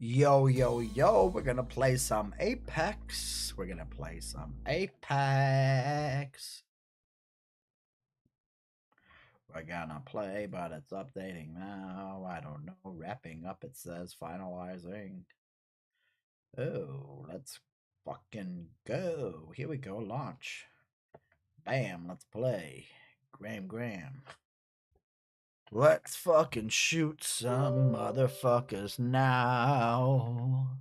Yo, yo, yo, we're gonna play some Apex. We're gonna play some Apex. We're gonna play, but it's updating now. I don't know. Wrapping up, it says finalizing. Oh, let's fucking go. Here we go, launch. Bam, let's play. Graham. Let's fucking shoot some motherfuckers now.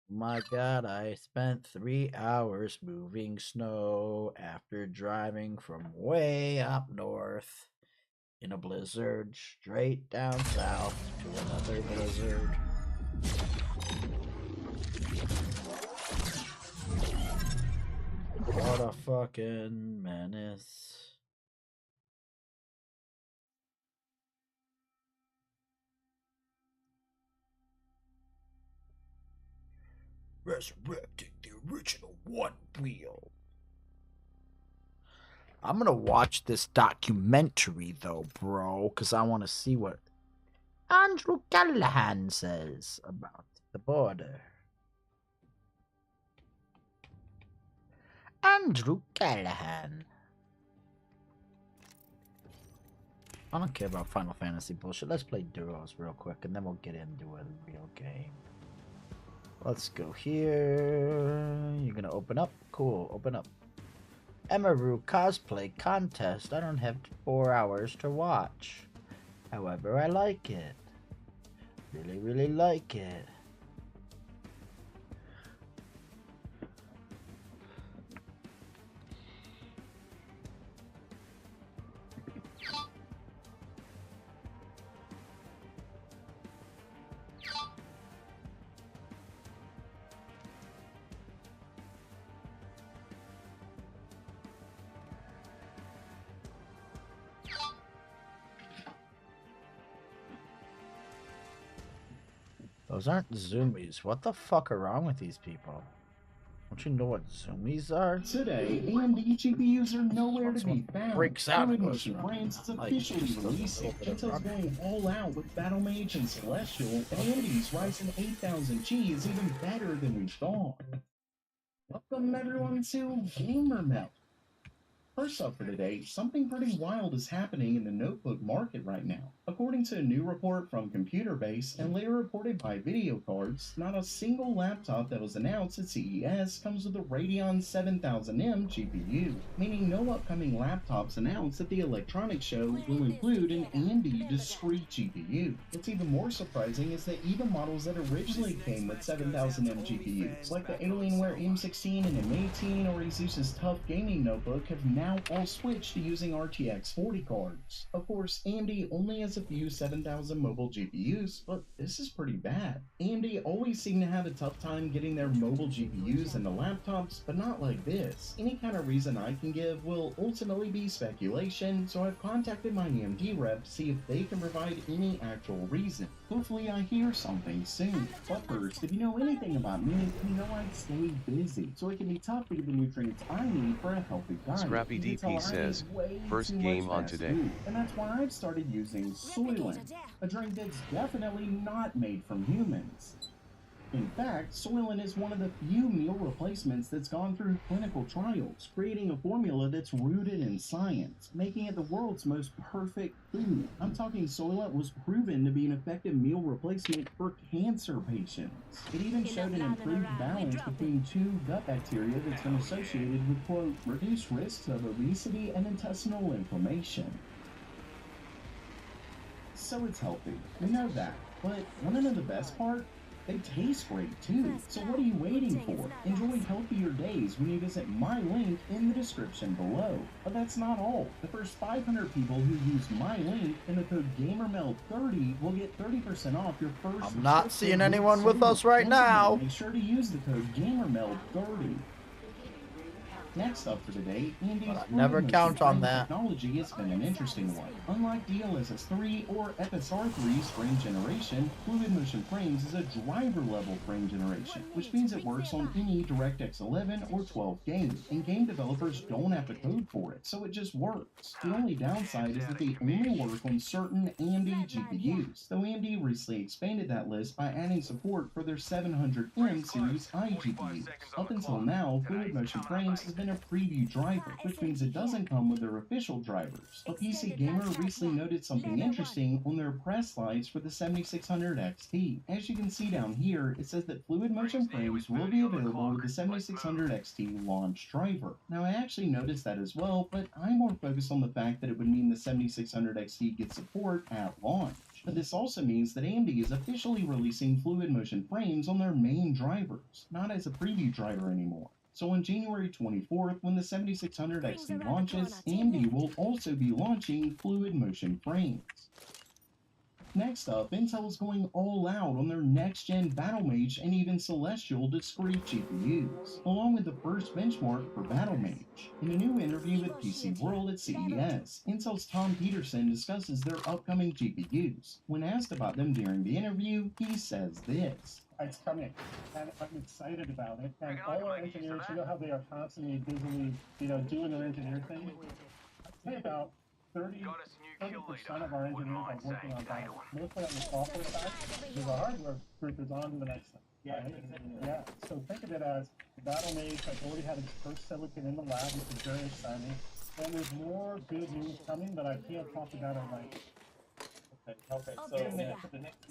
My God, I spent 3 hours moving snow after driving from way up north in a blizzard straight down south to another blizzard. What a fucking menace. Resurrecting the original One Wheel. I'm gonna watch this documentary though, bro, because I want to see what Andrew Callahan says about the border. Andrew Callahan. I don't care about Final Fantasy bullshit. Let's play duos real quick and then we'll get into a real game. Let's go here. You're gonna open up? Cool, open up. Emaru cosplay contest. I don't have 4 hours to watch. However, I like it. Really, really like it. Those aren't zoomies. What the fuck are wrong with these people? Don't you know what zoomies are? Today, AMD GPUs are nowhere to be found. Breaks out. Motion Brains is officially releasing. Intel's going all out with Battle Mage and Celestial, and AMD's Ryzen 8000G is even better than we thought. Welcome everyone to Gamer Melt. First up for today, something pretty wild is happening in the notebook market right now. According to a new report from Computer Base and later reported by Video Cards, not a single laptop that was announced at CES comes with a Radeon 7000M GPU, meaning no upcoming laptops announced at the electronics show will include an AMD discrete GPU. What's even more surprising is that even models that originally came with 7000M GPUs, like the Alienware M16 and M18 or Asus's Tough Gaming Notebook, have now all switched to using RTX 40 cards. Of course, AMD only has a few 7000 mobile GPUs, but this is pretty bad. AMD always seem to have a tough time getting their mobile GPUs into laptops, but not like this. Any kind of reason I can give will ultimately be speculation, so I've contacted my AMD rep to see if they can provide any actual reason. Hopefully I hear something soon. But first, if you know anything about me, you know I stay busy, so it can be tough to get the nutrients I need for a healthy diet. Scrappy DP says, first game on today. And that's why I've started using Soylent, a drink that's definitely not made from humans. In fact, Soylent is one of the few meal replacements that's gone through clinical trials, creating a formula that's rooted in science, making it the world's most perfect food. I'm talking Soylent was proven to be an effective meal replacement for cancer patients. It even showed an improved balance between two gut bacteria that's been associated with, quote, reduced risks of obesity and intestinal inflammation. So it's healthy, we know that, but want to know the best part? They taste great too, so what are you waiting for? Enjoy healthier days when you visit my link in the description below. But that's not all. The first 500 people who use my link in the code GamerMeld30 will get 30% off your first. I'm not seeing anyone with us right now. Make sure to use the code GamerMeld30. Next up for today, Andy's never fluid count motion on frame that. technology has been an interesting one. Unlike DLSS3 or FSR3's frame generation, fluid motion frames is a driver-level frame generation, which means it works on any DirectX 11 or 12 game, and game developers don't have to code for it, so it just works. The only downside is that they only work on certain AMD GPUs, though AMD recently expanded that list by adding support for their 700M series iGPUs. Up until now, fluid motion frames has been a preview driver, which means it doesn't come with their official drivers. But PC Gamer recently noted something interesting on their press slides for the 7600 XT. As you can see down here, it says that fluid motion frames will be available with the 7600 XT launch driver. Now I actually noticed that as well, but I'm more focused on the fact that it would mean the 7600 XT gets support at launch. But this also means that AMD is officially releasing fluid motion frames on their main drivers, not as a preview driver anymore. So on January 24th, when the 7600 XT launches, AMD will also be launching fluid motion frames. Next up, Intel is going all out on their next-gen Battlemage and even Celestial discrete GPUs, along with the first benchmark for Battlemage. In a new interview with PC World at CES, Intel's Tom Peterson discusses their upcoming GPUs. When asked about them during the interview, he says this. It's coming, and I'm excited about it. And all our engineers, you know how they are constantly busily, doing their engineer thing? I'd say about 30% of our engineers are working on that, mostly on the software side, because our hardware group is on to the next thing. Yeah. So think of it as Battlemage has already had its first silicon in the lab, which is very exciting. And there's more good news coming, but I can't talk about it right now. Okay, so the next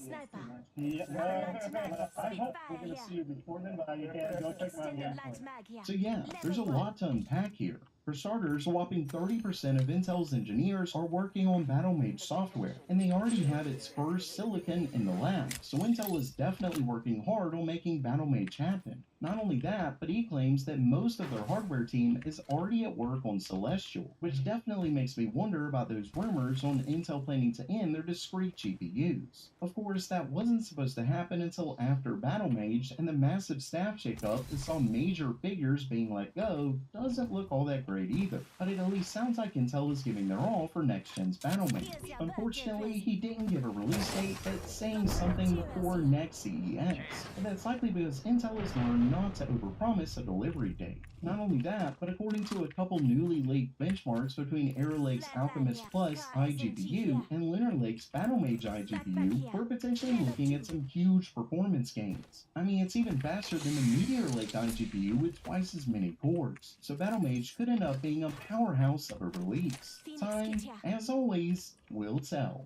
I hope we're going to see you before then, but you can go check my website. So yeah, there's a lot to unpack here. For starters, a whopping 30% of Intel's engineers are working on Battlemage software, and they already have its first silicon in the lab, so Intel is definitely working hard on making Battlemage happen. Not only that, but he claims that most of their hardware team is already at work on Celestial, which definitely makes me wonder about those rumors on Intel planning to end their discrete GPUs. Of course, that wasn't supposed to happen until after Battlemage, and the massive staff shakeup that saw major figures being let go doesn't look all that great either, but it at least sounds like Intel is giving their all for next-gen's Battlemage. Unfortunately, he didn't give a release date, but saying something before next CES, and that's likely because Intel has learned not to overpromise a delivery date. Not only that, but according to a couple newly leaked benchmarks between Arrow Lake's Alchemist Plus iGPU and Lunar Lake's Battlemage iGPU, we're potentially looking at some huge performance gains. I mean, it's even faster than the Meteor Lake iGPU with twice as many cores, so Battlemage could end up being a powerhouse of a release. Time, as always, will tell.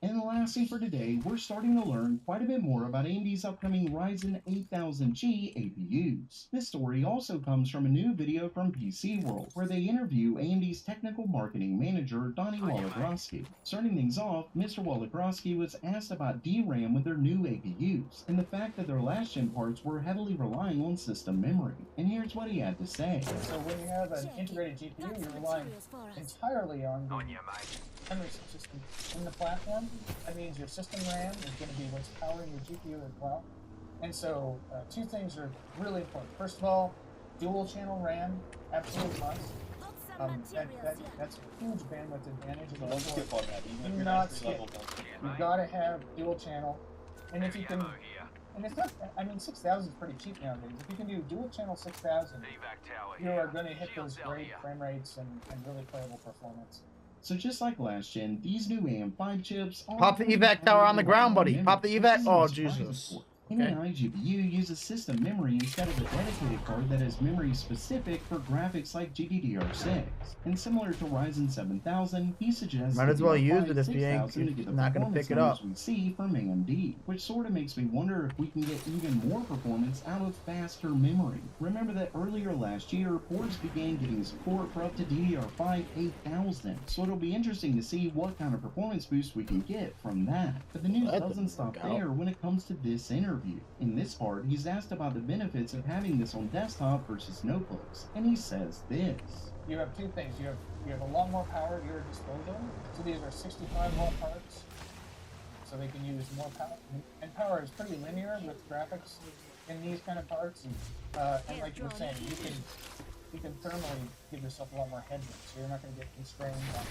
And lastly for today, we're starting to learn quite a bit more about AMD's upcoming Ryzen 8000G APUs. This story also comes from a new video from PC World, where they interview AMD's technical marketing manager, Donnie Woligrowski. Starting things off, Mr. Woligrowski was asked about DRAM with their new APUs, and the fact that their last-gen parts were heavily relying on system memory. And here's what he had to say. So when you have an integrated GPU, you're relying entirely on the memory system in the platform. That means your system RAM is going to be what's powering your GPU as well. And so two things are really important. First of all, dual channel RAM, absolute must. That's a huge bandwidth advantage. So don't skip on that. Even if Do you're not entry skip. level, don't skip. You've got to have dual channel. And if you can, and it's not, I mean, 6,000 is pretty cheap nowadays. If you can do dual channel 6,000, you are going to hit those great frame rates and really playable performance. So just like last gen, these new AM5 chips are... Pop the evac tower on the ground, buddy. Pop the evac. Oh, Jesus. And an iGPU uses system memory instead of a dedicated card that is memory specific for graphics like GDDR6. And similar to Ryzen 7000, he suggests Might as well use it if you 6000 to ain't get the not gonna pick it up. we see from AMD, which sort of makes me wonder if we can get even more performance out of faster memory. Remember that earlier last year, ports began getting support for up to DDR5 8000, so it'll be interesting to see what kind of performance boost we can get from that. But the news doesn't stop there when it comes to this interview. In this part, he's asked about the benefits of having this on desktop versus notebooks, and he says this. You have two things. You have a lot more power at your disposal. So these are 65 watt parts, so they can use more power. And power is pretty linear with graphics in these kind of parts. And like you were saying, you can thermally give yourself a lot more headroom, so you're not going to get constrained on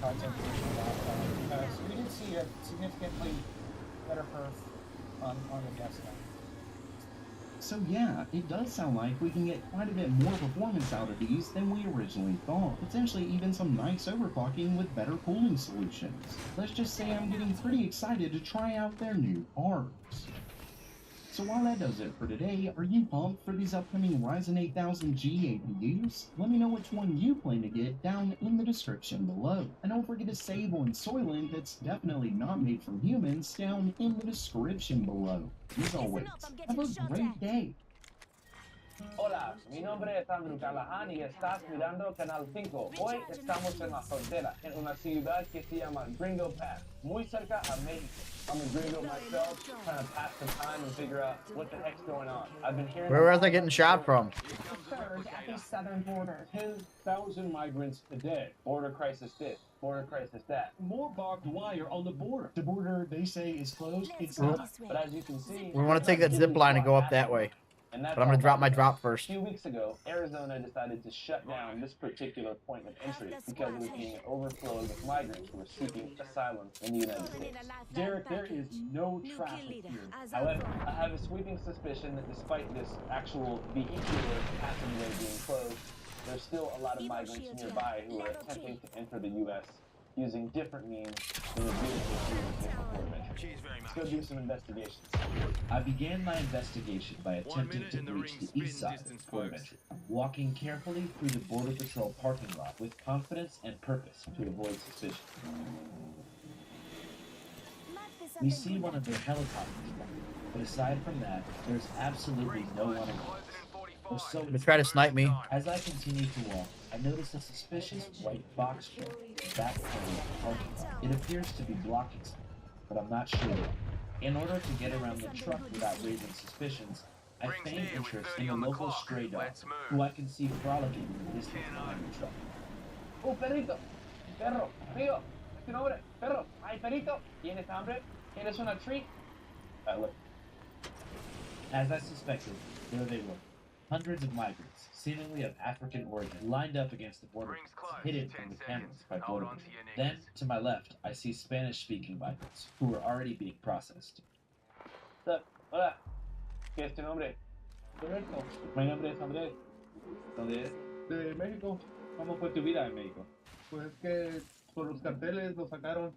content creation a lot. So we did see a significantly better perf on the desktop. So yeah, it does sound like we can get quite a bit more performance out of these than we originally thought. Potentially even some nice overclocking with better cooling solutions. Let's just say I'm getting pretty excited to try out their new parts. So while that does it for today, are you pumped for these upcoming Ryzen 8000G APUs? Let me know which one you plan to get down in the description below. And don't forget to save on Soylent that's definitely not made from humans down in the description below. As always, have a great day. Hola, mi nombre es Andrew Callahan y estás mirando Canal 5. Hoy estamos en la frontera, en una ciudad que se llama Gringo Pass, muy cerca a México. I'm a gringo myself, trying to pass the time and figure out what the heck's going on. I've been hearing... Where are they getting shot from? Surge at the southern border. 10,000 migrants a day. Border crisis this, border crisis that. More barbed wire on the border. The border, they say, is closed. It's not. not. But as you can see... We want to take that zip line and go up that way. But I'm going to drop my drop first. A few weeks ago, Arizona decided to shut down this particular point of entry because it was being overflowed with migrants who were seeking asylum in the United States. Derek, there is no traffic here. However, I have a sweeping suspicion that despite this actual vehicular passageway being closed, there's still a lot of migrants nearby who are attempting to enter the U.S. using different means than the vehicle through the port of entry. Let's go do some investigations. I began my investigation by attempting to reach the east side of the port of entry, walking carefully through the Border Patrol parking lot with confidence and purpose to avoid suspicion. We see one of their helicopters, but aside from that, there's absolutely no one around. So They try to snipe me. as I continue to walk, I notice a suspicious white box truck in the back corner of the parking lot. It appears to be blocking something, but I'm not sure. In order to get around the truck without raising suspicions, I feign interest in the local stray dog, who I can see frolicking in the distance behind the truck. ¡Oh, perrito! ¡Perro! ¡Amigo! ¿Es tu nombre? ¡Perro! ¡Ay, perrito! ¿Tienes hambre? ¿Quieres una treat? Look. As I suspected, there they were. Hundreds of migrants, seemingly of African origin, lined up against the border, hidden from the cameras by border patrol. Then, to my left, I see Spanish-speaking migrants, who were already being processed. Hola. ¿Qué es tu nombre? Roberto. Mi nombre es Andrés. ¿Dónde es? De México. ¿Cómo fue tu vida en México? Pues que por los carteles nos sacaron.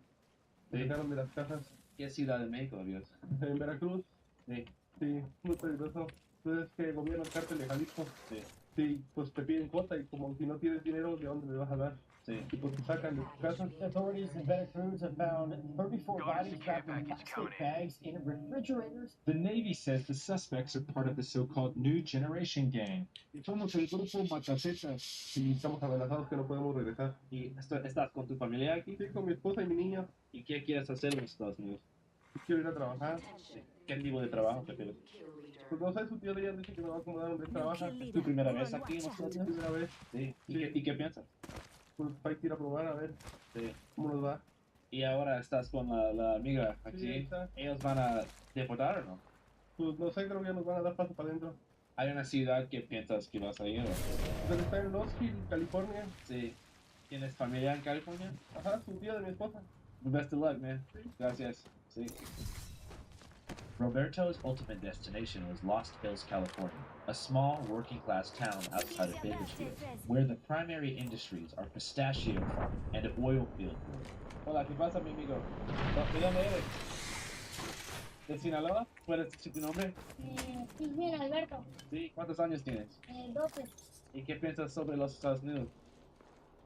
Sí. Nos sacaron de las casas. ¿Qué ciudad de México, Dios? En Veracruz. Sí. Sí, muy peligroso. Entonces que el gobierno el cártel de Jalisco. Sí. Sí, pues te piden cuota y como si no tienes dinero, ¿de dónde le vas a dar? Sí. Y pues te sacan de tu casa. Authorities in Veracruz have found 34 bodies wrapped in plastic bags in refrigerators. The Navy says the suspects are part of the so-called New Generation Gang. Y somos el grupo Matacetas y estamos amenazados que no podemos regresar. ¿Y estás con tu familia aquí? Sí, con mi esposa y mi niña. ¿Y qué quieres hacer en los Estados Unidos? Quiero ir a trabajar. ¿Qué tipo de trabajo te pides? Pues no sé, su tío de ella dice que me va a acomodar donde trabaja. ¿Es tu primera vez aquí en los Estados Sí, Unidos? primera vez. Sí. ¿Y qué piensas? Pues hay que ir a probar a ver Sí. cómo nos va. ¿Y ahora estás con la amiga aquí? Sí, está. ¿Ellos van a deportar o no? Pues no sé, creo que ya nos van a dar paso para adentro. ¿Hay una ciudad que piensas que vas a ir? Pues está en Los Hills, California. Sí. ¿Tienes familia en California? Ajá, su tío de mi esposa. Best of luck, man. Gracias. Sí. Roberto's ultimate destination was Lost Hills, California, a small working-class town outside of Bakersfield, where the primary industries are pistachio farming and oil field work. Hola, ¿qué pasa, mi amigo? ¿De dónde eres? ¿De Sinaloa? ¿Puedes decir tu nombre? Sí, bien, Alberto. Sí. ¿Cuántos años tienes? 12. ¿Y qué piensas sobre los Estados Unidos?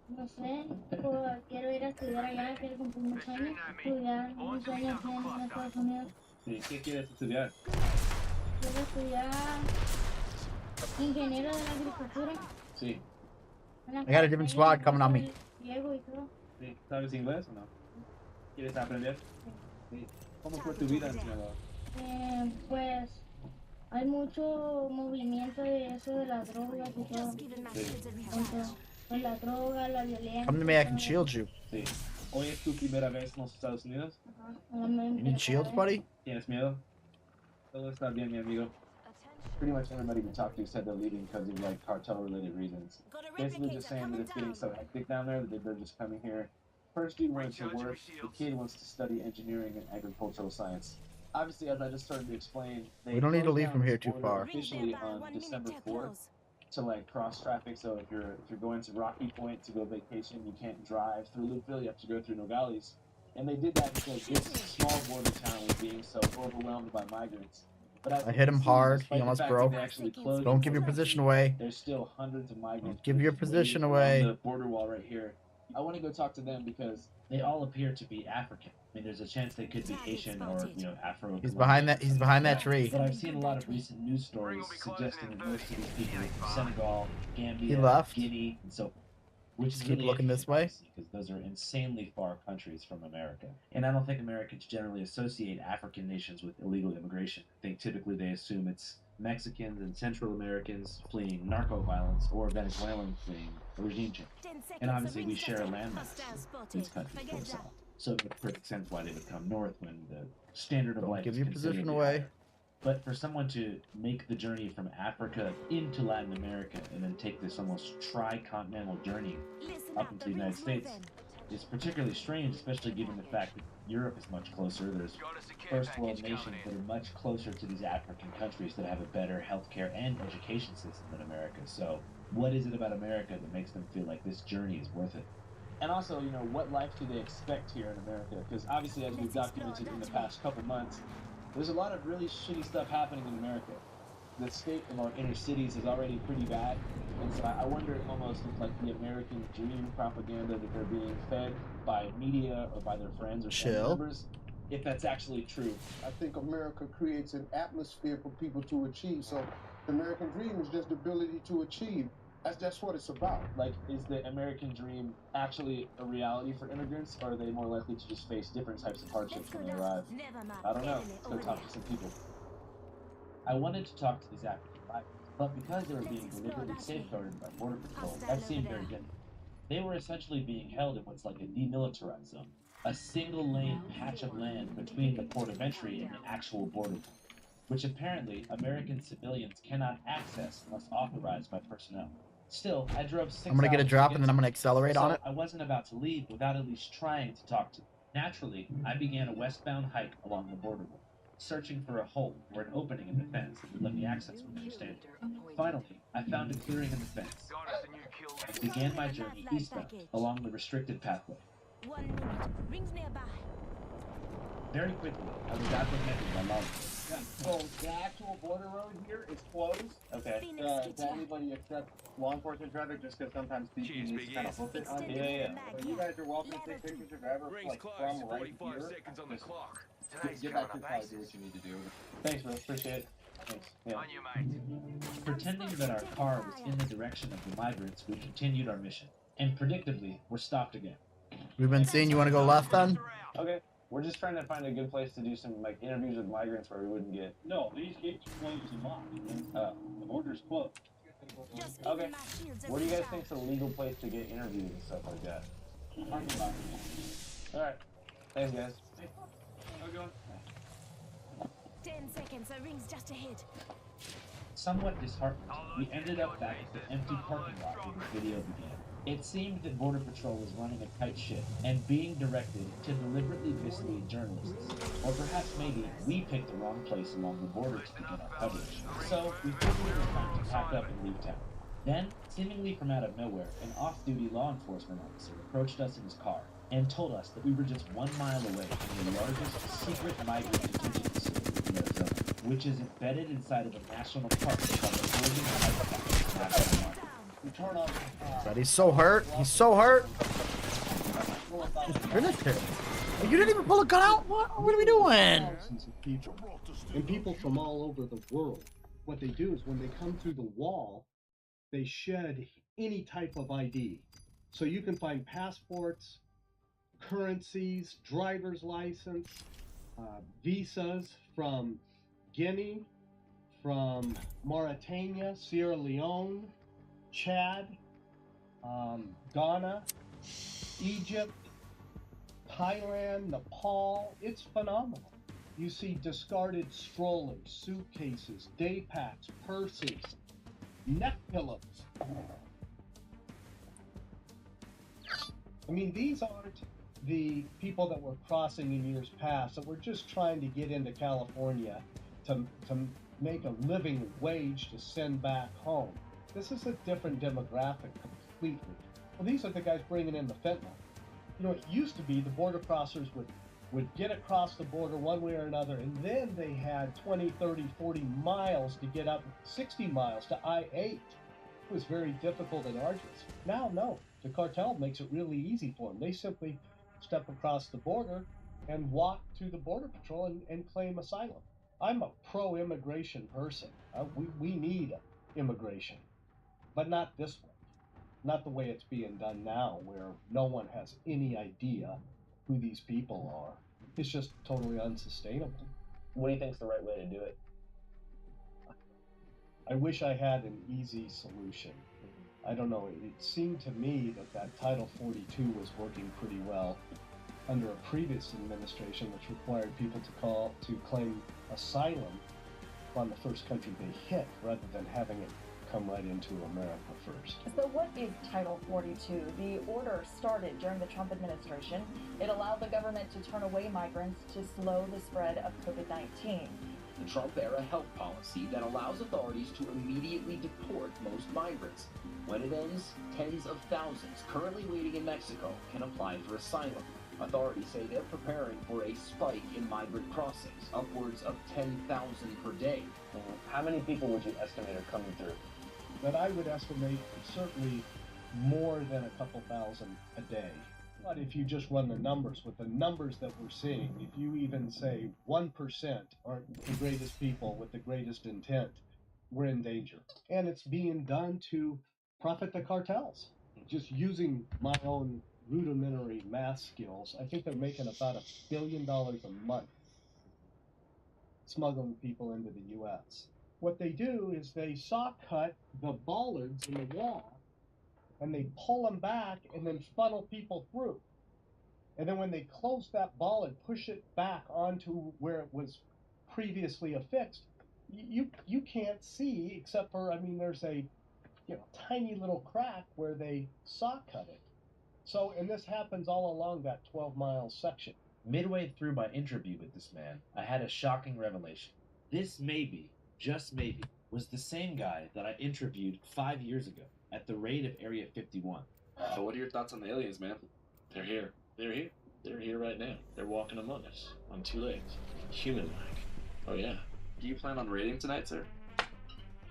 No sé, quiero ir a estudiar allá, quiero cumplir mis sueños. Estudiar mis sueños en Estados Unidos. Sí. ¿Qué quieres estudiar? Quiero estudiar ingeniero de la agricultura. Sí. I got a different squad coming on me. Riego y todo. Sí. ¿Sabes inglés o no? ¿Quieres aprender? Sí. ¿Cómo fue tu vida en Sinaloa? Pues hay mucho movimiento de eso de las drogas y todo. Con la droga, la violencia. Come to me, I can shield you. Sí. ¿Hoy es tu primera vez en los Estados Unidos? Ajá, You need shields, buddy? ¿Tienes miedo? Todo está bien, mi amigo. pretty much everybody we talked to said they're leaving because of like cartel-related reasons. Basically just saying that it's getting so hectic down there that they're just coming here. First dude wants to work, the kid wants to study engineering and agricultural science. Obviously, as I just started to explain, they We don't need to closed leave down from here this too border far. officially on December 4th to like cross traffic. So if you're going to Rocky Point to go vacation, you can't drive through Loopville. You have to go through Nogales. And they did that because this small border town was being so overwhelmed by migrants. But as I you hit can him see, hard. despite He the almost fact that broke. they actually closed Don't the give your border, position away. there's still hundreds of migrants. Don't give your just position waiting away. on the border wall right here. I want to go talk to them because They all appear to be African. I mean, there's a chance they could be Haitian or, Afro. He's behind that. He's behind that tree. But I've seen a lot of recent news stories suggesting that most of these people are from Senegal, Gambia, He left. Guinea, and so forth. Which Just is keep really looking this way. because those are insanely far countries from America. And I don't think Americans generally associate African nations with illegal immigration. I think typically they assume it's Mexicans and Central Americans fleeing narco violence or Venezuelans fleeing a regime change. And obviously we share a landmass with these countries to the south. So it makes perfect sense why they would come north when the standard of Don't life give is your position considerably away. higher. But for someone to make the journey from Africa into Latin America and then take this almost tri-continental journey up into the United States is particularly strange, especially given the fact that Europe is much closer. There's first world nations that are much closer to these African countries that have a better healthcare and education system than America. So what is it about America that makes them feel like this journey is worth it? And also, what life do they expect here in America? Because obviously, as we've documented in the past couple months, there's a lot of really shitty stuff happening in America. The state of our inner cities is already pretty bad, and so I wonder almost if like the American dream propaganda that they're being fed by media or by their friends or family members, if that's actually true. I think America creates an atmosphere for people to achieve. So the American dream is just the ability to achieve. That's what it's about. Like, is the American dream actually a reality for immigrants, or are they more likely to just face different types of hardships when they arrive? I don't know. Let's go talk to some people. I wanted to talk to these African migrants, but because they were being deliberately safeguarded by Border Patrol, that seemed very different. They were essentially being held in what's like a demilitarized zone, a single-lane patch of land between the port of entry and the actual border point, which apparently American civilians cannot access unless authorized by personnel. Still, I drove 6 hours. I'm gonna get a drop and then I'm gonna accelerate on it. I wasn't about to leave without at least trying to talk to them. Naturally, I began a westbound hike along the border wall, searching for a hole or an opening in the fence that would let me access where they were standing. Finally, I found a clearing in the fence. I began my journey eastbound along the restricted pathway. 1 minute. Rings nearby. Very quickly, I was apprehended by lawmakers. So the actual border road here is closed. Okay. To anybody except law enforcement traffic, just because sometimes people use kind of hook it on you. Yeah. But you guys are welcome to take pictures of ever like from right here. Get back to your car, do what you need to do. Thanks, bro. Appreciate it. Thanks. Yeah. Pretending that our car was in the direction of the migrants, we continued our mission. And predictably, we're stopped again. We've been seeing. You want to go left then? Okay. We're just trying to find a good place to do some like interviews with migrants where we wouldn't get. No, these gates are closed and locked. The border's closed. Okay. Where do you guys think's a legal place to get interviews and stuff like that? All right. Thanks, guys. 10 seconds. The ring's just ahead. Somewhat disheartened, we ended up back at the empty parking lot where the video began. It seemed that Border Patrol was running a tight ship and being directed to deliberately mislead journalists. Or perhaps maybe we picked the wrong place along the border to begin our coverage. So we figured it was time to pack up and leave town. Then, seemingly from out of nowhere, an off-duty law enforcement officer approached us in his car and told us that we were just 1 mile away from the largest secret migrant detention facility in Arizona, which is embedded inside of a national park called the Golden Heights National Park. God, he's so hurt. He's so hurt. Just finish him. You didn't even pull a gun out? What are we doing? Thousands of people. And people from all over the world. What they do is when they come through the wall, they shed any type of ID. So you can find passports, currencies, driver's license, visas from Guinea, from Mauritania, Sierra Leone, Chad, Ghana, Egypt, Thailand, Nepal. It's phenomenal. You see discarded strollers, suitcases, day packs, purses, neck pillows. I mean, these aren't the people that were crossing in years past that were just trying to get into California to make a living wage to send back home. This is a different demographic completely. Well, these are the guys bringing in the fentanyl. You know, it used to be the border crossers would get across the border one way or another, and then they had 20, 30, 40 miles to get up, 60 miles to I-8. It was very difficult and arduous. Now, no. The cartel makes it really easy for them. They simply step across the border and walk to the Border Patrol and claim asylum. I'm a pro-immigration person. We need immigration, but not this way. Not the way it's being done now, where no one has any idea who these people are. It's just totally unsustainable. What do you think's the right way to do it? I wish I had an easy solution. I don't know, it seemed to me that Title 42 was working pretty well under a previous administration, which required people to claim asylum on the first country they hit, rather than having it come right into America first. So what is Title 42? The order started during the Trump administration. It allowed the government to turn away migrants to slow the spread of COVID-19. The Trump-era health policy that allows authorities to immediately deport most migrants. When it ends, tens of thousands currently waiting in Mexico can apply for asylum. Authorities say they're preparing for a spike in migrant crossings, upwards of 10,000 per day. How many people would you estimate are coming through? But I would estimate certainly more than a couple thousand a day. But if you just run the numbers, with the numbers that we're seeing, if you even say 1% aren't the greatest people with the greatest intent, we're in danger. And it's being done to profit the cartels. Just using my own rudimentary math skills, I think they're making about $1 billion a month smuggling people into the U.S. What they do is they saw cut the bollards in the wall, and they pull them back and then funnel people through. And then when they close that bollard, push it back onto where it was previously affixed, you can't see, except for, I mean, there's a tiny little crack where they saw cut it. So, and this happens all along that 12-mile section. Midway through my interview with this man, I had a shocking revelation. This maybe, just maybe, was the same guy that I interviewed 5 years ago at the raid of Area 51. So what are your thoughts on the aliens, man? They're here. They're here. They're here right now. They're walking among us, on two legs. Human-like. Oh yeah. Do you plan on raiding tonight, sir?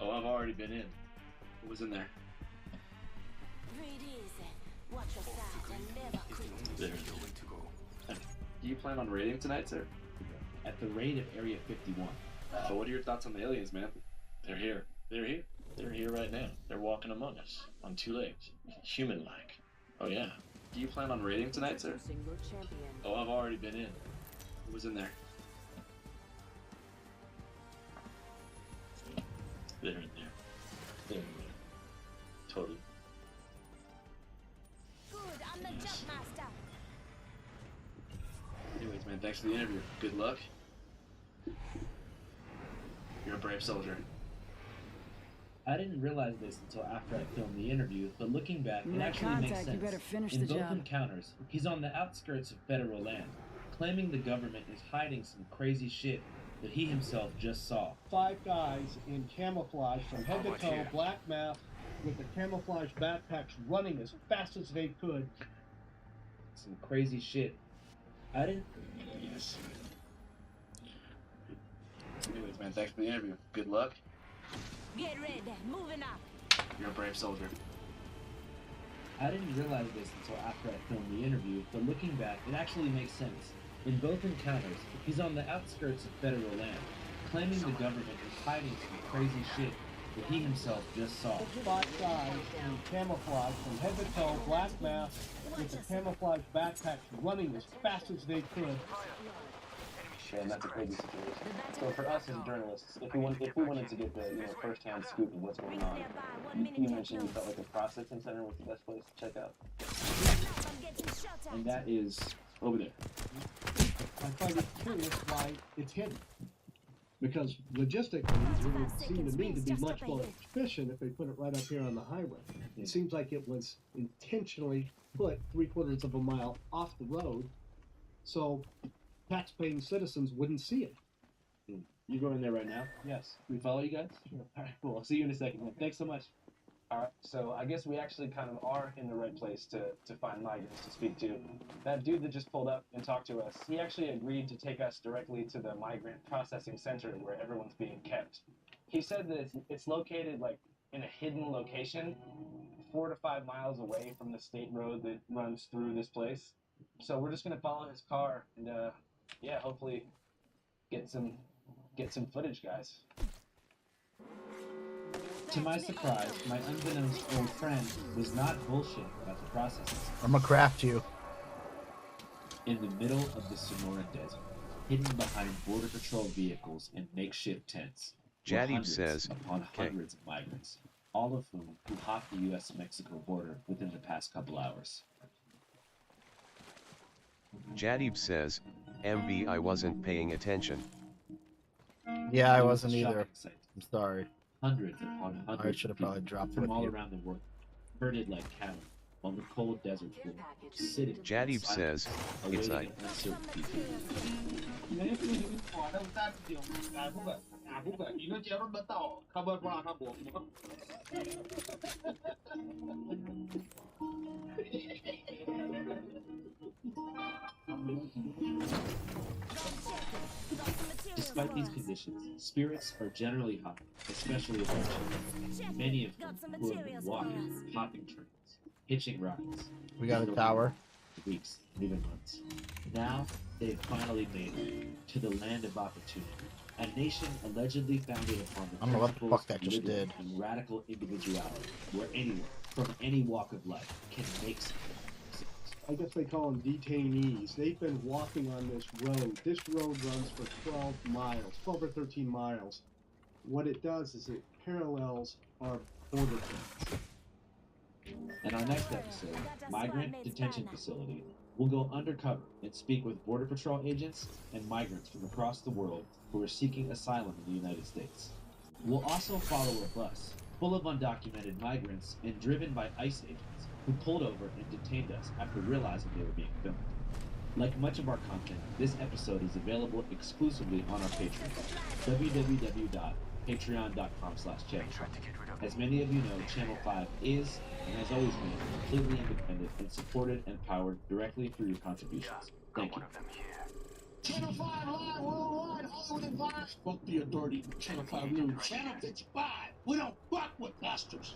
Oh, I've already been in. Who was in there? Breathe easy. Watch your side and never quit. There. Do you plan on raiding tonight, sir? At the raid of Area 51. So what are your thoughts on the aliens, man? They're here. They're here. They're here right now. They're walking among us, on two legs. Human-like. Oh yeah. Do you plan on raiding tonight, sir? Oh, I've already been in. Who was in there? They're in there. They're in there. Totally. Good, I'm the jump master. Anyways, man, thanks for the interview. Good luck. You're a brave soldier. I didn't realize this until after I filmed the interview, but looking back, it actually makes sense. You better finish In the both job. encounters, he's on the outskirts of federal land, claiming the government is hiding some crazy shit that he himself just saw. 5 guys in camouflage from head to toe, black mask, with the camouflage backpacks running as fast as they could. Some crazy shit. I didn't... Yes. Anyways, man, thanks for the interview. Good luck. Get ready, moving up. You're a brave soldier. I didn't realize this until after I filmed the interview, but looking back, it actually makes sense. In both encounters, he's on the outskirts of federal land, claiming the government is hiding some crazy shit that he himself just saw. 5 guys in camouflage from head to toe, black mask, with the camouflage backpacks running as fast as they could. Yeah, and that's a crazy situation. So for us as journalists, if we wanted to get the first-hand scoop of what's going on, you mentioned you felt like a processing center was the best place to check out. And that is over there. I find it curious why it's hidden. Because logistically, it would seem to me to be much more efficient if they put it right up here on the highway. It seems like it was intentionally put 3/4 of a mile off the road so tax-paying citizens wouldn't see it. You go in there right now? Yes. Can we follow you guys? Sure. All right, cool. I'll see you in a second, man. Thanks so much. All right, so I guess we actually kind of are in the right place to find migrants to speak to. That dude that just pulled up and talked to us, he actually agreed to take us directly to the migrant processing center where everyone's being kept. He said that it's located like in a hidden location, 4 to 5 miles away from the state road that runs through this place. So we're just gonna follow his car and yeah, hopefully get some footage, guys. To my surprise, my unbeknownst old friend was not bullshitting about the processes. I'm gonna craft you. In the middle of the Sonora Desert, hidden behind Border Patrol vehicles and makeshift tents, were Jadib hundreds says, upon hundreds of migrants, all of whom who hopped the U.S.-Mexico border within the past couple hours. Jadib says, MB, I wasn't paying attention. Yeah, I It was wasn't a either. shocking sight. I'm sorry. Hundreds upon I hundreds should of have probably people dropped from with all you. around the world, herded like cattle on the cold desert floor, sitting Jadib says, it's awaiting I. an uncertain future. Despite these conditions, spirits are generally high, especially among children, many of whom who have been walking, hopping trains, hitching rides. We got a tower. Weeks, even months. Now, they've finally made it to the land of opportunity, a nation allegedly founded upon the I don't know what the principles fuck that of just liberty did. and radical individuality, where anyone, from any walk of life, can make something. I guess they call them detainees. They've been walking on this road. This road runs for 12 miles, 12 or 13 miles. What it does is it parallels our border towns. In our next episode, Migrant Detention Facility, we'll go undercover and speak with Border Patrol agents and migrants from across the world who are seeking asylum in the United States. We'll also follow a bus full of undocumented migrants and driven by ICE agents who pulled over and detained us after realizing they were being filmed. Like much of our content, this episode is available exclusively on our Patreon, www.patreon.com/channel. As many of you know, Channel 5 is, and has always been, completely independent and supported and powered directly through your contributions. Thank you. Channel 5 live worldwide, Hollywood and Fox. Fuck the authority. Channel 5 News. Channel 55. We don't fuck with bastards.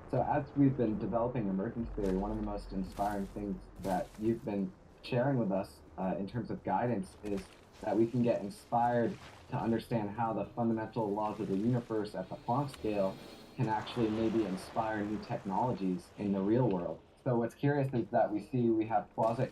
So as we've been developing emergence theory, one of the most inspiring things that you've been sharing with us in terms of guidance is that we can get inspired to understand how the fundamental laws of the universe at the Planck scale can actually maybe inspire new technologies in the real world. So what's curious is that we have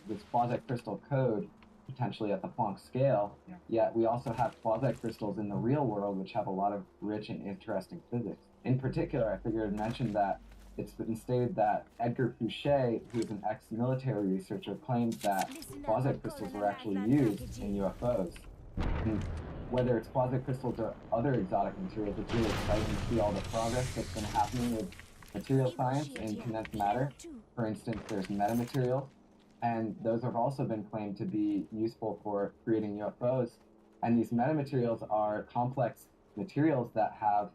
this quasi-crystal code potentially at the Planck scale, yet we also have quasi-crystals in the real world which have a lot of rich and interesting physics. In particular, I figured I'd mention that it's been stated that Edgar Fouché, who's an ex-military researcher, claimed that quasi-crystals were actually used in UFOs. And whether it's quasi-crystals or other exotic materials, it's really exciting to see all the progress that's been happening with material science and condensed matter. For instance, there's metamaterials, and those have also been claimed to be useful for creating UFOs. And these metamaterials are complex materials that have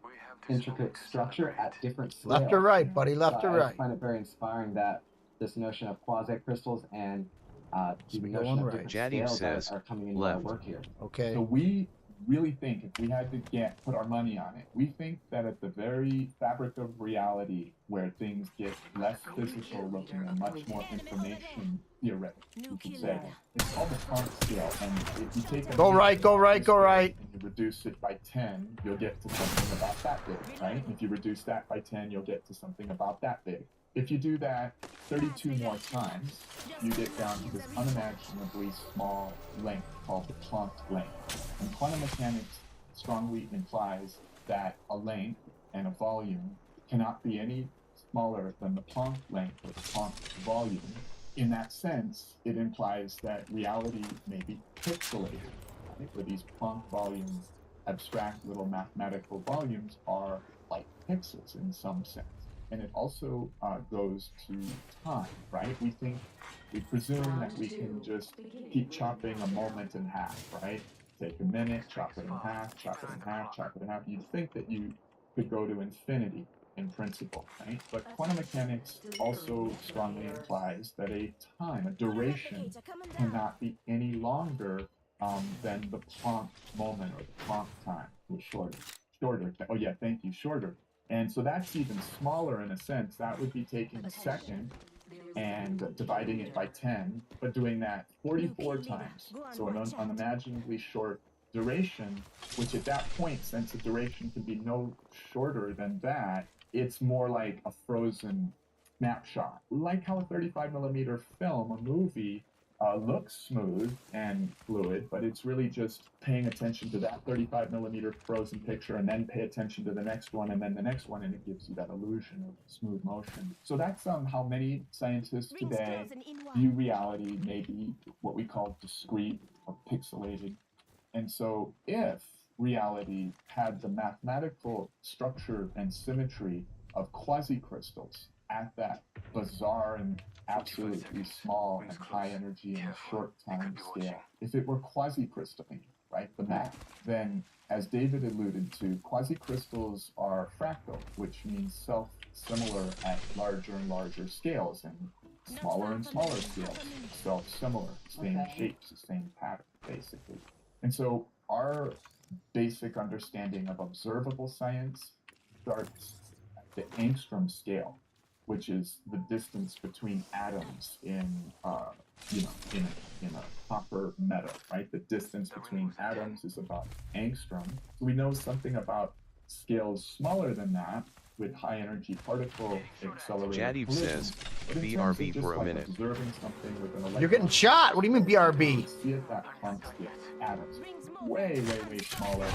intricate structure at different scales. Left or right, buddy, left or right. I find it very inspiring that this notion of quasi-crystals and the we notion going of right? different Jadib scales says, are coming into our work here. Okay. So we really think, if we had to put our money on it, we think that at the very fabric of reality, where things get less physical looking and much more information theoretic, you could say, it's called the Planck scale. And if you take Go right, go right, go right. and you reduce it by 10, you'll get to something about that big, right? If you reduce that by 10, you'll get to something about that big. If you do that 32 more times, you get down to this unimaginably small length called the Planck length. And quantum mechanics strongly implies that a length and a volume cannot be any smaller than the Planck length or the Planck volume, in that sense, it implies that reality may be pixelated, right? Where these Planck volumes, abstract little mathematical volumes, are like pixels in some sense. And it also goes to time, right? We presume that we can just keep chopping a moment in half, right? Take a minute, chop it in half, chop it in half, chop it in half. You'd think that you could go to infinity in principle, right? But quantum mechanics also strongly implies that a duration, cannot be any longer than the Planck moment or the Planck time, or shorter. Oh yeah, thank you, shorter. And so that's even smaller in a sense. That would be taking a second and dividing it by 10, but doing that 44 times. So an unimaginably short duration, which at that point, since a duration can be no shorter than that, it's more like a frozen snapshot. Like how a 35 millimeter film, a movie, looks smooth and fluid, but it's really just paying attention to that 35 millimeter frozen picture and then pay attention to the next one and then the next one, and it gives you that illusion of smooth motion. So that's how many scientists today view reality, maybe what we call discrete or pixelated. And so if reality had the mathematical structure and symmetry of quasicrystals at that bizarre and absolutely small and high energy and short time scale, if it were quasicrystalline, right, the math, then as David alluded to, quasicrystals are fractal, which means self-similar at larger and larger scales, and smaller and smaller scales, self-similar, same shapes, the same pattern, basically. And so our basic understanding of observable science starts at the angstrom scale, which is the distance between atoms in a copper metal, right? The distance between atoms is about angstrom. So we know something about scales smaller than that with high energy particle accelerated Jadif collisions. says, BRB for a minute. Observing something with an You're getting shot. What do you mean BRB? See at that Planck scale, atoms way smaller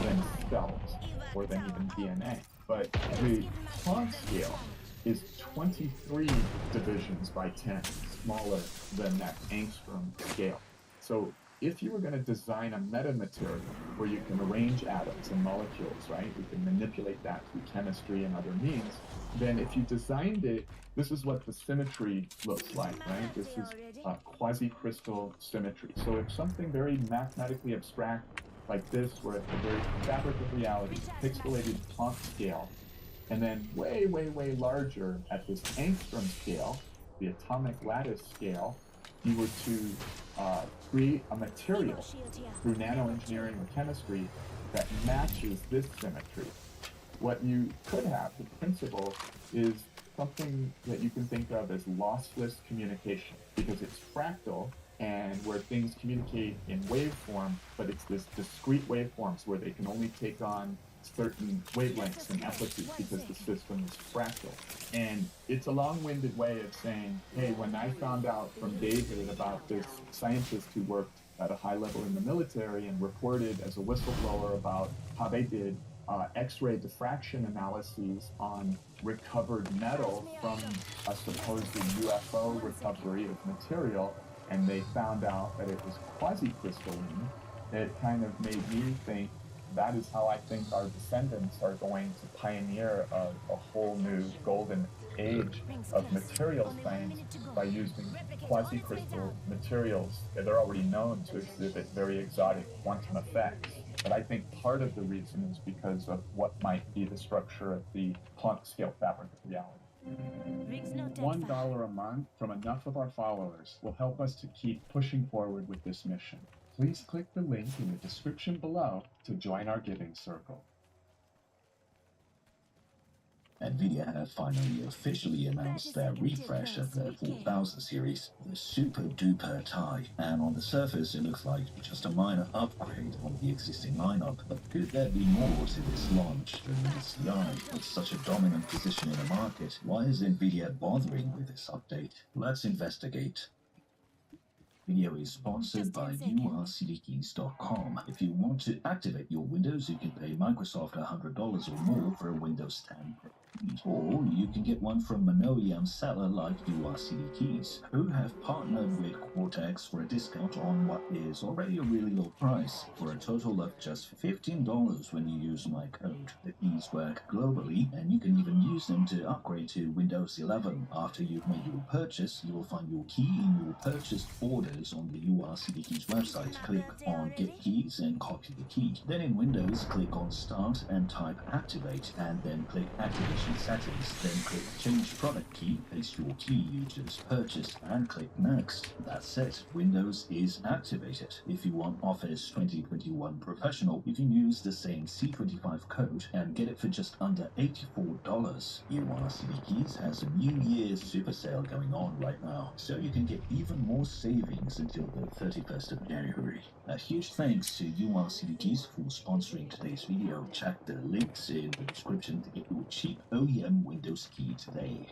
than cells or than even DNA. But the Planck scale is 23 divisions by 10 smaller than that angstrom scale. So if you were going to design a metamaterial where you can arrange atoms and molecules, right, you can manipulate that through chemistry and other means, then if you designed it, this is what the symmetry looks like, right? This is quasi-crystal symmetry. So if something very mathematically abstract like this, where at the very fabric of reality, pixelated Planck scale, and then way larger at this angstrom scale, the atomic lattice scale, you were to create a material through nanoengineering or chemistry that matches this symmetry. What you could have, the principle, is something that you can think of as lossless communication, because it's fractal, and where things communicate in waveform, but it's this discrete waveforms where they can only take on certain wavelengths and amplitudes because the system is fractal. And it's a long-winded way of saying, hey, when I found out from David about this scientist who worked at a high level in the military and reported as a whistleblower about how they did X-ray diffraction analyses on recovered metal from a supposed UFO recovery of material, and they found out that it was quasi-crystalline, it kind of made me think that is how I think our descendants are going to pioneer a whole new golden age of materials science by using quasi-crystal materials that are already known to exhibit very exotic quantum effects. But I think part of the reason is because of what might be the structure of the Planck scale fabric of reality. $1 a month from enough of our followers will help us to keep pushing forward with this mission. Please click the link in the description below to join our giving circle. NVIDIA have finally officially announced their refresh of their 4000 series, the Super Duper Tie, and on the surface it looks like just a minor upgrade on the existing lineup, but could there be more to this launch than meets the eye? With such a dominant position in the market, why is NVIDIA bothering with this update? Let's investigate. Video is sponsored by urcdkeys.com. If you want to activate your Windows, you can pay Microsoft $100 or more for a Windows 10 Pro. Or you can get one from an OEM seller like URCD Keys, who have partnered with Cortex for a discount on what is already a really low price, for a total of just $15 when you use my code. The keys work globally, and you can even use them to upgrade to Windows 11. After you've made your purchase, you will find your key in your purchased orders on the URCD Keys website. Click on Get Keys and copy the key. Then in Windows, click on Start and type Activate, and then click Activation Settings, then click Change Product Key, paste your key you just purchased, and click Next. That's it. Windows is activated. If you want Office 2021 Professional, you can use the same C25 code and get it for just under $84. URCD Keys has a New Year's super sale going on right now, so you can get even more savings until the 31st of January. A huge thanks to URCD Keys for sponsoring today's video. Check the links in the description to get your cheap OEM Windows key today.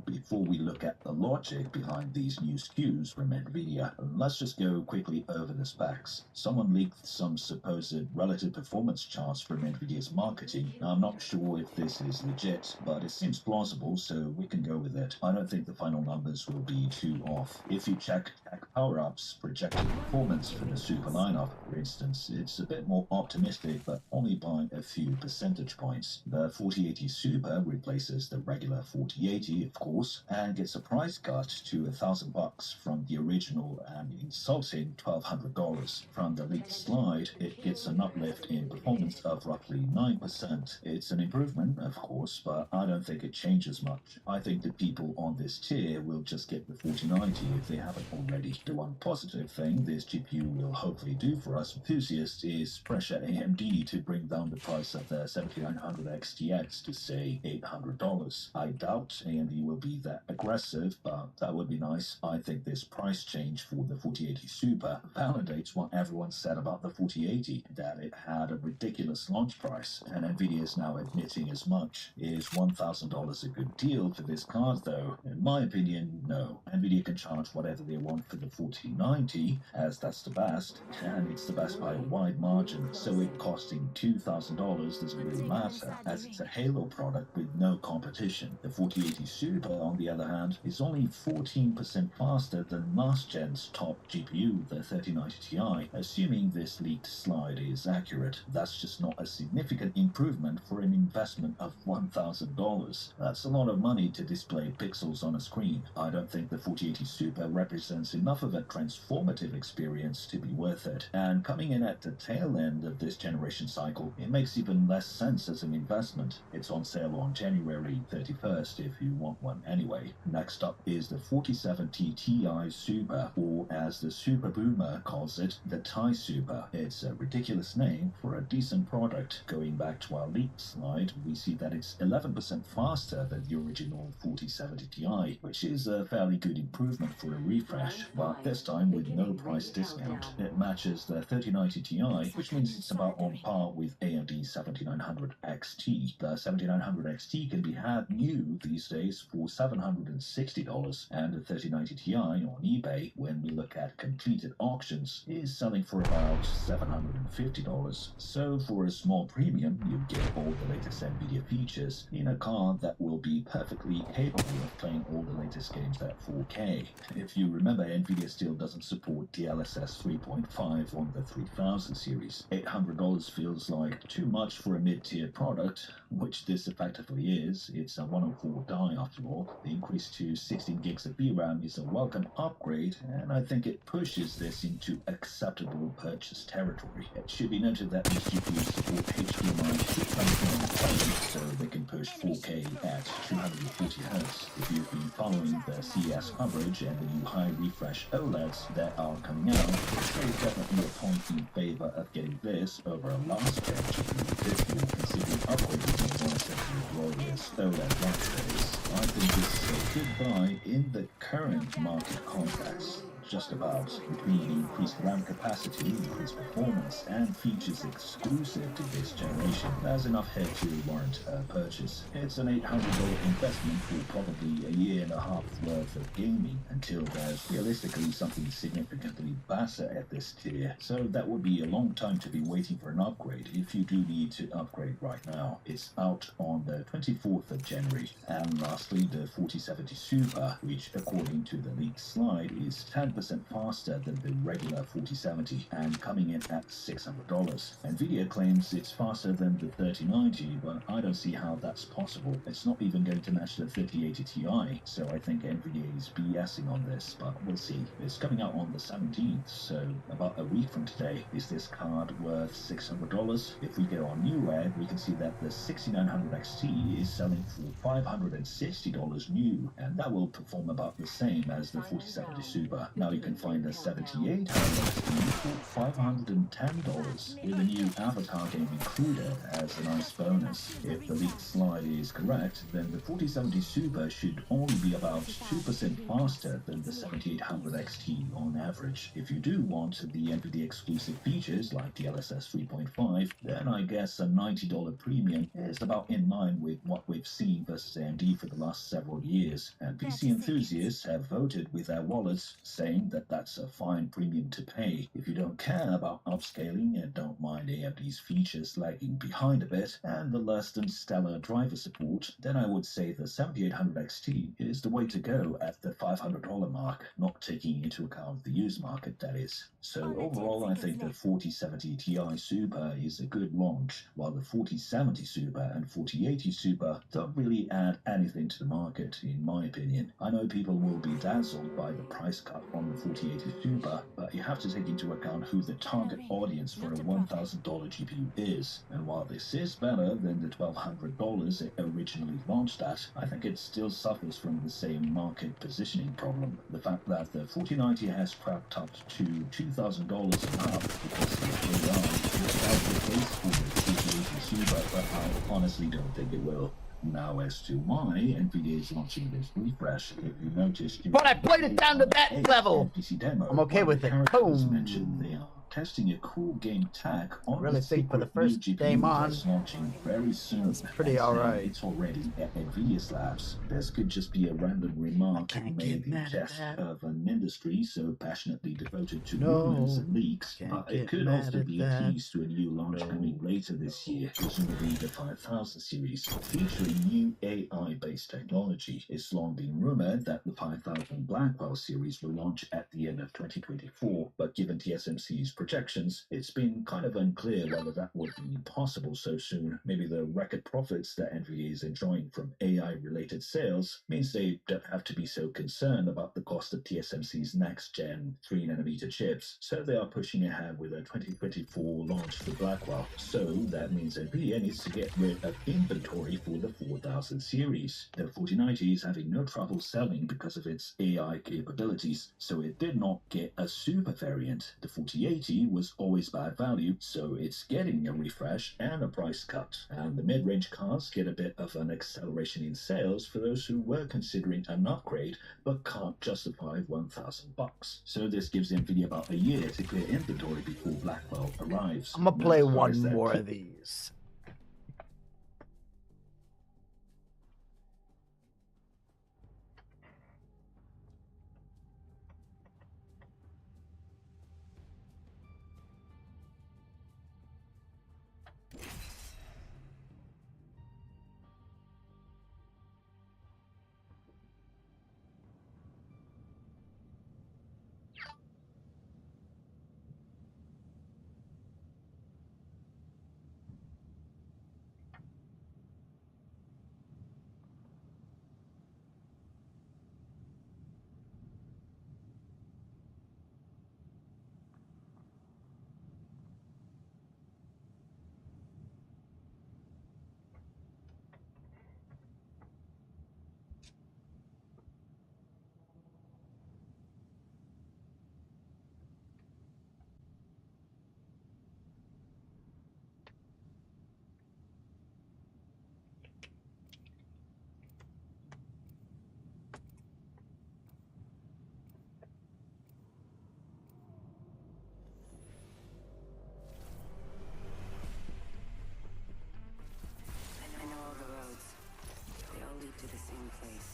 Before we look at the logic behind these new SKUs from NVIDIA, let's just go quickly over the specs. Someone leaked some supposed relative performance charts from NVIDIA's marketing. I'm not sure if this is legit, but it seems plausible, so we can go with it. I don't think the final numbers will be too off. If you check Tech Power-Up's projected performance for the Super lineup, for instance, it's a bit more optimistic, but only by a few percentage points. The 4080 Super replaces the regular 4080, of course, and gets a price cut to $1,000 from the original and insulting $1,200. From the leaked slide, it gets an uplift in performance of roughly 9%. It's an improvement, of course, but I don't think it changes much. I think the people on this tier will just get the 4090 if they haven't already. The one positive thing this GPU will hopefully do for us enthusiasts is pressure AMD to bring down the price of the 7900 XTX to say $800. I doubt AMD will be that aggressive, but that would be nice. I think this price change for the 4080 Super validates what everyone said about the 4080, that it had a ridiculous launch price, and Nvidia is now admitting as much. Is $1,000 a good deal for this card though? In my opinion, no. Nvidia can charge whatever they want for the 4090, as that's the best, and it's the best by a wide margin, so it costing $2,000 doesn't really matter, as it's a Halo product with no competition. The 4080 Super, on the other hand, is only 14% faster than last gen's top GPU, the 3090 Ti. Assuming this leaked slide is accurate, that's just not a significant improvement for an investment of $1,000. That's a lot of money to display pixels on a screen. I don't think the 4080 Super represents enough of a transformative experience to be worth it, and coming in at the tail end of this generation cycle, it makes even less sense as an investment. It's on sale on January 31st if you want one anyway. Next up is the 4070 Ti Super, or as the Super Boomer calls it, the Ti Super. It's a ridiculous name for a decent product. Going back to our leaked slide, we see that it's 11% faster than the original 4070 Ti, which is a fairly good improvement for a refresh, but this time with no price discount. It matches the 3090 Ti, which means it's about on par with AMD 7900 XT. The 7900 XT can be had new these days for $760, and the 3090 Ti on eBay, when we look at completed auctions, is selling for about $750. So for a small premium, you get all the latest NVIDIA features in a card that will be perfectly capable of playing all the latest games at 4K. If you remember, NVIDIA still doesn't support DLSS 3.5 on the 3000 series. $800 feels like too much for a mid-tier product, which this effectively is. It's a 104 die after all. The increase to 16 gigs of VRAM is a welcome upgrade, and I think it pushes this into acceptable purchase territory. It should be noted that these GPUs support HDMI 2.1, so they can push 4K at 240 Hz. If you've been following the CES coverage and the new high refresh OLEDs that are coming out, there is definitely a point in favor of getting this over a last gen GPU if you're considering upgrading your monitor to glorious OLED workspace. I think this is a good buy in the current market context. just about. Between the increased RAM capacity, increased performance, and features exclusive to this generation, there's enough here to warrant a purchase. It's an $800 investment for probably a year and a half worth of gaming until there's realistically something significantly better at this tier. So that would be a long time to be waiting for an upgrade if you do need to upgrade right now. It's out on the 24th of January. And lastly, the 4070 Super, which according to the leaked slide is 10% faster than the regular 4070 and coming in at $600. Nvidia claims it's faster than the 3090, but I don't see how that's possible. It's not even going to match the 3080 Ti, so I think Nvidia is BSing on this, but we'll see. It's coming out on the 17th, so about a week from today. Is this card worth $600? If we go on Newegg, we can see that the 6900 XT is selling for $560 new, and that will perform about the same as the 4070 Super. Now you can find the 7800 XT for $510 with a new avatar game included as a nice bonus. If the leaked slide is correct, then the 4070 Super should only be about 2% faster than the 7800 XT on average. If you do want the NVIDIA exclusive features like DLSS 3.5, then I guess a $90 premium is about in line with what we've seen versus AMD for the last several years, and PC enthusiasts have voted with their wallets, saying that that's a fine premium to pay. If you don't care about upscaling and don't mind AMD's features lagging behind a bit and the less than stellar driver support, then I would say the 7800 XT is the way to go at the $500 mark, not taking into account the used market, that is. So overall, I think the 4070 Ti Super is a good launch, while the 4070 Super and 4080 Super don't really add anything to the market, in my opinion. I know people will be dazzled by the price cut on the 4080 Super, but you have to take into account who the target audience for a $1,000 GPU is, and while this is better than the $1,200 it originally launched at, I think it still suffers from the same market positioning problem. The fact that the 4090 has crept up to $2,000 and up because of AI will help replace for the 4080 Super, but I honestly don't think it will. Now, as to why NVIDIA is launching this refresh, if you noticed... But I played it down to that level! PC demo, I'm okay with it. Boom! Mentioned they are testing a cool game tech on I really the think for the secret first new game GPU on, that's launching very soon. it's pretty and saying alright. It's already at NVIDIA's labs. This could just be a random remark made in jest of an industry so passionately devoted to rumors and leaks, but it could also be a tease to a new launch coming later this year, presumably the 5000 series, featuring new AI-based technology. It's long been rumored that the 5000 Blackwell series will launch at the end of 2024, but given TSMC's projections, it's been kind of unclear whether that would be possible so soon. Maybe the record profits that NVIDIA is enjoying from AI-related sales means they don't have to be so concerned about the cost of TSMC's next-gen 3nm chips, so they are pushing ahead with a 2024 launch for Blackwell. So that means NVIDIA needs to get rid of inventory for the 4000 series. The 4090 is having no trouble selling because of its AI capabilities, so it did not get a super variant. The 4080 was always bad value, so it's getting a refresh and a price cut. And the mid-range cards get a bit of an acceleration in sales for those who were considering an upgrade but can't justify $1,000. So this gives NVIDIA about a year to clear inventory before Blackwell arrives. I'm gonna play one more of these.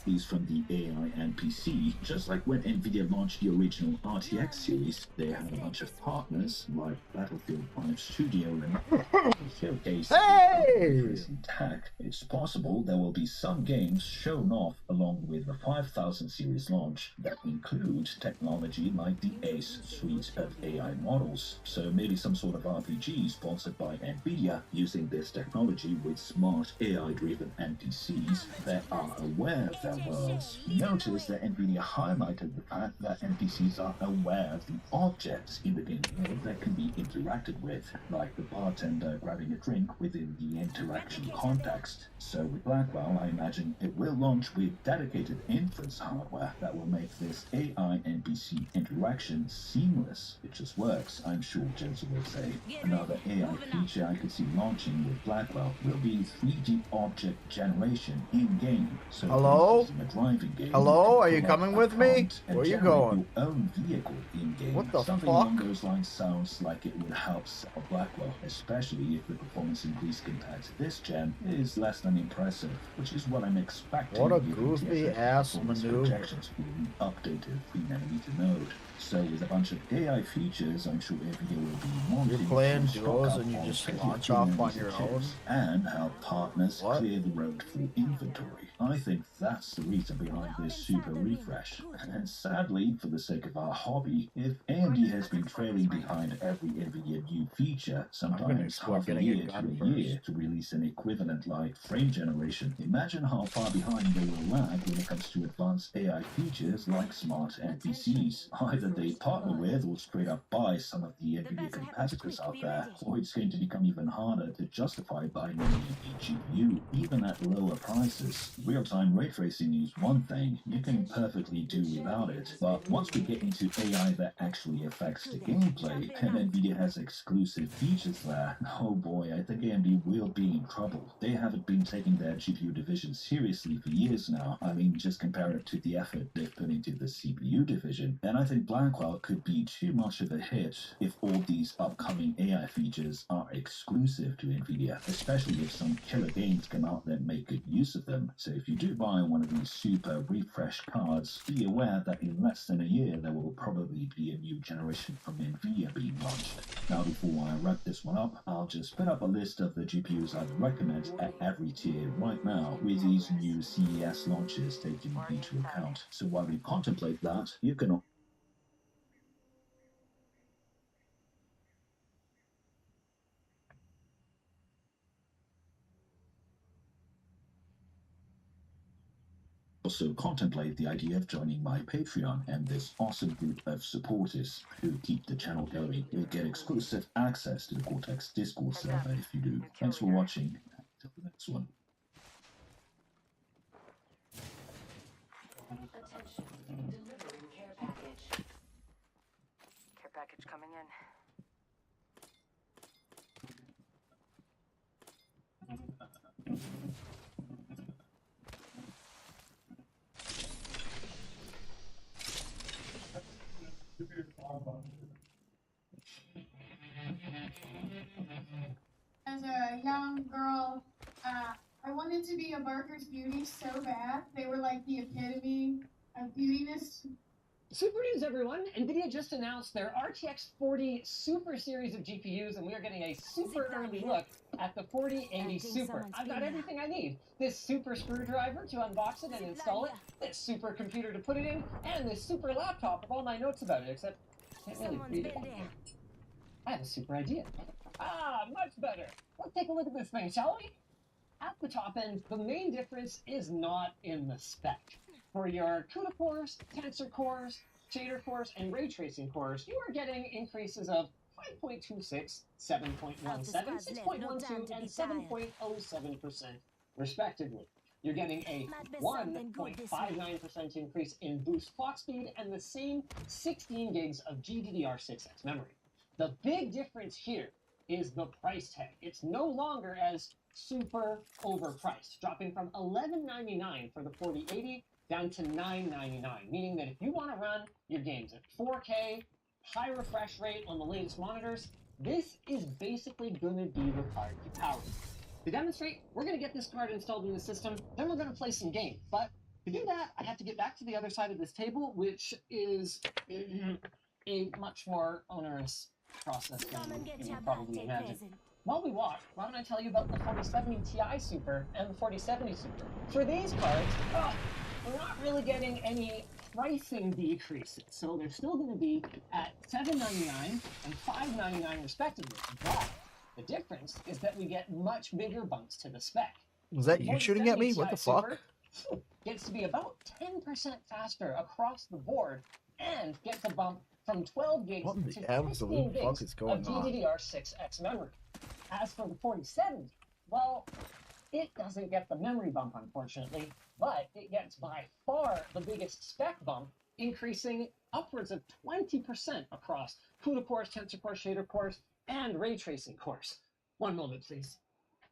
is from the AI NPC. Just like when Nvidia launched the original RTX series, they had a bunch of partners like Battlefield 5 Studio and showcase recent tech. It's possible there will be some games shown off along with the 5000 series launch that include technology like the ACE suite of AI models. So maybe some sort of RPG sponsored by Nvidia using this technology with smart AI-driven NPCs that are aware of their worlds. Notice that Nvidia highlighted the fact that NPCs are aware of the objects in the game world that can be interacted with, like the bartender grabbing a drink within the interaction context. So with Blackwell, I imagine it will launch with dedicated inference hardware that will make this AI NPC interaction seamless. It just works, I'm sure Jensen will say. Another AI feature I could see launching with Blackwell will be 3D object generation in-game. So Hello? in a driving game, Hello? Are you pull up coming a with me? prompt and Where are you generate going? your own vehicle in-game. What the Something fuck? along those lines sounds like it would help sell Blackwell, especially if the performance increase compared to this gen is less than impressive, which is what I'm expecting. What a given goofy TSMC ass performance maneuver. projections for the updated 3nm node. So with a bunch of AI features, I'm sure Nvidia will be wanting You're playing to stock duos up and you on just 22 launch off on nanometer your chips own? and help partners clear the road for inventory. I think that's the reason behind this super refresh. And sadly, for the sake of our hobby, if AMD has been trailing behind every Nvidia new feature, sometimes half a year to a year, to release an equivalent like frame generation, imagine how far behind they will lag when it comes to advanced AI features like smart NPCs. Either they partner with or straight up buy some of the Nvidia competitors out there, or it's going to become even harder to justify buying an AMD GPU, even at lower prices. Real-time ray tracing is one thing, you can perfectly do without it, but once we get into AI that actually affects the gameplay, and Nvidia has exclusive features there, oh boy, I think AMD will be in trouble. They haven't been taking their GPU division seriously for years now. I mean, just compare it to the effort they've put into the CPU division, and I think Blackwell could be too much of a hit if all these upcoming AI features are exclusive to Nvidia, especially if some killer games come out that make good use of them. So if you do buy one of these super refresh cards, be aware that in less than a year there will probably be a new generation from Nvidia being launched. Now before I wrap this one up, I'll just put up a list of the GPUs I'd recommend at every tier right now with these new CES launches taken into account. So while we contemplate that, you can also contemplate the idea of joining my Patreon and this awesome group of supporters who keep the channel going. You'll get exclusive access to the Cortex Discord server if you do. Thanks for watching. Until the next one. Attention, delivering care package. Care package coming in. As a young girl, I wanted to be a Barker's Beauty so bad. They were like the epitome of beautiness. Super news, everyone! NVIDIA just announced their RTX 40 Super series of GPUs, and we are getting a super early look at the 4080 Super. I've got everything I need. This super screwdriver to unbox it and install it, this super computer to put it in, and this super laptop with all my notes about it, except I can't really read it. I have a super idea. Ah, much better. Let's take a look at this thing, shall we? At the top end, the main difference is not in the spec. For your CUDA cores, tensor cores, shader cores, and ray tracing cores, you are getting increases of 5.26, 7.17, 6.12, and 7.07% respectively. You're getting a 1.59% increase in boost clock speed and the same 16 gigs of GDDR6X memory. The big difference here is the price tag. It's no longer as super overpriced, dropping from $11.99 for the 4080 down to $9.99, meaning that if you want to run your games at 4K, high refresh rate on the latest monitors, this is basically going to be required to power it. To demonstrate, we're going to get this card installed in the system, then we're going to play some games. But To do that, I have to get back to the other side of this table, which is a much more onerous process than you would probably imagine. While we walk, why don't I tell you about the 4070 Ti Super and the 4070 Super? For these cards, we're not really getting any pricing decreases, so they're still going to be at $799 and $599 respectively. But the difference is that we get much bigger bumps to the spec. Was that you shooting at me? What the fuck? Gets to be about 10% faster across the board and gets a bump from 12 gigs What in to the 16 absolute gigs fuck is going of on? GDDR6X memory. As for the 4070, well, it doesn't get the memory bump, unfortunately, but it gets by far the biggest spec bump, increasing upwards of 20% across CUDA cores, tensor cores, shader cores, and ray tracing cores. One moment, please,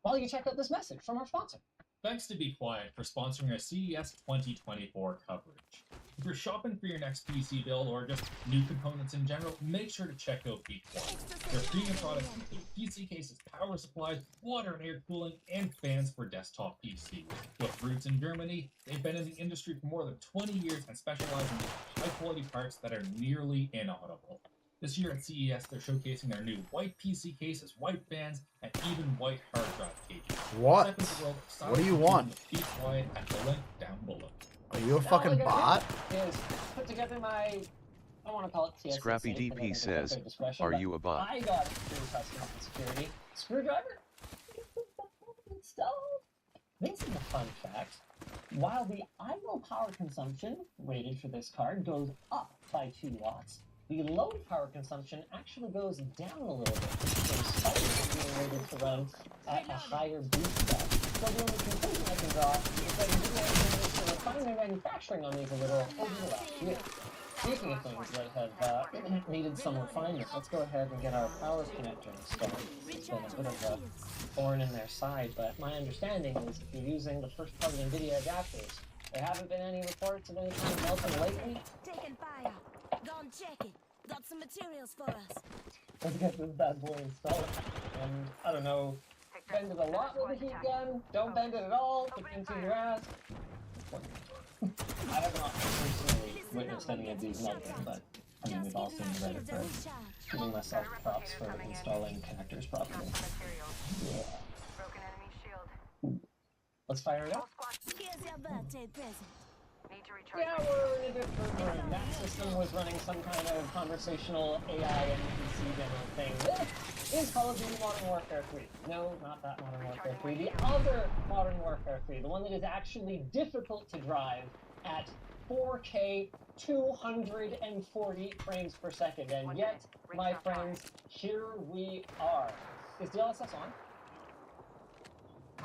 while you check out this message from our sponsor. Thanks to Be Quiet for sponsoring our CES 2024 coverage. If you're shopping for your next PC build or just new components in general, make sure to check out Be Quiet. Their premium products include PC cases, power supplies, water and air cooling, and fans for desktop PCs. With roots in Germany, they've been in the industry for more than 20 years and specialize in high-quality parts that are nearly inaudible. This year at CES, they're showcasing their new white PC cases, white fans, and even white hard drive cases. What? What do you want? Be Quiet at the link down below. Are you a fucking bot? Is put together my, I want to call it TSA. Scrappy DP says, "Are you a bot?" I got it through customer security. Screwdriver installed. This is a fun fact. While the idle power consumption rated for this card goes up by 2 watts, the load power consumption actually goes down a little bit, despite being rated to run at a higher boost spec. So the only conclusion I can draw is that NVIDIA managed to refine their manufacturing on these a little over the last year. Speaking of things that have needed some refinement, let's go ahead and get our power connector installed. It's been a bit of a thorn in their side, but my understanding is if you're using the first-party NVIDIA adapters, there haven't been any reports of any kind of melting lately. Taking fire. Go and check it. Got some materials for us. Let's get this bad boy installed. And I don't know, bend it a lot with a heat gun, don't bend it at all, put it into your ass. I have not personally witnessed any of these melting, but I mean, we've all seen Reddit threads. Giving myself props for installing connectors properly. Yeah. Let's fire it up. Here's your birthday present. Yeah, we're in a different room. That system was running some kind of conversational AI NPC demo thing. This is Call of Duty Modern Warfare 3. No, not that Modern Warfare 3. The other Modern Warfare 3. The one that is actually difficult to drive at 4K 240 frames per second. And yet, my friends, here we are. Is DLSS on?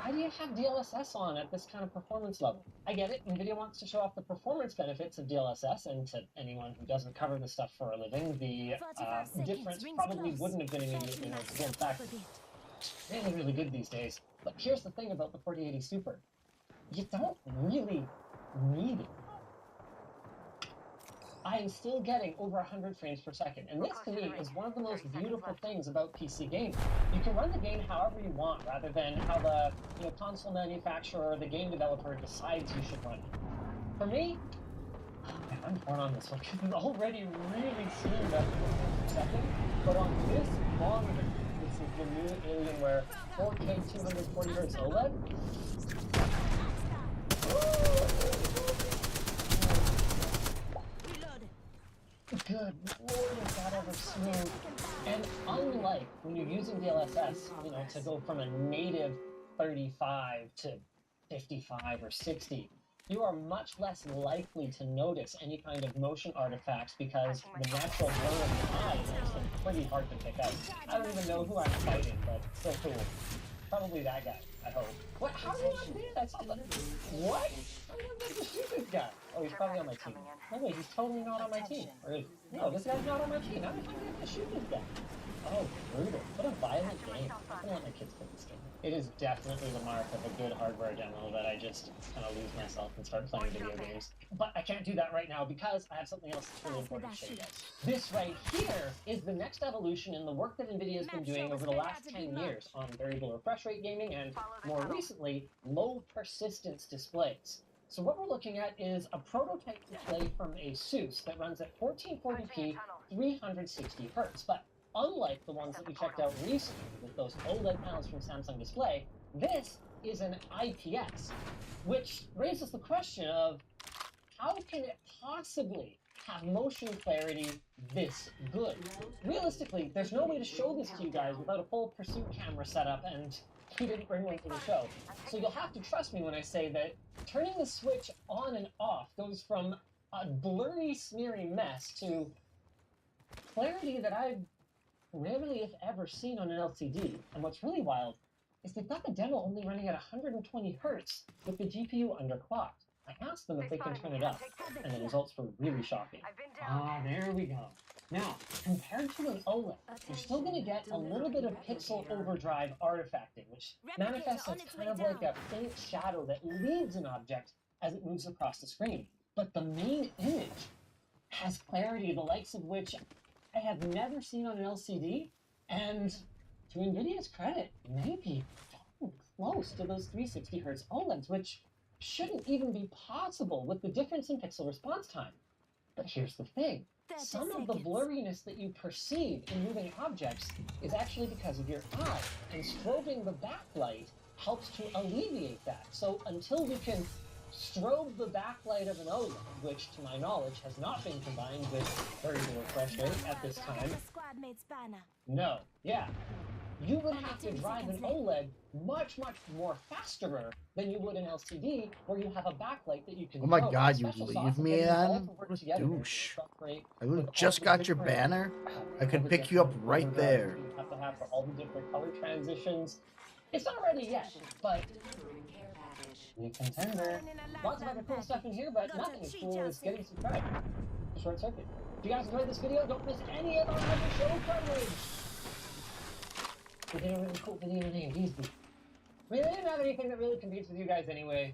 Why do you have DLSS on at this kind of performance level? I get it, NVIDIA wants to show off the performance benefits of DLSS, and to anyone who doesn't cover this stuff for a living, the difference probably wouldn't have been immediately noticeable. In fact, really, really good these days. But here's the thing about the 4080 Super. You don't really need it. I am still getting over 100 frames per second, and this to me is one of the most beautiful things about PC gaming. You can run the game however you want, rather than how the console manufacturer or the game developer decides you should run it. For me, I'm torn on this one because it's already really smooth at 100 per second, but on this monitor, this is the new Alienware 4K 240 Hz OLED. Good lord, is that ever smooth? And unlike when you're using DLSS, to go from a native 35 to 55 or 60, you are much less likely to notice any kind of motion artifacts because the natural blur of the eye makes them pretty hard to pick out. I don't even know who I'm fighting, but still cool. Probably that guy, I hope. What? How did I do that? What? How did I get to shoot this guy? Oh, he's probably on my team. No, wait, he's totally not on my team. Or is, no, this guy's not on my team. How did I get to shoot this guy? Oh, brutal. What a violent game. I'm gonna let my kids play this game. It is definitely the mark of a good hardware demo that I just kind of lose myself and start playing video games. But I can't do that right now because I have something else that's really important to show you guys. This right here is the next evolution in the work that NVIDIA has been doing over the last 10 years on variable refresh rate gaming and, more recently, low persistence displays. So what we're looking at is a prototype display from ASUS that runs at 1440p, 360 hertz. But unlike the ones that we checked out recently with those OLED panels from Samsung Display, this is an IPS, which raises the question of how can it possibly have motion clarity this good? Realistically, there's no way to show this to you guys without a full pursuit camera setup, and we didn't bring one for the show. So you'll have to trust me when I say that turning the switch on and off goes from a blurry, smeary mess to clarity that I've rarely, if ever, seen on an LCD. And what's really wild is they've got the demo only running at 120 hertz with the GPU underclocked. I asked them if they can turn it up, and the results were really shocking. Ah, there we go. Now, compared to an OLED, you're still going to get a little bit of pixel overdrive artifacting, which manifests as kind of like a faint shadow that leads an object as it moves across the screen. But the main image has clarity, the likes of which I have never seen on an LCD, and to NVIDIA's credit, maybe close to those 360 hertz OLEDs, which shouldn't even be possible with the difference in pixel response time. But here's the thing. Some of the blurriness that you perceive in moving objects is actually because of your eye, and strobing the backlight helps to alleviate that. So until we can strobe the backlight of an OLED, which to my knowledge has not been combined with variable refresh rate at this time. No, yeah. You would have to drive an OLED much, much more faster than you would an LCD, where you have a backlight that you can. Oh my God, you leave me, Ann? What a douche. I just got your banner. I could pick you up right there. You have to have for all the different color transitions. It's not ready yet, but new contender. Lots of other cool stuff in here, but nothing as cool as getting subscribed. Short circuit. If you guys enjoyed this video, don't miss any of our other show coverage. We did a really cool video today of these. I mean, they didn't have anything that really competes with you guys anyway.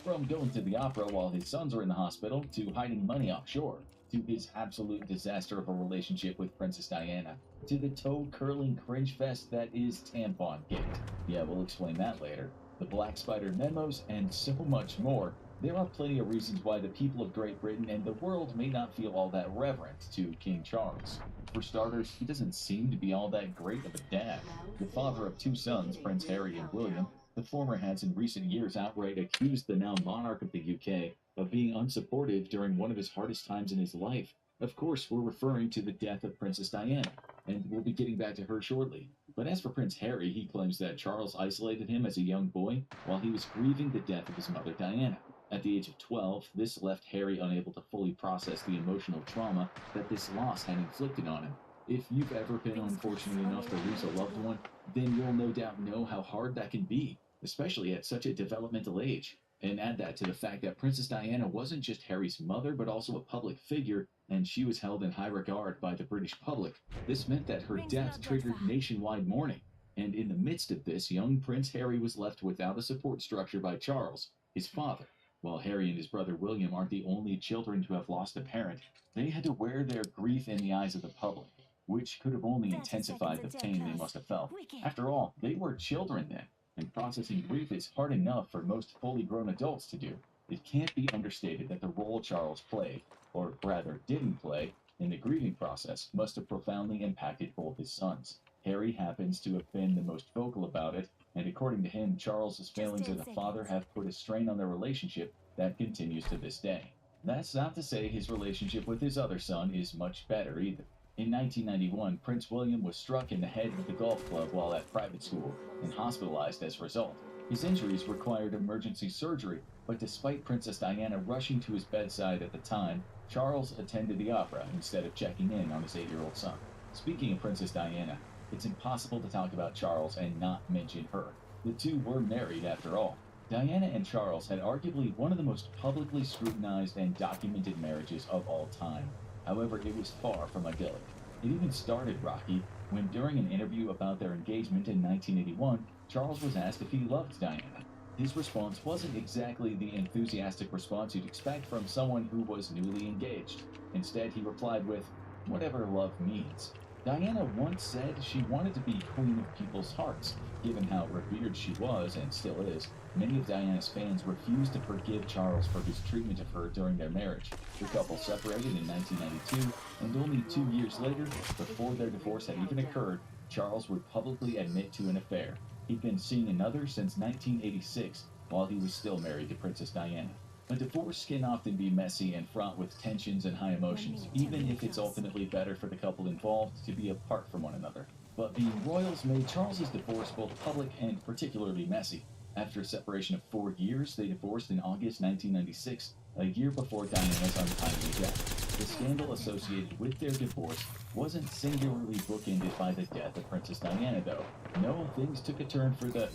From going to the opera while his sons are in the hospital, to hiding money offshore, to his absolute disaster of a relationship with Princess Diana, to the toe-curling cringe fest that is Tampon-Gate. Yeah, we'll explain that later. The Black Spider memos, and so much more. There are plenty of reasons why the people of Great Britain and the world may not feel all that reverent to King Charles. For starters, he doesn't seem to be all that great of a dad. The father of two sons, Prince Harry and William, the former has in recent years outright accused the now monarch of the UK of being unsupportive during one of his hardest times in his life. Of course, we're referring to the death of Princess Diana, and we'll be getting back to her shortly. But as for Prince Harry, he claims that Charles isolated him as a young boy while he was grieving the death of his mother Diana. At the age of 12, this left Harry unable to fully process the emotional trauma that this loss had inflicted on him. If you've ever been unfortunate enough to lose a loved one, then you'll no doubt know how hard that can be, especially at such a developmental age. And add that to the fact that Princess Diana wasn't just Harry's mother, but also a public figure, and she was held in high regard by the British public. This meant that her death triggered nationwide mourning. And in the midst of this, young Prince Harry was left without a support structure by Charles, his father. While Harry and his brother William aren't the only children to have lost a parent, they had to wear their grief in the eyes of the public, which could have only intensified the pain they must have felt. After all, they were children then, and processing grief is hard enough for most fully grown adults to do. It can't be understated that the role Charles played, or rather didn't play, in the grieving process must have profoundly impacted both his sons. Harry happens to have been the most vocal about it, and according to him, Charles's failings as a father have put a strain on their relationship that continues to this day. That's not to say his relationship with his other son is much better either. In 1991, Prince William was struck in the head with a golf club while at private school and hospitalized as a result. His injuries required emergency surgery, but despite Princess Diana rushing to his bedside at the time, Charles attended the opera instead of checking in on his 8-year-old son. Speaking of Princess Diana, it's impossible to talk about Charles and not mention her. The two were married after all. Diana and Charles had arguably one of the most publicly scrutinized and documented marriages of all time. However, it was far from idyllic. It even started rocky when, during an interview about their engagement in 1981, Charles was asked if he loved Diana. His response wasn't exactly the enthusiastic response you'd expect from someone who was newly engaged. Instead, he replied with, "Whatever love means." Diana once said she wanted to be queen of people's hearts. Given how revered she was, and still is, many of Diana's fans refused to forgive Charles for his treatment of her during their marriage. The couple separated in 1992, and only 2 years later, before their divorce had even occurred, Charles would publicly admit to an affair. He'd been seeing another since 1986, while he was still married to Princess Diana. A divorce can often be messy and fraught with tensions and high emotions, even if it's ultimately better for the couple involved to be apart from one another. But the royals made Charles's divorce both public and particularly messy. After a separation of 4 years, they divorced in August 1996, a year before Diana's untimely death. The scandal associated with their divorce wasn't singularly bookended by the death of Princess Diana, though. No, things took a turn for the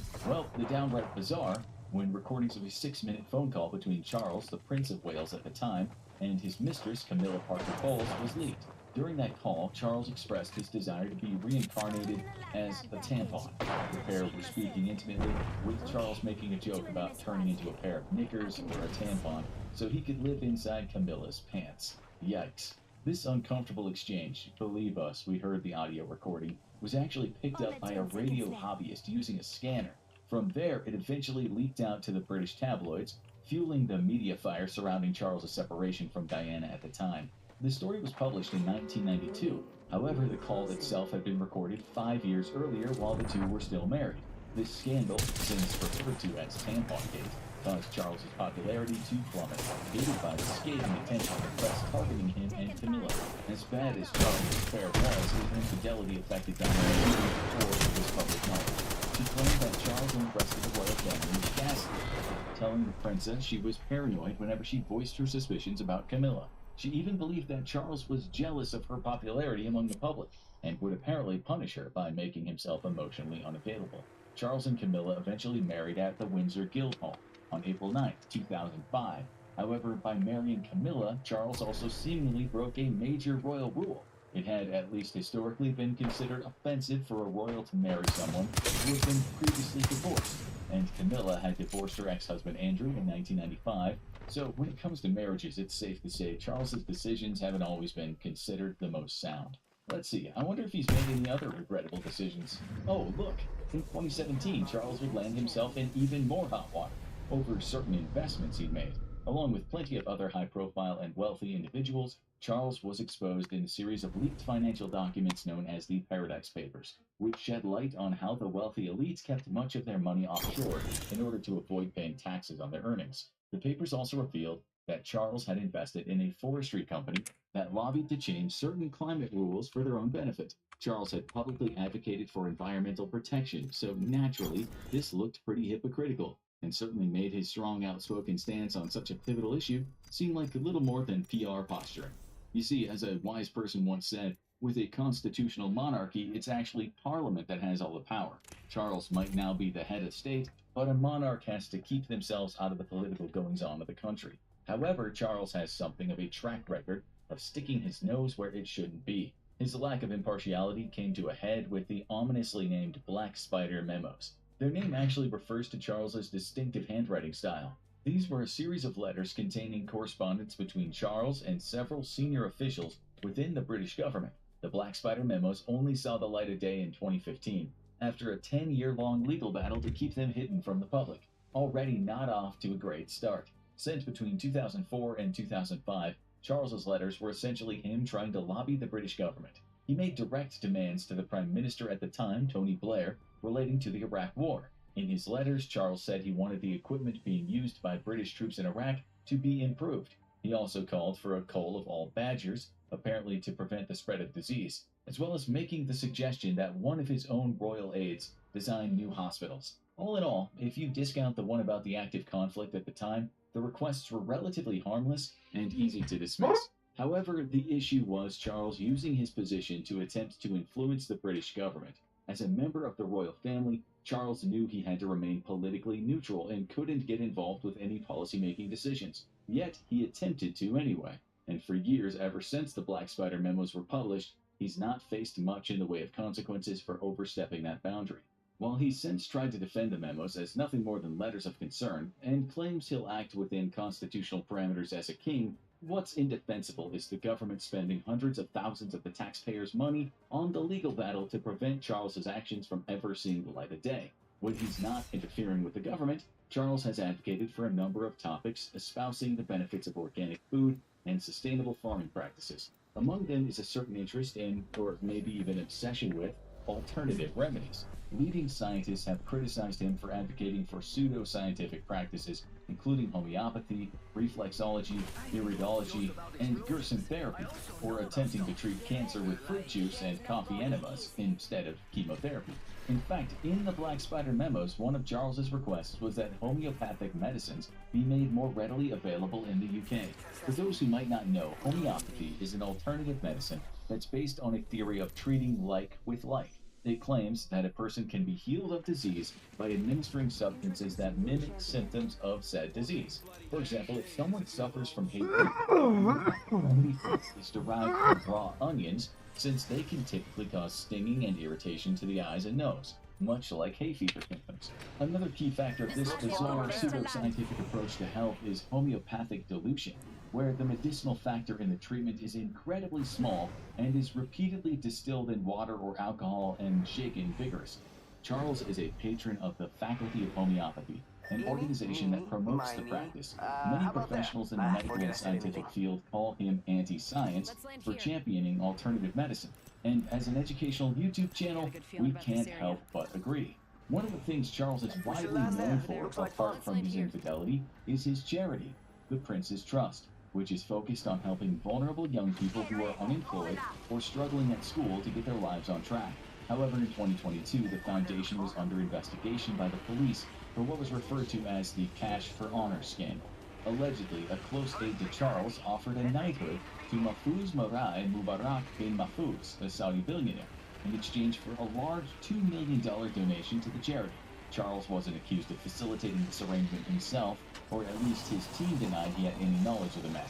downright bizarre, when recordings of a 6-minute phone call between Charles, the Prince of Wales at the time, and his mistress, Camilla Parker Bowles, was leaked. During that call, Charles expressed his desire to be reincarnated as a tampon. The pair were speaking intimately, with Charles making a joke about turning into a pair of knickers or a tampon so he could live inside Camilla's pants. Yikes. This uncomfortable exchange, believe us, we heard the audio recording, was actually picked up by a radio hobbyist using a scanner. From there, it eventually leaked out to the British tabloids, fueling the media fire surrounding Charles's separation from Diana at the time. The story was published in 1992. However, the call itself had been recorded 5 years earlier while the two were still married. This scandal, since referred to as Tampongate, caused Charles's popularity to plummet, aided by the scathing attention of the press targeting him and Camilla. As bad as Charles's affair was, his infidelity affected Diana even before it was public knowledge. She claimed that Charles and the rest of the royal family was gaslit, telling the princess she was paranoid whenever she voiced her suspicions about Camilla. She even believed that Charles was jealous of her popularity among the public, and would apparently punish her by making himself emotionally unavailable. Charles and Camilla eventually married at the Windsor Guildhall on April 9, 2005. However, by marrying Camilla, Charles also seemingly broke a major royal rule. It had at least historically been considered offensive for a royal to marry someone who had been previously divorced, and Camilla had divorced her ex-husband Andrew in 1995, so when it comes to marriages, it's safe to say Charles's decisions haven't always been considered the most sound. Let's see, I wonder if he's made any other regrettable decisions. Oh, look, in 2017, Charles would land himself in even more hot water over certain investments he'd made. Along with plenty of other high-profile and wealthy individuals, Charles was exposed in a series of leaked financial documents known as the Paradise Papers, which shed light on how the wealthy elites kept much of their money offshore in order to avoid paying taxes on their earnings. The papers also revealed that Charles had invested in a forestry company that lobbied to change certain climate rules for their own benefit. Charles had publicly advocated for environmental protection, so naturally, this looked pretty hypocritical, and certainly made his strong, outspoken stance on such a pivotal issue seem like a little more than PR posturing. You see, as a wise person once said, with a constitutional monarchy, it's actually Parliament that has all the power. Charles might now be the head of state, but a monarch has to keep themselves out of the political goings-on of the country. However, Charles has something of a track record of sticking his nose where it shouldn't be. His lack of impartiality came to a head with the ominously named Black Spider memos. Their name actually refers to Charles's distinctive handwriting style. These were a series of letters containing correspondence between Charles and several senior officials within the British government. The Black Spider memos only saw the light of day in 2015, after a 10-year-long legal battle to keep them hidden from the public. Already not off to a great start. Sent between 2004 and 2005, Charles's letters were essentially him trying to lobby the British government. He made direct demands to the Prime Minister at the time, Tony Blair, relating to the Iraq War. In his letters, Charles said he wanted the equipment being used by British troops in Iraq to be improved. He also called for a cull of all badgers, apparently to prevent the spread of disease, as well as making the suggestion that one of his own royal aides design new hospitals. All in all, if you discount the one about the active conflict at the time, the requests were relatively harmless and easy to dismiss. However, the issue was Charles using his position to attempt to influence the British government. As a member of the royal family, Charles knew he had to remain politically neutral and couldn't get involved with any policy-making decisions. Yet, he attempted to anyway. And for years, ever since the Black Spider memos were published, he's not faced much in the way of consequences for overstepping that boundary. While he's since tried to defend the memos as nothing more than letters of concern, and claims he'll act within constitutional parameters as a king, What's indefensible is the government spending hundreds of thousands of the taxpayers' money on the legal battle to prevent Charles's actions from ever seeing the light of day. When he's not interfering with the government, Charles has advocated for a number of topics espousing the benefits of organic food and sustainable farming practices. Among them is a certain interest in, or maybe even obsession with, alternative remedies. Leading scientists have criticized him for advocating for pseudo-scientific practices, including homeopathy, reflexology, iridology, and Gerson therapy, or attempting to treat cancer with fruit juice and coffee enemas instead of chemotherapy. In fact, in the Black Spider memos, one of Charles's requests was that homeopathic medicines be made more readily available in the UK. For those who might not know, homeopathy is an alternative medicine that's based on a theory of treating like with like. It claims that a person can be healed of disease by administering substances that mimic symptoms of said disease. For example, if someone suffers from hay fever, the remedy is derived from raw onions, since they can typically cause stinging and irritation to the eyes and nose, much like hay fever symptoms. Another key factor of this bizarre pseudoscientific approach to health is homeopathic dilution, where the medicinal factor in the treatment is incredibly small and is repeatedly distilled in water or alcohol and shaken vigorously. Charles is a patron of the Faculty of Homeopathy, an organization that promotes the practice. Many professionals in the medical and scientific field call him anti-science for championing alternative medicine. And as an educational YouTube channel, we can't help but agree. One of the things Charles is widely known for, apart from his infidelity, is his charity, the Prince's Trust, which is focused on helping vulnerable young people who are unemployed or struggling at school to get their lives on track. However, in 2022, the foundation was under investigation by the police for what was referred to as the Cash for Honor scandal. Allegedly, a close aide to Charles offered a knighthood to Mahfouz Marai Mubarak bin Mahfouz, a Saudi billionaire, in exchange for a large $2 million donation to the charity. Charles wasn't accused of facilitating this arrangement himself, or at least his team denied he had any knowledge of the matter.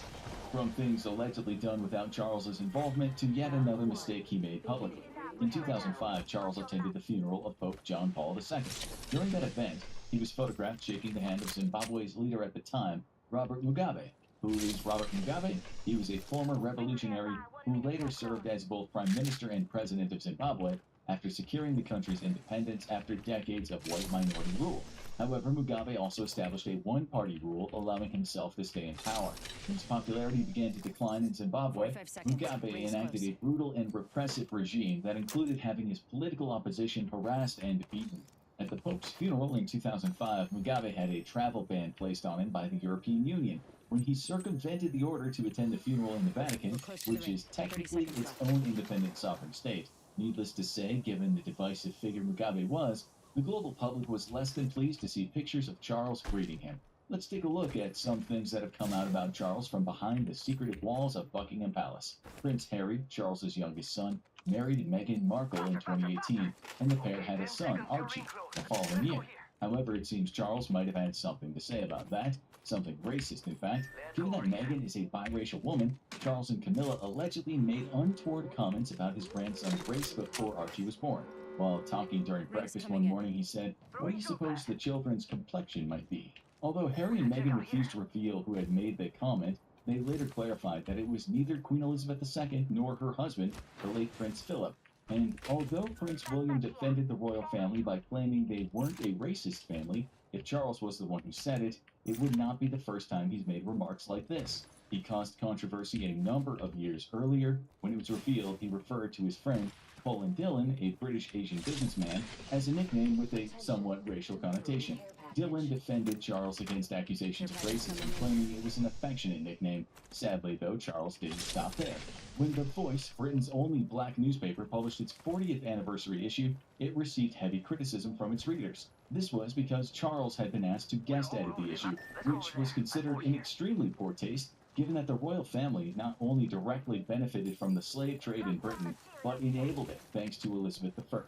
From things allegedly done without Charles's involvement to yet another mistake he made publicly. In 2005, Charles attended the funeral of Pope John Paul II. During that event, he was photographed shaking the hand of Zimbabwe's leader at the time, Robert Mugabe. Who is Robert Mugabe? He was a former revolutionary who later served as both Prime Minister and President of Zimbabwe after securing the country's independence after decades of white minority rule. However, Mugabe also established a one-party rule, allowing himself to stay in power. When his popularity began to decline in Zimbabwe, Mugabe enacted a brutal and repressive regime that included having his political opposition harassed and beaten. At the Pope's funeral in 2005, Mugabe had a travel ban placed on him by the European Union when he circumvented the order to attend the funeral in the Vatican, which is technically its own independent sovereign state. Needless to say, given the divisive figure Mugabe was, the global public was less than pleased to see pictures of Charles greeting him. Let's take a look at some things that have come out about Charles from behind the secretive walls of Buckingham Palace. Prince Harry, Charles's youngest son, married Meghan Markle in 2018, and the pair had a son, Archie, the following year. However, it seems Charles might have had something to say about that, something racist in fact. Given that Meghan is a biracial woman, Charles and Camilla allegedly made untoward comments about his grandson's race before Archie was born. While talking during breakfast one morning, he said, "What do you suppose the children's complexion might be?" Although Harry and Meghan refused to reveal who had made the comment, they later clarified that it was neither Queen Elizabeth II nor her husband, the late Prince Philip. And although Prince William defended the royal family by claiming they weren't a racist family, if Charles was the one who said it, it would not be the first time he's made remarks like this. He caused controversy a number of years earlier when it was revealed he referred to his friend Colin Dillon, a British Asian businessman, as a nickname with a somewhat racial connotation. Dillon defended Charles against accusations of racism, claiming it was an affectionate nickname. Sadly, though, Charles didn't stop there. When The Voice, Britain's only black newspaper, published its 40th anniversary issue, it received heavy criticism from its readers. This was because Charles had been asked to guest edit the issue, which was considered in extremely poor taste, given that the royal family not only directly benefited from the slave trade in Britain, but enabled it thanks to Elizabeth I.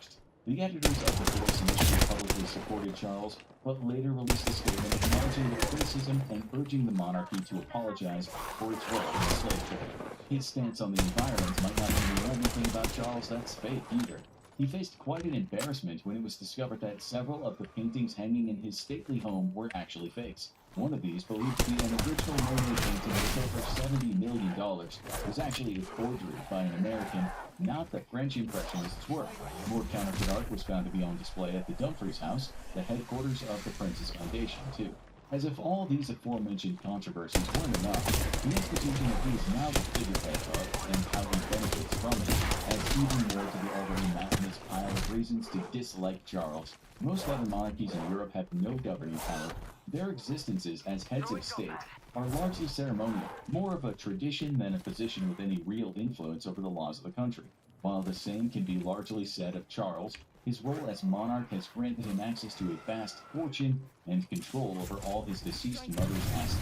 The editors of The Voice initially publicly supported Charles, but later released a statement acknowledging the criticism and urging the monarchy to apologize for its role in the slave trade. His stance on the environment might not be the only thing about Charles that's fake either. He faced quite an embarrassment when it was discovered that several of the paintings hanging in his stately home were actually fakes. One of these, believed to be an original mermaid painting worth over $70 million, was actually a forgery by an American, not the French impressionists' work. More counterfeit art was found to be on display at the Dumfries House, the headquarters of the Prince's Foundation, too. As if all these aforementioned controversies weren't enough, the institution that he is now the figurehead of and how he benefits from it adds even more to the already mountainous pile of reasons to dislike Charles. Most other monarchies in Europe have no governing power. Their existences as heads of state are largely ceremonial, more of a tradition than a position with any real influence over the laws of the country. While the same can be largely said of Charles, his role as monarch has granted him access to a vast fortune and control over all his deceased mother's assets.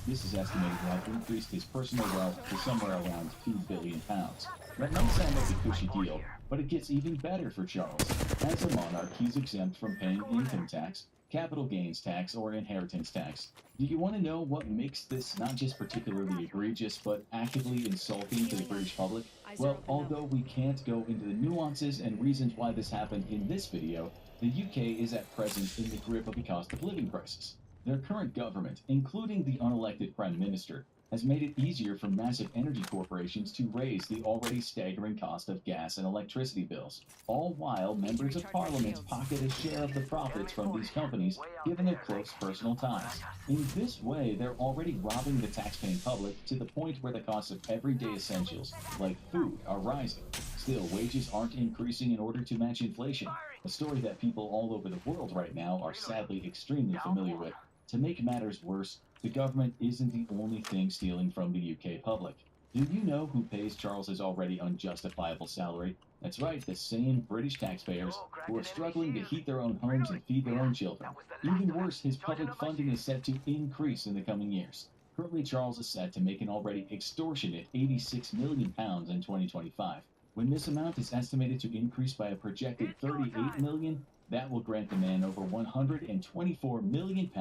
This is estimated to have increased his personal wealth to somewhere around £2 billion. That might sound like a cushy deal, but it gets even better for Charles. As a monarch, he's exempt from paying income tax, capital gains tax, or inheritance tax. Do you want to know what makes this not just particularly egregious, but actively insulting to the British public? Well, although we can't go into the nuances and reasons why this happened in this video, the UK is at present in the grip of a cost of living crisis. Their current government, including the unelected Prime Minister, has made it easier for massive energy corporations to raise the already staggering cost of gas and electricity bills, all while members of Parliament pocket a share of the profits from these companies given their close personal ties. In this way, they're already robbing the taxpaying public to the point where the costs of everyday essentials, like food, are rising. Still, wages aren't increasing in order to match inflation, a story that people all over the world right now are sadly extremely familiar with. To make matters worse, the government isn't the only thing stealing from the UK public. Do you know who pays Charles's already unjustifiable salary? That's right, the same British taxpayers who are struggling to heat their own homes and feed their own children. Even worse, his public funding is set to increase in the coming years. Currently, Charles is set to make an already extortionate £86 million in 2025. When this amount is estimated to increase by a projected £38 million, that will grant the man over £124 million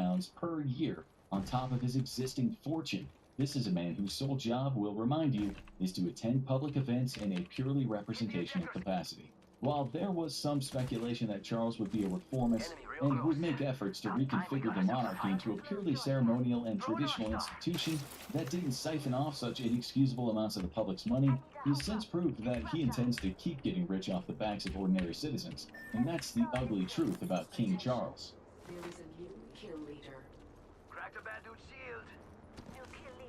per year on top of his existing fortune. This is a man whose sole job, we'll remind you, is to attend public events in a purely representational capacity. While there was some speculation that Charles would be a reformist and would make efforts to reconfigure the monarchy into a purely ceremonial and traditional institution that didn't siphon off such inexcusable amounts of the public's money, he's since proved that he intends to keep getting rich off the backs of ordinary citizens. And that's the ugly truth about King Charles. There is a new kill leader. Crack the bad dude's shield.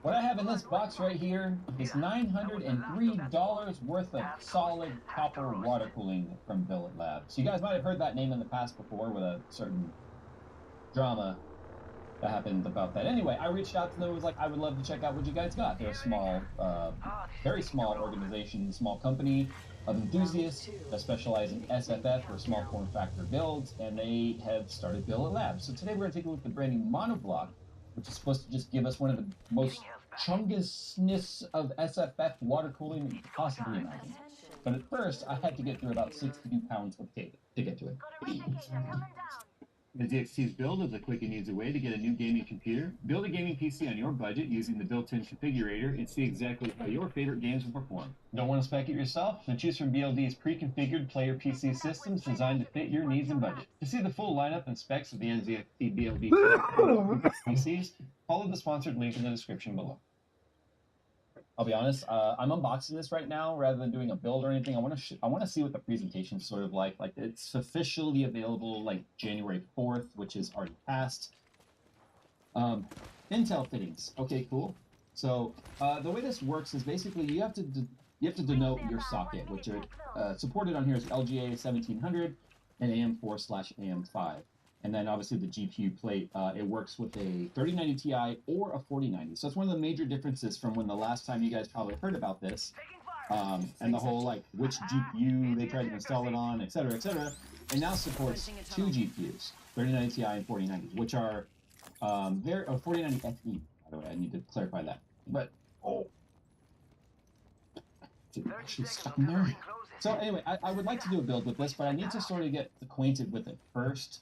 What I have in this box right here is $903 worth of solid copper water cooling from Billet Labs. You guys might have heard that name in the past before with a certain drama that happened about that. Anyway, I reached out to them and was like, I would love to check out what you guys got. They're a small, very small organization, small company of enthusiasts that specialize in SFF or small form factor builds, and they have started Billet Labs. So today we're going to take a look at the brand new monoblock, which is supposed to just give us one of the most chungousness of SFF water cooling that you could possibly imagine. But at first, I had to get through about 62 pounds of tape to get to it. The DXT's build is a quick and easy way to get a new gaming computer. Build a gaming PC on your budget using the built-in configurator and see exactly how your favorite games will perform. Don't want to spec it yourself? Then choose from BLD's pre-configured player PC systems designed to fit your needs and budget. To see the full lineup and specs of the NZXT BLD PCs, follow the sponsored link in the description below. I'll be honest, I'm unboxing this right now rather than doing a build or anything. I want to see what the presentation is sort of like. Like, it's officially available like January 4th, which is already passed. Intel fittings. Okay, cool. So the way this works is basically you have to denote your socket, which are supported on here is LGA 1700 and AM4/AM5. And then obviously the GPU plate, it works with a 3090 Ti or a 4090. So it's one of the major differences from when the last time you guys probably heard about this. And the whole like which GPU they tried to install it on, et cetera, et cetera. It now supports two GPUs, 3090 Ti and 4090, which are 4090 FE, by the way. I need to clarify that. But didn't actually stuck in there. So anyway, I would like to do a build with this, but I need to sort of get acquainted with it first,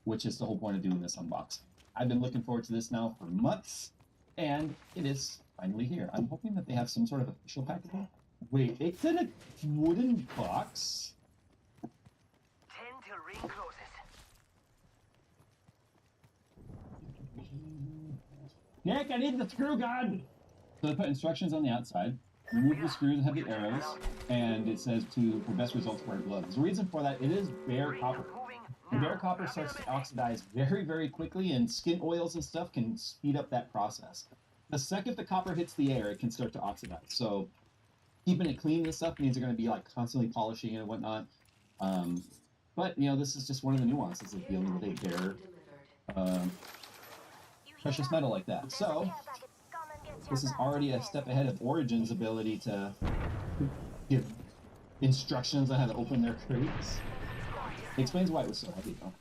which is the whole point of doing this unboxing. I've been looking forward to this now for months, and it is finally here. I'm hoping that they have some sort of official packaging. Wait, it's in a wooden box? 10 till ring closes. Nick, I need the screw gun! So they put instructions on the outside. Remove the screws that have the arrows, and it says for best results wear gloves. There's a reason for that. It is bare copper. The bare copper starts to oxidize very, very quickly, and skin oils and stuff can speed up that process. The second the copper hits the air, it can start to oxidize. So keeping it clean and stuff means you're going to be like constantly polishing it and whatnot. But you know, this is just one of the nuances of dealing with a bare precious metal like that. So this is already a step ahead of Origin's ability to give instructions on how to open their crates. It explains why it was so heavy though.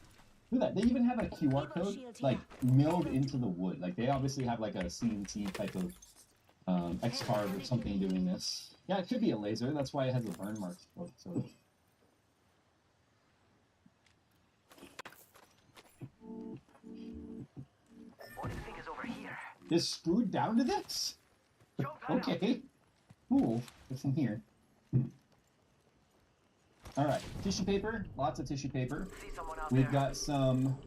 Look at that, they even have a QR code like milled into the wood. Like they obviously have like a CNC type of X-Carve or something doing this. Yeah, it could be a laser, that's why it has a burn mark. So. Is screwed down to this? Okay. Cool. What's in here? Alright, tissue paper. Lots of tissue paper. We've got some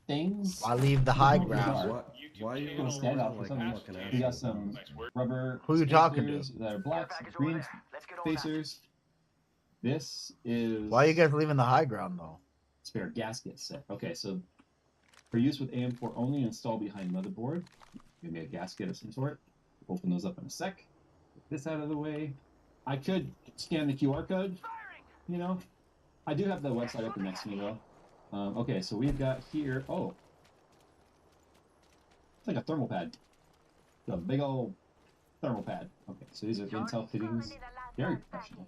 things. I leave the high ground. Why are you going to stand up for something? We got some rubber Who are you talking to? that are black, green spacers. This is... Why are you guys leaving the high ground though? Spare gasket set. Okay, so for use with AM4 only, install behind motherboard. Give me a gasket of some sort. Open those up in a sec. Get this out of the way. I could scan the QR code, you know. I do have the website open next to me though. Okay, so we've got here. Oh, it's like a thermal pad. It's a big old thermal pad. Okay, so these are Intel fittings. Very professional.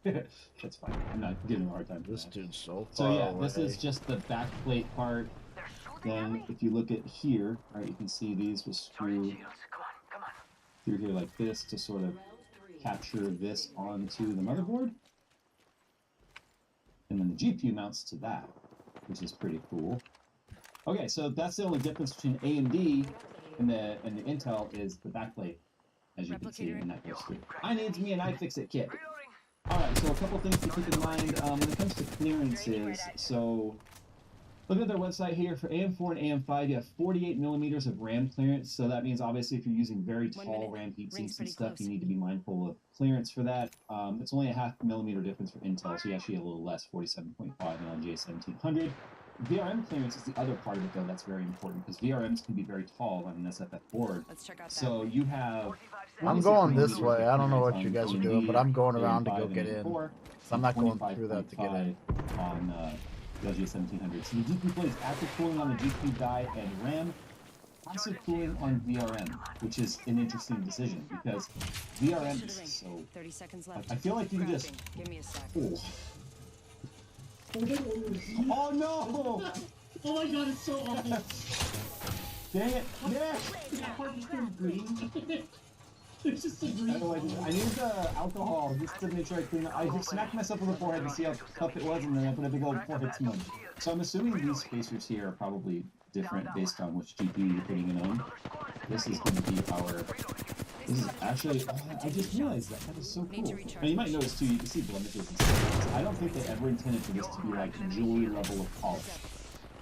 That's fine. I'm not giving him a hard time. This dude's so far So yeah, away. this is just the back plate part. Then if you look at here, right, you can see these will screw through here like this to sort of capture this onto the motherboard. And then the GPU mounts to that, which is pretty cool. Okay, so that's the only difference between AMD and the Intel is the backplate, as you can see, and that goes through. I need me an iFixit kit. Alright, so a couple things to keep in mind when it comes to clearances. So look at their website here. For AM4 and AM5, you have 48 millimeters of RAM clearance. So that means obviously if you're using very tall RAM heatsinks and stuff, you need to be mindful of clearance for that. It's only a 0.5 millimeter difference for Intel, so you actually have a little less, 47.5 on J1700. VRM clearance is the other part of it though that's very important, because VRMs can be very tall on an SFF board. So you have... I'm going this way. I don't know what you guys are doing, but I'm going around to go get in. So I'm not going through that to get in. On the J1700. So the GPU plate is active cooling on the GPU die and RAM, passive cooling on VRM, which is an interesting decision because VRM is so... 30 seconds left. I feel like you can just... Give me a sec. Oh no! Oh my god, it's so awful. Dang it! Yes! It's just a green. I need the alcohol just to make sure I clean it. I just smacked myself with the forehead to see how tough it was, and then I put a big old forehead smudge. So I'm assuming these spacers here are probably different based on which GPU you're putting it on. This is going to be our... This is actually... I just realized that. That is so cool. Now you might notice too, you can see blemishes and stuff. I don't think they ever intended for this to be like jewelry level of polish.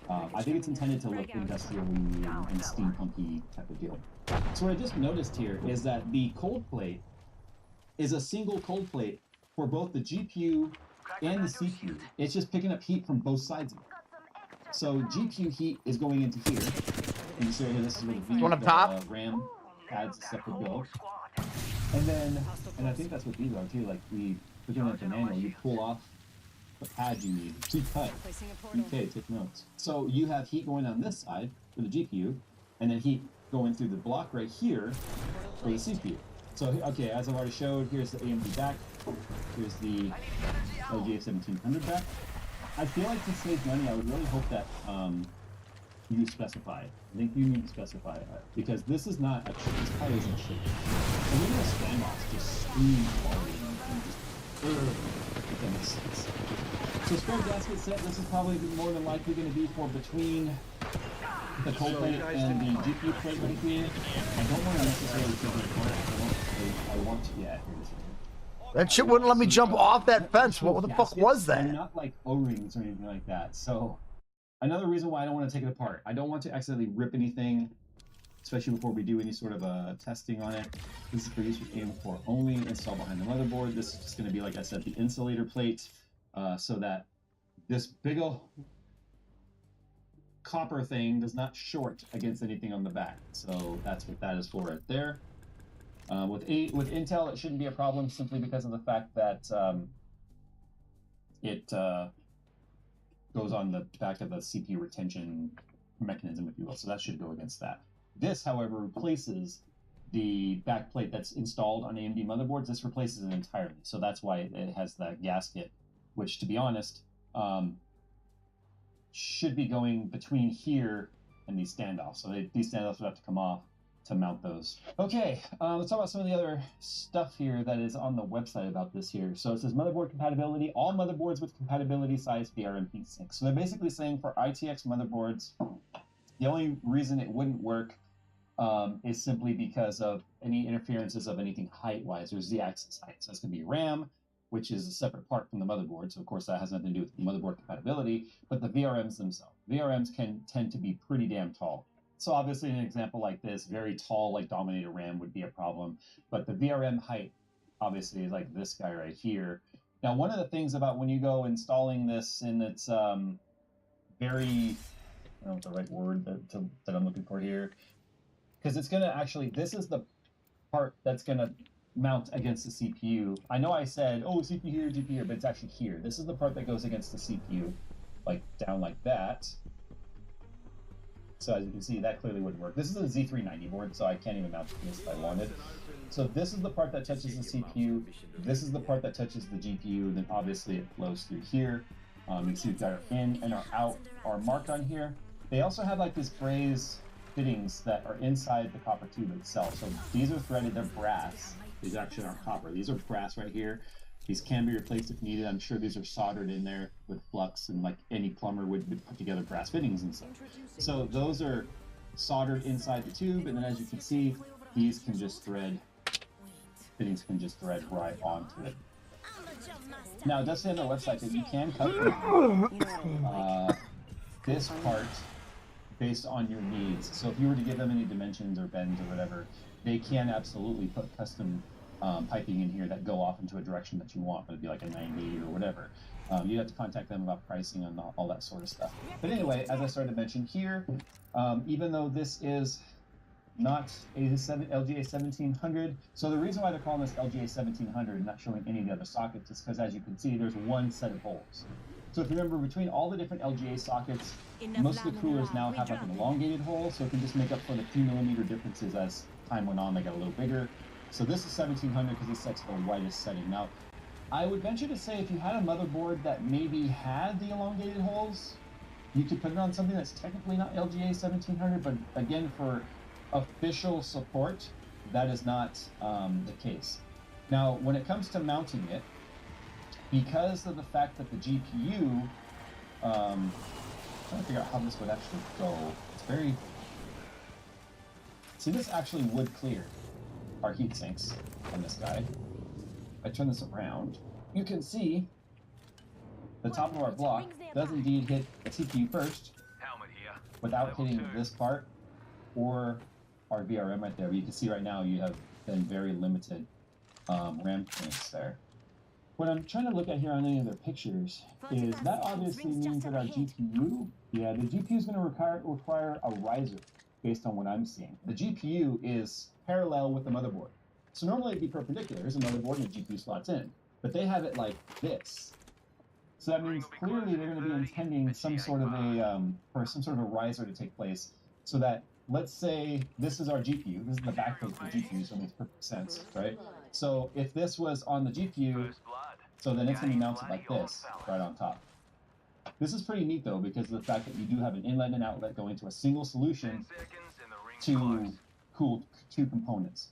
I think it's intended to look industrially and steampunky type of deal. So what I just noticed here is that the cold plate is a single cold plate for both the GPU and the CPU. It's just picking up heat from both sides of it. So GPU heat is going into here. And you see right here, this is where the RAM adds stuff would go. And then, and I think that's what these are too, like looking at the manual, you pull off the pad you need. Pre-cut. Okay, take notes. So you have heat going on this side for the GPU, and then heat going through the block right here for the CPU. So, okay, as I've already showed, here's the AMD back. Here's the LGA1700 back. I feel like to save money, I would really hope that you specify it. I think you need to specify it, because this is not a chip. This probably isn't a chip. And even the standoffs just scream quality and just... If that makes sense. So spare gasket set, this is probably more than likely going to be for between the cold plate and the GPU plate right here. I don't want to necessarily take it apart. I want to, yeah, here it is. That shit wouldn't let me jump off that fence. What the fuck was that? They're not like O-rings or anything like that, so Another reason why I don't want to take it apart. I don't want to accidentally rip anything, especially before we do any sort of testing on it. This is for use with AM4 only. Install behind the motherboard. This is just going to be, like I said, the insulator plate, so that this big ol' copper thing does not short against anything on the back. So that's what that is for right there. With Intel, it shouldn't be a problem simply because of the fact that it goes on the back of the CPU retention mechanism, if you will. So that should go against that. This, however, replaces the back plate that's installed on AMD motherboards. This replaces it entirely. So that's why it has that gasket, which, to be honest, should be going between here and these standoffs. So these standoffs would have to come off to mount those. Okay, let's talk about some of the other stuff here that is on the website about this here. So it says motherboard compatibility, all motherboards with compatibility size VRM heatsink. So they're basically saying for ITX motherboards, the only reason it wouldn't work is simply because of any interferences of anything height-wise or Z-axis height. So it's going to be RAM, which is a separate part from the motherboard. So of course that has nothing to do with motherboard compatibility, but the VRMs themselves. VRMs can tend to be pretty damn tall. So obviously an example like this, very tall, like Dominator RAM would be a problem, but the VRM height obviously is like this guy right here. Now, one of the things about when you go installing this in its very, I don't know what the right word that I'm looking for here, because it's going to actually, this is the part that's going to mount against the CPU. I know I said, oh, CPU here, GPU here, but it's actually here. This is the part that goes against the CPU, like down like that. So as you can see, that clearly wouldn't work. This is a Z390 board, so I can't even mount this if I wanted. So this is the part that touches the CPU. This is the part that touches the GPU. Then obviously it flows through here. You can see we've got our in and our out are marked on here. They also have like these braze fittings that are inside the copper tube itself. So these are threaded, they're brass. These actually aren't copper. These are brass right here. These can be replaced if needed. I'm sure these are soldered in there with flux, and like any plumber would put together brass fittings and stuff. So those are soldered inside the tube, and then as you can see, these can just thread, fittings can just thread right onto it. Now, it does say on the website that you can customize this part based on your needs. So if you were to give them any dimensions or bends or whatever, they can absolutely put custom piping in here that go off into a direction that you want, but it'd be like a 90 or whatever. You'd have to contact them about pricing and all that sort of stuff. But anyway, as I started to mention here, even though this is not a LGA 1700, so the reason why they're calling this LGA 1700 and not showing any of the other sockets is because, as you can see, there's one set of holes. So if you remember, between all the different LGA sockets, most of the coolers now have like an elongated hole, so it can just make up for the few millimeter differences as time went on. They got a little bigger. So this is 1700 because it's set to the widest setting. Now, I would venture to say if you had a motherboard that maybe had the elongated holes, you could put it on something that's technically not LGA 1700, but again, for official support, that is not the case. Now, when it comes to mounting it, because of the fact that the GPU, I'm trying to figure out how this would actually go. It's very, see, this actually would clear our heat sinks on this guy. If I turn this around, you can see the top of our block does indeed hit the CPU first without hitting this part or our VRM right there. But you can see right now you have been very limited RAM clearance there. What I'm trying to look at here on any of their pictures is that obviously means that our GPU, the GPU is going to require a riser based on what I'm seeing. The GPU is parallel with the motherboard. So normally it'd be perpendicular. Here's a motherboard and the GPU slots in. But they have it like this. So that means clearly they're going to be intending some sort of a riser to take place, so that, let's say this is our GPU. This is the backplate for the GPU, so it makes perfect sense, right? So if this was on the GPU, so then it's going to be mounted like this, right on top. This is pretty neat though, because of the fact that you do have an inlet and outlet going to a single solution to cool two components.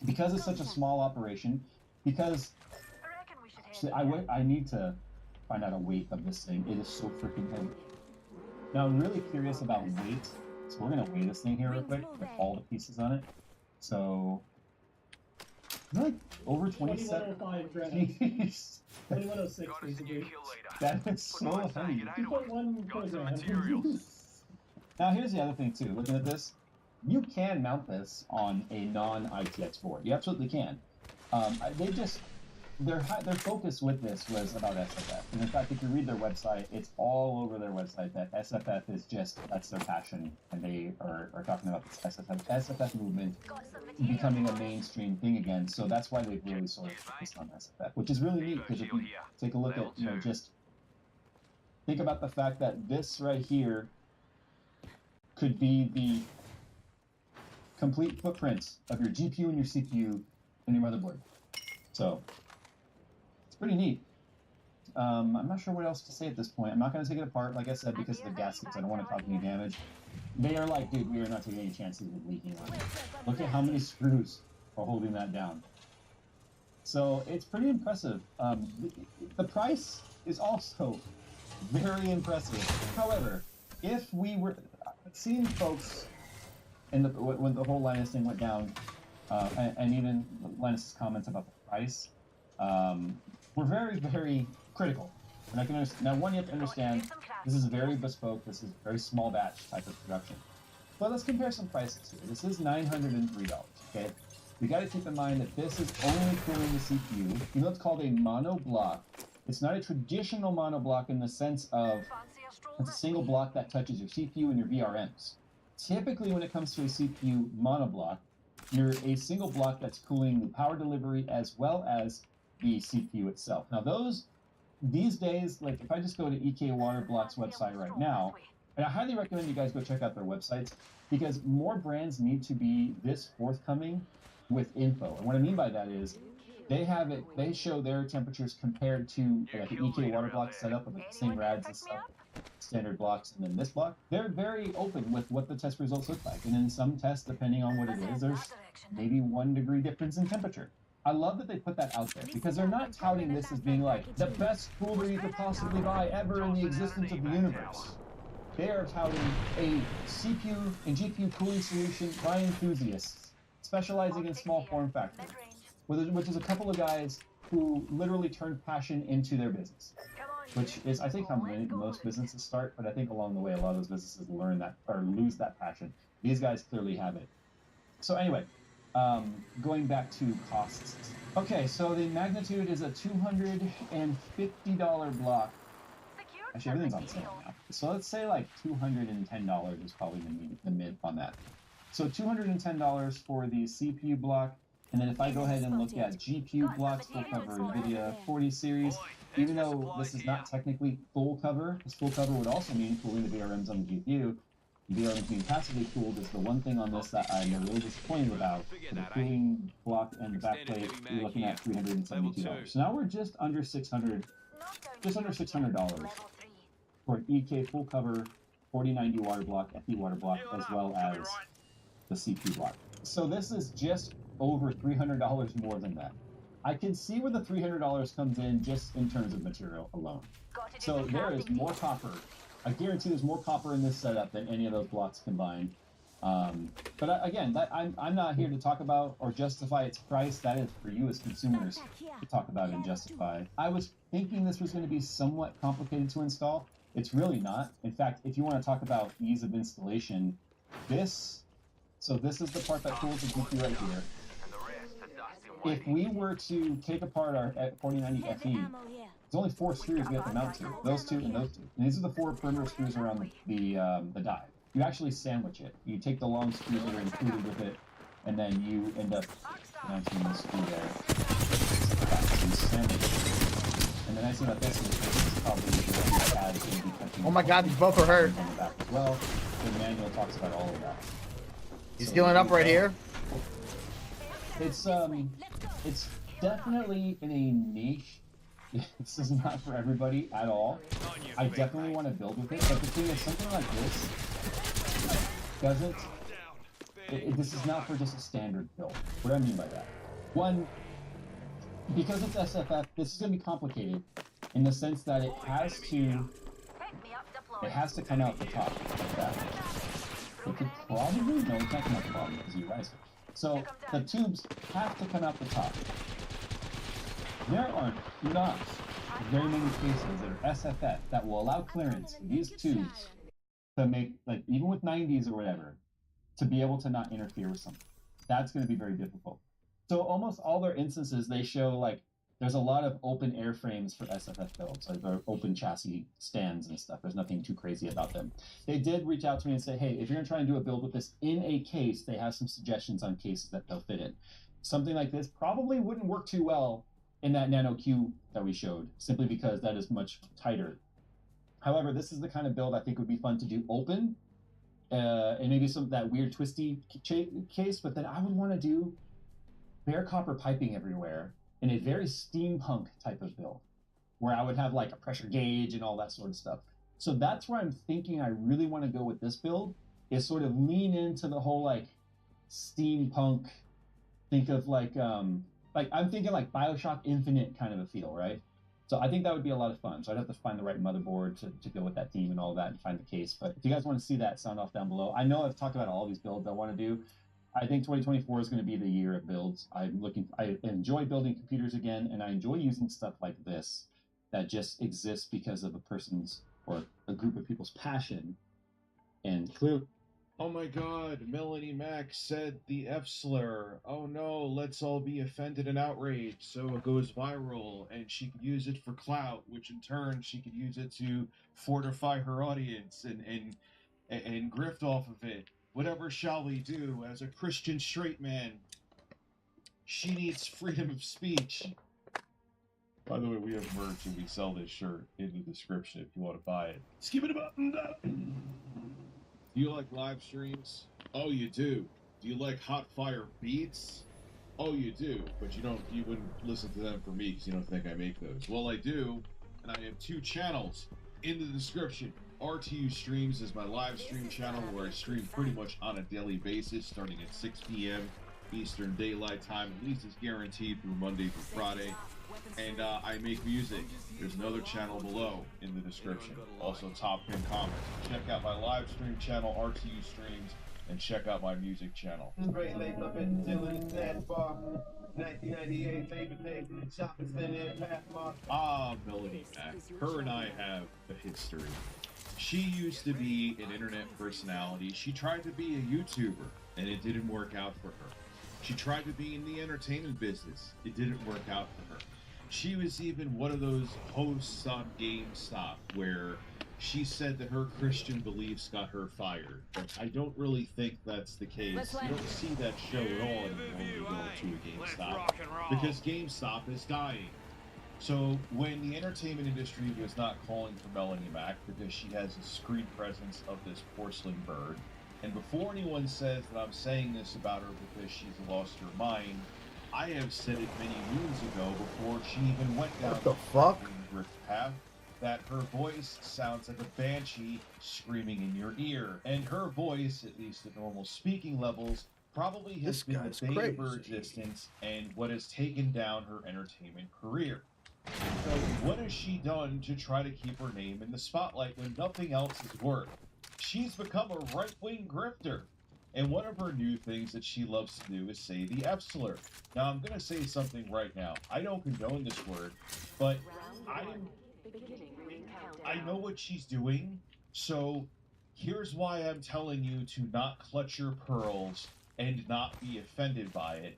Because it's such a small operation, because actually, I need to find out a weight of this thing. It is so freaking heavy. Now I'm really curious about weight, so we're gonna weigh this thing here real quick with all the pieces on it. So Like over 27. 2105 grams. Jeez. 2106 basically. That is so heavy. 2.1 kilograms. Now here's the other thing too. Looking at this, you can mount this on a non-ITX board. You absolutely can. They just their focus with this was about SFF, and in fact, if you read their website, it's all over their website that SFF is just that's their passion, and they are talking about this SFF movement becoming a mainstream thing again. So that's why they've really sort of focused on SFF, which is really neat because if you take a look at just think about the fact that this right here could be the complete footprint of your GPU and your CPU and your motherboard. So it's pretty neat. I'm not sure what else to say at this point. I'm not going to take it apart, like I said, because of the gaskets. I don't want to cause any damage. They are like, dude, we are not taking any chances with leaking on it. Look at how many screws are holding that down. So it's pretty impressive. The price is also very impressive. However, if we were seeing folks in when the whole Linus thing went down, and even Linus's comments about the price, were very, very critical. And I can understand. Now, one, you have to understand this is very bespoke. This is very small batch type of production. But let's compare some prices here. This is $903. Okay, we got to keep in mind that this is only cooling the CPU. Even though it's called a mono block, it's not a traditional mono block in the sense of it's a single block that touches your CPU and your VRMs. Typically, when it comes to a CPU monoblock, you're a single block that's cooling the power delivery as well as the CPU itself. Now, these days, like if I just go to EK Waterblock's website right now, and I highly recommend you guys go check out their websites because more brands need to be this forthcoming with info. And what I mean by that is they show their temperatures compared to like the EK Waterblock setup with the same rads and stuff. Standard blocks and then this block, they're very open with what the test results look like. And in some tests, depending on what it is, there's maybe 1 degree difference in temperature. I love that they put that out there because they're not touting this as being like the best cooler you could possibly buy ever in the existence of the universe. They are touting a CPU and GPU cooling solution by enthusiasts specializing in small form factors, which is a couple of guys who literally turned passion into their business. Which is, I think, how most businesses start, but I think along the way, a lot of those businesses learn that or lose that passion. These guys clearly have it. So anyway, going back to costs. Okay, so the magnitude is a $250 block. Actually, everything's on sale now. So let's say like $210 is probably the mid on that. So $210 for the CPU block, and then if I go ahead and look at GPU blocks, full cover NVIDIA 40 series. Even though this is not technically full cover, this full cover would also mean cooling the VRMs on the GPU. The VRMs being passively cooled is the one thing on this that I'm a little disappointed about. For the cooling block and the backplate, you're looking at $372. So now we're just under $600 for an EK full cover 4090 water block, FE water block, as well as the CPU block. So this is just over $300 more than that. I can see where the $300 comes in just in terms of material alone. So there is more copper. I guarantee there's more copper in this setup than any of those blocks combined. But again, I'm not here to talk about or justify its price. That is for you as consumers to talk about and justify. I was thinking this was going to be somewhat complicated to install. It's really not. In fact, if you want to talk about ease of installation, this is the part that cools the GPU right here. If we were to take apart our 4090 FE, there's only 4 screws we have to mount to. Those two and those two. And these are the 4 perimeter screws around the die. You actually sandwich it. You take the long screws that are included with it, and then you end up mounting the screw there. So you sandwich it. And the nice thing about this is probably the pads going to be touching. Oh my god, these both are hurt. On the back as well. The manual talks about all of that. He's healing up right here. It's definitely in a niche. This is not for everybody at all. I definitely want to build with it, but the thing is, something like this doesn't. This is not for just a standard build. What do I mean by that? One, because it's SFF, this is going to be complicated in the sense that it has to come out the top like that. It could probably, no, it can't come out the bottom because you guys. So the tubes have to come out the top. There are not very many cases that are SFF that will allow clearance in these tubes to make, like, even with 90s or whatever, to be able to not interfere with something. That's going to be very difficult. So almost all their instances, they show, like, there's a lot of open airframes for SFF builds, like they're open chassis stands and stuff. There's nothing too crazy about them. They did reach out to me and say, hey, if you're going to try and do a build with this in a case, they have some suggestions on cases that they'll fit in. Something like this probably wouldn't work too well in that Nano Q that we showed, simply because that is much tighter. However, this is the kind of build I think would be fun to do open, and maybe some of that weird twisty case, but then I would want to do bare copper piping everywhere in a very steampunk type of build, where I would have like a pressure gauge and all that sort of stuff. So that's where I'm thinking I really want to go with this build, is sort of lean into the whole like steampunk, think of like I'm thinking like BioShock Infinite kind of a feel, right? So I think that would be a lot of fun. So I'd have to find the right motherboard to go with that theme and all that and find the case. But if you guys want to see that, sound off down below. I know I've talked about all these builds I want to do. I think 2024 is going to be the year of builds. I enjoy building computers again, and I enjoy using stuff like this that just exists because of a person's or a group of people's passion. And clearly, oh my god, Melanie Mac said the F slur. Oh no, let's all be offended and outraged. So it goes viral, and she could use it for clout, which in turn she could use it to fortify her audience and grift off of it. Whatever shall we do? As a Christian straight man, she needs freedom of speech. By the way, we have merch and we sell this shirt in the description if you want to buy it. Skip it up and down. Do you like live streams? Oh, you do. Do you like hot fire beats? Oh, you do. But you wouldn't listen to them for me because you don't think I make those. Well, I do, and I have 2 channels in the description. RTU Streams is my live stream channel where I stream pretty much on a daily basis, starting at 6 p.m. Eastern Daylight Time. At least it's guaranteed through Monday through Friday. And I make music. There's another channel below in the description. Also, top pin comments. Check out my live stream channel, RTU Streams, and check out my music channel. Great Lake up in the Dillon Sandbar. 1998 favorite day for the shopping center at Pathmark. Melanie Mac. Her and I have a history. She used to be an internet personality. She tried to be a YouTuber, and it didn't work out for her. She tried to be in the entertainment business. It didn't work out for her. She was even one of those hosts on GameStop where she said that her Christian beliefs got her fired. But I don't really think that's the case. You don't see that show at all anymore when you go to a GameStop, because GameStop is dying. So when the entertainment industry was not calling for Melanie Mac because she has a screen presence of this porcelain bird, and before anyone says that I'm saying this about her because she's lost her mind, I have said it many moons ago before she even went down the drift path, that her voice sounds like a banshee screaming in your ear. And her voice, at least at normal speaking levels, probably has been the bane of her existence and what has taken down her entertainment career. So what has she done to try to keep her name in the spotlight when nothing else has worked? She's become a right-wing grifter. And one of her new things that she loves to do is say the F slur. Now, I'm going to say something right now. I don't condone this word, but I know what she's doing. So here's why I'm telling you to not clutch your pearls and not be offended by it.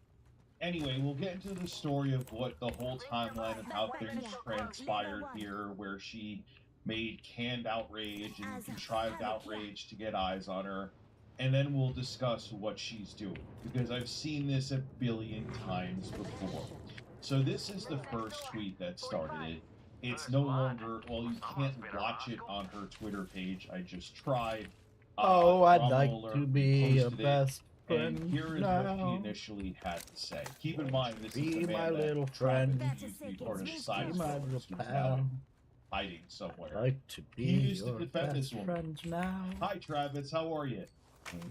Anyway, we'll get into the story of what the whole timeline of how things transpired here, where she made canned outrage and contrived outrage to get eyes on her. And then we'll discuss what she's doing, because I've seen this a billion times before. So this is the first tweet that started it. It's no longer, well, you can't watch it on her Twitter page. I just tried. I'd like to be your best friend. And here is what she initially had to say. Keep in mind, this is the man my that little friend. used to be part of the side Be my little who's now pal. hiding somewhere. I'd like to be He used to your defend this best woman. friend now. Hi, Travis. How are you?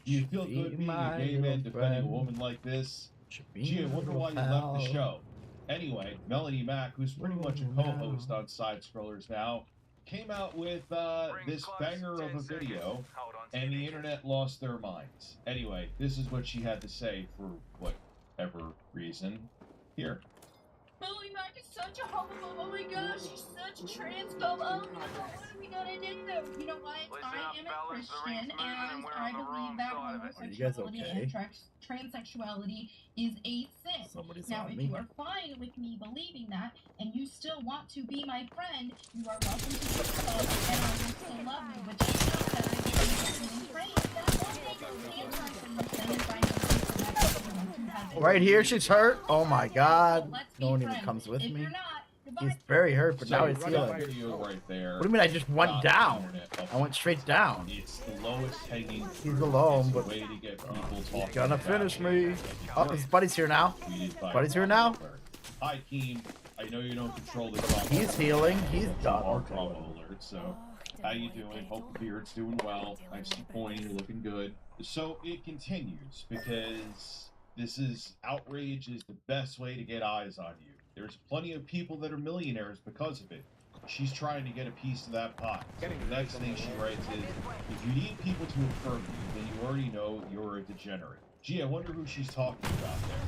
You feel good being a my gay man little defending friend. a woman like this? Be Gee, I my wonder little why you left pal. the show. Anyway, Melanie Mac, who's pretty much a co-host on Side Scrollers now, came out with this banger of a video, and the internet lost their minds. Anyway, this is what she had to say for whatever reason. Here. Billy Mack is such a homophobe. Oh my gosh, he's such a transphobe. Oh no, what are we gonna do? You know what? I am a Christian, and I believe that homosexuality and transsexuality is a sin. Somebody's Now, on if me. you are fine with me believing that, and you still want to be my friend, you are welcome to do so, and I will still love you. But just know that I believe in trans. That one thing you can't from the sin is finding people that Right here, she's hurt. Oh my god. No one even comes with me. He's very hurt, but now he's healing. Video right there. What do you mean I just went down? I went straight down. It's the lowest hanging fruit. He's alone, It's a but way to get people he's talking gonna about finish it. me. Oh, his buddy's here now. Buddy's here now. Hi, Keen. I know you don't control the drama. He's healing. He's done. Our drama alert. So, how you doing? Hope the beard's doing well. I see point. You're looking good. So it continues because this is outrage is the best way to get eyes on you. There's plenty of people that are millionaires because of it. She's trying to get a piece of that pie. The next thing she writes is, if you need people to affirm you, then you already know you're a degenerate. Gee, I wonder who she's talking about there.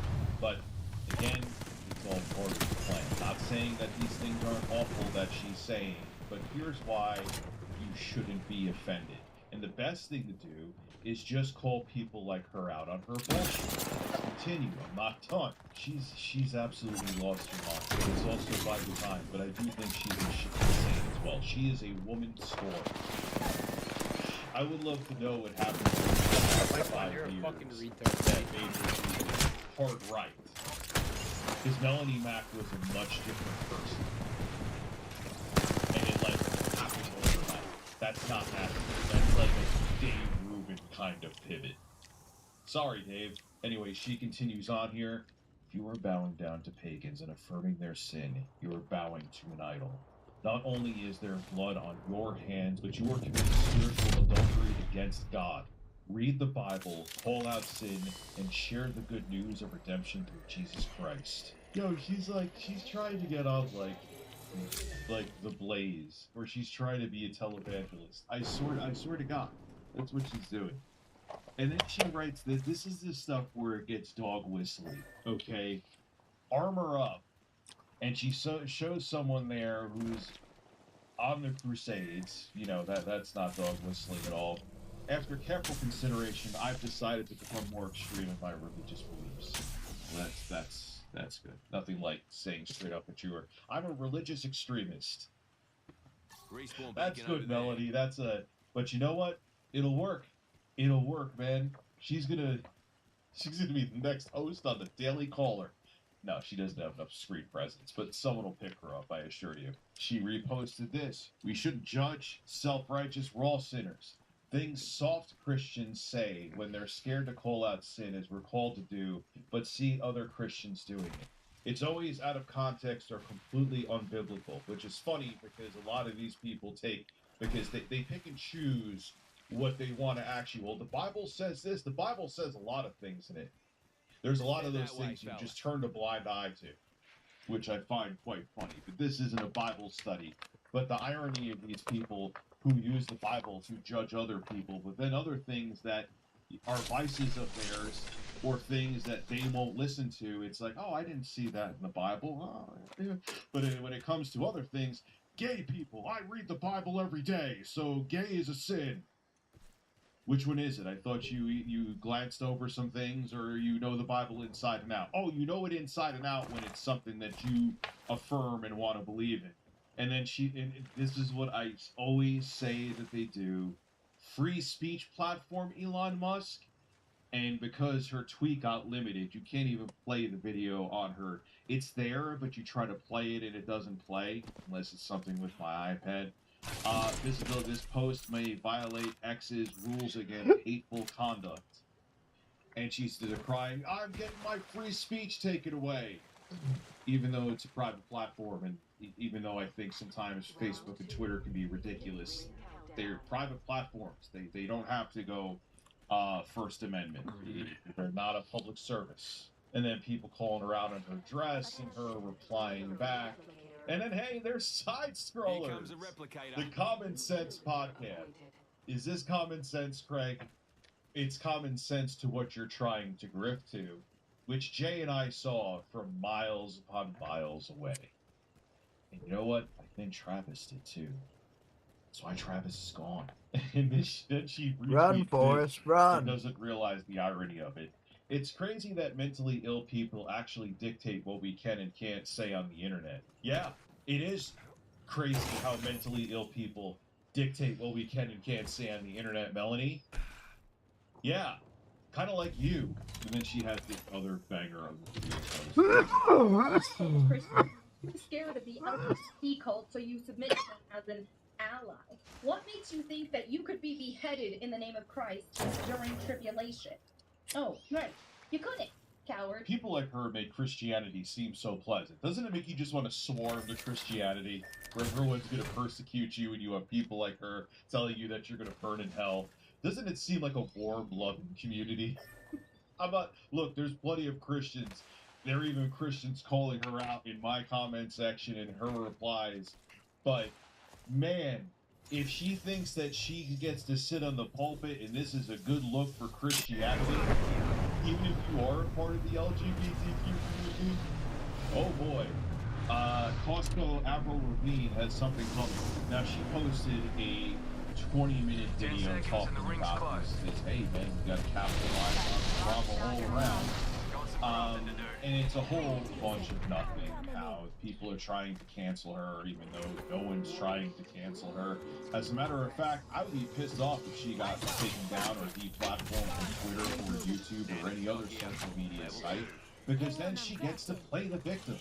But again, it's all part of the plan. Not saying that these things aren't awful that she's saying, but here's why you shouldn't be offended. And the best thing to do is just call people like her out on her bullshit. Continue. I'm not done. She's absolutely lost her mind. It's also by design, but I do think she's insane as well. She is a woman scorn. I would love to know what happened to her 5 years that made her hard right. Because Melanie Mack was a much different person. And it happened overnight. That's not happening. That's like a Dave Rubin kind of pivot. Sorry, Dave. Anyway, she continues on here. If you are bowing down to pagans and affirming their sin, you are bowing to an idol. Not only is there blood on your hands, but you are committing spiritual adultery against God. Read the Bible, call out sin, and share the good news of redemption through Jesus Christ. Yo, she's trying to get on like the Blaze, where she's trying to be a televangelist. I swear to God, that's what she's doing. And then she writes that this is the stuff where it gets dog whistling. Okay, armor up, and she shows someone there who's on the Crusades. You know that's not dog whistling at all. After careful consideration, I've decided to become more extreme in my religious beliefs. That's good. Nothing like saying straight up that I'm a religious extremist. That's good, Melody. But you know what? It'll work. It'll work, man. She's gonna be the next host on the Daily Caller. No, she doesn't have enough screen presence, but someone will pick her up, I assure you. She reposted this. We shouldn't judge self-righteous, we're all sinners. Things soft Christians say when they're scared to call out sin as we're called to do, but see other Christians doing it. It's always out of context or completely unbiblical, which is funny because a lot of these people because they pick and choose what they want to actually. Well, the Bible says this. The Bible says a lot of things in it. There's a lot of those things you just turned a blind eye to, which I find quite funny. But this isn't a Bible study. But the irony of these people who use the Bible to judge other people, but then other things that are vices of theirs or things that they won't listen to, it's like, oh, I didn't see that in the Bible. Oh, yeah. But when it comes to other things, gay people, I read the Bible every day, so gay is a sin. Which one is it? I thought you glanced over some things, or you know the Bible inside and out. Oh, you know it inside and out when it's something that you affirm and want to believe in. And then this is what I always say that they do. Free speech platform, Elon Musk. And because her tweet got limited, you can't even play the video on her. It's there, but you try to play it and it doesn't play, unless it's something with my iPad. This post may violate X's rules against hateful conduct. And she's crying, I'm getting my free speech taken away. Even though it's a private platform, and even though I think sometimes Facebook and Twitter can be ridiculous, they're private platforms. They don't have to go First Amendment. They're not a public service. And then people calling her out on her dress and her replying back. And then, hey, there's side scrollers. Here comes a replicator. The Common Sense Podcast. Is this common sense, Craig? It's common sense to what you're trying to grift to, which Jay and I saw from miles upon miles away. And you know what? I think Travis did too. That's why Travis is gone. And then she Run, Forrest, run. And doesn't realize the irony of it. It's crazy that mentally ill people actually dictate what we can and can't say on the internet. Yeah, it is crazy how mentally ill people dictate what we can and can't say on the internet, Melanie. Yeah, kind of like you. And then she has this other banger on the video. You're scared of the LGBT cult, so you submit to them as an ally. What makes you think that you could be beheaded in the name of Christ during tribulation? Oh, right. You couldn't, coward. People like her make Christianity seem so pleasant. Doesn't it make you just want to swarm to Christianity, where everyone's going to persecute you and you have people like her telling you that you're going to burn in hell? Doesn't it seem like a warm, loving community? Look, there's plenty of Christians. There are even Christians calling her out in my comment section and her replies. But, man, if she thinks that she gets to sit on the pulpit and this is a good look for Christianity, even if you are a part of the LGBTQ community, oh boy. Costco Avril Lavigne has something coming. Now, she posted a 20-minute video talking about this. Hey, man, we got to capitalize on the drama all around. And it's a whole bunch of nothing. How people are trying to cancel her, even though no one's trying to cancel her. As a matter of fact, I would be pissed off if she got taken down or deplatformed from Twitter or YouTube or any other social media site, because then she gets to play the victim.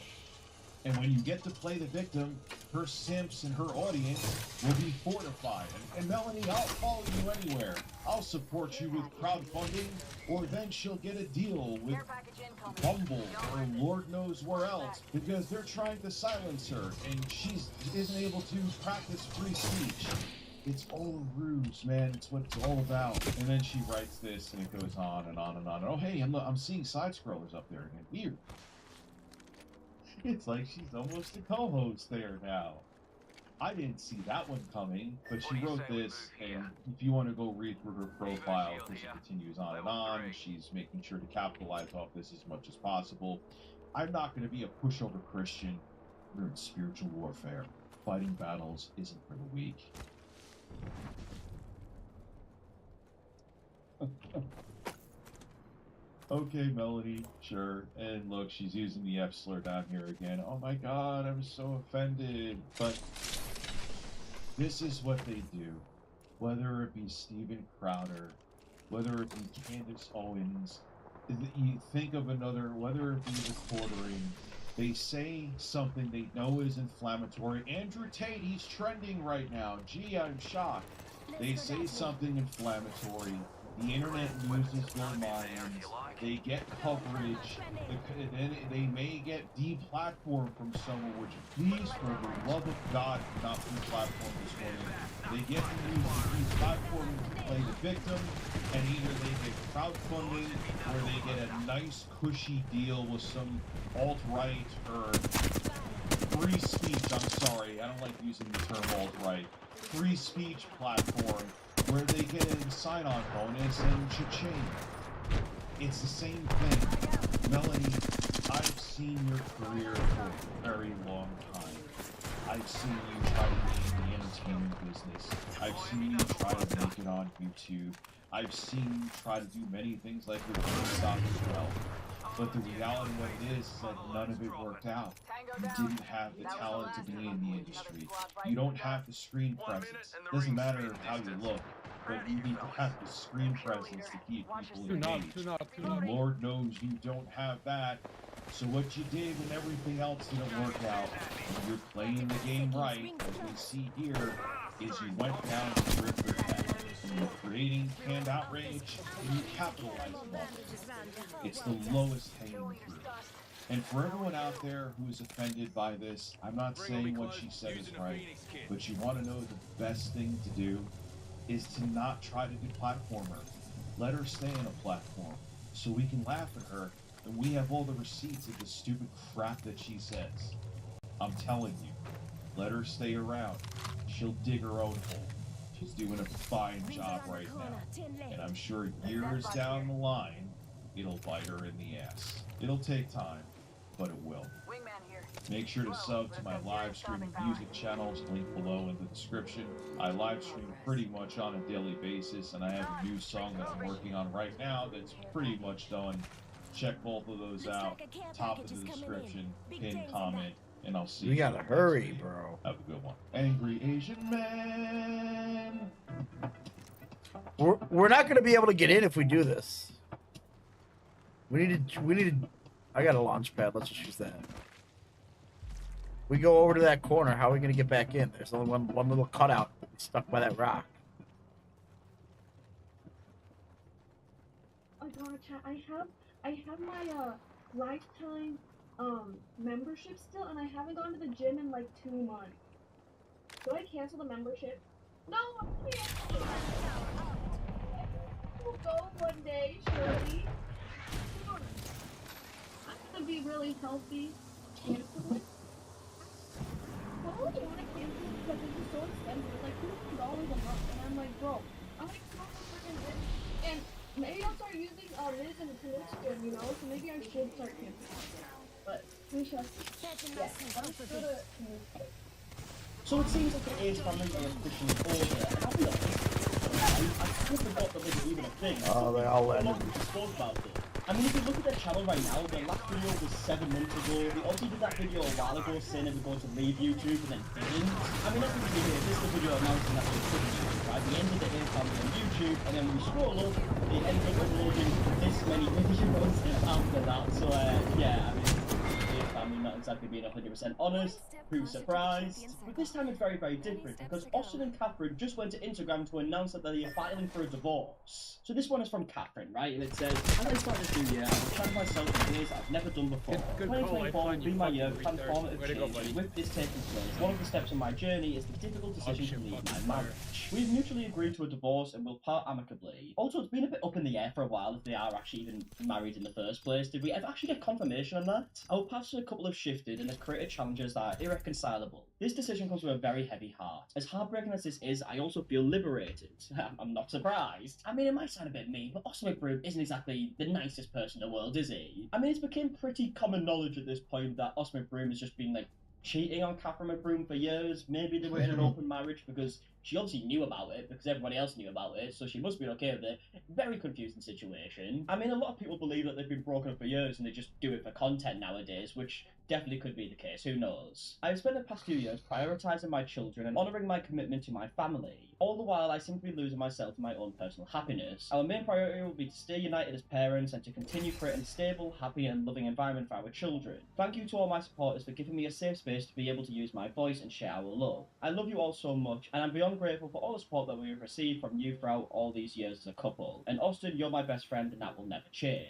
And when you get to play the victim, her simps and her audience will be fortified. And Melanie, I'll follow you anywhere. I'll support you with crowdfunding, or then she'll get a deal with Bumble or Lord knows where else, because they're trying to silence her, and she isn't able to practice free speech. It's all a ruse, man. It's what it's all about. And then she writes this, and it goes on and on and on. Oh, hey, I'm seeing side scrollers up there again. Weird. It's like she's almost a co-host there now. I didn't see that one coming, but she wrote this, and if you want to go read through her profile, because it continues on and on, she's making sure to capitalize off this as much as possible. I'm not going to be a pushover Christian. We're in spiritual warfare. Fighting battles isn't for the weak. Okay, Melody, sure. And look, she's using the F slur down here again. Oh my god, I was so offended. But this is what they do. Whether it be Steven Crowder, whether it be Candace Owens, you think of another, whether it be reportering, they say something they know is inflammatory. Andrew Tate, he's trending right now. Gee, I'm shocked. They say something inflammatory. The internet loses their minds. They get coverage. Then they may get deplatformed from somewhere, which, please, for the love of God, do not deplatform this woman. They get to use the deplatforming to play the victim, and either they get crowdfunding or they get a nice, cushy deal with some alt-right or free speech. I'm sorry, I don't like using the term alt-right. Free speech platform where they get a sign-on bonus and cha-ching. It's the same thing. Melanie, I've seen your career for a very long time. I've seen you try to be in the entertainment business. I've seen you try to make it on YouTube. I've seen you try to do many things like with GameStop as well. But the reality of it is that none of it worked out. You didn't have the talent to be in the industry. You don't have the screen presence. Doesn't matter how you look, but you need to have the screen presence to keep people engaged. And Lord knows you don't have that. So what you did when everything else didn't work out, and you're playing the game right, as we see here, is you went down to River Tech. You're creating canned outrage, and you capitalize on it. It's the lowest hanging fruit. And for everyone out there who is offended by this, I'm not saying what she said is right, but you want to know the best thing to do is to not try to deplatform her. Let her stay on a platform, so we can laugh at her, and we have all the receipts of the stupid crap that she says. I'm telling you. Let her stay around. She'll dig her own hole. She's doing a fine job right now. And I'm sure years down the line, it'll bite her in the ass. It'll take time, but it will. Make sure to sub to my live streaming music channels linked below in the description. I live stream pretty much on a daily basis, and I have a new song that I'm working on right now that's pretty much done. Check both of those out. Top of the description, pin comment, and I'll see you. We gotta hurry, bro. Have a good one. Angry Asian Man. We're not gonna be able to get in if we do this. We need to. I got a launch pad. Let's just use that. We go over to that corner. How are we gonna get back in? There's only one little cutout stuck by that rock. Oh god, chat, I have my lifetime membership still, and I haven't gone to the gym in like 2 months. Do I cancel the membership? No, I can't. We'll go one day, surely. I'm gonna be really healthy. Cancel it. I don't want to cancel it because it's just so expensive. It's like $200 a month, and I'm like, bro, I'm like so freaking rich, and maybe I'll start using this and this gym, you know. So maybe I should start canceling. But we shall see. Yeah, I'm just gonna. So it seems like the A's family may have pushing forward there, and I'll be honest, I kind of forgot that this was even a thing. Oh, they all let him. Spoke about it. I mean, if you look at their channel right now, their last video was 7 months ago. They also did that video a while ago saying they were going to leave YouTube and then didn't. I mean, that's the video. This is the video announcing that they couldn't YouTube, right? The end of the A's family on YouTube, and then when we scroll up, they end up uploading this many videos after that. So, yeah, I mean, family not exactly being 100% honest, who's surprised? But this time it's very, very different, because Austin and Catherine just went to Instagram to announce that they are filing for a divorce. So this one is from Catherine, right? And it says, as I start this new year, I will challenge myself in ways I've never done before. 2024 will be my year of transformative change, and with this taking place, one of the steps in my journey is the difficult decision to leave my marriage. We've mutually agreed to a divorce and will part amicably. Also, it's been a bit up in the air for a while if they are actually even married in the first place. Did we ever actually get confirmation on that? Our paths a couple have shifted and have created challenges that are irreconcilable. This decision comes with a very heavy heart. As heartbreaking as this is, I also feel liberated. I'm not surprised. I mean, it might sound a bit mean, but Austin McBroom isn't exactly the nicest person in the world, is he? I mean, it's become pretty common knowledge at this point that Austin McBroom has just been, like, cheating on Catherine McBroom for years. Maybe they were in an open marriage because she obviously knew about it because everybody else knew about it, so she must be okay with it. Very confusing situation. I mean, a lot of people believe that they've been broken up for years and they just do it for content nowadays, which definitely could be the case, who knows. I've spent the past few years prioritising my children and honouring my commitment to my family. All the while, I seem to be losing myself in my own personal happiness. Our main priority will be to stay united as parents and to continue creating a stable, happy and loving environment for our children. Thank you to all my supporters for giving me a safe space to be able to use my voice and share our love. I love you all so much, and I'm beyond grateful for all the support that we have received from you throughout all these years as a couple. And Austin, you're my best friend, and that will never change.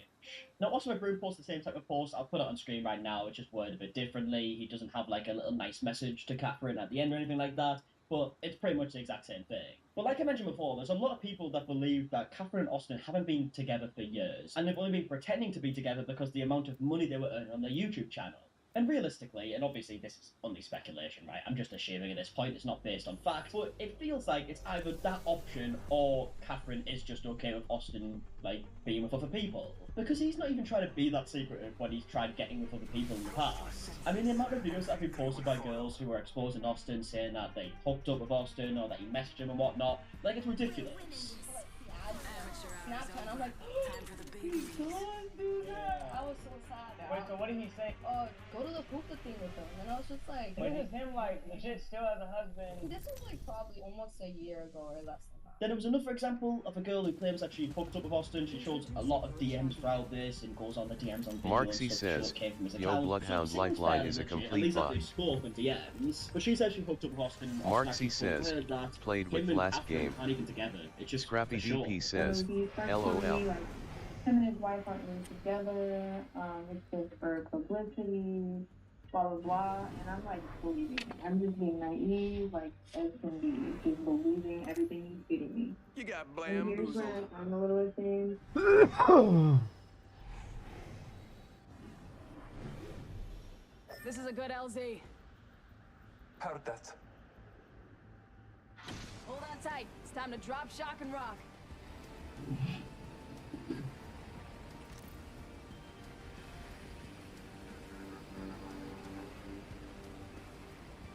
Now, Austin McBroom posts the same type of post. I'll put it on screen right now. It's just worded a bit differently. He doesn't have like a little nice message to Catherine at the end or anything like that, but it's pretty much the exact same thing. But like I mentioned before, there's a lot of people that believe that Catherine and Austin haven't been together for years, and they've only been pretending to be together because the amount of money they were earning on their YouTube channel. And realistically, and obviously this is only speculation, right? I'm just assuming at this point, it's not based on fact, but it feels like it's either that option or Catherine is just okay with Austin, like, being with other people. Because he's not even trying to be that secretive when he's tried getting with other people in the past. I mean, the amount of videos that have been posted by girls who are exposing Austin, saying that they hooked up with Austin or that he messaged him and whatnot, like, it's ridiculous. Snapchat, I'm like, he can't do that. I was so sad. Wait, so what did he say? Go to the hookah thing with him, and I was just like, This is him, like, legit still has a husband. This was like probably almost a year ago or less than that. Then there was another example of a girl who claims that she hooked up with Austin. She shows a lot of DMs throughout this and goes on the DMs on video. Marksy says, Yo Bloodhound Lifeline is a complete bot. But she says she hooked up with Austin. Marksy says, played with last game. Scrappy DP says, LOL. Him and his wife aren't really together, it's just for publicity, blah blah blah, and I'm like believing. I'm just being naive, like as can be, just believing everything he's feeding me. You got And here's where I'm a little ashamed. This is a good LZ. Heard that. Hold on tight. It's time to drop, shock, and rock.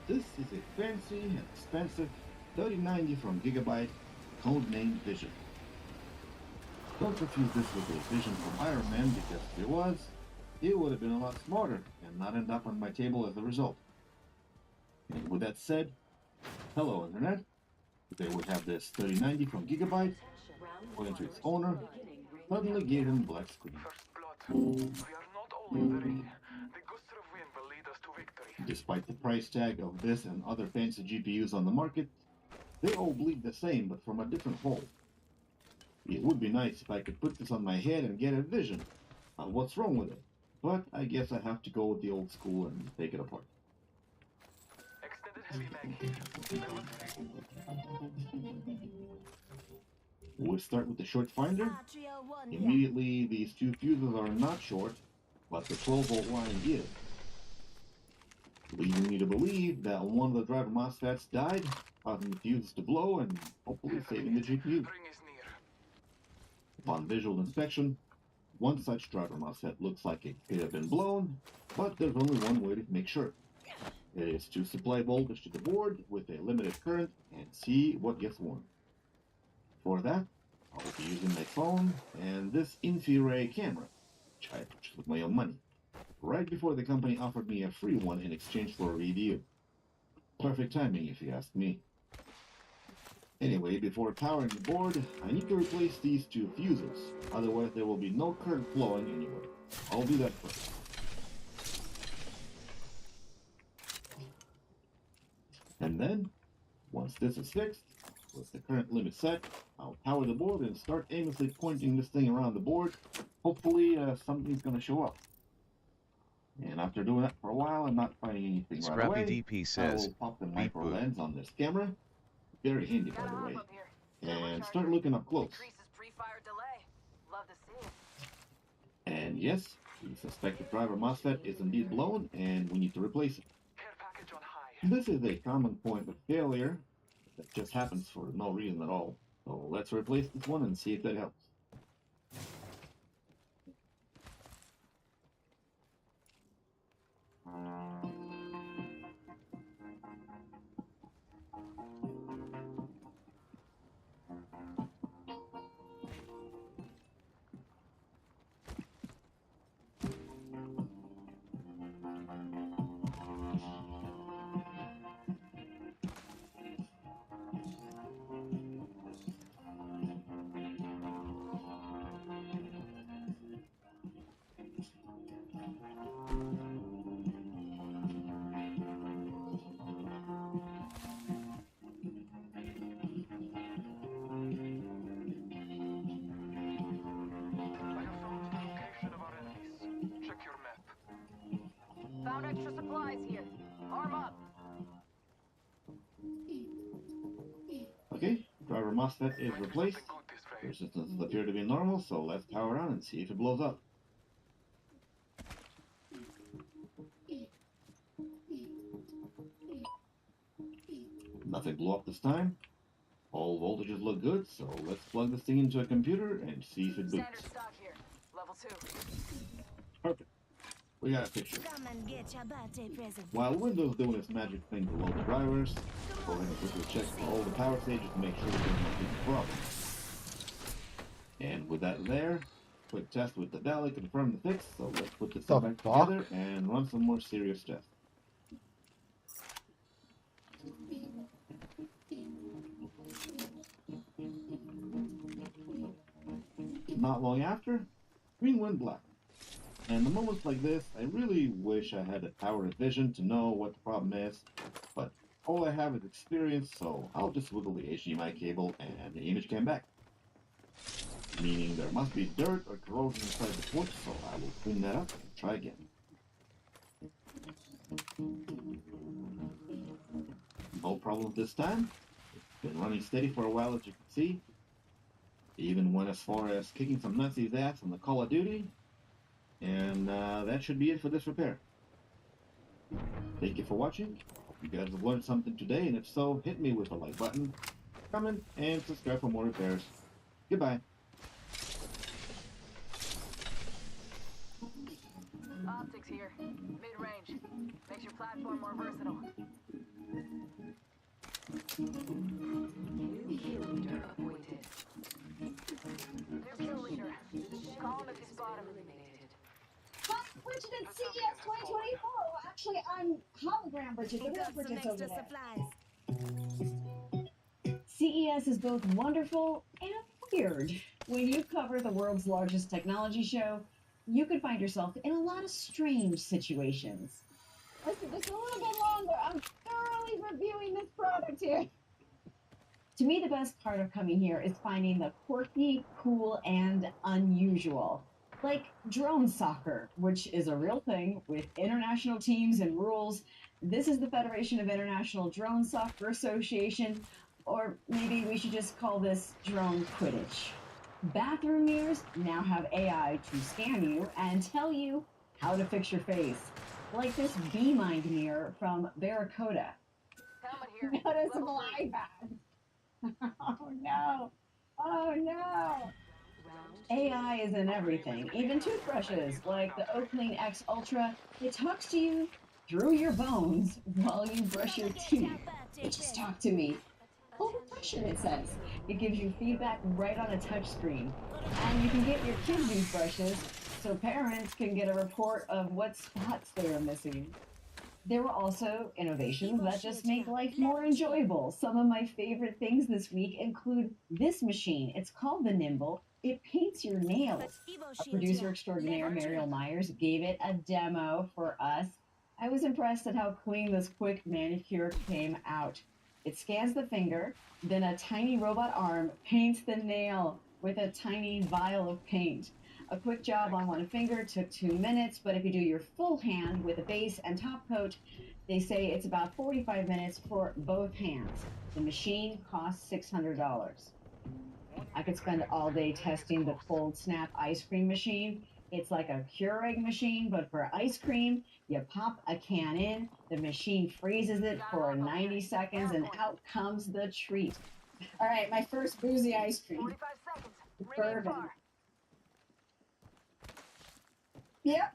This is a fancy and expensive 3090 from Gigabyte, codenamed Vision. Don't confuse this with a Vision from Iron Man, because if it was, it would have been a lot smarter and not end up on my table as a result. And with that said, hello Internet. Today we have this 3090 from Gigabyte, according to its owner, suddenly gave him black screen. Despite the price tag of this and other fancy GPUs on the market, they all bleed the same but from a different hole. It would be nice if I could put this on my head and get a vision on what's wrong with it, but I guess I have to go with the old school and take it apart. We'll start with the short finder. Immediately, these two fuses are not short, but the 12-volt line is, leading me to believe that one of the driver MOSFETs died, causing the fuses to blow and hopefully saving the GPU. Upon visual inspection, one such driver MOSFET looks like it could have been blown, but there's only one way to make sure. It is to supply voltage to the board with a limited current and see what gets warm. For that, I'll be using my phone and this infrared camera, which I purchased with my own money, right before the company offered me a free one in exchange for a review. Perfect timing if you ask me. Anyway, before powering the board, I need to replace these two fuses, otherwise there will be no current flowing anywhere. I'll do that first. And then, once this is fixed, with the current limit set, I'll power the board and start aimlessly pointing this thing around the board. Hopefully something's going to show up. And after doing that for a while and not finding anything right away, DP says, I will pop the micro lens on this camera, very handy by the way, and start looking up close. And yes, the suspected driver MOSFET is indeed blown and we need to replace it. This is a common point of failure that just happens for no reason at all. So let's replace this one and see if that helps. Found extra supplies here. Arm up. Okay, driver MOSFET is replaced. Resistances appear to be normal, so let's power on and see if it blows up. Nothing blew up this time. All voltages look good, so let's plug this thing into a computer and see if it boots. Standard stock here. Level 2. Perfect. We got a picture. While Windows doing its magic thing to load the drivers, go ahead and quickly check all the power stages to make sure there's no problem. And with that there, quick test with the Valley confirmed the fix, so let's put this back together and run some more serious tests. Not long after, screen went black. And in moments like this, I really wish I had a power of vision to know what the problem is, but all I have is experience, so I'll just wiggle the HDMI cable and the image came back. Meaning there must be dirt or corrosion inside the port, so I will clean that up and try again. No problem this time. It's been running steady for a while, as you can see. Even went as far as kicking some Nazi's ass on the Call of Duty. And that should be it for this repair. Thank you for watching. You guys have learned something today, and if so, hit me with a like button, comment, and subscribe for more repairs. Goodbye. Optics here. Mid-range. Makes your platform more versatile. New kill leader appointed. New kill leader. Call him if you spot him. Eliminated. Hi, Bridget at CES 2024. Well, actually, I'm hologram Bridget. The real Bridget's over there. CES is both wonderful and weird. When you cover the world's largest technology show, you could find yourself in a lot of strange situations. Listen, just a little bit longer. I'm thoroughly reviewing this product here. To me, the best part of coming here is finding the quirky, cool, and unusual. Like drone soccer, which is a real thing with international teams and rules. This is the Federation of International Drone Soccer Association, or maybe we should just call this drone Quidditch. Bathroom mirrors now have AI to scan you and tell you how to fix your face. Like this B-Mind mirror from Barracuda. Noticeable eye patch. Oh no. Oh no. AI is in everything, even toothbrushes like the Oakling X Ultra. It talks to you through your bones while you brush your teeth. It just talked to me. Overpressure, it says. It gives you feedback right on a touch screen. And you can get your kids these brushes so parents can get a report of what spots they are missing. There were also innovations that just make life more enjoyable. Some of my favorite things this week include this machine. It's called the Nimble. It paints your nails. A producer extraordinaire, Mariel Myers, gave it a demo for us. I was impressed at how clean this quick manicure came out. It scans the finger, then a tiny robot arm paints the nail with a tiny vial of paint. A quick job on one finger took 2 minutes, but if you do your full hand with a base and top coat, they say it's about 45 minutes for both hands. The machine costs $600. I could spend all day testing the Cold Snap ice cream machine. It's like a Keurig machine, but for ice cream. You pop a can in, the machine freezes it for 90 seconds, and out comes the treat. All right, my first boozy ice cream. 45 seconds. Bourbon. Yep.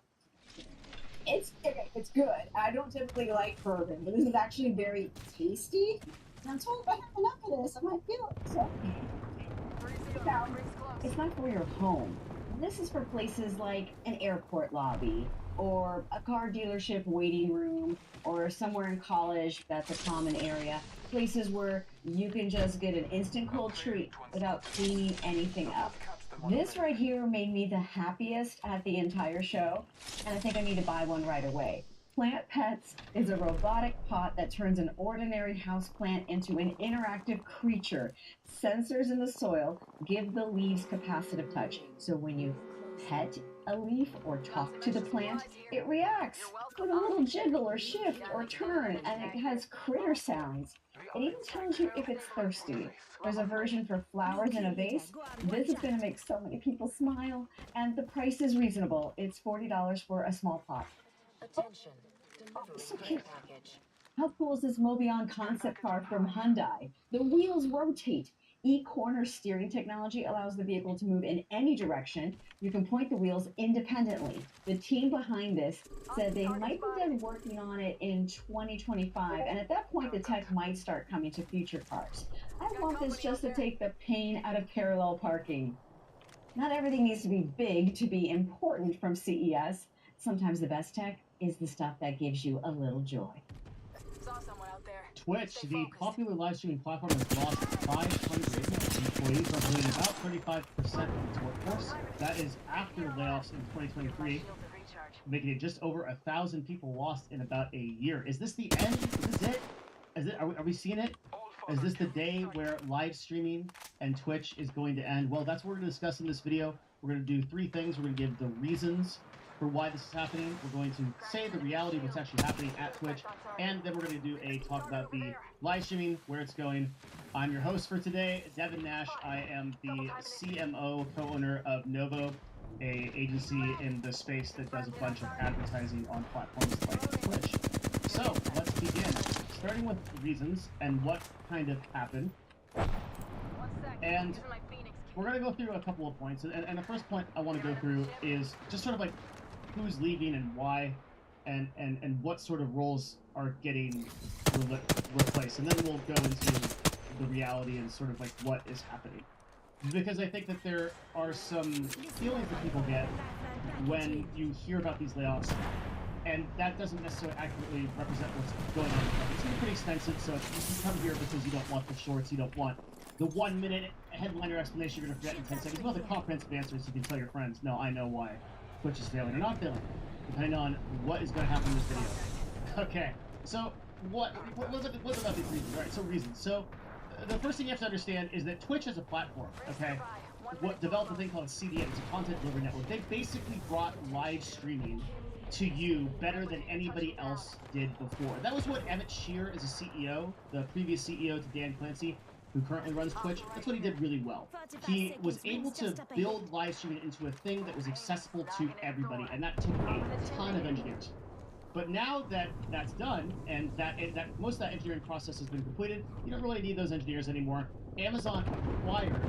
It's good. I don't typically like bourbon, but this is actually very tasty. And I'm told if I have enough of this, I might feel it. So, now, it's not for your home. This is for places like an airport lobby, or a car dealership waiting room, or somewhere in college that's a common area. Places where you can just get an instant cold treat without cleaning anything up. This right here made me the happiest at the entire show, and I think I need to buy one right away. Plant Pets is a robotic pot that turns an ordinary houseplant into an interactive creature. Sensors in the soil give the leaves capacitive touch, so when you pet a leaf or talk to the plant, it reacts with a little jiggle or shift or turn, and it has critter sounds. It even tells you if it's thirsty. There's a version for flowers in a vase. This is going to make so many people smile, and the price is reasonable. It's $40 for a small pot. Attention. So cute. How cool is this Mobion concept car from Hyundai? The wheels rotate. E-corner steering technology allows the vehicle to move in any direction. You can point the wheels independently. The team behind this said they might be done working on it in 2025, and at that point the tech might start coming to future cars. I want this just to take the pain out of parallel parking. Not everything needs to be big to be important from CES. Sometimes the best tech is the stuff that gives you a little joy. Saw someone out there. Twitch, the popular live streaming platform, has lost 500 employees, representing about 35% of its workforce. That is after layoffs in 2023, making it just over 1,000 people lost in about a year. Is this the end? Is this it? Are we seeing it? Is this the day where live streaming and Twitch is going to end? Well, that's what we're going to discuss in this video. We're going to do 3 things. We're going to give the reasons for why this is happening. We're going to say the reality of what's actually happening at Twitch, and then we're going to do a talk about the live streaming, where it's going. I'm your host for today, Devin Nash. I am the CMO, co-owner of Novo, a agency in the space that does a bunch of advertising on platforms like Twitch. So let's begin. starting with reasons and what kind of happened. And we're going to go through a couple of points. And the first point I want to go through is just sort of like who's leaving and why, and what sort of roles are getting replaced. And then we'll go into the reality and sort of like what is happening. Because I think that there are some feelings that people get when you hear about these layoffs, and that doesn't necessarily accurately represent what's going on. It's going to be pretty extensive, so you come here because you don't want the shorts, you don't want the 1 minute headliner explanation you're going to forget in 10 seconds. You want the comprehensive answers you can tell your friends, no, I know why Twitch is failing or not failing, depending on what is going to happen in this video. Okay, so what about these reasons? All right, so reasons. So the first thing you have to understand is that Twitch as a platform, okay, developed a thing called a CDN, it's a content delivery network. They basically brought live streaming to you better than anybody else did before. That was what Emmett Shear, as a CEO, the previous CEO to Dan Clancy, who currently runs Twitch, that's what he did really well. He was able to build live streaming into a thing that was accessible to everybody, and that took a ton of engineers. But now that that's done, and that most of that engineering process has been completed, you don't really need those engineers anymore. Amazon acquired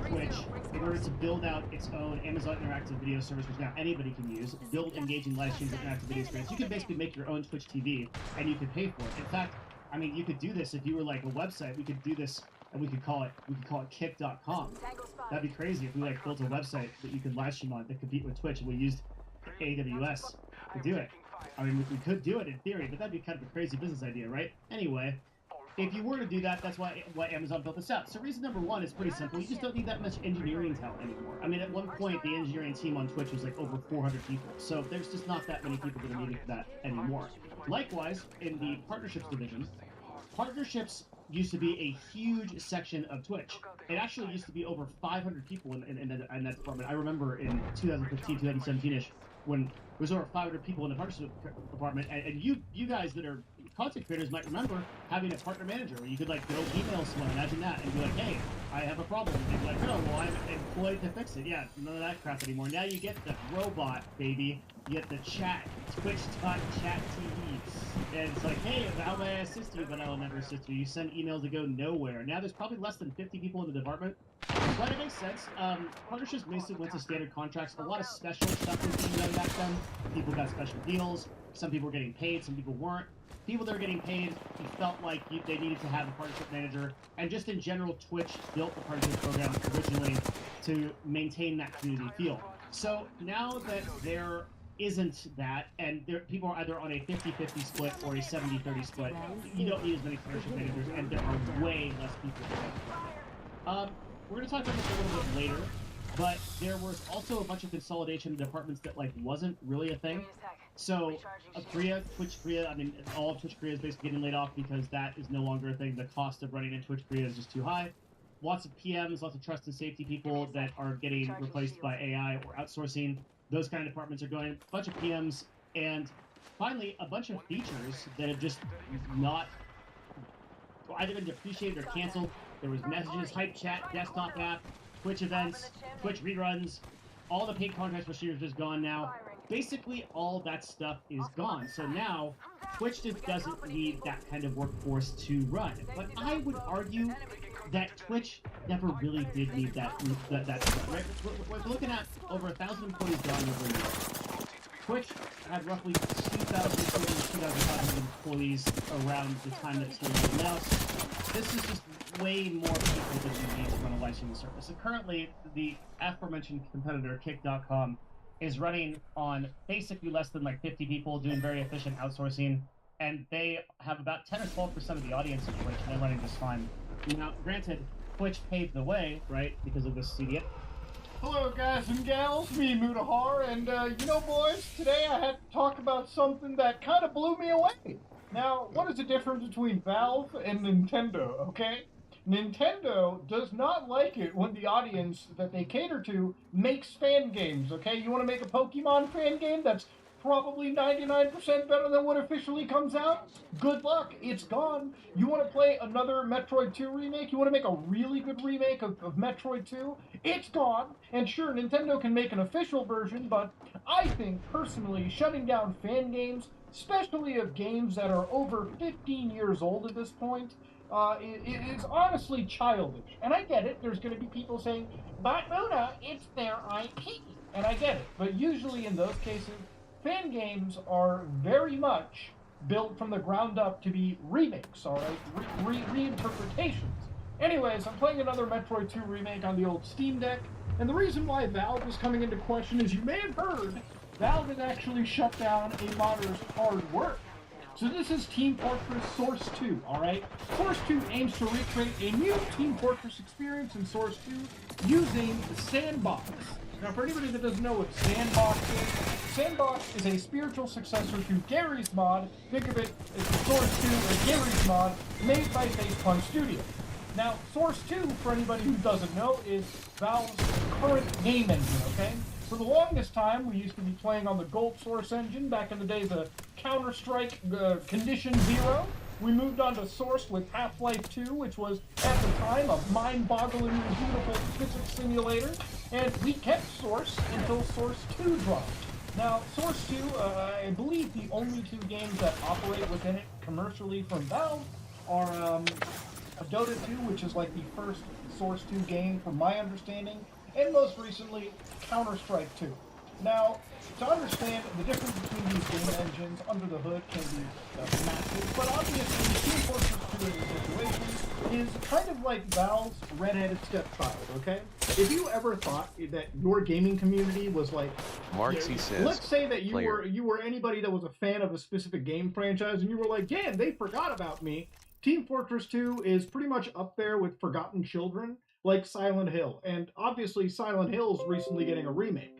Twitch in order to build out its own Amazon Interactive Video service, which now anybody can use. Build engaging live streams and interactive video experience. You can basically make your own Twitch TV, and you can pay for it. In fact, I mean, you could do this if you were like a website. We could do this, and we could call it kick.com. That'd be crazy if we like built a website that you could live stream on that compete with Twitch, and we used AWS to do it. I mean, we could do it in theory, but that'd be kind of a crazy business idea, right? Anyway, if you were to do that, that's why Amazon built this out. So reason number one is pretty simple. You just don't need that much engineering talent anymore. I mean, at one point, the engineering team on Twitch was like over 400 people. So there's just not that many people that are needed for that anymore. Likewise, in the partnerships division, partnerships used to be a huge section of Twitch. It actually used to be over 500 people in that department. I remember in 2015, 2017-ish, when there was over 500 people in the partnership department, and you guys that are content creators might remember having a partner manager where you could like go email someone, imagine that, and be like, hey, I have a problem. And they'd be like, oh, well, I'm employed to fix it. Yeah, none of that crap anymore. Now you get the robot, baby. You get the chat, Twitch.chat TV. And it's like, hey, how may I assist you? But I'll never assist you. You send emails that go nowhere. Now there's probably less than 50 people in the department. But it makes sense. Partnerships basically went to standard contracts. A lot of special stuff was being done back then. People got special deals. Some people were getting paid. Some people weren't. People that are getting paid, you felt like they needed to have a partnership manager. And just in general, Twitch built the partnership program originally to maintain that community feel. So now that there isn't that, and people are either on a 50-50 split or a 70-30 split, you don't need as many partnership managers, and there are way less people. We're going to talk about this a little bit later, but there was also a bunch of consolidation in departments that like wasn't really a thing. So Twitch Korea, I mean, all of Twitch Korea is basically getting laid off because that is no longer a thing. The cost of running in Twitch Korea is just too high. Lots of PMs, lots of trust and safety people that are getting replaced by AI or outsourcing. Those kind of departments are going. A bunch of PMs, and finally, a bunch of features that have just not either been depreciated or canceled. There was messages, hype chat, desktop app, Twitch events, Twitch reruns. All the paid contracts for streamers is gone now. Basically, all that stuff is gone. So now, Twitch just doesn't need that kind of workforce to run. But I would argue that Twitch never really did need that stuff, right? We're looking at over 1,000 employees gone over a year. Twitch had roughly 2,500 employees around the time that it's still now. This is just way more people than you need to run a live streaming service. And currently, the aforementioned competitor, Kick.com, is running on basically less than like 50 people doing very efficient outsourcing, and they have about 10 or 12% of the audience of Twitch, and they're running just fine. Now, granted, Twitch paved the way, right, because of this CDN. Hello, guys and gals, me, Mutahar, and you know, boys, today I had to talk about something that kind of blew me away. Now, what is the difference between Valve and Nintendo, okay? Nintendo does not like it when the audience that they cater to makes fan games, okay? You want to make a Pokemon fan game that's probably 99% better than what officially comes out? Good luck, it's gone. You want to play another Metroid 2 remake? You want to make a really good remake of Metroid 2? It's gone. And sure, Nintendo can make an official version, but I think, personally, shutting down fan games especially of games that are over 15 years old at this point, is honestly childish. And I get it. There's going to be people saying, but Muda, it's their IP. And I get it. But usually in those cases, fan games are very much built from the ground up to be remakes, all right? Reinterpretations. Anyways, I'm playing another Metroid 2 remake on the old Steam Deck, and the reason why Valve is coming into question is, you may have heard, Valve has actually shut down a modder's hard work. So this is Team Fortress Source 2, alright? Source 2 aims to recreate a new Team Fortress experience in Source 2 using the Sandbox. Now, for anybody that doesn't know what Sandbox is a spiritual successor to Gary's mod. Think of it as the Source 2 or Gary's mod made by Facepun Studio. Now, Source 2, for anybody who doesn't know, is Valve's current game engine, okay? For the longest time, we used to be playing on the Gold Source engine back in the days of Counter-Strike Condition Zero. We moved on to Source with Half-Life 2, which was, at the time, a mind-bogglingly beautiful physics simulator. And we kept Source until Source 2 dropped. Now, Source 2, I believe the only two games that operate within it commercially from Valve are Dota 2, which is like the first Source 2 game from my understanding, and most recently, Counter-Strike 2. Now, to understand the difference between these game engines under the hood can be massive, but obviously Team Fortress 2 in this situation is kind of like Valve's red-headed stepchild, okay? If you ever thought that your gaming community was like, Marxy says, let's say that you were anybody that was a fan of a specific game franchise, and you were like, damn, they forgot about me. Team Fortress 2 is pretty much up there with Forgotten Children, like Silent Hill, and obviously Silent Hill is recently getting a remake.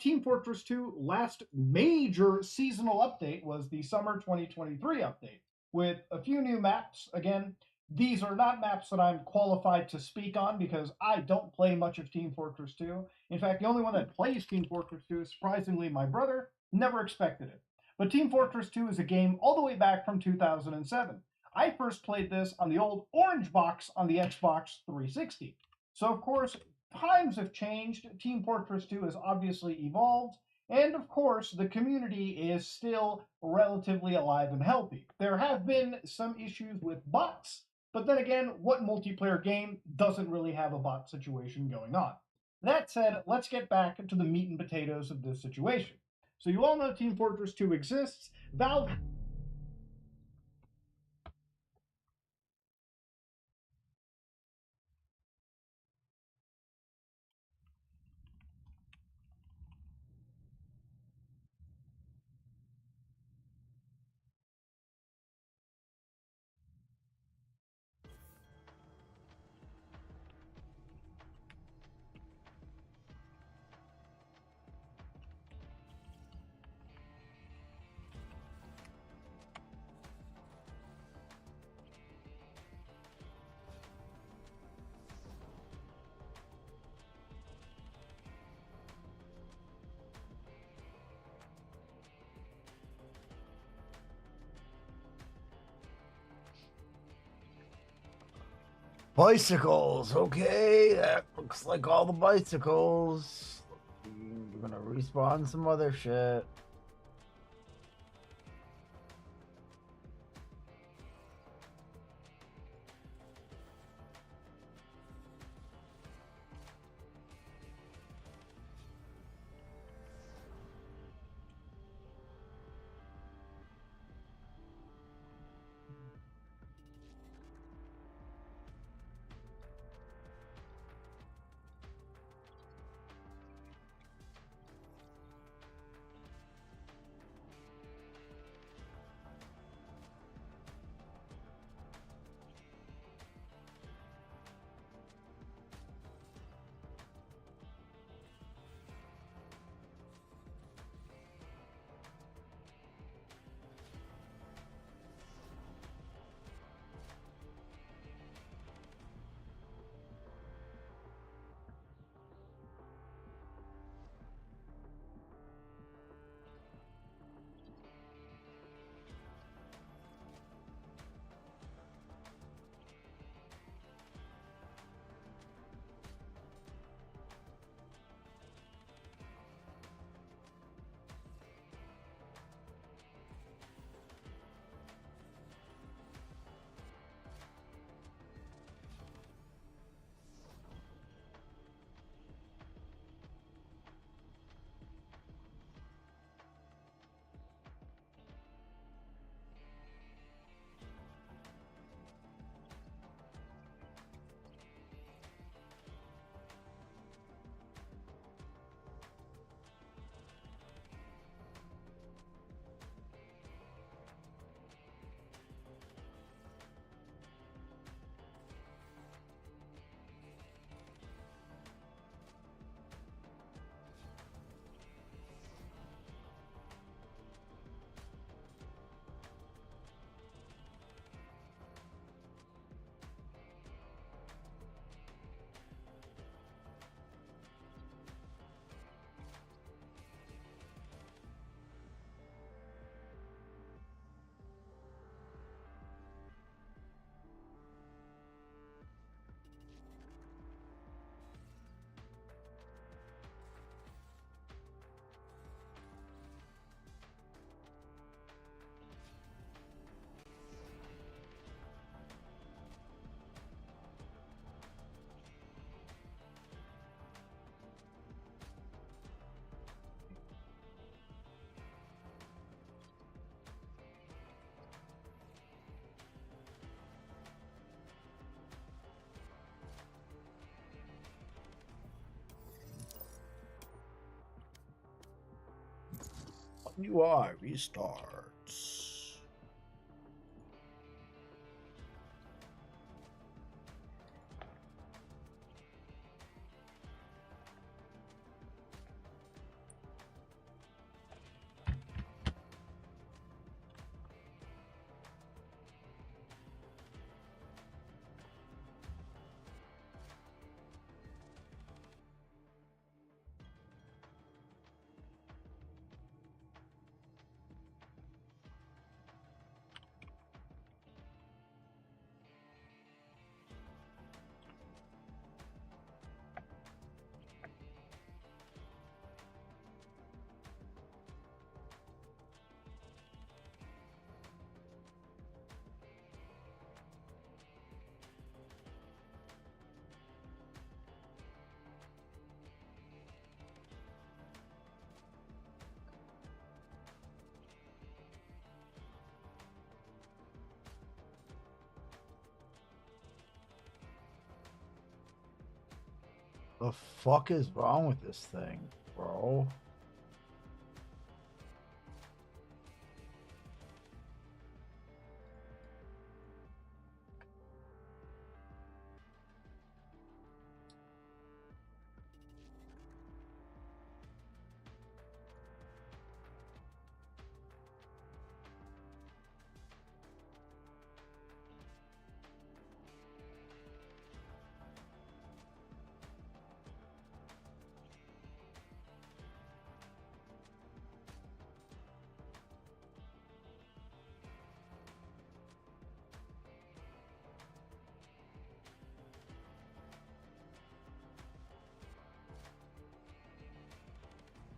Team Fortress 2 last major seasonal update was the summer 2023 update, with a few new maps. Again, these are not maps that I'm qualified to speak on because I don't play much of Team Fortress 2. In fact, the only one that plays Team Fortress 2 is surprisingly my brother. Never expected it. But Team Fortress 2 is a game all the way back from 2007. I first played this on the old orange box on the Xbox 360. So, of course, times have changed. Team Fortress 2 has obviously evolved. And, of course, the community is still relatively alive and healthy. There have been some issues with bots. But then again, what multiplayer game doesn't really have a bot situation going on? That said, let's get back to the meat and potatoes of this situation. So you all know Team Fortress 2 exists. Valve... Bicycles, okay, that looks like all the bicycles. We're gonna respawn some other shit. UI restarts. The fuck is wrong with this thing, bro?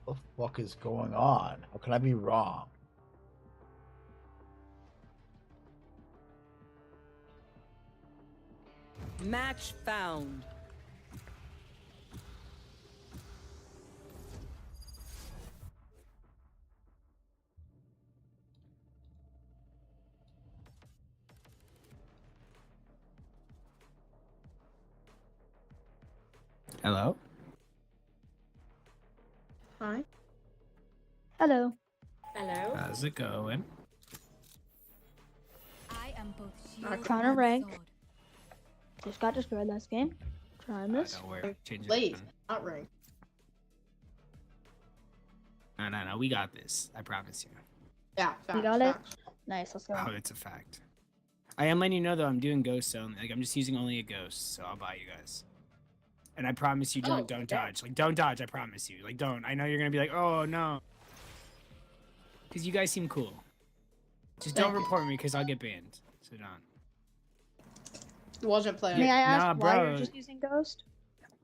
What the fuck is going on? How can I be wrong? Match found. Hello? Hi. Hello. Hello. How's it going? I am both Trying to rank. Just got destroyed last game. Trying this. Don't worry. Change it. Late. Not rank. No. We got this. I promise you. Yeah. You got it? Nice. Let's go. Oh, it's a fact. I am letting you know, though, I'm doing ghosts only. Like, I'm just using only a ghost, so I'll buy you guys. And I promise you, don't dodge. Like, don't dodge, I promise you. Like, don't. I know you're going to be like, oh, no. Because you guys seem cool. Just don't report me, because I'll get banned. So don't. Wasn't playing. May I ask Nah, why bro. you're just using Ghost?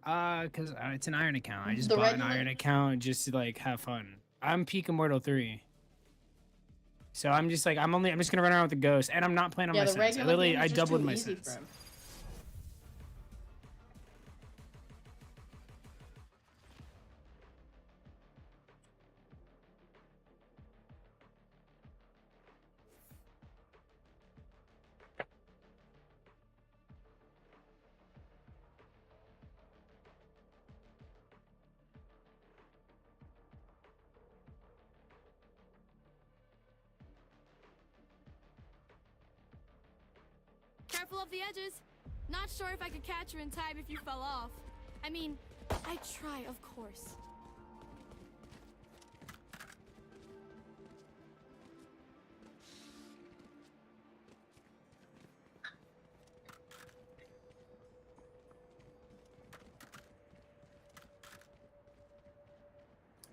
Because it's an Iron account. I just The bought an regular- Iron account just to, like, have fun. I'm peak Immortal 3. So I'm just, like, I'm just going to run around with the ghost. And I'm not playing on my the sense. regular game is I just doubled too my easy sense. for him. Careful of the edges. Not sure if I could catch you in time if you fell off. I mean, I'd try, of course.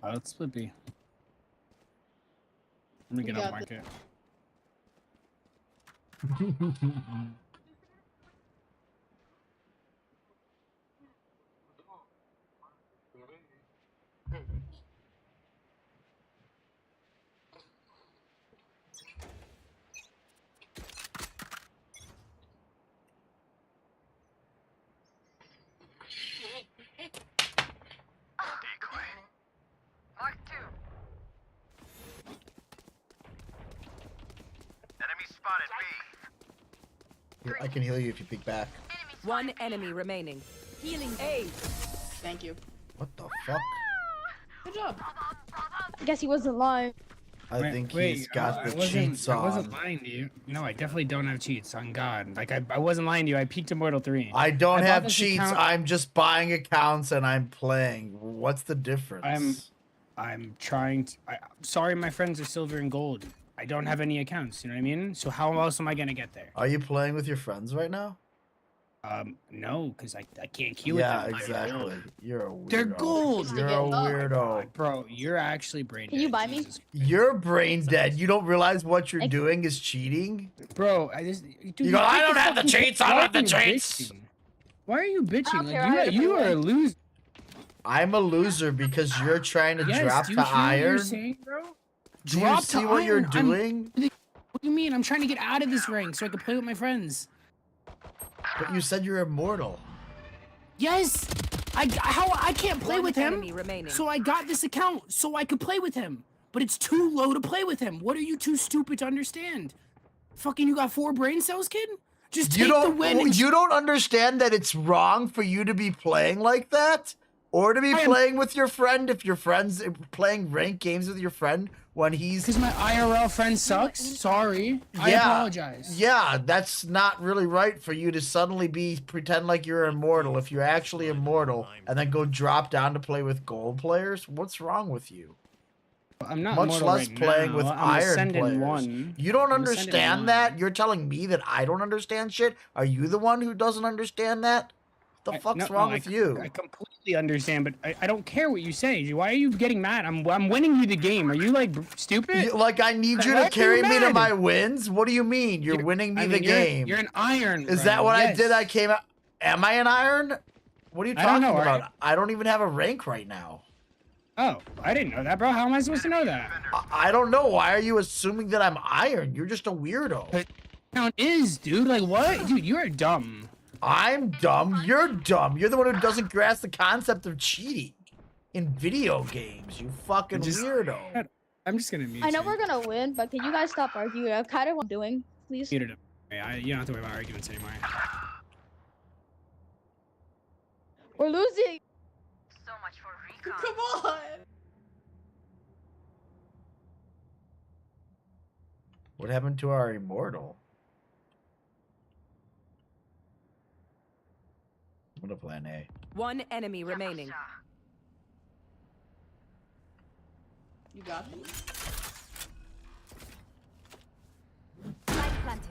Oh, it's split B. Let me get You up got market. Mark 2. Enemy spotted B. I can heal you if you peek back. One enemy remaining. Healing A. Thank you. What the fuck? Good job. I guess he wasn't lying. I think he's got the cheats on. I wasn't lying to you. No, I definitely don't have cheats. On God, like I wasn't lying to you. I peaked Immortal 3. I don't bought have this cheats. account- I'm just buying accounts and I'm playing. What's the difference? I'm trying to. Sorry, my friends are silver and gold. I don't have any accounts. You know what I mean? So how else am I gonna get there? Are you playing with your friends right now? No, because I can't queue with them. Yeah, exactly. You're a weirdo. They're gold. You're a weirdo. Bro, you're actually brain dead. Can you buy me? You're brain dead. You don't realize what you're doing is cheating? Bro, dude, you go, I don't have the cheats, I don't have the cheats. Why are you bitching? care, You are a loser. I'm a loser because you're trying to drop do you to hear what iron. you're saying, bro? Do you Drop see to what you're iron. doing? What do you mean? I'm trying to get out of this rank so I can play with my friends. But you said you're immortal. Yes! I can't play with him, enemy remaining. so I got this account so I could play with him. But it's too low to play with him. What are you too stupid to understand? Fucking, you got 4 brain cells, kid? Just take the win. And You don't understand that it's wrong for you to be playing like that? Or to be playing with your friend if your friend's playing ranked games with your friend when he's... Because my IRL friend sucks? Sorry. I apologize. Yeah, that's not really right for you to suddenly pretend like you're immortal if you're actually immortal and then go drop down to play with gold players. What's wrong with you? I'm not Much immortal less right playing now. with I'm iron ascendant players. 1. You don't I'm ascendant understand 1. that? You're telling me that I don't understand shit? Are you the one who doesn't understand that? What the fuck's wrong with you? I completely understand, but I don't care what you say. Why are you getting mad? I'm winning you the game. Are you like stupid? Like I need you to carry me to my wins? What do you mean? You're winning me the game. You're an iron. Is that what I did? I came out. Am I an iron? What are you I don't talking know, about? I don't even have a rank right now. Oh, I didn't know that, bro. How am I supposed to know that? I don't know. Why are you assuming that I'm iron? You're just a weirdo. But count is, dude. Like what? Dude, you're dumb. I'm dumb. You're dumb. You're the one who doesn't grasp the concept of cheating in video games. You fucking weirdo. I'm just gonna mute I know you. we're gonna win, but can you guys stop arguing? I kind of what I'm doing, please. Muted him. Okay, you don't have to worry about arguments anymore. We're losing. So much for recon. Come on! What happened to our immortal? I'm gonna plan A. One enemy remaining. You got me? Light planted.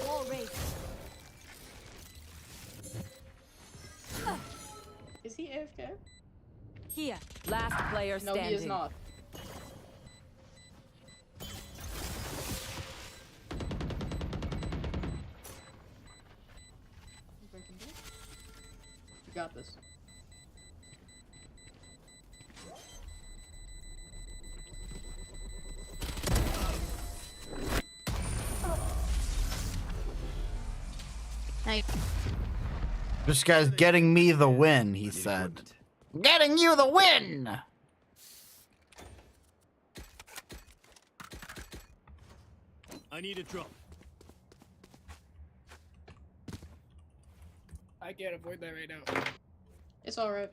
Wall raised. Is he AFK? Here. Last player No, standing. he is not. You got this. Nice. This guy's getting me the win, he said. Getting you the win! I need a drop. I can't avoid that right now. It's alright.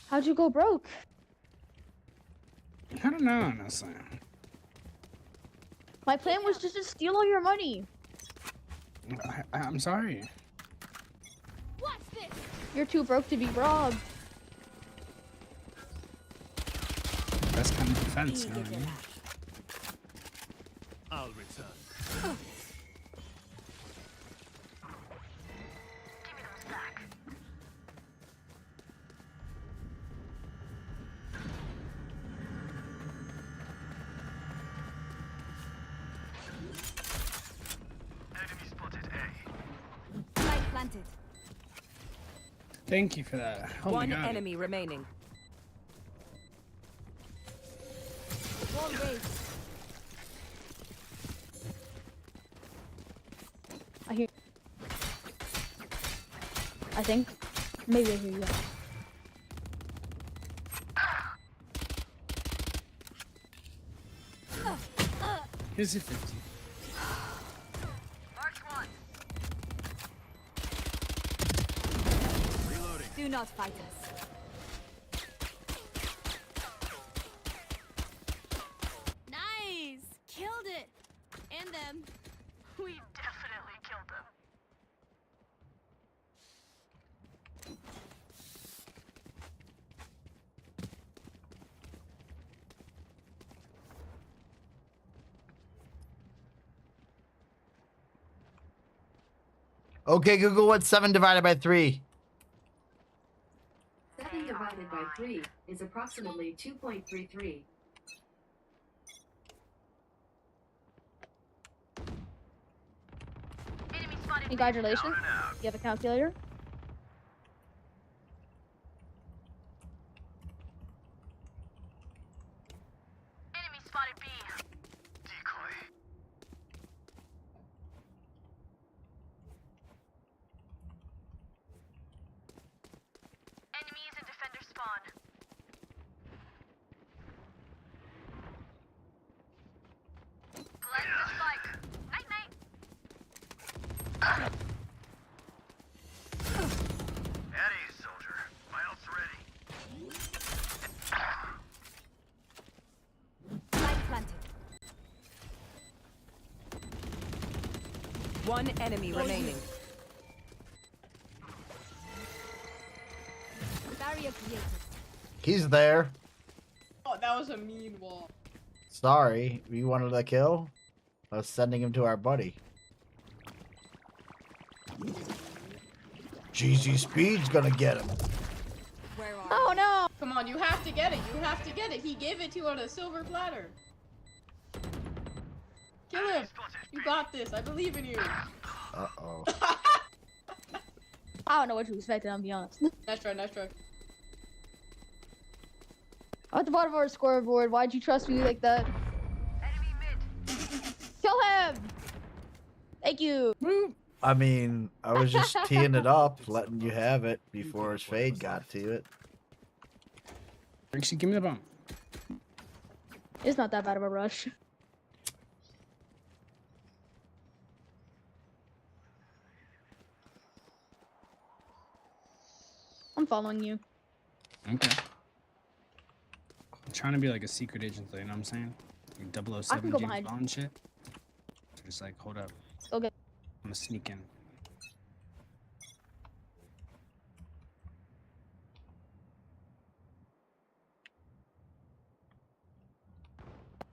How'd you go broke? I don't know, honestly. My plan was just to steal all your money. I'm sorry. Watch this. You're too broke to be robbed. That's kind of defense, you know what I mean? I'll return. Light planted. Thank you for that. Oh One my God. enemy remaining. Wall raised. I hear. I think. Maybe I hear you. Here's a 50. Do not fight us. Nice! Killed it! And them. We definitely killed them. Okay, Google, what's 7 divided by 3? 7 divided by 3 is approximately 2.33. Congratulations. You have a calculator? Enemy spotted B. Decoy. Enemies and defender spawn. Plant the spike. Night night. At ease, soldier. My ult's ready. Light planted. One enemy remaining. Barrier created. He's there. Oh, that was a mean wall. Sorry, you wanted a kill? I was sending him to our buddy. GZ Speed's gonna get him. Oh no! Come on, you have to get it. You have to get it. He gave it to you on a silver platter. Kill him. You got this. I believe in you. Uh-oh. I don't know what you expected, I'll be honest. Nice try, nice try. I'm at the bottom of our scoreboard. Why'd you trust me like that? Kill him! Thank you. I mean, I was just teeing it up, letting you have it before his fade got to it. Actually, give me the bomb. It's not that bad of a rush. I'm following you. Okay. I'm trying to be like a secret agent, though, you know what I'm saying? Like 007 I can go James behind you. Bond shit. So just like, hold up. Okay. I'm gonna sneak in.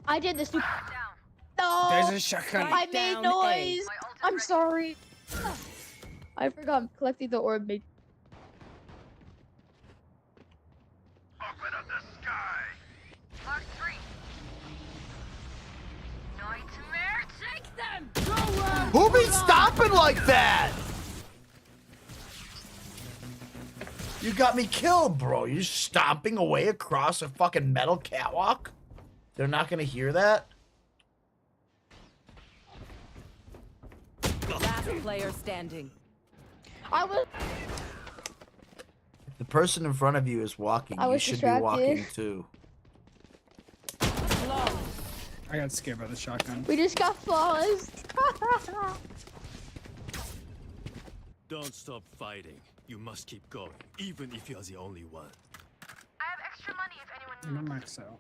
I did this. No! There's a shotgun. I made Down noise! I'm sorry. I forgot collecting the orb. Open up the sky. Mark 3. Nightmare, take them. Who be stomping like that? You got me killed, bro. You're stomping away across a fucking metal catwalk? They're not gonna hear that? Last player standing. I was. The person in front of you is walking. I You was should distracted. be walking too. I got scared by the shotgun. We just got flawless. Don't stop fighting. You must keep going, even if you're the only one. I have extra money if anyone I'm needs. a max out.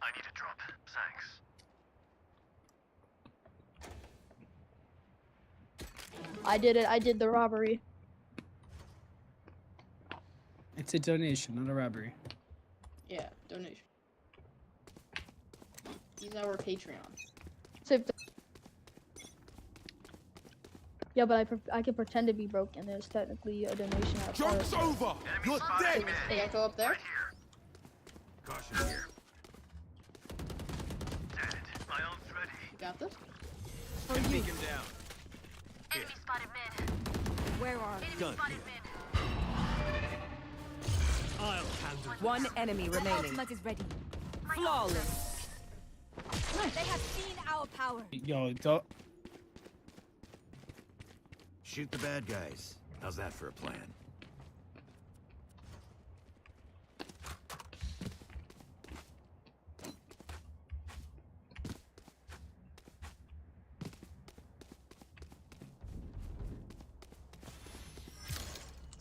I need a drop. Thanks. I did it. I did the robbery. It's a donation, not a robbery. Yeah, donation. He's our Patreon. So yeah, but I can pretend to be broke, and there's technically a donation out there. Joke's over! You're dead! Hey, I go up there? Caution here. Dead. My ult's ready. You got this? Get beacon down. Enemy spotted mid. Where are Enemy Gun spotted here. mid. I'll handle this. one enemy remaining? is ready. Flawless. They have seen our power. Yo, don't. Shoot the bad guys. How's that for a plan?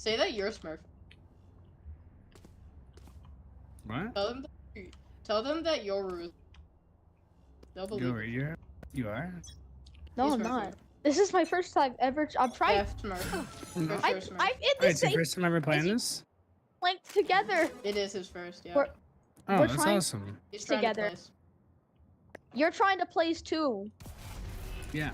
Say that you're Smurf. What? Tell them that you're Ruth. They'll believe it. You are? No, He's I'm Smurf. not. This is my first time ever. I'm trying. F Smurf. No. For sure Smurf. I'm in Wait, the it's your same first time ever playing this? linked together. It is his first, yeah. We're Oh, we're that's trying awesome. He's trying to together. place. You're trying to place too. Yeah.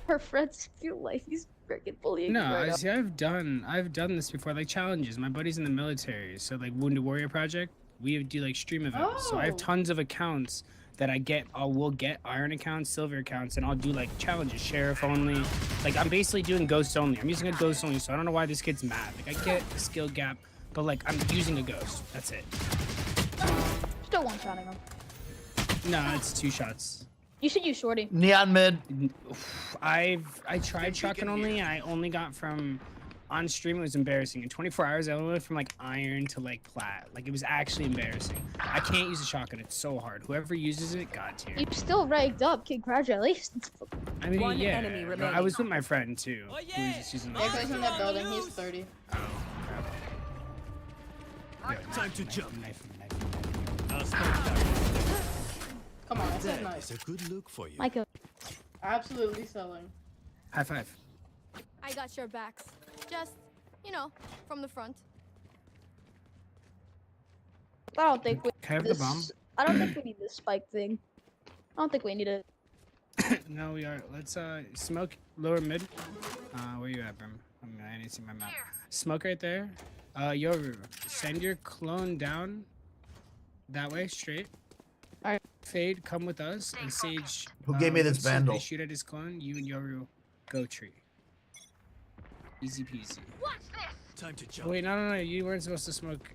Her friends feel like he's freaking bullying No, me right I now. see. I've done this before, like challenges. My buddy's in the military, so like Wounded Warrior Project, we do like stream events. So I have Oh. tons of accounts that we'll get iron accounts, silver accounts, and I'll do like challenges, sheriff only. Like I'm basically doing ghost only. I'm using a ghost only, so I don't know why this kid's mad. Like I get the skill gap, but like I'm using a ghost. That's it. Still one-shotting him. No, it's 2 shots. You should use shorty. Neon mid. I tried shotgun only. I only got from on stream. It was embarrassing. In 24 hours, I went from like iron to like plat. Like it was actually embarrassing. I can't use a shotgun. It's so hard. Whoever uses it, God tier. You still ranked up. Congratulations. I mean, One yeah. enemy no, remaining. I was with my friend too. Who was just using There goes in that building. He's 30. Oh, crap. Yo, Time to jump. Knife. Come on, that's That nice. is a good look for you. Micah. Absolutely selling. High five. I got your backs. Just, you know, from the front. I don't think we Can I have the bomb? I don't think we need this spike thing. I don't think we need it. No, we are. Let's smoke lower mid. Where you at, Brim? I need to see my map. Smoke right there. Yoru, send your clone down that way, straight. Alright. Fade, come with us, and Sage. Who gave me this once they vandal? shoot at his clone, you and Yoru go tree. Easy peasy. Time to jump. Wait, no, you weren't supposed to smoke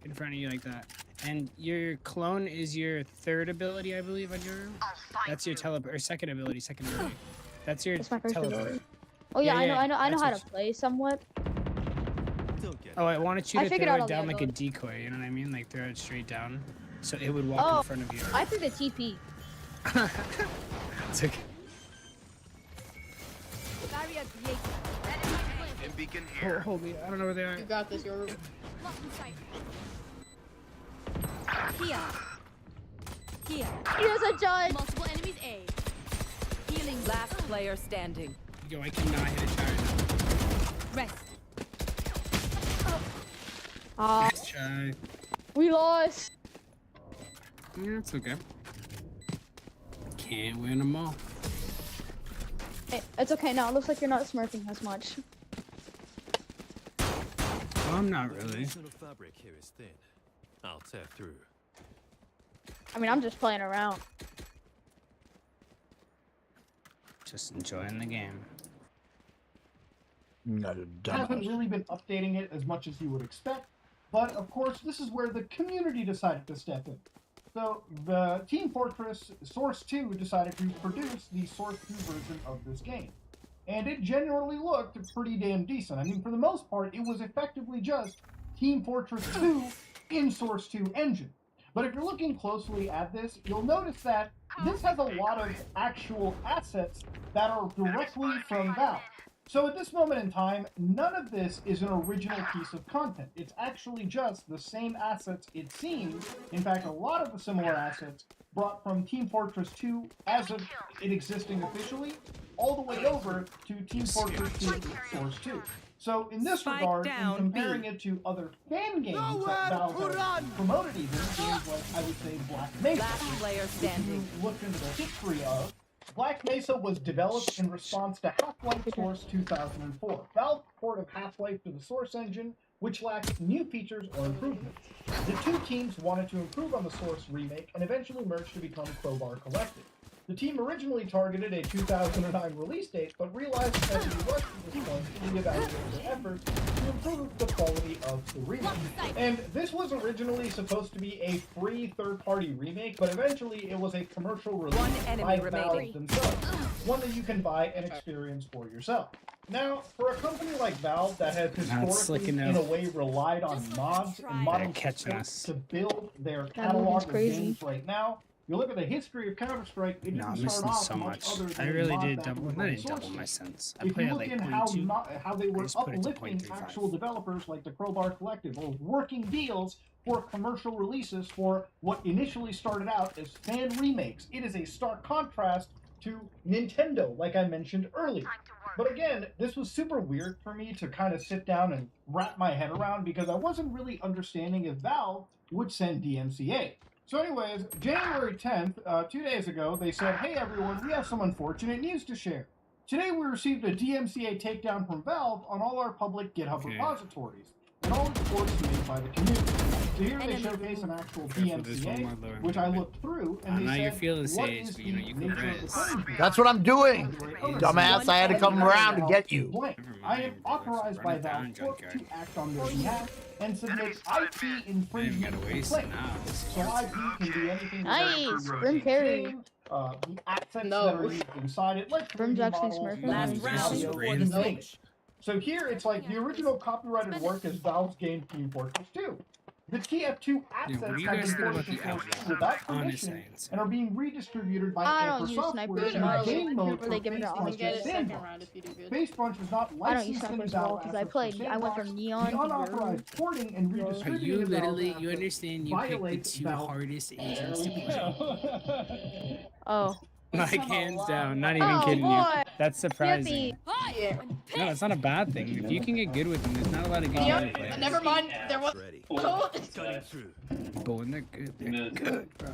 in front of you like that. And your clone is your third ability, I believe, on Yoru. That's your teleport, or second ability. That's your That's my first teleport. ability. Oh yeah, I know that's how what to play somewhat. Oh, I wanted you I to figured throw out it all the down like a abilities. decoy, you know what I mean? Like throw it straight down, so it would walk Oh, in front of you. I threw the TP. It's okay. Barrier created. Beacon Hold me, I don't know where they are. You got this, you're Locked in sight. Here. He has a judge. Multiple enemies A. Healing. Last player standing. Yo, I cannot hit a shot right Rest. Ah, now. Nice try. we lost. Yeah, it's okay. Can't win them all. Hey, it's okay now. It looks like you're not smurfing as much. Well, I'm not really. Dimensional fabric here is thin. I'll tear through. I mean, I'm just playing around. Just enjoying the game. Not a Haven't dumbass. really been updating it as much as you would expect, but of course this is where the community decided to step in. So the Team Fortress Source 2 decided to produce the Source 2 version of this game. And it generally looked pretty damn decent. I mean, for the most part, it was effectively just Team Fortress 2 in Source 2 engine. But if you're looking closely at this, you'll notice that this has a lot of actual assets that are directly from Valve. So at this moment in time, none of this is an original piece of content. It's actually just the same assets it seems. In fact, a lot of the similar assets brought from Team Fortress 2 as of it existing officially, all the way over to Team Fortress 2 Source 2. So in this Spike regard, down, in comparing it to other fan games that Valve has promoted even, games like, I would say, Black Mesa, Last player if you standing. looked into the history of, Black Mesa was developed in response to Half-Life Source 2004, Valve's port of Half-Life to the Source engine, which lacked new features or improvements. The two teams wanted to improve on the Source remake and eventually merged to become Crowbar Collective. The team originally targeted a 2009 release date, but realized that it was rushed to this point to reevaluate their efforts to improve the quality of the remake. And this was originally supposed to be a free third-party remake, but eventually it was a commercial release One enemy by remaining. Valve themselves, one that you can buy and experience for yourself. Now, for a company like Valve that has historically, slicking in out. a way, relied on mods and modding catching support us. to build their That catalog movie's of crazy. games right now, You look at the history of Counter-Strike, it No, I'm didn't start missing off so much much. other I than really mod did back double. with I open didn't double source my stuff. cents. I If play you at look like in 0.2. how they were just put it to uplifting 0.35. actual developers like the Crowbar Collective, or working deals for commercial releases for what initially started out as fan remakes, it is a stark contrast to Nintendo, like I mentioned earlier. But again, this was super weird for me to kind of sit down and wrap my head around because I wasn't really understanding if Valve would send DMCA. So anyways, January 10th, 2 days ago, they said, hey everyone, we have some unfortunate news to share. Today we received a DMCA takedown from Valve on all our public GitHub repositories and all reports made by the community. So here they showcase an actual DMCA, which I looked through, and they now you said, feel the what sage, is but the you know you can nature of the res. claim? That's what I'm doing, dumbass. I had to come around to get you. Blank. I am authorized by Valve Corp to act on their behalf and submit IP infringement complaints. So IP can be anything Nice, related Grim to Carry. your game, the assets that are used inside it, like 3D actually models, smurfing. movies, Last audio, round. you name it. So here it's like the original copyrighted work is Valve's game Team Fortress 2. The TF2 assets what do you have guys been think about forced the to outlaw? without Honest permission answer. and are being redistributed by I Amper don't use Software snipers in at the all. game mode Where they for give it Face to Punch Oscar. and Sandbox. Face Punch is not I don't use licensed in snipers at all Valve because I assets played. for I went Sandbox. from Neon The to unauthorized porting and Are redistributing you of Valve literally, you assets understand you picked the violates two Valve. hardest agents to play? Oh. Like, hands down, not even Oh, kidding boy. you. That's surprising. Yeah. No, it's not a bad thing. If you can get good with them, there's not a lot of good Neon players. Never mind. There was. Oh. Cutting through. But when they're good, they're good, bro.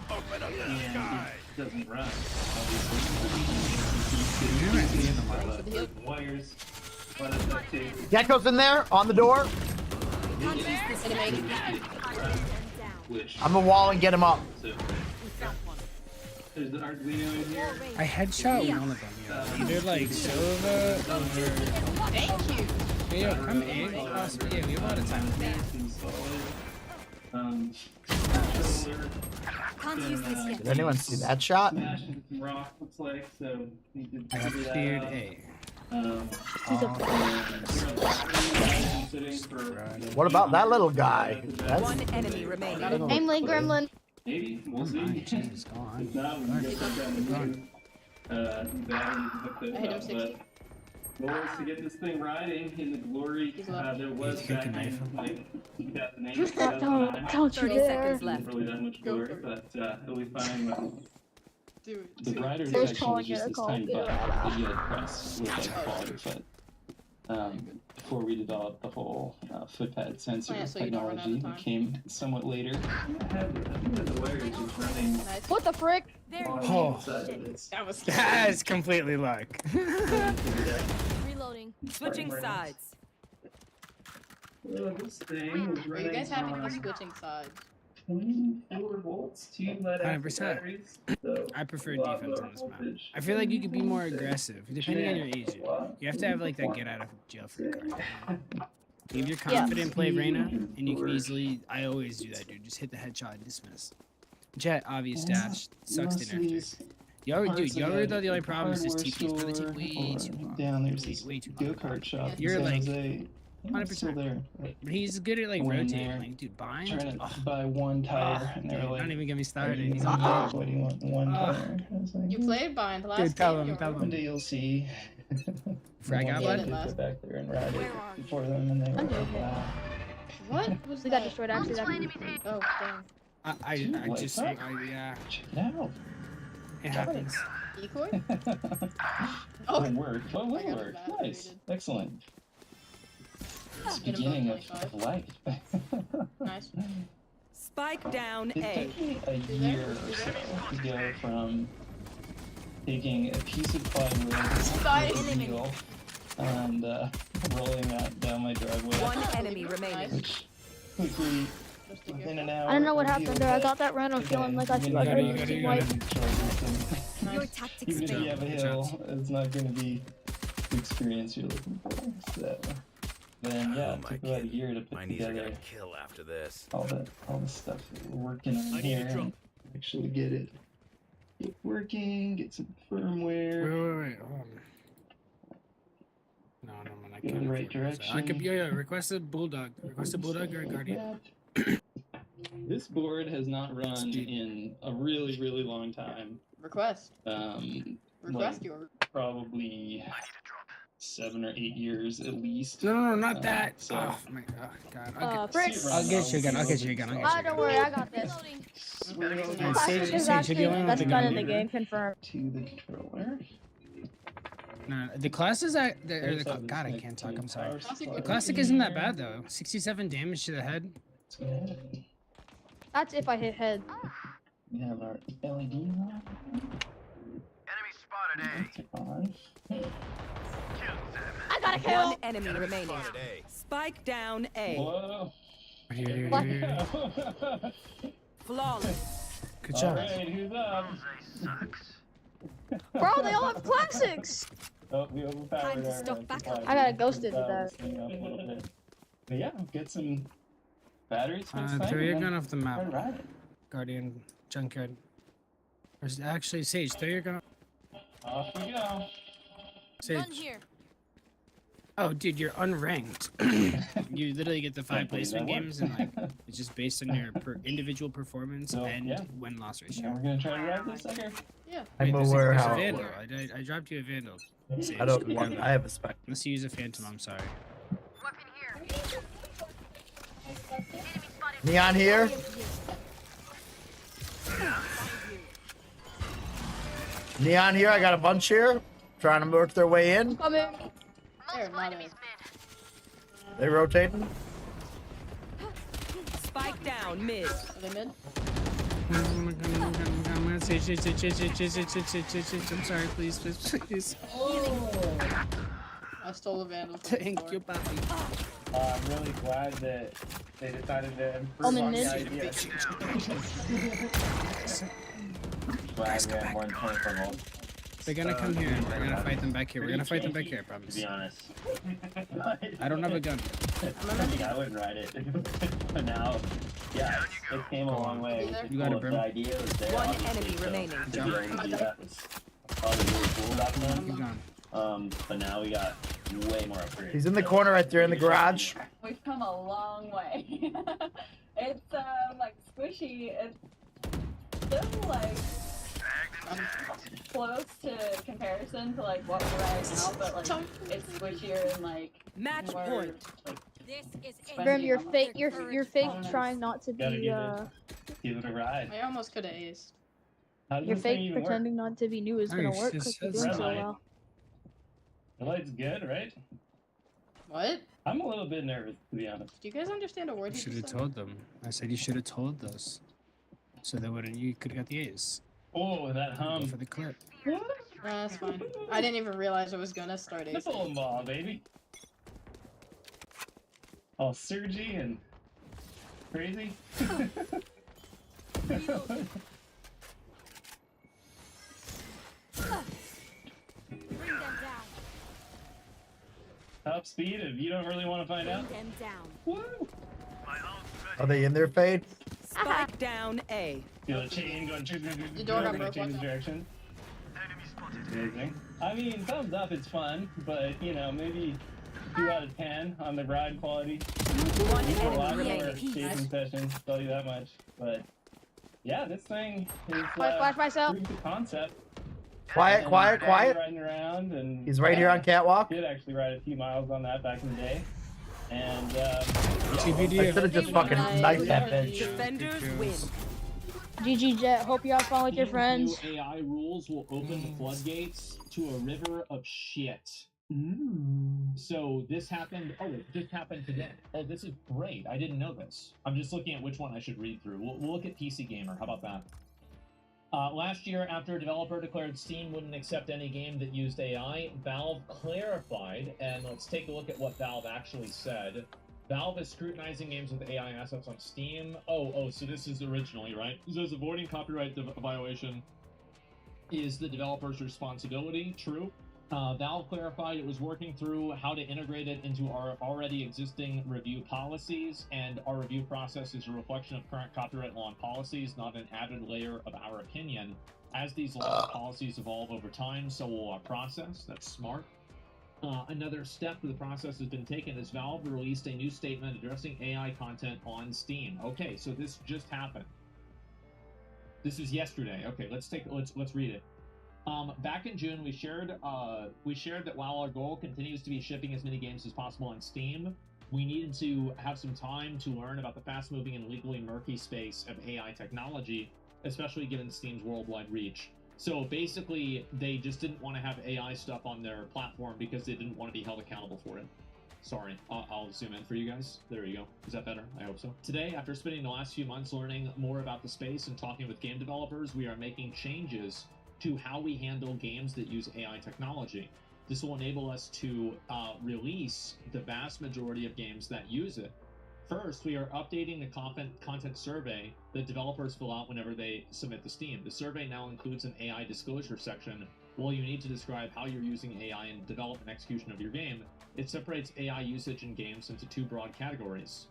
Open up the sky. Doesn't run. Wires. Gecko's in there on the door. I'm gonna wall and get him up. There's an Arduino in here. I headshot one of them, yo. Either like Silva or. Thank you. Hey, yo, come in. Possibly. Yeah, we have a lot of time. Did anyone see that shot? Rock looks like so. I have cleared A. What about that little guy? That's... One enemy remaining. Namely Gremlin. Maybe we'll see. Jeez, gone. If not, we can go check down the new battery to hook those up. But the goal is to get this thing riding in the glory there was back in like 2008. Just that don't you 30 dare. seconds left. Really that much glory, but it'll be fine. Dude. The rider There's section calling was just it a this call. tiny button that you had to press with like a quality foot. Before we developed the whole footpad sensor so you don't run out technology of time. that came somewhat later. The wire is just running. What the frick? Oh, That was. that is completely luck. Reloading. Switching sides. This thing was Are you running guys happy to be on switching sides? 24 volts, 2 lead-acid 100%. batteries. So I prefer a lot defense lower on this map. voltage. I feel like you could be more aggressive, depending on your agent. You have to have like that get out of jail free card. If you're confident, play Reyna, and you can easily. I always do that, dude. Just hit the headshot and dismiss. Jet, obvious dash, sucks to nerf. Dude, Yoru though the only problem is just TPs, but they take way too long. Down there's Way too long. go-kart shop. You're like 100% 100%. there. But he's good at like Went rotating. there, Like, dude, bind. Trying to buy one tire, and they're Dude, like, don't even get me "Are started. you He's gonna like, what do you want? One tire. I was like, You played Bind last Dude, tell game. him, tell one him. day you'll see. Frag out, I bud? go back there and ride it before them, and they were like, wow. What was We got destroyed actually. That Oh, damn. I just, yeah. Check it out. It happens. Decoy? Oh, it worked. Oh, I it got worked. it Nice. Excellent. It's Get him beginning both of 25. life. Nice. Spike down It A. took me a year or so to go from taking a piece of plywood with a wheel and rolling that down my driveway. One enemy remaining. Which quickly, within an hour, I don't know what revealed happened there. I that, got that random okay, feeling like I even feel like if I you was have too a white. charges, Your tactics even if you fail. have a hill, it's not going to be the experience you're looking for. So then, yeah, it took about a year to put together kill after this. all the stuff that we're working on I need here. to drop. And actually get it working, get some firmware. Wait. No, man, I Go in can't. the right afford this. direction. I could, request a bulldog. Request a bulldog or a guardian. This This board has not run in a really, really long time. Request. Like, probably 7 or 8 years at least. No, not that. So, Oh my god. Bricks. I'll get you again. Oh, don't worry, I got this. Sage, Is you're actually the only one best with the gun gun. in the game, confirmed. To the controller. No, the classic God, I can't talk. I'm sorry. The classic isn't that bad though. 67 damage to the head. That's if I hit head. We have our LED on. Enemy spotted A. I got a kill. One enemy remaining. Spike down A. Whoa. Flawless. Good job. Alright, who's up? Bro, they all have classics. Oh, we overpowered our I got ghosted to that. But yeah, get some batteries. Throw your gun off the map. Guardian, junkyard. Or actually, Sage, throw your gun. Off we go. Sage. Run here. Oh, dude, you're unranked. You literally get the 5 placement games, and like it's just based on your individual performance and win-loss ratio. Yeah, we're gonna try to ride this sucker. Yeah. I'm Wait, aware there's a how. Vandal. I dropped you a Vandal. Sage, I don't come want. grab I it. have a spec. Unless you use a Phantom, I'm sorry. Neon here. Neon here. I got a bunch here. Trying to work their way in. Come in. They're not in. They rotating. Spike down mid. Are they mid? Sage. I'm sorry, please. Oh. I stole a Vandal. Thank you, Papi. I'm really glad that they decided to improve I'm in on the mid. idea. Glad we have more than 24 volts. They're gonna come here. We're gonna fight them back here. We're gonna fight them back here, I promise. To be honest. I don't have a gun. I think I would ride it. But now, yeah, it came a long way. You got it, The bro. idea was there. One obviously, enemy so remaining. to be able to do that was probably really cool back then. But now we got way more upgrades. He's in the corner right there in the garage. We've come a long way. It's like squishy. It's still like close to comparison to like what we're at now, but like it's squishier and like match more, point. Like, Grim, you're fake. You're fake. Trying not to Gotta be. give it a ride. I almost could have aced. How does Your this thing fake even pretending not to be new is gonna Nice, work this because you're is doing so red light. well. The light's good, right? What? I'm a little bit nervous, to be honest. Do you guys understand a word You he should just have said? told them. I said you should have told us. So that wouldn't you could have got the A's. Oh, that Go hum. for the clip. That's fine. I didn't even realize it was gonna start acing. Nipple ball, baby. Oh, Sergi and crazy. Bring them down. Top speed if you don't really want to find out. Bring them down. Woo! Are they in their fade? Spike down A. Feel the chain going The door got broke, change watch out. direction. Amazing. I mean, thumbs up, it's fun, but you know, maybe 2 out of 10 on the ride quality. One A lot enemy more remaining. chasing sessions, tell you that much. But yeah, this thing is Flash myself. proof of concept. Quiet, And quiet, quiet. Riding around and He's right here on catwalk. Did actually ride a few miles on that back in the day. And TBD. I should have just fucking knifed that bitch. Defenders win. GG Jet. Hope you have fun with your These friends. new AI rules will open the floodgates to a river of shit. So this happened. Oh, it just happened today. Oh, this is great. I didn't know this. I'm just looking at which one I should read through. We'll look at PC Gamer. How about that? Last year, after a developer declared Steam wouldn't accept any game that used AI, Valve clarified, and let's take a look at what Valve actually said. Valve is scrutinizing games with AI assets on Steam. Oh, so this is originally, right? It says avoiding copyright violation is the developer's responsibility. True. Valve clarified it was working through how to integrate it into our already existing review policies, and our review process is a reflection of current copyright law and policies, not an added layer of our opinion. As these laws and policies evolve over time, so will our process. That's smart. Another step of the process has been taken as Valve released a new statement addressing AI content on Steam. Okay, so this just happened. This was yesterday. Okay, let's read it. Back in June, we shared that while our goal continues to be shipping as many games as possible on Steam, we needed to have some time to learn about the fast-moving and legally murky space of AI technology, especially given Steam's worldwide reach. So basically, they just didn't want to have AI stuff on their platform because they didn't want to be held accountable for it. Sorry, I'll zoom in for you guys. There you go. Is that better? I hope so. Today, after spending the last few months learning more about the space and talking with game developers, we are making changes to how we handle games that use AI technology. This will enable us to release the vast majority of games that use it. First, we are updating the content survey that developers fill out whenever they submit to Steam. The survey now includes an AI disclosure section. While you need to describe how you're using AI in the development and execution of your game, it separates AI usage in games into two broad categories.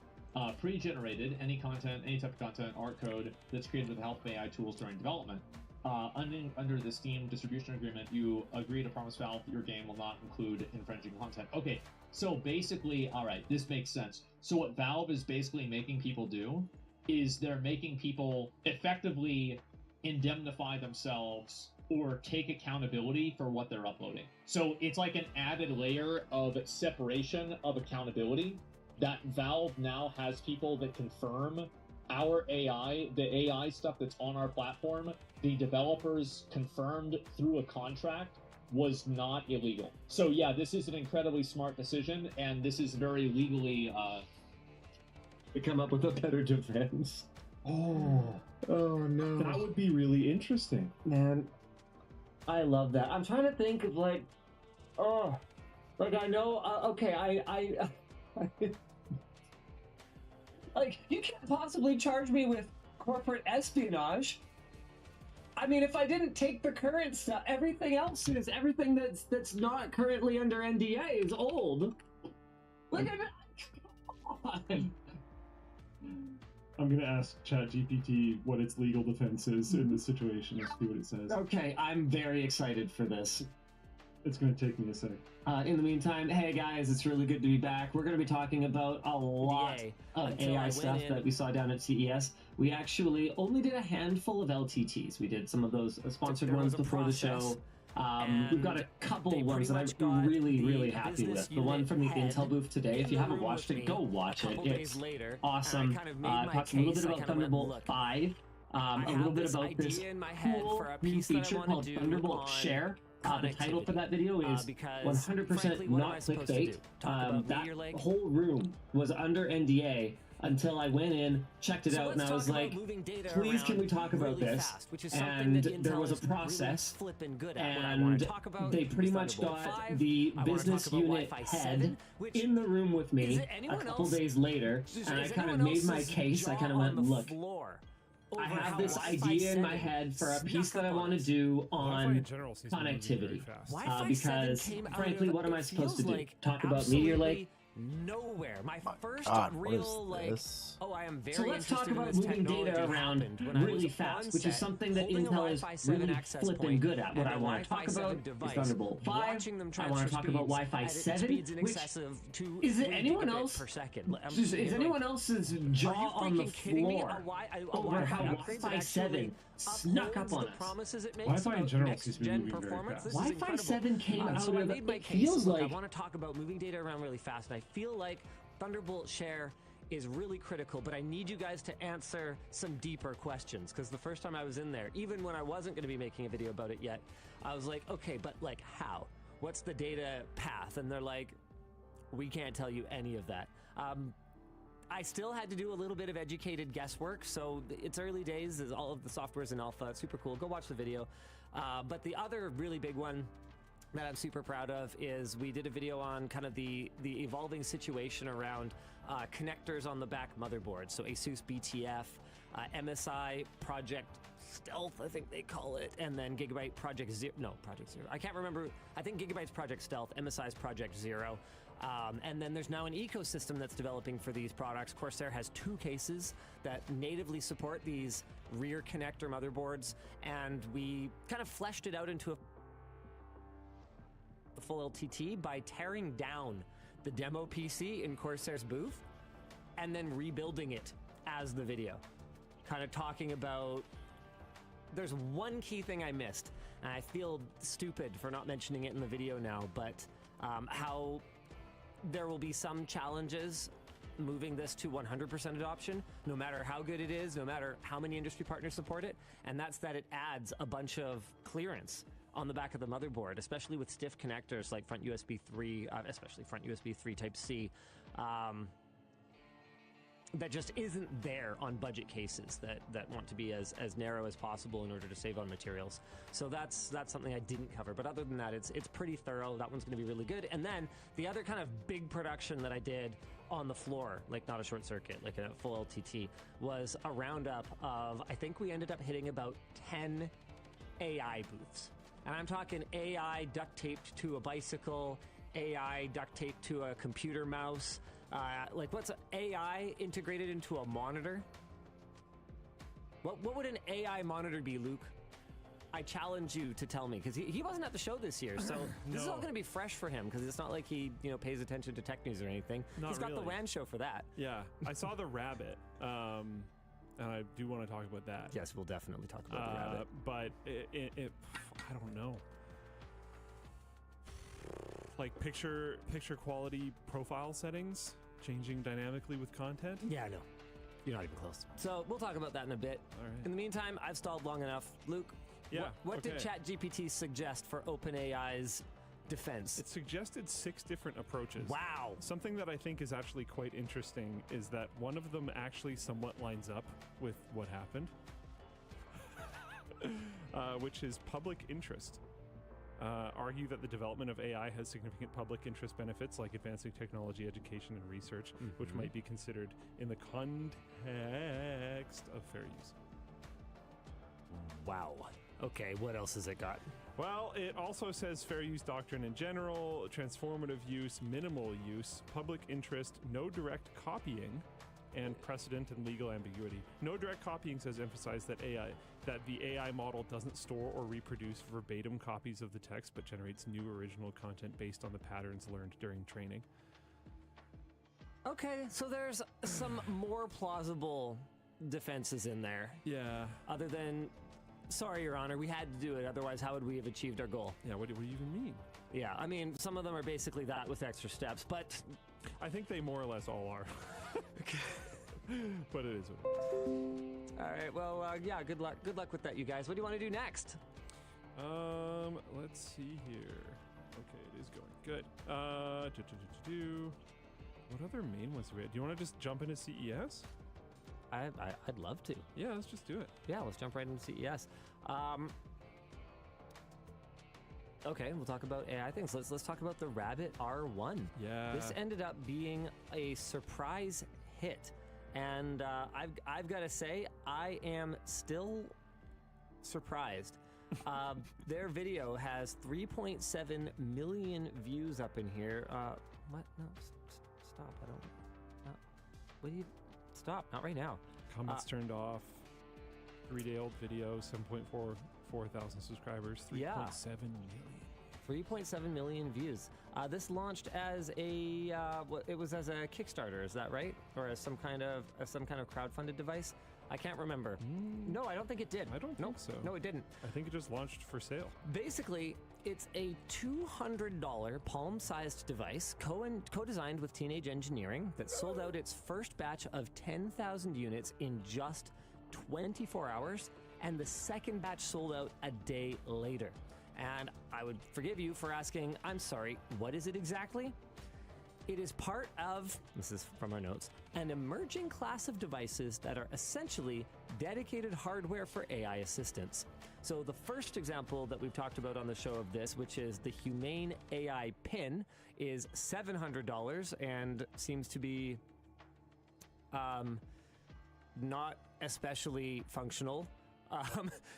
Pre-generated, any content, any type of content, art code that's created with the help of AI tools during development. Under the Steam distribution agreement, you agree to promise Valve that your game will not include infringing content. Okay, so basically, all right, this makes sense. So what Valve is basically making people do is they're making people effectively indemnify themselves or take accountability for what they're uploading. So it's like an added layer of separation of accountability that Valve now has people that confirm our AI, the AI stuff that's on our platform, the developers confirmed through a contract was not illegal. So yeah, this is an incredibly smart decision, and this is very legally to come up with a better defense. Oh no. That would be really interesting. Man, I love that. I'm trying to think of like I know, okay, I like, you can't possibly charge me with corporate espionage. I mean, if I didn't take the current stuff, everything that's not currently under NDA is old. Look at it. I'm gonna ask ChatGPT what its legal defense is in this situation and see what it says. Okay, I'm very excited for this. It's gonna take me a sec. In the meantime, hey guys, it's really good to be back. We're going to be talking about a lot of AI stuff that we saw down at CES. We actually only did a handful of LTTs. We did some of those sponsored ones before the show. We've got a couple of ones that I'm really happy with. The one from the Intel booth today, if you haven't watched it, go watch it. It's awesome. Talks a little bit about Thunderbolt 5. A little bit about this cool new feature called Thunderbolt Share. The title for that video is 100% not clickbait. That whole room was under NDA until I went in, checked it out, and I was like, please can we talk about this? And there was a process, and they pretty much got the business unit head in the room with me a couple days later, and I kind of made my case. I kind of went, look, I have this idea in my head for a piece that I want to do on connectivity. Because, frankly, what am I supposed to do? Talk about Meteor Lake? Nowhere. My first real I am very So let's talk about moving data around really fast, which is something that Intel is really flipping good at. What I want to talk about is Thunderbolt 5. I want to talk about Wi-Fi 7, which is it anyone else? Is anyone else's jaw on the floor over how Wi-Fi 7 snuck up on us? Wi-Fi in general seems to be moving very fast. Wi-Fi 7 came out so I of made my it case. feels like I want to talk about moving data around really fast, and I feel like Thunderbolt Share is really critical, but I need you guys to answer some deeper questions, because the first time I was in there, even when I wasn't going to be making a video about it yet, I was like, okay, but like how? What's the data path? And they're like, we can't tell you any of that. I still had to do a little bit of educated guesswork, so it's early days, all of the software's in alpha, it's super cool, go watch the video. But the other really big one that I'm super proud of is we did a video on kind of the evolving situation around connectors on the back motherboard. So ASUS BTF, MSI Project Stealth, I think they call it, and then Gigabyte Project Zero. No, Project Zero. I can't remember. I think Gigabyte's Project Stealth, MSI's Project Zero. And then there's now an ecosystem that's developing for these products. Corsair has 2 cases that natively support these rear connector motherboards, and we kind of fleshed it out into a the full LTT by tearing down the demo PC in Corsair's booth and then rebuilding it as the video. Kind of talking about, there's one key thing I missed, and I feel stupid for not mentioning it in the video now, but how there will be some challenges moving this to 100% adoption, no matter how good it is, no matter how many industry partners support it, and that's that it adds a bunch of clearance on the back of the motherboard, especially with stiff connectors like front USB 3, especially front USB 3 Type-C, that just isn't there on budget cases that want to be as narrow as possible in order to save on materials. So that's something I didn't cover. But other than that, it's pretty thorough. That one's going to be really good. And then the other kind of big production that I did on the floor, like not a short circuit, like a full LTT, was a roundup of, I think we ended up hitting about 10 AI booths. And I'm talking AI duct taped to a bicycle, AI duct taped to a computer mouse, like what's AI integrated into a monitor? What would an AI monitor be, Luke? I challenge you to tell me, because he wasn't at the show this year, so this is all going to be fresh for him, because it's not like he pays attention to tech news or anything. He's got the WAN show for that. Yeah, I saw the rabbit, and I do want to talk about that. Yes, we'll definitely talk about the rabbit. But it I don't know. Like picture quality profile settings changing dynamically with content? Yeah, no. You're not even close. So we'll talk about that in a bit. All right. In the meantime, I've stalled long enough. Luke, what did ChatGPT suggest for OpenAI's defense? It suggested 6 different approaches. Wow. Something that I think is actually quite interesting is that one of them actually somewhat lines up with what happened, which is public interest. Argue that the development of AI has significant public interest benefits like advancing technology, education, and research, which might be considered in the context of fair use. Wow. Okay, what else has it got? Well, it also says fair use doctrine in general, transformative use, minimal use, public interest, no direct copying, and precedent and legal ambiguity. No direct copying says emphasize that the AI model doesn't store or reproduce verbatim copies of the text, but generates new original content based on the patterns learned during training. Okay, so there's some more plausible defenses in there. Yeah. Other than, sorry, Your Honor, we had to do it, otherwise how would we have achieved our goal? Yeah, what do you even mean? Yeah, I mean, some of them are basically that with extra steps, but I think they more or less all are. But it is what it is. All right, well, yeah, good luck with that, you guys. What do you want to do next? Let's see here. Okay, it is going good. What other main ones do we have? Do you want to just jump into CES? I'd love to. Yeah, let's just do it. Yeah, let's jump right into CES. Okay, we'll talk about AI things. Let's talk about the Rabbit R1. Yeah. This ended up being a surprise hit, and I've got to say I am still surprised. Their video has 3.7 million views up in here. What? No, stop! I don't. What do you? Stop! Not right now. Comments turned off. 3-day-old video, 7.4 thousand subscribers, 3.7 million. 3.7 million views. This launched as a it was as a Kickstarter, is that right? Or as some kind of crowdfunded device? I can't remember. No, I don't think it did. I don't think so. No, it didn't. I think it just launched for sale. Basically, it's a $200 palm-sized device co-designed with Teenage Engineering that sold out its first batch of 10,000 units in just 24 hours, and the second batch sold out a day later. And I would forgive you for asking, I'm sorry, what is it exactly? It is part of, this is from our notes, an emerging class of devices that are essentially dedicated hardware for AI assistance. So the first example that we've talked about on the show of this, which is the Humane AI Pin, is $700 and seems to be not especially functional.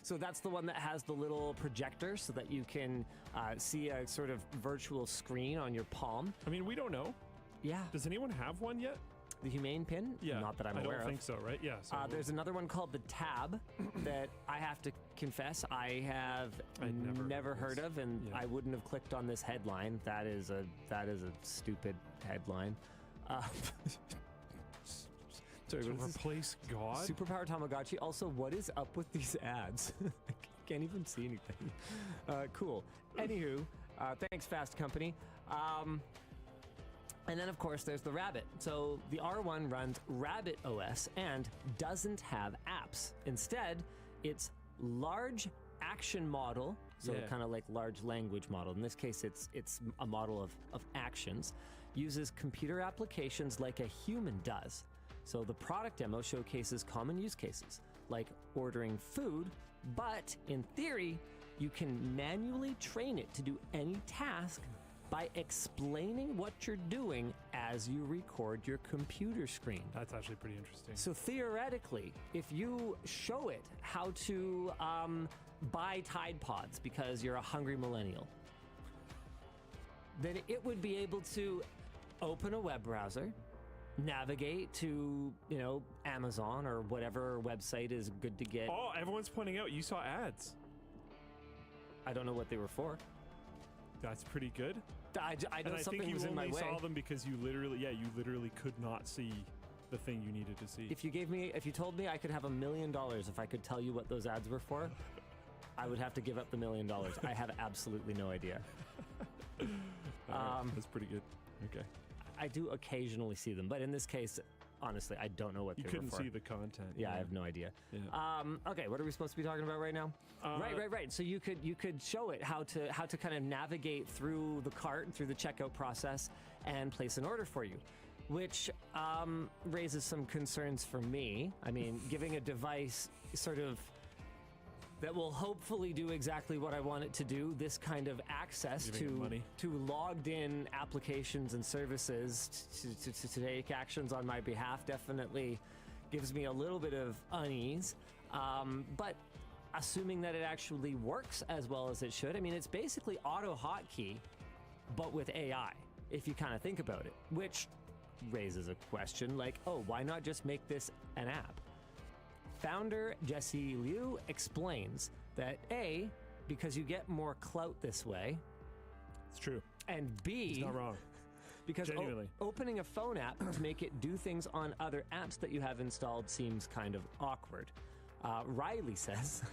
So that's the one that has the little projector so that you can see a sort of virtual screen on your palm. I mean, we don't know. Yeah. Does anyone have one yet? The humane pin? Yeah. Not that I'm I aware don't of. think so, right? Yeah. So There's another one called the Tab that I have to confess I have never heard of, and I wouldn't have clicked on this headline. That is a stupid headline. Sorry, to what is this? replace God? Superpower Tamagotchi. Also, what is up with these ads? I can't even see anything. Cool. Anywho, thanks, Fast Company. And then, of course, there's the Rabbit. So the R1 runs Rabbit OS and doesn't have apps. Instead, it's large action model, so kind of like large language model. In this case, it's a model of actions, uses computer applications like a human does. So the product demo showcases common use cases, like ordering food, but in theory, you can manually train it to do any task by explaining what you're doing as you record your computer screen. That's actually pretty interesting. So theoretically, if you show it how to buy Tide Pods because you're a hungry millennial, then it would be able to open a web browser, navigate to, Amazon or whatever website is good to get. Oh, everyone's pointing out you saw ads. I don't know what they were for. That's pretty good. I know and something think you was in my only way. saw them because you literally could not see the thing you needed to see. If you told me I could have $1 million if I could tell you what those ads were for, I would have to give up the $1 million. I have absolutely no idea. That's pretty good. Okay. I do occasionally see them, but in this case, honestly, I don't know what You they couldn't were for. see the content. Yeah, I have no idea. Yeah. Okay, what are we supposed to be talking about right now? Right. So you could show it how to kind of navigate through the cart and through the checkout process and place an order for you, which raises some concerns for me. I mean, giving a device sort of that will hopefully do exactly what I want it to do, this kind of access to logged in applications and services to take actions on my behalf definitely gives me a little bit of unease. But assuming that it actually works as well as it should, I mean, it's basically auto hotkey, but with AI, if you kind of think about it, which raises a question like, oh, why not just make this an app? Founder Jesse Liu explains that A, because you get more clout this way. It's true. And B, he's not wrong. Because genuinely, opening a phone app to make it do things on other apps that you have installed seems kind of awkward. Riley says,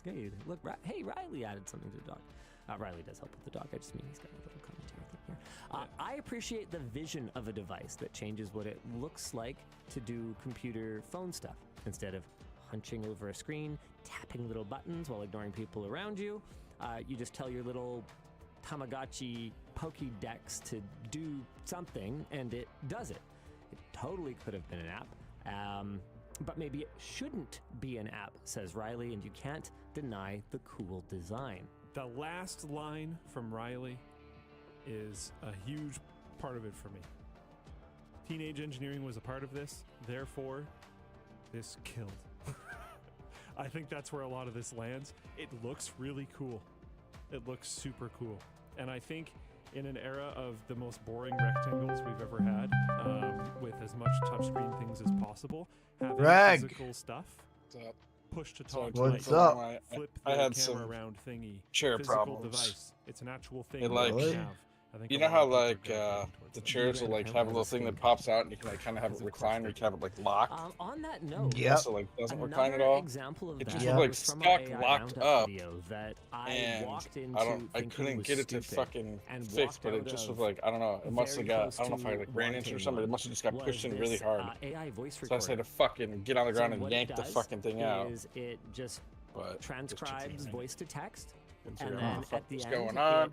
hey, look, hey, Riley added something to the dog. Riley does help with the dog. I just mean he's got a little commentary thing here. I appreciate the vision of a device that changes what it looks like to do computer phone stuff instead of hunching over a screen, tapping little buttons while ignoring people around you. You just tell your little Tamagotchi Pokédex to do something, and it does it. It totally could have been an app, but maybe it shouldn't be an app, says Riley, and you can't deny the cool design. The last line from Riley is a huge part of it for me. Teenage engineering was a part of this, therefore, this killed. I think that's where a lot of this lands. It looks really cool. It looks super cool. And I think in an era of the most boring rectangles we've ever had, with as much touchscreen things as possible, having physical stuff, push to talk, What's like, up? flip I the had camera some around thingy, chair physical problems. device. It's an actual thing. It, like, that we have. I think you a know lot how of people are like gravitating towards the that. chairs will like have a little thing that pops out and you can like kind of have it recline or you can have it like locked. On that note, So like doesn't recline at all. Example of It that just was like was from stuck, our AI locked roundup up, video that I and walked into I thinking couldn't was get it to stupid fucking and fix, walked but it out just was of like I don't know. It must have very got close I don't know if I to like ran into or wanting something. It one, must have just got was pushed in really this, hard. AI voice So I just had recorder. to fucking get on the ground So and what it yank the does fucking thing out. is it just But transcribes voice to text, Couldn't and figure out then what the fuck at the was end, going on.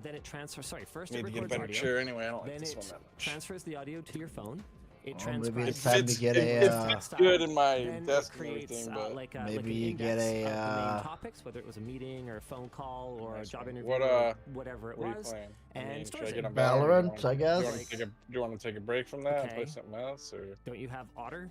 then it transfers. Sorry, first it Need to get a records better audio. chair anyway. I don't like Then this it one that much. transfers the audio to your phone. It Oh, maybe transcribes. it's time to get it fits good in my Then desk it and creates, everything, but like maybe an you get index a, of the main topics, whether it was a meeting or a phone call or a job interview what or whatever it what are you was, playing? I and mean, stores should I it. get on Valorant, I guess. Do you want to take a break from that and play Okay. something else, or Don't you have Otter?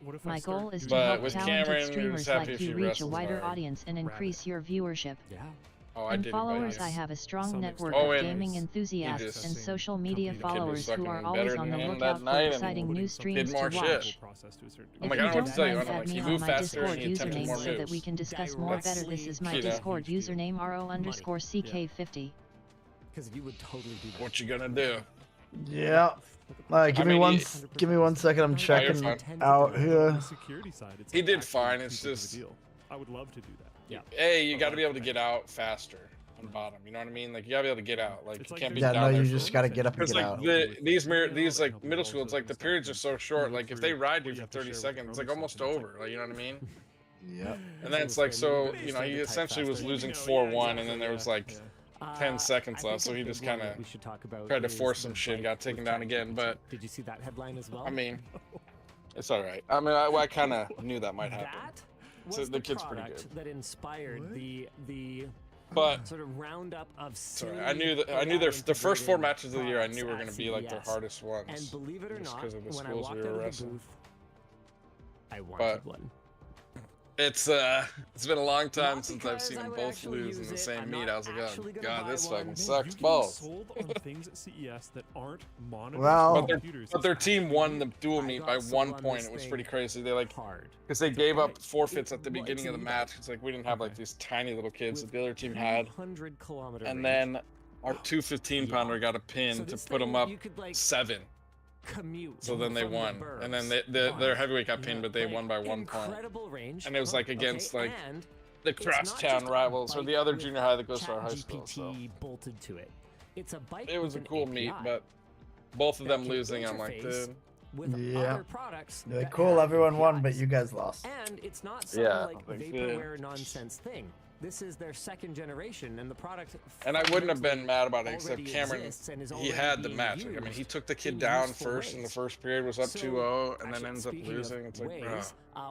what if My I start goal is to doing help with talented Cameron, streamers happy like if you you reach a wrestled wider hard. audience and increase your viewership. Yeah. Oh, I And did followers, invite I you. have a strong Some network external of and gaming he enthusiasts and just- social media the kid was followers who are fucking always better on the than him lookout that for night and exciting new did streams to more watch. shit. process to a certain I'm If like, you I don't know what don't to tell you. mind, I'm add like, me he on moved my faster Discord and he attempted username more so that moves. we can discuss more better. This is my Cheetah. Discord username ro_CK50. Because you would totally do that. What you gonna do? Yeah. Alright, give me one second. I'm checking out here. He did fine. It's just. I would love to do that. Yeah. Hey, you got to be able to get out faster on the bottom. You know what I mean? Like you got to be able to get out. Like you can't be down there. You just got to get up and get like out. These like middle school, it's like the periods are so short. Like if they ride you for 30 seconds, it's like almost over. Like you know what I mean? Yeah. And then it's like so he essentially was losing 4-1, and then there was like 10 seconds left, so he just kind of tried to force some shit, got taken down again. But did you see that headline as well? I mean, it's all right. I mean, I kind of knew that might happen. Was the kid's pretty good. That inspired the but sort of roundup of sorry, I knew the first 4 matches of the year I knew were going to be like their hardest ones. And believe it or not, because of the when I schools walked we out were of the wrestling. booth, I wanted one. It's been a long time since I've seen them both lose in the same meet. I was like, oh god, this fucking sucks balls. Sold on things at CES that aren't monitored. Well, but their team won the dual meet by 1 point. It was pretty crazy. They like because they gave up forfeits at the beginning of the match. It's like we didn't have like these tiny little kids that the other team had. And then our 215-pounder got a pin to put them up 7. So then they won, and then their heavyweight got pinned, but they won by 1 point. And it was like against like the crosstown rivals or the other junior high that goes to our high school. So bolted to it. It's a bike. It was a cool meet, but both of them losing, I'm like, dude. Yeah. Cool, everyone won, but you guys lost. And it's not some like vaporware nonsense thing. This is their 2nd generation, and the product. And I wouldn't have been mad about it, except Cameron, he had the match. Like, I mean, he took the kid down first in the first period, was up 2-0, and then ends up losing. It's like, bro.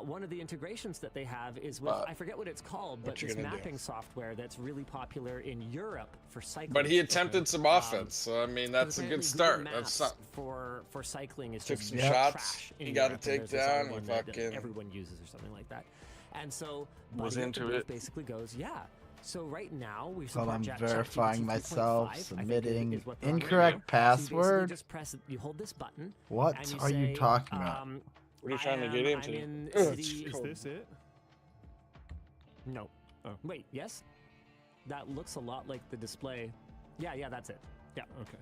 One of the integrations that they have is with, I forget what it's called, but this mapping software that's really popular in Europe for cycling. But he attempted some offense, so I mean, that's a good start. That's something. For cycling is took just some shots, he got a takedown, he fucking. Everyone uses or something like that. And so was into it. Basically goes, yeah. So right now we Well, I'm verifying myself, submitting incorrect password. So just press it, you hold this button. What are you talking about? What are you trying to get into? Is this it? No. Oh. Wait, yes? That looks a lot like the display. Yeah, that's it. Yeah. Okay.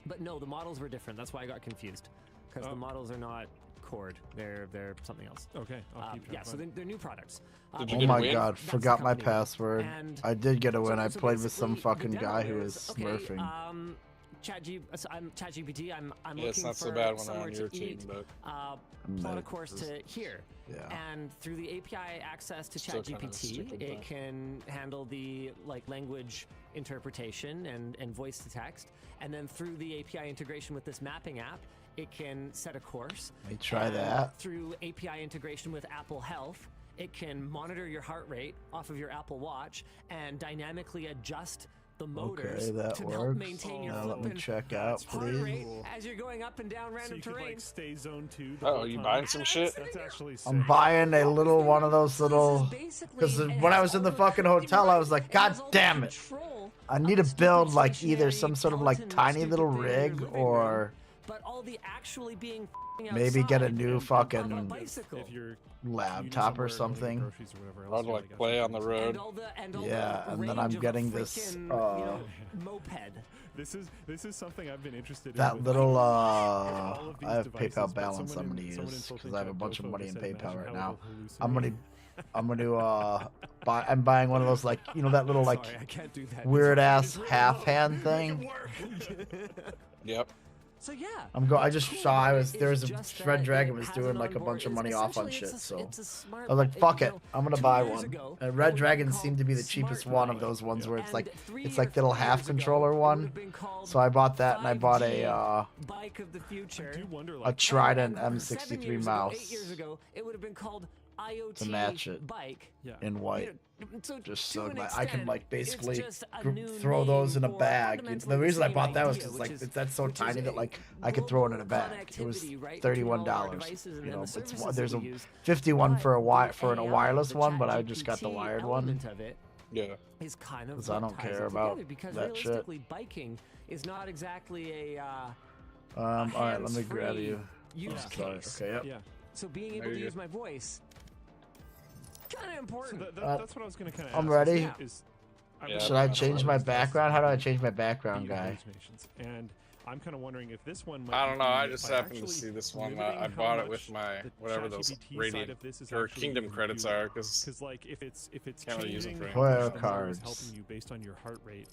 But no, the models were different. That's why I got confused. Because the models are not Cord. They're something else. Okay. I'll keep yeah, so they're new products. Oh my god, forgot my password. I did get a win. I played with some fucking guy who was smurfing. ChatGPT. I'm looking it's not so bad when somewhere I'm on your to team, eat. but Plot a course to here. Yeah. And through the API access to Still kind of ChatGPT, stupid, it but- can handle the language interpretation and voice to text. And then through the API integration with this mapping app, it can set a course. Let me try And that. Through API integration with Apple Health, it can monitor your heart rate off of your Apple Watch and dynamically adjust the motors Okay, that to works. help maintain your Now let me flippin' check out, heart please. rate as you're going up and down random So you could, terrain. like, stay zone 2. Oh, you buying some shit? That's actually sick. I'm buying a little one of those little. Because when I was in the fucking hotel, I was like, God damn it! I need to build like either some sort of like tiny little rig or But all the actually being maybe get a new on a fucking bicycle. If you're laptop or something. groceries or whatever I'd else, like play on the road. Yeah, and then I'm getting this moped. This is something I've been interested in. that with, little like, all of these I have devices, PayPal but balance I'm someone gonna in- someone in use Social because I have a Chat bunch of Gofo money in said, PayPal imagine right how now. it'll I'm gonna buy. I'm buying one of those like that little like Sorry, I can't do that. weird ass half hand thing. Yep. So yeah. I just saw there's a Red Dragon was doing like a bunch of money off on shit, so I was like, fuck it, I'm gonna buy one. And Red Dragon seemed to be the cheapest one of those ones where it's like the little half controller one. So I bought that, and I bought Bike of the future. a Trident 7 M63 years ago, mouse 8 years ago, it would have been called IoT to match it bike. in white. So Just to so an like, I can extent, like basically it's just a new throw those in a name for bag. fundamentally The reason I same bought that was idea, because which like is- that's so which is tiny a that like I could throw it in a bag. It was connectivity, right, $31. between all our devices and You then know, the it's services there's that a we use. 51 for a the wireless the one, but I just got the ChatGPT wired one. element of it Yeah. is kind of 'Cause I what don't ties care it about together, because that shit. realistically biking is not exactly a All right, let me grab hands-free you. use Sorry. case. Okay, yep. Yeah. So being able There to you use go. my voice kind of So important. that's what I was gonna kind of. I'm ready. Is, Yeah. Should I change my background? How do I change my background, beat guy? hallucinations. And I'm kind of wondering if this one might I don't know. be I just by happened to actually see this one. limiting I how bought it much with my the whatever those ChatGPT side radiant of this is or actually kingdom even credits doing. are, because like if it's can't really use it changing for how Player much the model is cards. helping you based on your heart rate,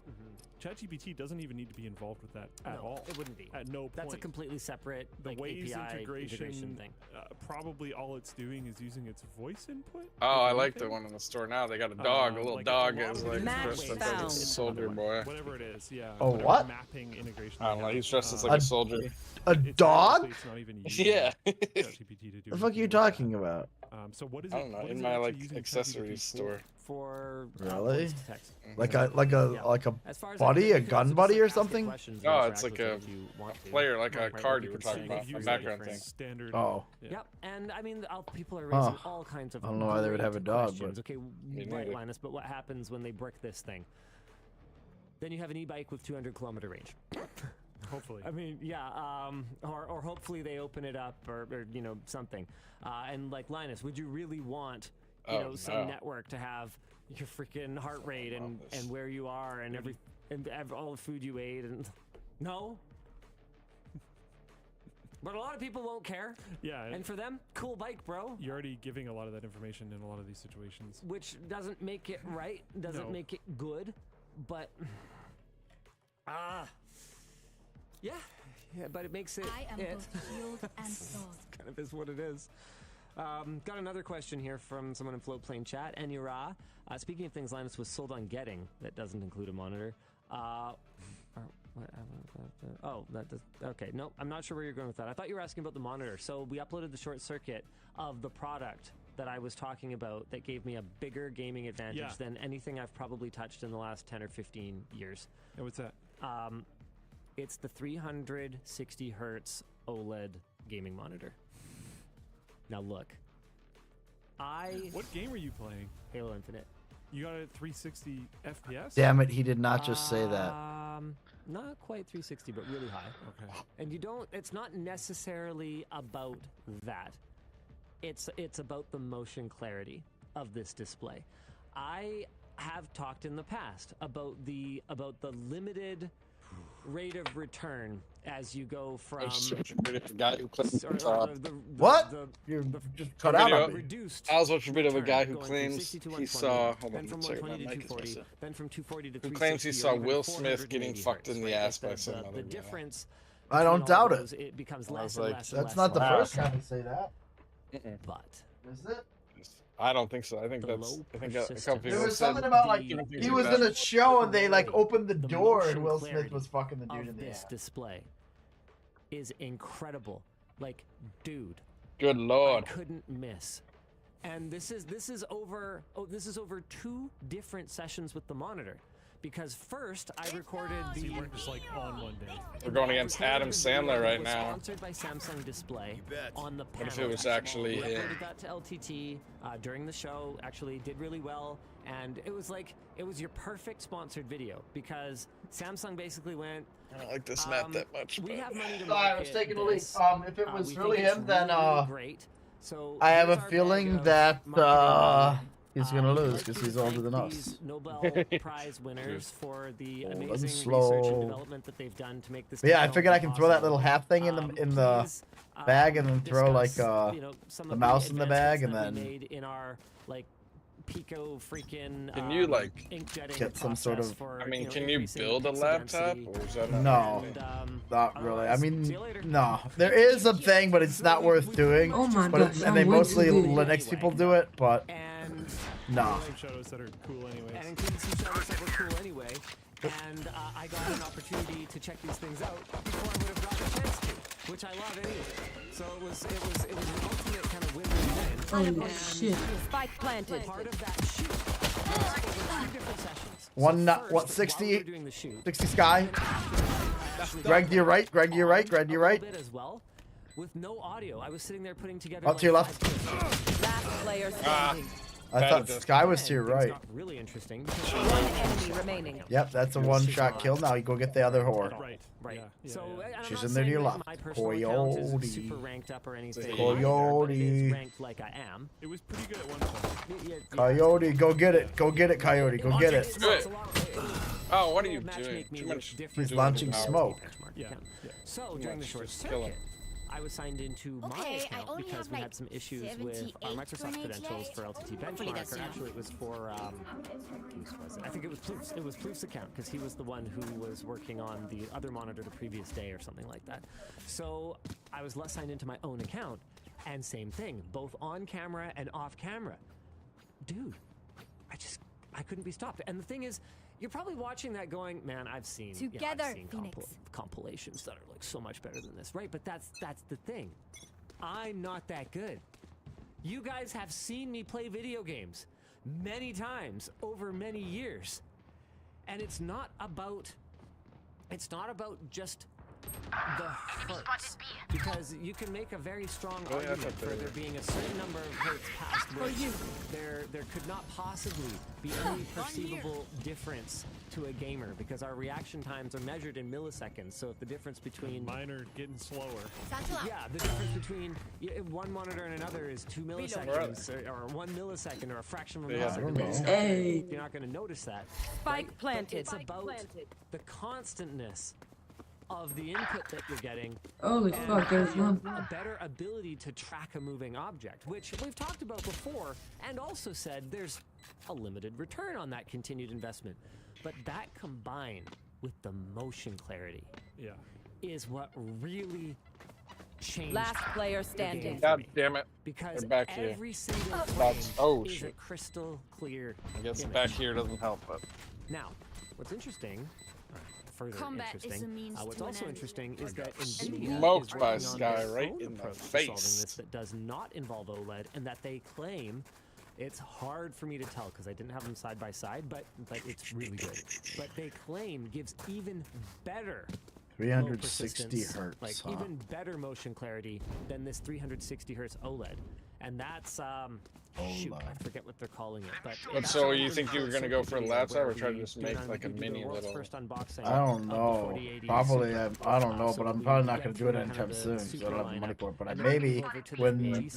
ChatGPT doesn't even need to be involved with that at all. It wouldn't be. At no point. That's a completely separate the like, Waze API integration thing. Probably all it's doing is using its voice input. oh, I if like the anything. one in the store now. They got a dog, a little like, dog a lot is of it like is dressed up like a found. soldier boy. Whatever it is, yeah. Oh, whatever what? Mapping integration. I don't know. they He's have. dressed as like a soldier. A It's dog? obviously it's not even using Yeah. ChatGPT to do The fuck are you anything with talking about? that. So what is I it? don't know. what In is it my actually like using accessories ChatGPT store. For Really? voice to text. Like a As far as buddy, I a know, gun you can buddy or just ask it something? questions No, and it's like interact a with it if you want to. player, like a Right, card you you were can talking say about, use a it background different. thing. Standard. Oh. Yep, and I mean, people are Huh. raising all kinds of. I don't know why they would have a great dog, questions. but- Okay, right, neither. Linus. But what happens when they brick this thing? Then you have an e-bike with 200-kilometer range. Hopefully. I mean, yeah, or hopefully they open it up, or you know something. And like Linus, would you really want some no. network to have your freaking heart rate and where you are and and all the food you ate and no? But a lot of people won't care. Yeah. And for them, cool bike, bro. You're already giving a lot of that information in a lot of these situations. Which doesn't make it right, doesn't No. make it good, but yeah, but it makes it. I am both shield and sword. Kind of is what it is. Got another question here from someone in Floatplane chat. Anura, speaking of things Linus was sold on getting, that doesn't include a monitor. That does. Okay, no, I'm not sure where you're going with that. I thought you were asking about the monitor. So we uploaded the short circuit of the product that I was talking about that gave me a bigger gaming advantage than anything I've probably touched in the last 10 or 15 years. And what's that? It's the 360 hertz OLED gaming monitor. Now look, What game are you playing? Halo Infinite. You got it at 360 FPS? Damn it, he did not just say that. Not quite 360, but really high. Okay. And it's not necessarily about that. It's about the motion clarity of this display. I have talked in the past about the limited rate of return as you go from What? You're just cut out on me. reduced. I was watching a bit of a guy who going from claims 60 to he 120, saw. Hold then on, from one second, my 120 to mic is 240, messed up. then from 240 to Who claims he 360, saw or even Will Smith 480 getting fucked in hertz, the right? ass Like by some other the guy. difference. I don't between all doubt those, it. It becomes I less was and like, less and That's less not and the less. first guy to say that. But Is it? I don't think so. I think that's. I think a couple people. There was said something about like things he like was that. in a show and they like opened the the door motion and Will Smith clarity was fucking the dude of in the this ass. display is incredible. Like, dude, Good lord. I couldn't miss. And this is over 2 different sessions with the monitor. Because first I recorded So you weren't just like on one day. We're going against Adam Sandler right now. Sponsored by Samsung Display on the panel. What if it was actually we him? uploaded that to LTT during the show. Actually, did really well, and it was your perfect sponsored video because Samsung basically went. I don't like this map that much. We but- have money to Sorry, I was market taking a leak. this. If it was We really think it's him, then really great. So I have a here's our feeling bag of that marketing. he's gonna lose I'd because like he's to older than thank us. these Nobel Prize winners for the Old and amazing research slow. and development that they've done to make this. But yeah, I technology figured I can throw that little possible. half thing in the Please, bag and then throw like discuss, some the of mouse in the bag and advancements that then we made in our like Pico freaking Can you like inkjetting get some sort process of? for, I mean, know, can you increasing build a pixel laptop, density. or is that No, And, not really. I otherwise, see mean, you later. no. There is a thing, but it's not worth doing. Oh my But gosh, and they I'm way mostly too good. Linux people do it, but And no. Shadows that are cool anyways. and including some shadows that were cool anyway. And I got an opportunity to check these things out before I would have gotten a chance to, which I love anyway. So it was an ultimate kind of win-win-win. Holy shit. Spike planted. Part of that shoot was over 3 different sessions. One, So what, while we 60? were doing the shoot, 60 Sky? Greg, to your right. Greg, to your right. Greg, to your right. Bit as well, with no audio. I was sitting there putting together. Up to your left. Last player standing. I thought Sky was to your Things right. got really interesting. One enemy remaining. Yep, that's a one-shot kill. Now you go get the other whore. Right. Right. Yeah, So yeah. I'm She's not in there to saying your that left. my personal account is Coyote. super ranked up or anything. Coyote. But it is ranked like I am. It was pretty good at one point. Yeah, Coyote, go get it. Go get it, Coyote. Go get it. Good. Oh, what are you matchmake doing? me Too with much. different He's launching LTT smoke. benchmark Yeah. account. Yeah. So during the short Just kill him. circuit, I was signed into my Okay, I account only because have, we like, had some issues with our 78 Microsoft grenades credentials yet. for LTT Hopefully benchmark, that's or enough. actually it was for whose was it? I think it was Plouf's. It was Plouf's account because he was the one who was working on the other monitor the previous day or something like that. So I was signed into my own account, and same thing, both on camera and off camera. Dude, I couldn't be stopped. And the thing is, you're probably watching that going, man, I've seen Together, I've seen Phoenix. compilations that are like so much better than this, right? But that's the thing. I'm not that good. You guys have seen me play video games many times over many years. And it's not about just the hertz, because you can make a very strong argument for there being a certain number of hertz past which there could not possibly be any perceivable difference to a gamer, because our reaction times are measured in milliseconds. So if the difference between mine are getting slower. yeah, the difference between one monitor and another is 2 milliseconds, or 1 millisecond, or a fraction of a millisecond. You're not going to notice that. Spike planted. It's about the constantness of the input that you're getting. Holy and fuck, there's one. a better ability to track a moving object, which we've talked about before, and also said there's a limited return on that continued investment. But that combined with the motion clarity is what really changed. Last player standing. God damn it. Because They're back here. every single That's frame is a shit. crystal clear I guess image. back here doesn't help, but Now, what's interesting, further Combat is interesting, a means what's to an also end. interesting is that NVIDIA smoked is by working on Sky their right own in the approach to solving face. this that does not involve OLED, and that they claim, it's hard for me to tell because I didn't have them side by side, but it's really good. But they claim gives even better 360 low persistence, hertz, like huh? even better motion clarity than this 360 hertz OLED, and that's shoot, I forget what they're calling it. But so you think you were gonna go for a laptop or try to just make like a mini little? unboxing I don't know. Probably, I don't know, but I'm probably not gonna do it anytime soon, so I don't have the money for it. But maybe when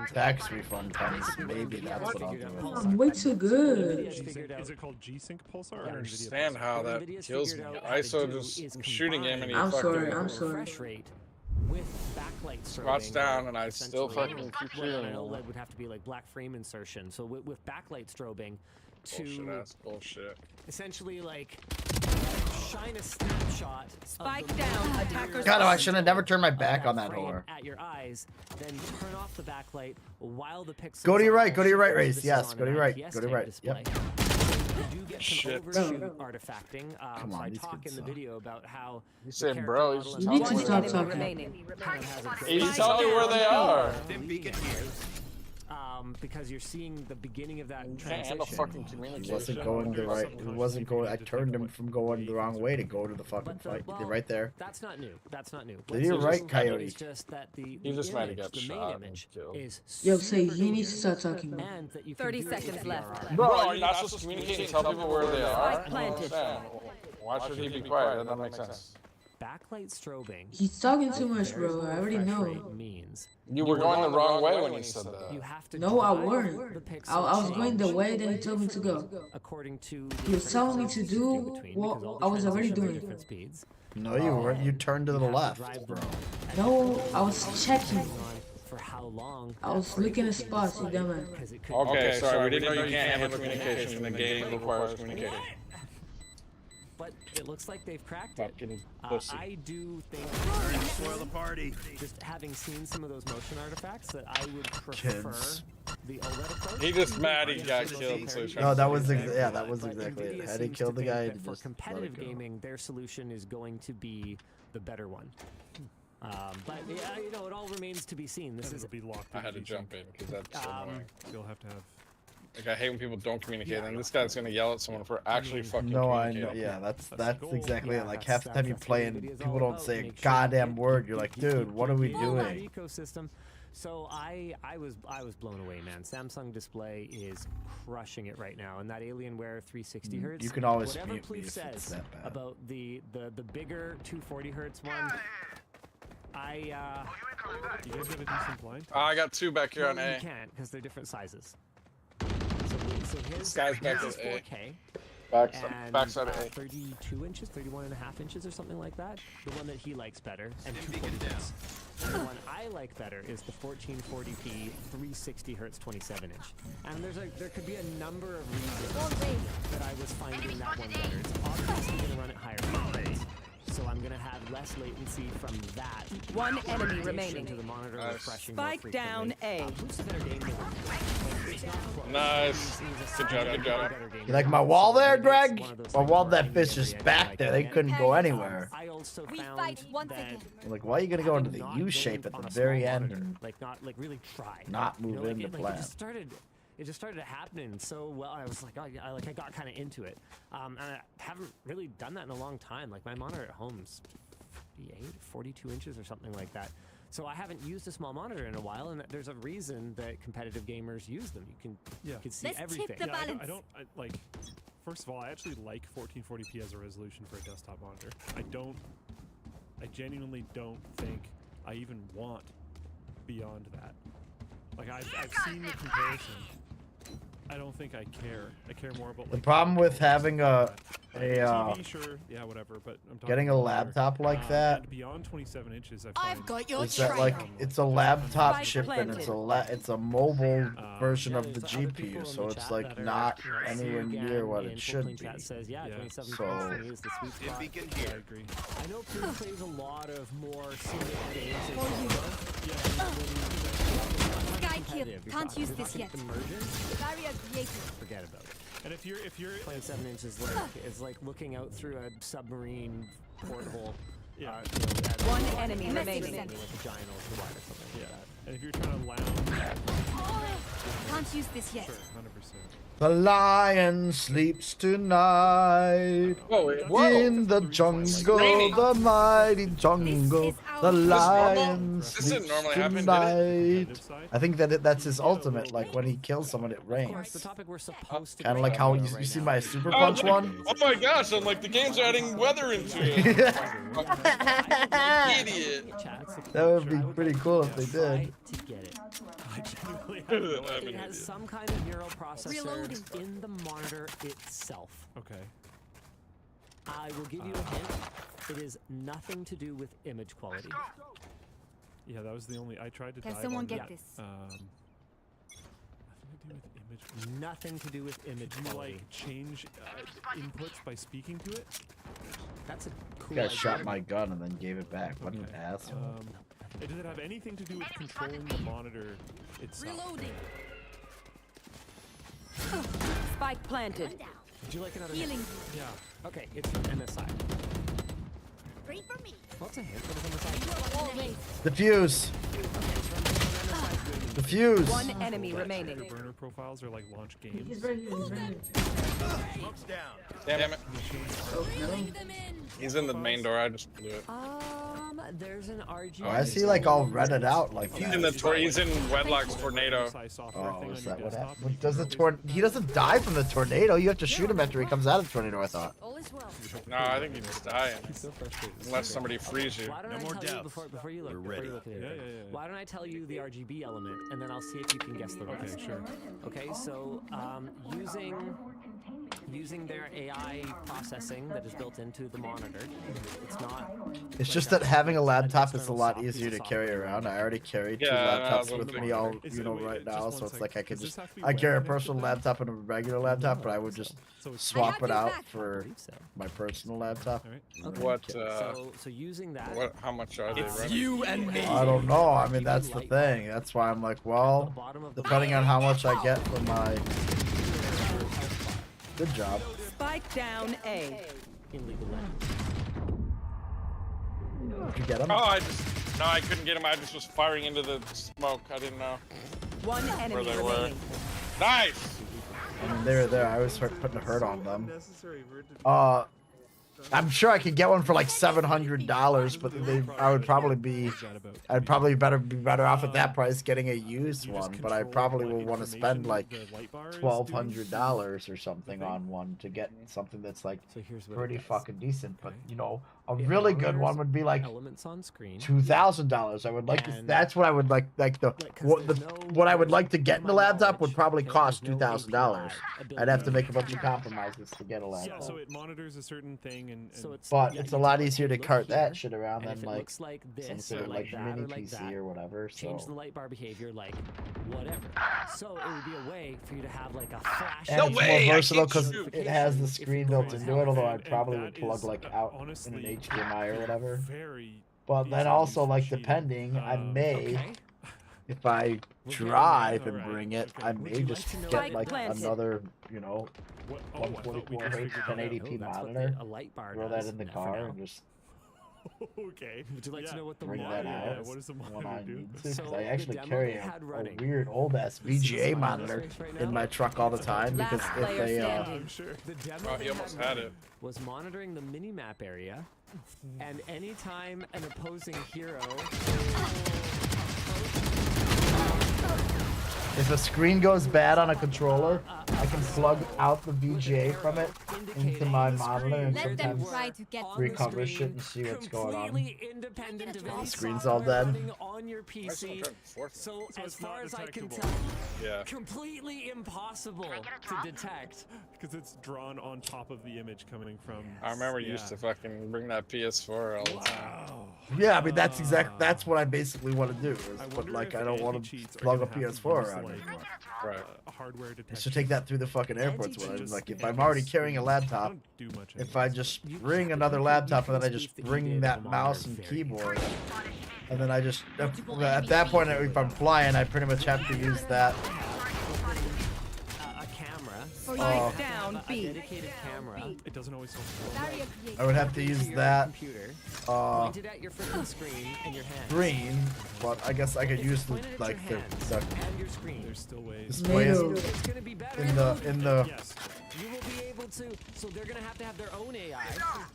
tax refund comes, maybe that's what I'll do. I'm way too good. Is it called G-Sync Pulsar? I Or don't understand how that kills me. figured out ISO how to just do is I'm shooting him and he I'm fucking sorry, I'm sorry. refresh rate with backlight squats strobing, down and I still essentially, fucking keep where shooting an him. OLED would have to be like black frame insertion. So with backlight strobing to Bullshit ass bullshit. essentially like shine a snapshot. Spike down. Attackers. God, I should have never turned my back on that frame whore. at your eyes, then turn off the backlight while the pixels Go to your are right, go to your right, so Race. this is Yes, on go to an your right, IPS go to your type right. Yep. display. You do get some Shit. overshoot artifacting. Come so on, I these talk kids in the suck. video about how He the said, character bro, model he's and You need all to that stop kind talking. of has a He great tell me where they are. because you're seeing the beginning of that Can't transition. handle fucking He communication. wasn't going the right. He wasn't going. I turned him from going the wrong way to go to the fucking fight. He did right there. That's not new. That's not new. Did you're right, It's Coyote. just that the just might have image, got the shot main and image killed. is Yo, say super he needs to clear, start talking more. and that you can 30 do it seconds if left. you Bro, are. are you not supposed to communicate and tell people where they are? Spike planted. Why should he be quiet? That doesn't make sense. Backlight strobing. He's talking too much, bro. I already know. Means You were going the wrong way when you said you that. have to No, I drive weren't. the pixel I was going the change way that he told me to go. according to He was telling me to do between, what because all the I was already transitions are doing. different speeds. No, you weren't. You turned to the left, bro. No, I was checking. For how long? I was looking at spots, you dumbass. Because it could Okay, sorry, we didn't know you can't handle communication and the game requires communication. But it looks like they've cracked it. Fucking pussy. I do think, Spoil the party. just having seen some of those motion artifacts, that I would prefer Kids. the OLED approach. He just mad he got killed, so he's trying No, to that save was his yeah, that was exactly it. NVIDIA Had he seems killed to the think guy, that he'd for just let it competitive go. gaming, their solution is going to be the better one. But yeah, you know, it all remains to be seen. This is It'll be locked. I had to jump in because that's so annoying. You'll have to have. Like I hate when people don't communicate, and this guy's gonna yell at someone for actually fucking No, I communicating. know. Yeah, that's That's the goal. exactly Yeah, it. Like that's- half the time you that's play what and NVIDIA is people all don't about. say a Make sure goddamn you word. You're like, dude, what are we keep doing? that ecosystem. So I was blown away, man. Samsung Display is crushing it right now, and that Alienware 360 hertz. You can always whatever mute me Plouffe if it's says that bad. about the bigger 240 hertz one. You guys got a decent blind? I got two back here no, on you A. can't because they're different sizes. So his This guy's back is at A. 4K. and backside of A. 32 inches, 31 and a half inches or something like that. The one that he likes better, and 240 hertz. The one I like better is the 1440p 360 hertz 27 inch. And there could be a number of reasons that I was finding that one better. It's obviously going to run at higher frame rates, so I'm going to have less latency from that. One enemy remaining. To the monitor refreshing Spike down A. Who's the better gamer? Nice. Good job, good job. You like my wall there, Greg? My wall, that fish is back there. They couldn't go anywhere. I also We found fight once that again. I'm like, why are you gonna go into the U shape at the very end and not really try, not move into it plan? just started happening so well. I was like, oh, yeah, I got kind of into it, and I haven't really done that in a long time. Like my monitor at home's 42 inches or something like that. So I haven't used a small monitor in a while, and there's a reason that competitive gamers use them. You can see everything. Like. First of all, I actually like 1440p as a resolution for a desktop monitor. I genuinely don't think I even want beyond that. Like I've seen the comparison. I don't think I care. I care more about like, the problem with having a TV, sure, yeah, whatever. But I'm talking getting a about laptop like that. Beyond 27 inches, I've got your is that track. like it's a laptop Spike chip and planted. it's a mobile version of the GPU, so it's like not anywhere near what it should be. Says, yeah, 27 So is the sweet spot. I agree. I know Pooh plays a lot of more single games. Sky kill. Can't use this yet. Barrier created. Forget about it. And if you're playing 7 inches is like looking out through a submarine porthole. Yeah. One enemy remaining. Like a giant ultra wide or something like that. And if you're trying to lounge, Can't use this yet. sure, 100%. The lion sleeps tonight in the jungle, the mighty jungle. The lion sleeps tonight. I think that's his ultimate. Like when he kills someone, it rains. Kind of like how you see my super punch one. Oh my gosh! I'm like the game's adding weather into it. Idiot. That would be pretty cool if they did. It has some kind of neural processor in the monitor itself. Okay. I will give you a hint. It is nothing to do with image quality. Yeah, that was the only. I tried to. Can dive someone on get that. this? Nothing to do with image Did you quality. like change inputs by speaking to it? That's a cool You guys idea. shot my gun and then gave it back. What an asshole. Does it have anything to do with controlling the monitor itself? Reloading. Spike planted. Would you like another Healing. hint? Yeah. Okay, it's from MSI. Pray for me. What's a hint? What is MSI? Always. The fuse. The fuse. One enemy remaining. The burner profiles are like launch games. Smoke's down. Damn it. He's in the main door. I just blew it. There's an RG. Oh, I see like all redded out like He's that. in the he's in Wedlock's tornado. Oh, is that what happened? Does the he doesn't die from the tornado. You have to shoot him after he comes out of the tornado, I thought. No, I think he just died. Unless somebody frees you. Why don't I tell you before you look, before you look at it? Why don't I tell you the RGB element, and then I'll see if you can guess the rest. Okay, sure. Okay, so using their AI processing that is built into the monitor, it's not. It's just that having a laptop is a lot easier to carry around. I already carry two laptops with me all, right now, so it's like I carry a personal laptop and a regular laptop, but I would just swap it out for my personal laptop. What? So using that. How much are they? It's running? you and me. I don't know. I mean, that's the thing. That's why I'm like, well, depending on how much I get for my. Good job. Spike down A. Illegal. Did you get him? Oh, I couldn't get him. I just was firing into the smoke. I didn't know One where enemy they were. remaining. Nice. I mean, they were there. I was putting a hurt on them. I'm sure I could get one for like $700, but I'd probably be better off at that price getting a used one. But I probably will want to spend like $1,200 or something on one to get something that's like pretty fucking decent. But A really good one would be like elements on screen. $2,000. I would like to. And- That's what I would like. Like what I would like to get in the laptop would probably cost $2,000. I'd have to make a bunch of compromises to get a Yeah, laptop. so it monitors a certain thing, and So it's But yeah, it's you a lot can easier to look cart that here, shit around and than if it like looks like some this sort or of like like that mini or like PC that, or whatever. change So. the light bar behavior like whatever. So it would be a way for you to have like a flash. And it's more versatile because it has the screen built into it, although I probably would plug like out in an HDMI or whatever. But then also like depending, I may, if I drive and bring it, I may just get like another, you know, 144Hz 1080p monitor, throw that in the car and just Okay. Would you like to know what the bring that monitor out does? What does the when I monitor do? need to. 'Cause So I the actually demo carry they a had running. weird old ass This is VGA my monitor race right in now. my truck all the time because Last if player they standing. The demo Oh, he they almost had had running it. was monitoring the mini-map area, and anytime an opposing hero if a screen goes bad on a controller, I can plug out the VGA from it into my monitor and Let them sometimes try to get recover shit and see what's going on. independent of The any screen's software all dead. running on your PC. So as it's far not as I can detectable. tell, Yeah. completely impossible to detect. Because it's drawn on top of the image coming from. I remember you used to fucking bring that PS4 all the time. Yeah, I mean that's what I basically want to do. Is, but wonder like if I don't want anti-cheats to are plug a gonna have to PS4 use, around like, anymore. Right. Hardware Just detection. to take that through the fucking airports. When Just like if I'm already carrying a laptop, do much if I just bring another laptop and then I just bring that mouse and keyboard, and then I just at that point if I'm flying, I pretty much have to use that. A camera. Oh. Down, a dedicated camera. It doesn't always I would have to use that Pointed at your freaking screen and your hand. screen, but I guess I could use the like the And your screen. There's still ways. display It's gonna be better in the Yes. You will be able to. So they're gonna have to have their own AI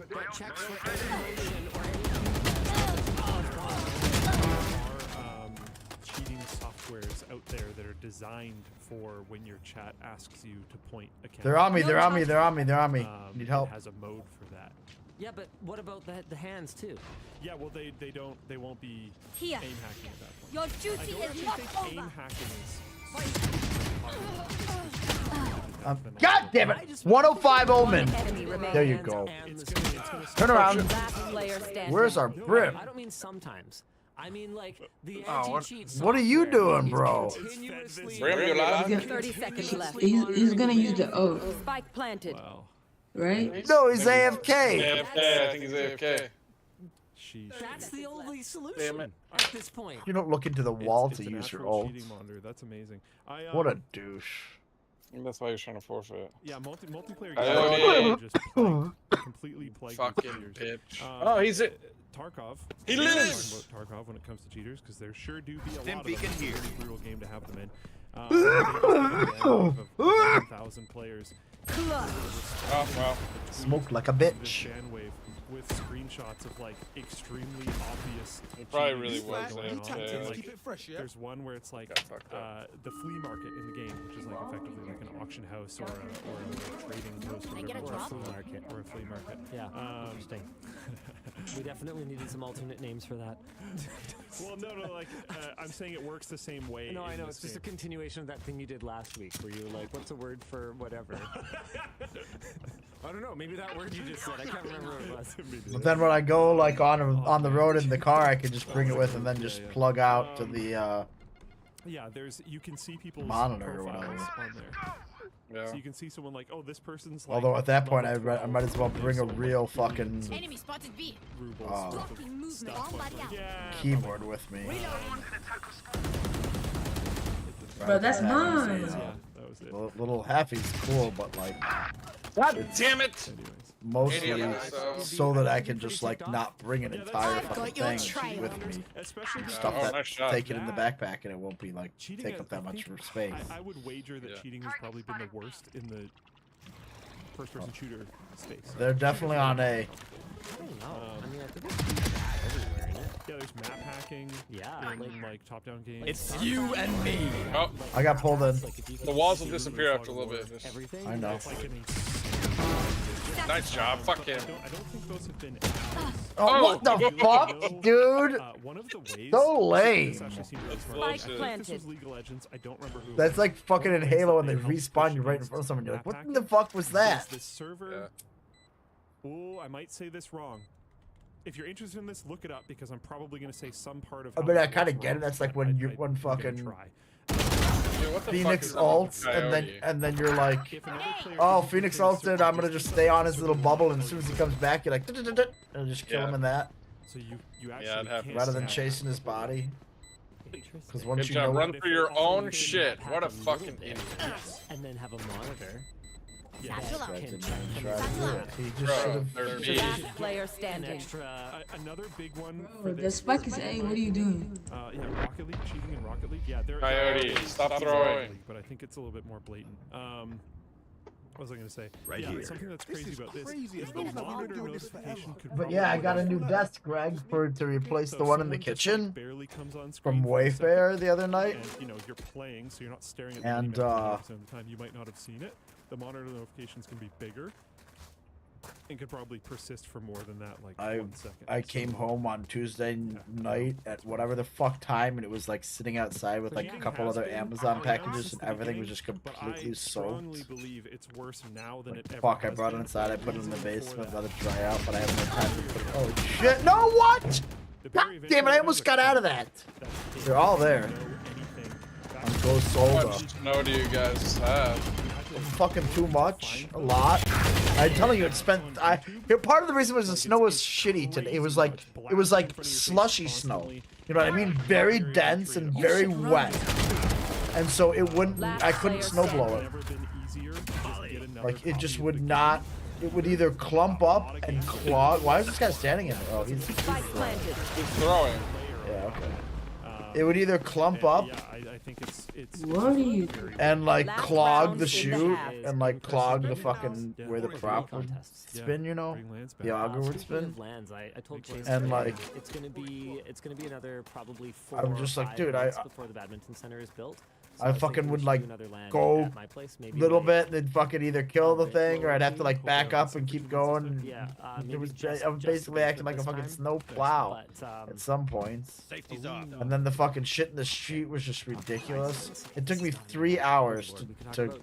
that checks for any motion or cheating softwares out there that are designed for when your chat asks you to point a camera. They're on me, they're on me, they're on me, they're on me. Need help. It has a mode for that. Yeah, but what about the hands too? Yeah, well they won't be Here. aim hacking at that point. Your I duty don't is actually not think aim over. hacking is. God damn it! 105 Omen. There you go. Turn around. Where's our brim? I don't mean sometimes. I mean like the Oh, anti-cheat what are you software doing, is bro? continuously- Brim, you alive? 30 seconds left. He's gonna use the oath, Spike planted. right? No, he's AFK. AFK, I think he's AFK. That's the only Damn solution it. at this point. You don't look into the wall It's to an use your actual ult. cheating monitor. That's amazing. What a douche. That's why you're trying to forfeit. Yeah, multiplayer Coyote. games just plagued, completely plagued with Fucking cheaters. bitch. Oh, he's it. Tarkov. He We're talking lives! about Tarkov when it comes to cheaters because there sure do be a Stim lot of beacon them. here. It's a pretty brutal game to have them in. They just did a wave of 1,000 players. Oh, well. Smoked like a This bitch. fan wave with screenshots of like extremely obvious. It probably cheating really going was on. AFK. And, like, Keep it fresh, yeah? There's one where it's like the flea market in the game, which is like effectively like an auction house or a trading post or, get a Or a drop? flea market. or a flea market. Yeah, interesting. We definitely needed some alternate names for that. Well, no, like I'm saying it works the same way. No, I in know. this It's just a game. continuation of that thing you did last week, where you were like, "What's a word for whatever?" I don't know. Maybe that word you just said. I can't remember what it was. But then when I go like on the road in the car, I can just bring it with and then just plug out to the Yeah, you can see people's monitor or profiles whatever. on there. Yeah. So you can see someone like, oh, this person's like. Although at that point, I level might as well 12, bring a there's real some fucking Enemy spotted B. rubles Oh. worth of Blocking movement. stuff, Somebody but, out. yeah, keyboard with me. Bro, that's mine. Yeah, that was it. Little Happy's cool, but like, God damn it! mostly Idiot. so that I can just like not bring an entire I've got fucking your thing trail. with me. Especially And the- stuff Oh, that nice shot. take it in the backpack and it won't be like Cheating take at- up that I much think- for space. I would wager that Yeah. cheating has probably been the worst in the first-person shooter space. They're definitely on A. I don't know. I mean, I think it's everywhere in it. Yeah, there's map hacking. Yeah, in like top-down games. It's you and me. Oh, I got pulled in. the walls will disappear after a little bit. Just... Everything. I know. It's like an Nice job. Fuck him. I don't think those have been. Oh, what the fuck, dude? One of the ways. So lame. This actually seemed really smart. I think this was League of Legends. I don't remember who. That's like fucking in Halo when they respawn you right in front of someone. You're like, what the fuck was that? This server. Oh, I might say this wrong. If you're interested in this, look it up because I'm probably going to say some part of. I mean, I kind of get it. That's like when you fucking Phoenix ults and then you're like, oh, Phoenix ulted. I'm gonna just stay on his little bubble, and as soon as he comes back, you're like, and just kill him in that. So you actually rather than chasing his body. Because once Good you job. know, Run for your own shit. What a fucking idiot. And then have a monitor. Yeah, That's right, right. didn't even try to do it. He just should have. Last player standing. Another big one. Oh, the spike is A. What are you doing? Yeah, Rocket League, cheating in Rocket League. Yeah, they're Coyote, stop throwing. But I think it's a little bit more blatant. What was I going to say? Right yeah, here. Something that's crazy about this is the monitor notification could But yeah, I got a new desk, Greg, to replace the one in the kitchen barely comes on screen from Wayfair the other night. and you know you're playing, so you're not staring at And, the email at the time. You might not have seen it. The monitor notifications can be bigger and could probably persist for more than that, like 1 second. I came home on Tuesday night at whatever the fuck time, and it was like sitting outside with like a couple other Amazon packages, and everything was just completely soaked. Believe it's worse now than it ever Fuck, I has brought it been. inside, I put it in the basement, let it dry out, but I haven't had time to put it. Oh shit, no, what? God damn it, I almost got out of that. They're all there. I'm so How sold much snow do you guys have? Fucking too much, a lot. I'm telling you, it spent. Part of the reason was the snow was shitty today. It was like slushy snow. You know what I mean? Very dense and very wet, and so it wouldn't. I couldn't snow blow it. Like it just would not. It would either clump up and clog. Why is this guy standing in there? Oh, he's throwing. Yeah, okay. It would either clump up I think it's What are you? and like clog the chute and like clog the fucking where the prop would spin, you know, the auger would spin. Lands, I told Chase And like it's gonna be another probably 4 I'm just or like, 5 dude, months before the badminton center is built. So I was fucking thinking we would should like do another land go at my place, maybe little like bit, then fucking either kill the thing or I'd have to like back up and keep going. Yeah, It was I was basically acting like a fucking snow plow at some points. Safety's off. And then the fucking shit in the street was just ridiculous. It took me 3 hours to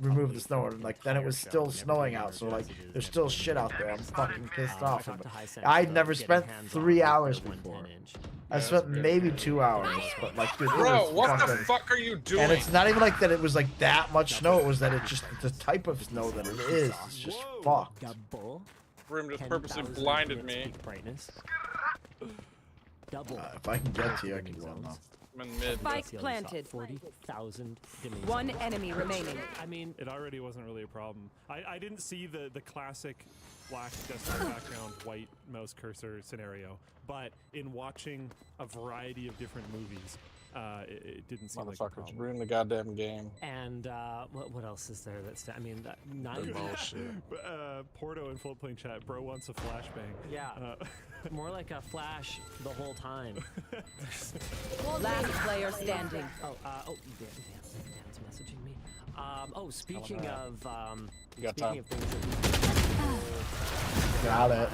remove the snow, and like then it was still snowing out, so like there's still shit out there. I'm fucking pissed off. I'd never spent 3 hours before. I spent maybe 2 hours, but like dude, Bro, what fucking, the fuck are you doing? and it's not even like that it was like that much snow, it was that it just the type of snow that it is. It's just fucked. Room just purposely blinded me. If I can get to you, I can go now. I'm in mid. Spike planted. 40,000 damage. 1 enemy remaining. I mean, it already wasn't really a problem. I didn't see the classic black desktop background, white mouse cursor scenario, but in watching a variety of different movies, it didn't seem like a Motherfuckers problem. ruined the goddamn game. And what else is there that's? I mean, not even. Porto in full playing chat. Bro wants a flashbang. Yeah. More like a flash the whole time. Last player standing. Dan's messaging me. Speaking of time. Got it.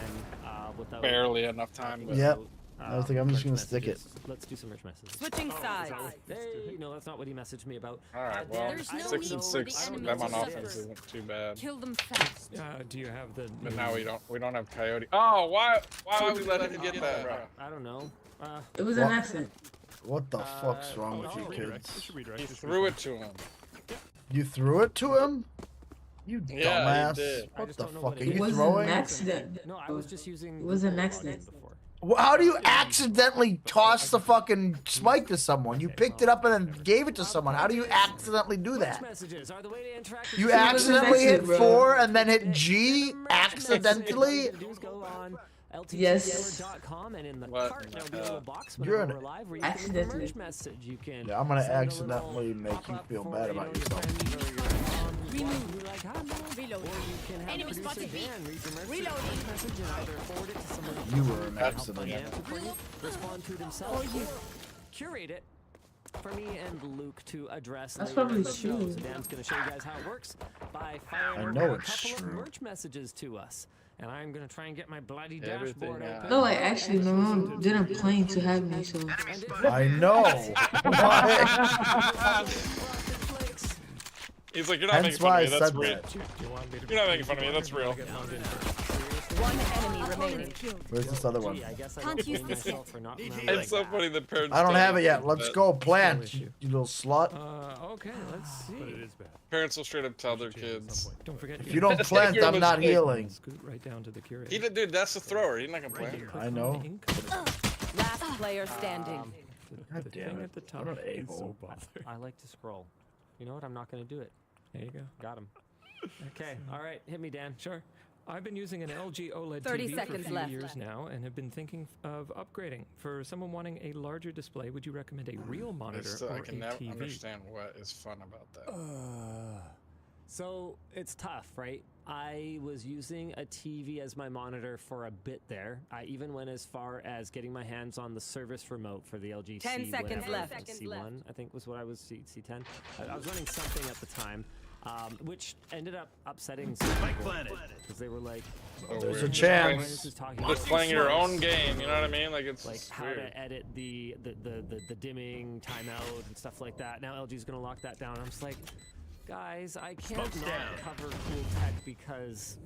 Barely enough time. But Yep. I was like, I'm just gonna stick it. Let's do some rich messages. Switching sides. Hey, no, that's not what he messaged me about. Alright, well, There's no 6 and need 6. for the Them on enemy to offense suffer. isn't too bad. Kill them fast. Do you have the? But now we don't have Coyote. Oh, why we let him get that, bro? I don't know. It was an accident. What the fuck's wrong with you kids? He threw it to him. You threw it to him? You Yeah, dumbass. he did. I What just the don't know fuck what are it you It was throwing? an accident. No, I was just using. It was an the accident. login before. How do you accidentally toss the fucking spike to someone? You picked it up and then gave it to someone. How do you accidentally do that? Messages are the way to interact with You you. accidentally hit bro. 4 and then hit G accidentally? Yes. And in the What? cart, there'll be a little box You're whenever an we're live where you can leave a accidentally. merge message. You can Yeah, I'm gonna send a accidentally little make you pop-up feel for, bad you know, about your yourself. friends or your mom who's watching, be like, "Hi, Mom." Reload. Or you can have Enemy producer spotted B. Dan read your merge Reloading. message and either forward it to someone You were an help accident. Dan to play it, respond to it himself, or curate it for me and Luke to address That's later in probably the show. true. So Dan's going to show you guys how it works by firing I over know a it's couple of true. merch messages to us. And I'm going to try and get my bloody Everything dashboard open. No, like actually, my mom didn't plan to have me, so. I know. Why? He's like, you're not Hence making fun why of me. I That's said real. that. You're not making fun of me. That's real. One enemy remaining. Where's this other one? I guess I Can't don't use blame this myself yet. for not It's so funny the parents. I don't have it yet. do Let's that. go. Plant, you little slut. Okay, let's see. But it is bad. Parents will straight up tell their kids. Don't forget. If you don't plant, You're a I'm not mistake. healing. Scoot right down to the curator. He did, dude. That's the thrower. He's not gonna play. I know. Last player standing. God The damn thing it. at the top What an is a-hole. I like to scroll. You know what? I'm not going to do it. There you go. Got him. Okay. All right. Hit me, Dan. Sure. I've been using an LG OLED 30 TV for a seconds few left. years now and have been thinking of upgrading. For someone wanting a larger display, would you recommend a real monitor or I a can never TV? understand what is fun about that. So it's tough, right? I was using a TV as my monitor for a bit there. I even went as far as getting my hands on the service remote for the LG 10 seconds left. C1, I think was what I was, C10. I was running something at the time, which ended up upsetting some people because they were like, There's a "This chance. is talking Just about playing your slice." own game. You know what I mean? Like it's Like how weird. to edit the dimming, timeout, and stuff like that. Now LG's gonna lock that down. I'm just like, guys, I can't not cover cool tech because,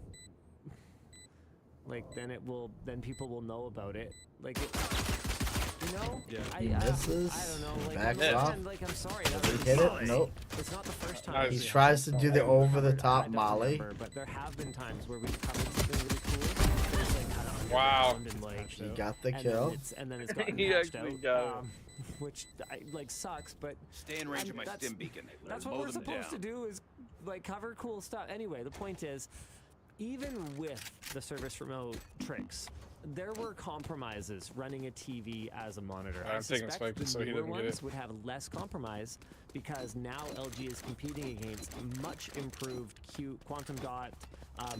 like, then people will know about it. Like, you know? Yeah. He I misses. don't know. Like, Backs I'm, off. like, I'm sorry. Does That he was hit it? solid. Nope. It's not the first time. He we've tries to do the covered- over-the-top I don't molly. remember, but there have been times where we've covered something really cool. But it's like kind of Wow. underground and, like, He got the and kill. then it's gotten He patched actually out, got it. which like sucks, but Stay in range of my that's- stim beacon. that's what we're supposed to do is like cover cool stuff. Anyway, the point is, even with the service remote tricks, there were compromises running a TV as a monitor. I'm I taking suspect Spike the so he newer didn't get ones it. would have less compromise because now LG is competing against much improved quantum dot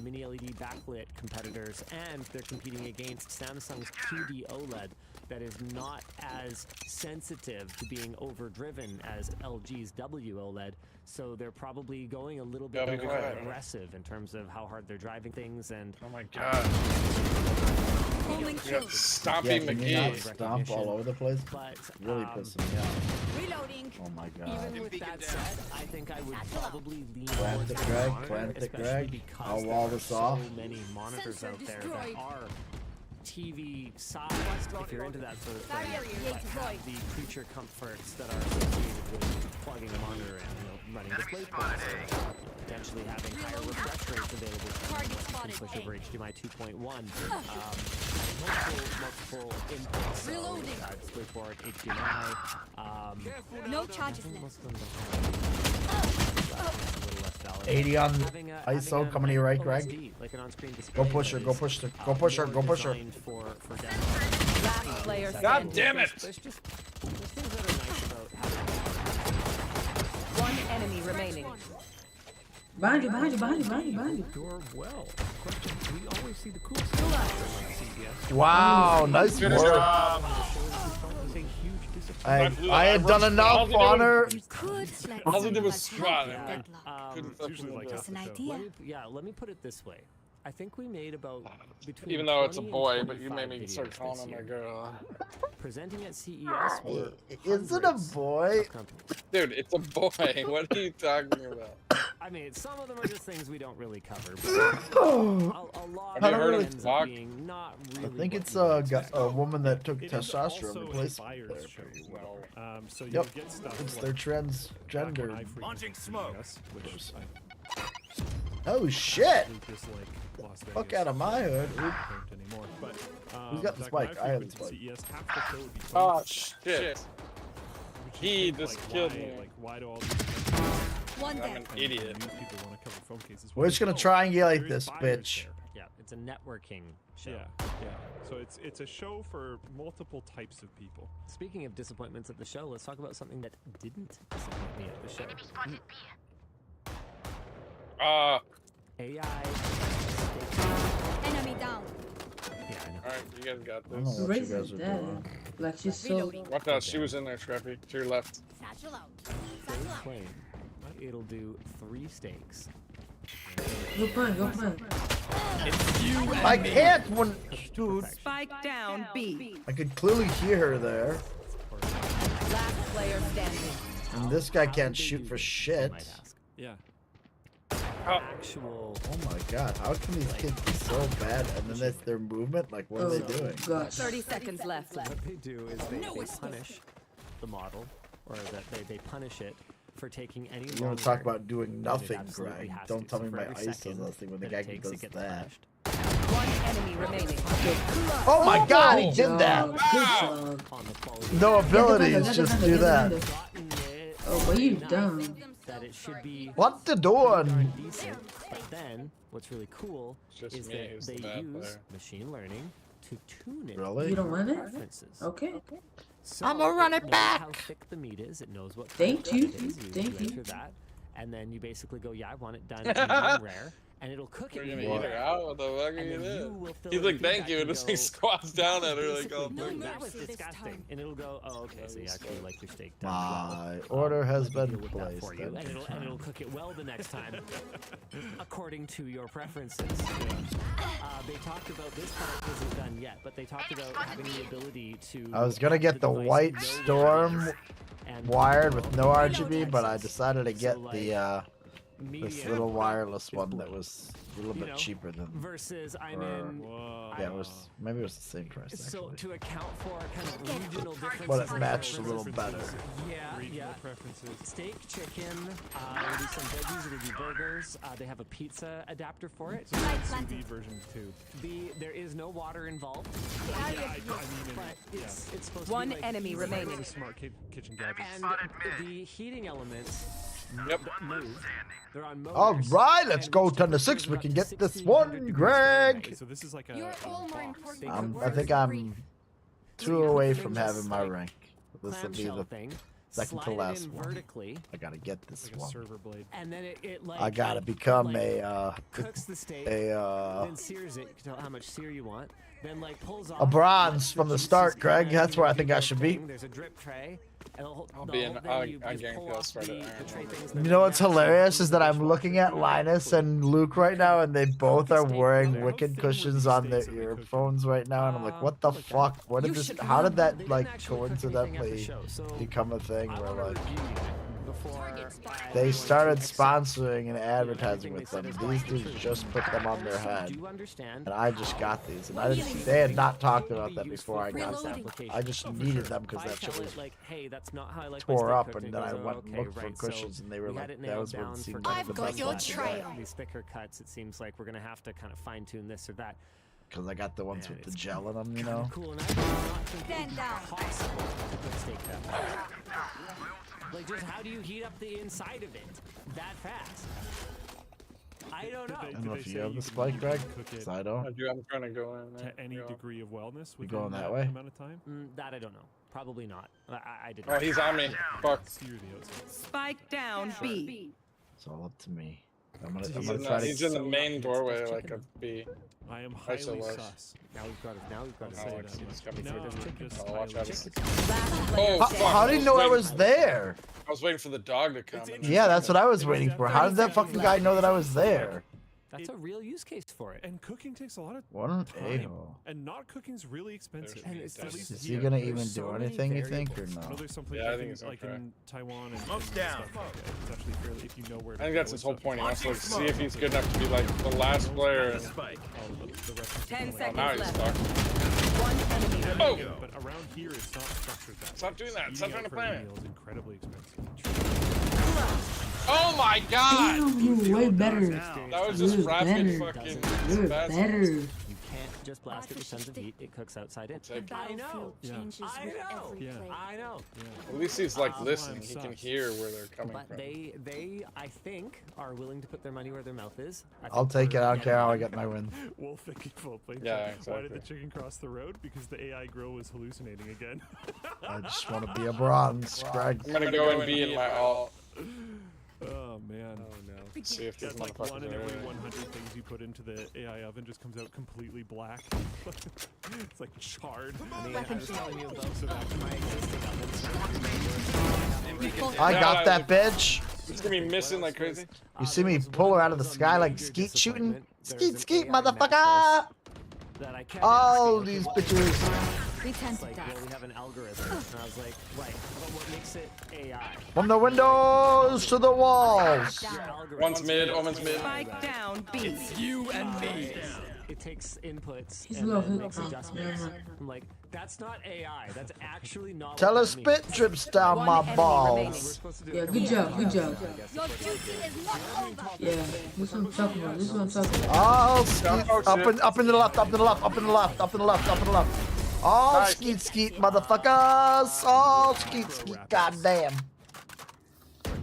mini LED backlit competitors, and they're competing against Samsung's QD OLED that is not as sensitive to being overdriven as LG's WOLED. So they're probably going a little bit Yeah, be more quiet. aggressive in terms of how hard they're driving things. And Oh my god. Holding We got kill. Stompy Yeah, can you not McGee. stomp all over the place? but Really pissing me off. Reloading. Oh my god. even with that said, I think I would probably lean Plant towards the the drag, monitor, plant the especially drag. because I'll there wall are this so off. many monitors Sensor out there destroyed. that are TV size, if you're into that sort of thing, Barrier but have deployed. the creature comforts that are associated with plugging a monitor in, running display ports, potentially having higher refresh rates available. Target You can spotted. push over HDMI 2.1, multiple inputs. So, Reloading. DisplayPort, HDMI. No charges left. Most of them don't have a little less valid. 80 on Having ISO coming to your right, Greg. OSD, like an on-screen display Go push her, that go is, push her, go push her, more go push her. designed for demo. Last player God standing. damn it! There's things that are nice about having One enemy remaining. Behind you, behind you, behind you, behind you, behind you. door well. Question, we always see the cool stuff on CBS. Wow, nice Good work. job. It's a huge disappointment. I had done enough on her. You could let All he some did of was us squat. have and, like, deadlock. couldn't It's fucking usually like do it. It's an half the idea. Let me put it this way. I think we made about between Even though it's a 20 and boy, but you 25 made me start videos calling this him a year. girl. Presenting at CES were Is it a hundreds boy? of companies. Dude, it's a boy. What are you talking about? I mean, some of them are just things we don't really cover. But a lot Have you of heard it of ends talk? up being not really. I think what it's you a, would expect. a woman that took It is testosterone also a replacement buyer's therapy. show. So Yep, you'll get stuff it's like their back when transgender. I frequented CES, which Oh shit! I dislike Las Vegas. Fuck out of my hood. Oop. Don't anymore. But Who's got the back when spike? I had the frequented spike. CES, half the show would be Oh phone shit. which He you think, just like, killed why, me. Like, why do all these One I'm dead. an idiot. news people want to cover phone cases? We're just gonna No, triangulate there is this buyers bitch. there. Yeah, it's a networking show. Yeah. So it's a show for multiple types of people. Speaking of disappointments at the show, let's talk about something that didn't disappoint me at the show. AI. Enemy down. Yeah, I know. Alright, you guys got I don't know this. what you Raise guys is are dead. doing. Like she's so. Reloading. Watch out, she was in there, Scrappy. To your left. Satchel out. They claim it'll do 3 steaks. Go plan. I can't when. Dude. Spike down B. I could clearly hear her there. Last player standing. And this guy can't shoot for shit. Yeah. Actual. Oh my god, how can these kids be so bad? And then that's their movement? Like, what are they doing? 30 seconds left. So what they do is they punish the model, or that they punish it for taking any. You want to talk about doing nothing, Greg? Don't tell me my ice does nothing when the guy does that. One enemy remaining. Oh my god, he did that! No abilities, just do that. Oh, what you done? That it should be. What the doing? But then, what's really cool is that they use machine learning to tune it. Really? You don't run it? Preferences. Okay. So I'm gonna run it back. How thick the meat is? It knows what. Thank you. It is. Thank you you. enter that, and then you basically go, yeah, I want it done medium rare, and it'll cook it. We're gonna eat her out. What the fuck are you doing? He's like, thank you, and this thing squats down at her like, oh, that was disgusting. And it'll go, oh, okay, so you actually like your steak done My well. order has we'll been deal with that placed. for you, and it'll cook it well the next time, according to your preferences. They talked about this part isn't done yet, but they talked about having the ability to. I was gonna get the white storm wired with no RGB, but I decided to get the this little wireless one that was a little bit cheaper than. Versus, I'm or, in. Yeah, it was maybe it was the same price actually. So to account for kind of regional differences. But it matched a little better. Yeah. Preferences. Steak, chicken. We'll do some veggies. We'll do burgers. They have a pizza adapter for it. Sous vide version 2. There is no water involved. But it's supposed One to be like enemy remaining. Smart kitchen gadgets. And the heating elements move. They're on motors. All right, let's go 10 to 6. We can get this one, Greg. So this is like a. You're all more important. I think I'm 2 away from having my rank. This will be the thing. second to last one. Vertically. I gotta get this Like a one. server blade. And then it like. I gotta become cooks the steak. then sears it. You can tell how much sear you want. Then like pulls off. a bronze from the start, Greg. That's where I think I should be. There's a drip tray. I'll guarantee I'll start it. You know what's hilarious is that I'm looking at Linus and Luke right now, and they both are wearing wicked cushions on their earphones right now, and I'm like, what the fuck? What did this? How did that like coincidentally become a thing where like they started sponsoring and advertising with them? These dudes just put them on their head, and I just got these, and I didn't. They had not talked about that before I got them. I just needed them because that shit was tore up, and then I went and looked for cushions, and they were like, that was what seemed like the best one. These thicker cuts, it seems like we're gonna have to kind of fine tune this or that. Because I got the ones with the gel in them, you know. Cool, Stand down. Like, just how do you heat up the inside of it that fast? I don't know. I don't know if you have the spike, Greg. Because I don't. I'm trying to go in there. To any degree of wellness. You going that that way? amount of time? That I don't know. Probably not. I didn't. Oh, he's on me. Fuck. Spike down B. It's all up to me. I'm gonna try to. He's in the main doorway like a B. I am highly sus. Now we've got to say that. Watch out. Oh, fuck. How did he know I was there? I was waiting for the dog to come. Yeah, that's what I was waiting for. How did that fucking guy know that I was there? That's a real use case for it. And cooking takes a lot of What an time. a-hole. And not cooking's really expensive. And it's At least Is he here. gonna There's even so do many anything, you think, or variables. no? I know there's some places Yeah, I think it's like okay. in Taiwan and Smoke's and down. stuff like that. It's actually fairly, if you know where to I think go that's and his whole stuff. point. He wants to like, see if he's good enough to be like the last player. And... Spike. The rest 10 is seconds Now he's left. stuck. One enemy Oh! remaining. But around here, it's not structured that way. Stop doing that. Stop Eating trying to out for plan a it. meal is incredibly expensive. Oh my god! Damn, you're way better. That was just You're rapid better. fucking. You're spasms. better. You can't just blast it with tons of heat. It cooks outside in. I know. Yeah. I know. At least he's like listening. He can hear where they're coming But from. they, I think, are willing to put their money where their mouth is. I'll take it. I don't care how I get my win. Wolf thinking full play. Yeah, Why did exactly. the chicken cross the road? Because the AI grill was hallucinating again. I just want to be a bronze, Greg. I'm gonna go and be in my alt. Oh man. Oh no. See if these That's like motherfuckers one in are every ready. 100 things you put into the AI oven just comes out completely black. It's like charred. I mean, I was telling you about So that my existing ovens. I got that bitch. It's gonna be missing like crazy. You see me pull her out of the sky like skeet shooting? Skeet, skeet, motherfucker! All these bitches. It's like, well, we have an algorithm. And I was like, right, but what makes it AI? From the windows to the walls. One's mid, one's mid. Spike down, B. It's you and me. It takes inputs He's and low. then makes Oh, adjustments. yeah. I'm like, that's not AI. That's actually not. Tell what her that means. spit drips down my balls. Yeah, good job, good job. Your duty is not over. Yeah, this is what I'm talking about. This is what I'm talking about. All skeet, up in the left, up in the left, up in the left, up in the left, up in the left. All Nice. skeet, skeet, motherfuckers. All skeet, skeet, goddamn.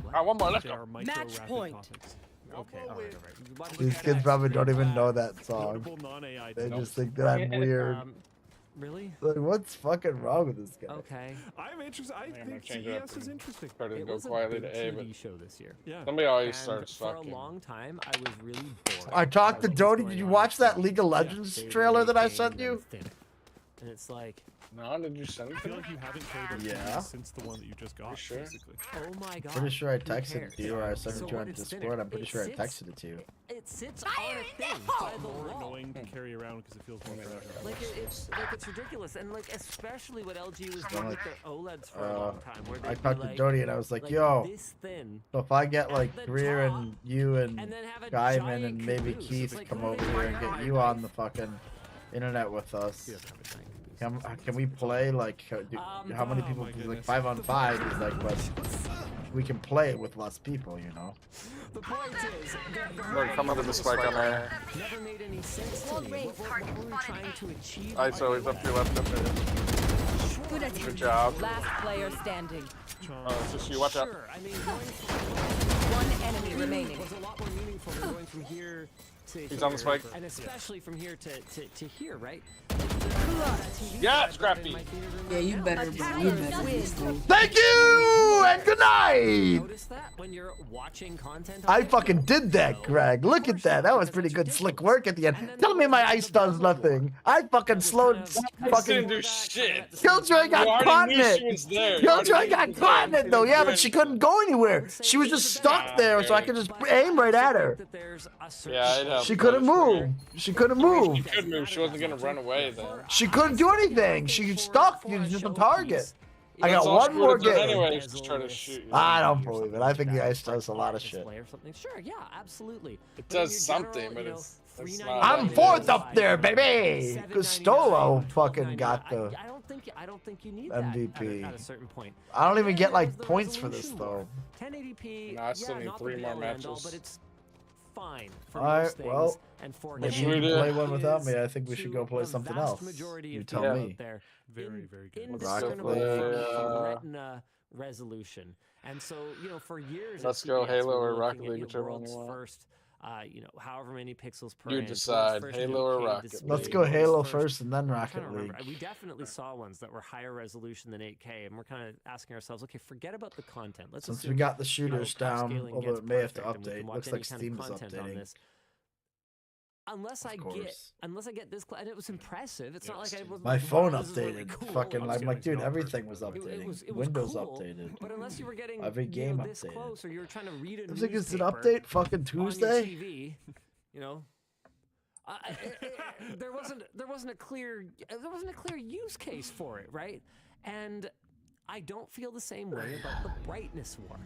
Alright, one more, let's There go. are micro Match rapid point. topics. Okay, all right. These kids probably don't even know that song. Notable non-AI. They Nope. just think that I'm weird. Really? Like, what's fucking wrong with this guy? Okay. I'm interested. I gonna think change it up CES is and interesting. Started to It go was a quietly big to A, but TV show this year. Yeah. somebody always And starts for a fucking. long time, I was really bored. I talked to by what was Dodie. going Did you on watch in that TV. League of Legends They were trailer that I making sent them you? thin. And it's like, No, did you send I it to feel me? like you haven't played it Yeah. since the one that you just got. sure? Basically. oh my god. Pretty sure I who texted cares? it to you or I sent So it to you what? on It's Discord. thinner. I'm pretty It sure I sits- texted it to you. It sits on a thing by the More wall. annoying to carry around because it feels more fragile. Like it's ridiculous, and like especially what LG was I'm doing like, with their OLEDs for a long time, where I they'd talked be to like, Dodie and I was like, yo, this thin, so if I get at like the Greer top, and you and and then have a Guyman giant and maybe caboose. Keith It's like, come who do over they here and hire? get you on the fucking internet with us. Can we play like how many people? my Like goodness. 5-on-5 is like, but we can play it with less people, you know. The point is, Look, come under the spike on there. never made any sense to me. What were we trying to achieve? Alright, so he's up to your left, up there. Good attempt. Good job. Last player standing. It's just you, watch out. Sure, I mean, going from One enemy remaining. was a lot more meaningful than going from here to He's here, on the spike. and especially from here to here, right? Yeah, Scrappy. Yeah, you better, bro. You better. Thank you and good night. Notice that when you're watching content. I fucking did that, Greg. Look at that. That was pretty good, slick work at the end. Tell me my ice does nothing. I fucking slowed. I didn't Fucking do shit. Killjoy You got already caught in knew it. she was there. You Killjoy already got knew she was caught in there. it though. She Yeah, didn't but do she couldn't go anywhere. She was just stuck there, so I could just aim right at her. Yeah, it helped. She couldn't move. She couldn't She move. could move. She wasn't gonna run away then. She couldn't do anything. She stuck. She was just a target. I got That's all one she more would've done game. anyway, just try to shoot you. I don't believe it. I think the ice does a lot of shit. Or something. Sure, yeah, absolutely. It But in does your something, general, but you know, it's not. I'm that fourth big. up there, baby. Costolo fucking got the I don't think you need that MVP. at a certain point. I don't even get like There's the points for this resolution though. 1080p. No, I still need not 3 the more be-all, end-all, matches. but it's fine for Alright, most things. well, And 4K maybe should we you do? play one without me. is I think we should to go play the something vast else. majority You of tell people me. out there, Very, very good. indiscernible play, from Retina resolution. And so, you know, for years, Let's at go CES, Halo we were or Rocket looking at, League, you know, whichever one world's you want. first, you know, however many pixels per You inch, decide, world's first Halo or 8K Rocket display, Let's go world's Halo first- first and then I'm trying Rocket to remember. League. We definitely saw ones that were higher resolution than 8K, and we're kind of asking ourselves, okay, forget about the content. Let's Since we assume, got the you know, shooters down, upscaling although gets it may have to perfect and we can update. watch Looks any like kind of Steam is content on updating. this. Unless Of I course. get this, and it was impressive. It's not like I was. My phone wow, this is really updated. cool. Fucking, I'm like, Upscaling's dude, not everything perfect. was It updating. was Windows cool, updated. But unless you were getting Every game this updated. close, or you were trying to read a I was like, is it newspaper update fucking on Tuesday? your TV, you know, there wasn't a clear use case for it, right? And I don't feel the same way about the brightness war,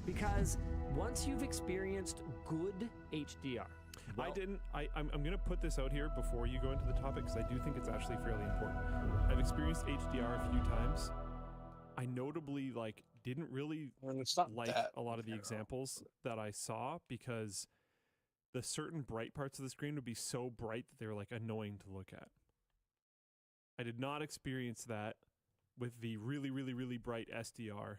because once you've experienced good HDR. I'm going to put this out here before you go into the topic because I do think it's actually fairly important. I've experienced HDR a few times. I notably didn't really like a lot of the examples that I saw because the certain bright parts of the screen would be so bright that they were annoying to look at. I did not experience that with the really, really, really bright SDR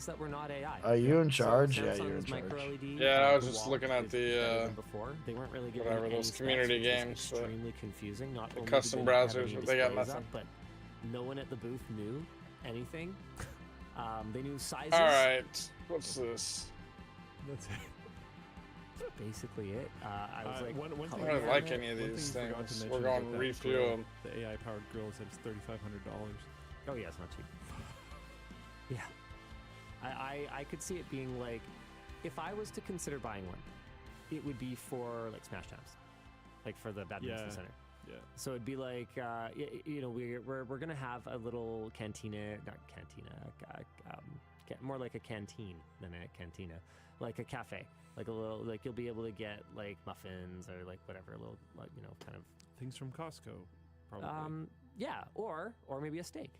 things that were not AI. Are you in So charge? Yeah, Samsung's you're in charge. micro LED, Yeah, I was the just wall looking at is better the than before. They weren't really giving whatever any those specs, community which was games, but extremely confusing. Not the only custom did they not have browsers, any but they got displays nothing. up, but no one at the booth knew anything. They knew sizes. All right, what's this? That's it. That's basically it. I was like, one I thing don't really you like forgot- any of one these thing you forgot to things. mention We're about going that refuel grill, them. The AI powered grill is that it's $3,500. oh yeah, it's not cheap. Yeah, I could see it being like, if I was to consider buying one, it would be for like Smash Times, like for the badminton center. Yeah. So it'd be like, you know, we're gonna have a little cantina, not cantina, more like a canteen than a cantina, like a cafe, like a little, like you'll be able to get like muffins or like whatever, little, like, you know, kind of things from Costco, probably. Yeah, or maybe a steak.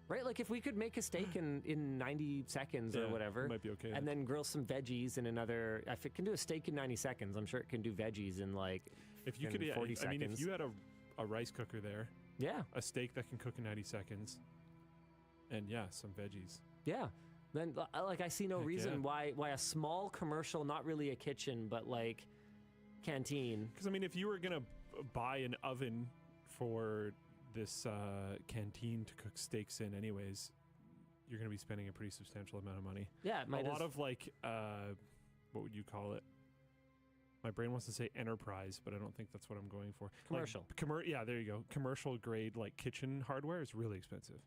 Right, like if we could make a steak in 90 seconds or whatever, it might be okay. and then grill some veggies in another. If it can do a steak in 90 seconds, I'm sure it can do veggies in like if you could, 40 seconds. I mean, if you had a rice cooker there, yeah, a steak that can cook in 90 seconds, and yeah, some veggies. Yeah, then like I see no reason why a small commercial, not really a kitchen, but like canteen. Because I mean, if you were gonna buy an oven for this canteen to cook steaks in anyways, you're going to be spending a pretty substantial amount of money. Yeah, a lot of like what would you call it? My brain wants to say enterprise, but I don't think that's what I'm going for. Commercial. Like, yeah, there you go. Commercial grade like kitchen hardware is really expensive.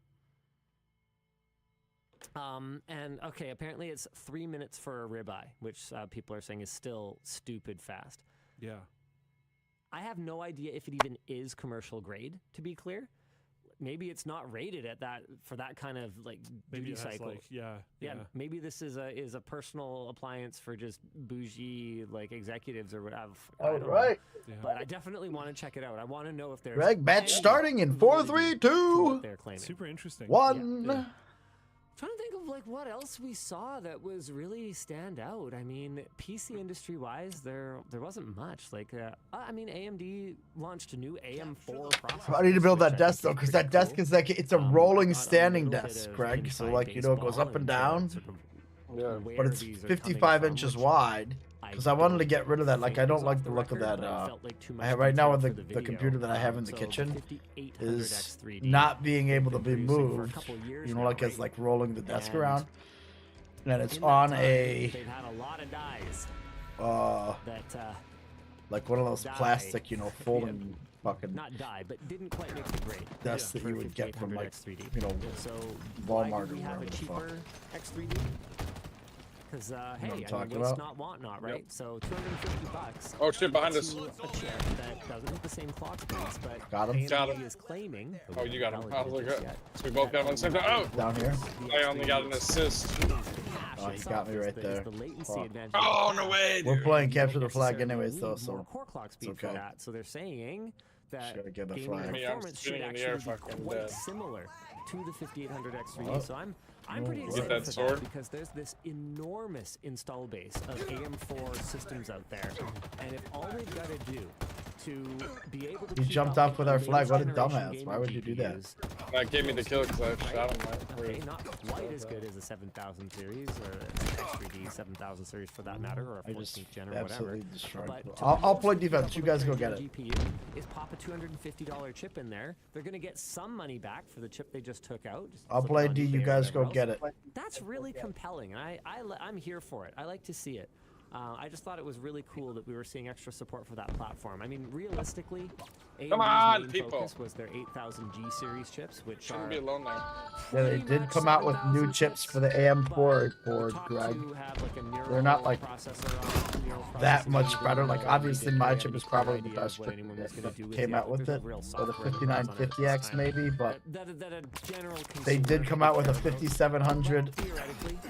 And okay, apparently it's 3 minutes for a ribeye, which people are saying is still stupid fast. Yeah. I have no idea if it even is commercial grade, to be clear. Maybe it's not rated at that for that kind of like duty cycle. Like, yeah. Maybe this is a personal appliance for just bougie like executives or whatever. All right. But I definitely want to check it out. I want to know if there's Greg, match starting in 4, 3, 2. They're claiming. Super interesting. 1. Yeah. Trying to think of like what else we saw that was really stand out. I mean, PC industry wise, there wasn't much. Like, I mean, AMD launched a new AM4 processor. I need to build that desk though, because that desk is like it's a rolling standing desk, Greg. So like, you know, it goes up and down. Yeah. But it's 55 inches wide. Because I wanted to get rid of that. Like, I don't like the look of that. I have right now with the computer that I have in the kitchen is not being able to be moved. You know, like it's like rolling the desk around. And it's on a They've had a lot of dies. Like one of those plastic, you know, folding fucking. Not die, but didn't quite make the grade. That's that you would get from like, X3D. you know, so Walmart or we have wherever a the fuck. cheaper X3D. Because hey, I mean, waste about? not, want not, right? So $250. Oh shit, behind us. A chip that doesn't have the same clock speeds, but Got him. AMD Got him. is claiming. Oh, you got him. I was like, so we both got him on the same time. Oh! Down here. I only got an assist. Oh, he got me right there. Oh, no way, We're dude. playing capture the flag anyways, though, so core clock speed it's okay. for that. So they're saying that Gotta get the gaming flag. performance should spinning in the air, actually be fucking quite dead. similar to the 5800 X3D. Oh. So I'm pretty Get excited that for sword. that because there's this enormous install base of AM4 systems out there, and if all they've got to do to be able to He keep jumped up off with our the flag. What a latest dumbass. generation Why would you do that? GPUs, That gave me the kill because I shot him like okay, three. not quite as good as a 7000 series or an X3D 7000 series for that matter, or a I just 14th gen or whatever. absolutely destroyed. But to I'll be play able to defense. You guys go get it. GPU is pop a $250 chip in there. They're going to get some money back for the chip they just took out. Just I'll flip play it on D. eBay You or guys go whatever get else. it. That's really compelling. I'm here for it. I like to see it. I just thought it was really cool that we were seeing extra support for that platform. I mean, realistically, AMD's main focus was their 8000G series chips, which Shouldn't are be alone there. Yeah, they did come out with new chips for the AM4 board, Greg. They're not like that much better. Like obviously my chip is probably the best chip that came out with it, or the 5950X maybe, but they did come out with a 5700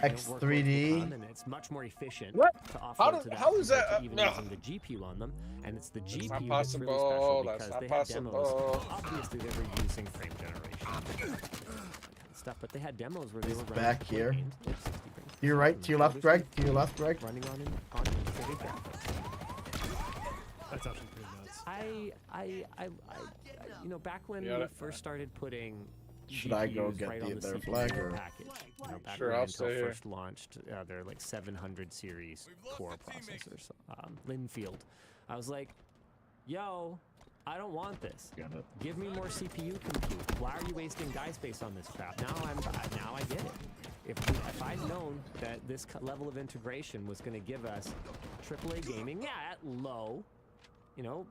X3D. and it's much more efficient What? to How offload do- to that how is compared that, to even no. using the GPU on them, and it's the That's GPU not that's really possible, special that's because not they had demos. possible. Obviously, they were using frame generation stuff, but they had demos where they were running Back here. games. They had 60 frames. To your right, to your left, Greg. To your left, Greg. Running on NVIDIA graphics. That's actually pretty nuts. I you know, back when Yeah, we that- first started putting Should I go GPUs get right the on the other CPU flag, or- package, you know, back Sure, when I'll Intel stay here. first launched their like 700 series core processors, Linfield, I was like, yo, I don't want this. Give me more CPU compute. Why are you wasting die space on this crap? Now I get it. If I'd known that this level of integration was going to give us AAA gaming, yeah, at low, you know,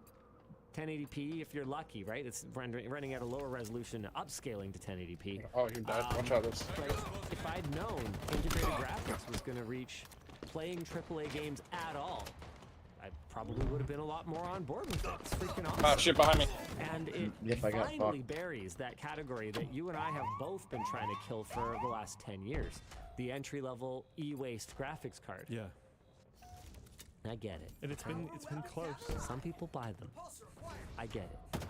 1080p if you're lucky, right? It's running at a lower resolution, upscaling to 1080p. Oh, you're dead. Watch out this. But if I'd known integrated graphics was going to reach playing AAA games at all, I probably would have been a lot more on board with it. It's freaking awesome. Oh shit, behind me. And it Yep, I got finally fucked. buries that category that you and I have both been trying to kill for the last 10 years. The entry-level e-waste graphics card. Yeah. I get it. And it's been close. Some people buy them. I get it.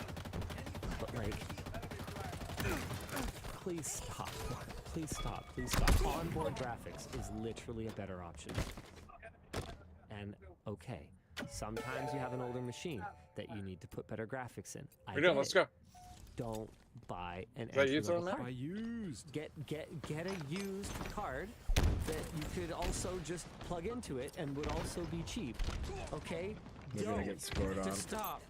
But like, please stop. Please stop. Please stop. Onboard graphics is literally a better option. And okay, sometimes you have an older machine that you need to put better graphics in. We're doing. Let's go. Don't buy an Is that used entry-level on card. I used. Get a used card that you could also just plug into it and would also be cheap. Okay? We're gonna get scored on. Just stop.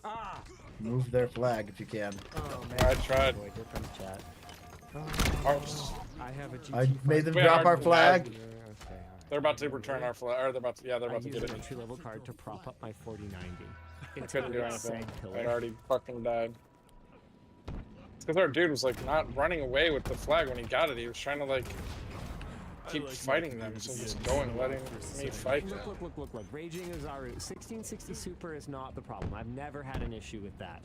Ah! Move their flag if you can. Oh man. I tried. Boy, here comes chat. I have a GT. I made them Wait, drop our our flag. Okay, They're about to return our flag. Or they're about to. Yeah, they're I about to used get an it. entry-level card to prop up my 4090. I It's couldn't do a anything. seg pillar. I'd already fucking died. It's because our dude was like not running away with the flag when he got it. He was trying to like keep fighting them, so just going, letting me fight them. Look. Raging is our 1660 Super is not the problem. I've never had an issue with that.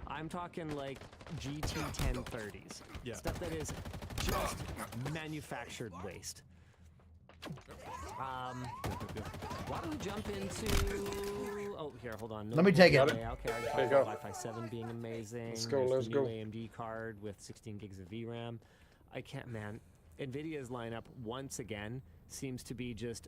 I'm talking like GT 1030s. Yeah. Stuff that is just manufactured waste. Why don't we jump into... Oh, here, hold on. Let me take it. Okay, I There you talked go. about Wi-Fi 7 being amazing. Let's go, There's let's the go. new AMD card with 16 gigs of VRAM. I can't, man. NVIDIA's lineup, once again, seems to be just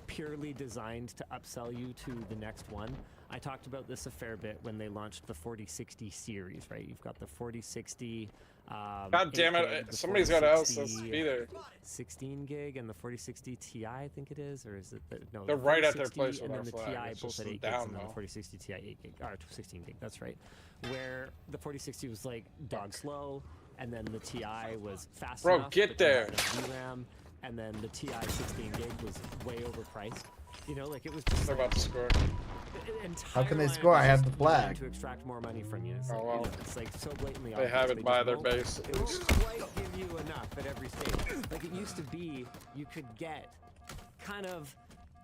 purely designed to upsell you to the next one. I talked about this a fair bit when they launched the 4060 series, right? You've got the 4060... God damn it! Somebody's got to else us be there. 16 gig and the 4060 Ti, I think it is, or is it? No, They're the right at their 4060 place with and our then the flag. Ti It's both just at 8 down gigs, and then the low. 4060 Ti 8 gig, or 16 gig. That's right. Where the 4060 was like dog slow, and then the Ti was fast Bro, enough. get but didn't there. have enough VRAM, and then the Ti 16 gig was way overpriced. You know, like it was just. They're about to score. How can they score? I have the flag. To extract more money from you. It's, Oh, like, well. you know, it's like so blatantly They have obvious. it by just their won't- base. It won't quite give you enough at every stage. Like it used to be, you could get kind of,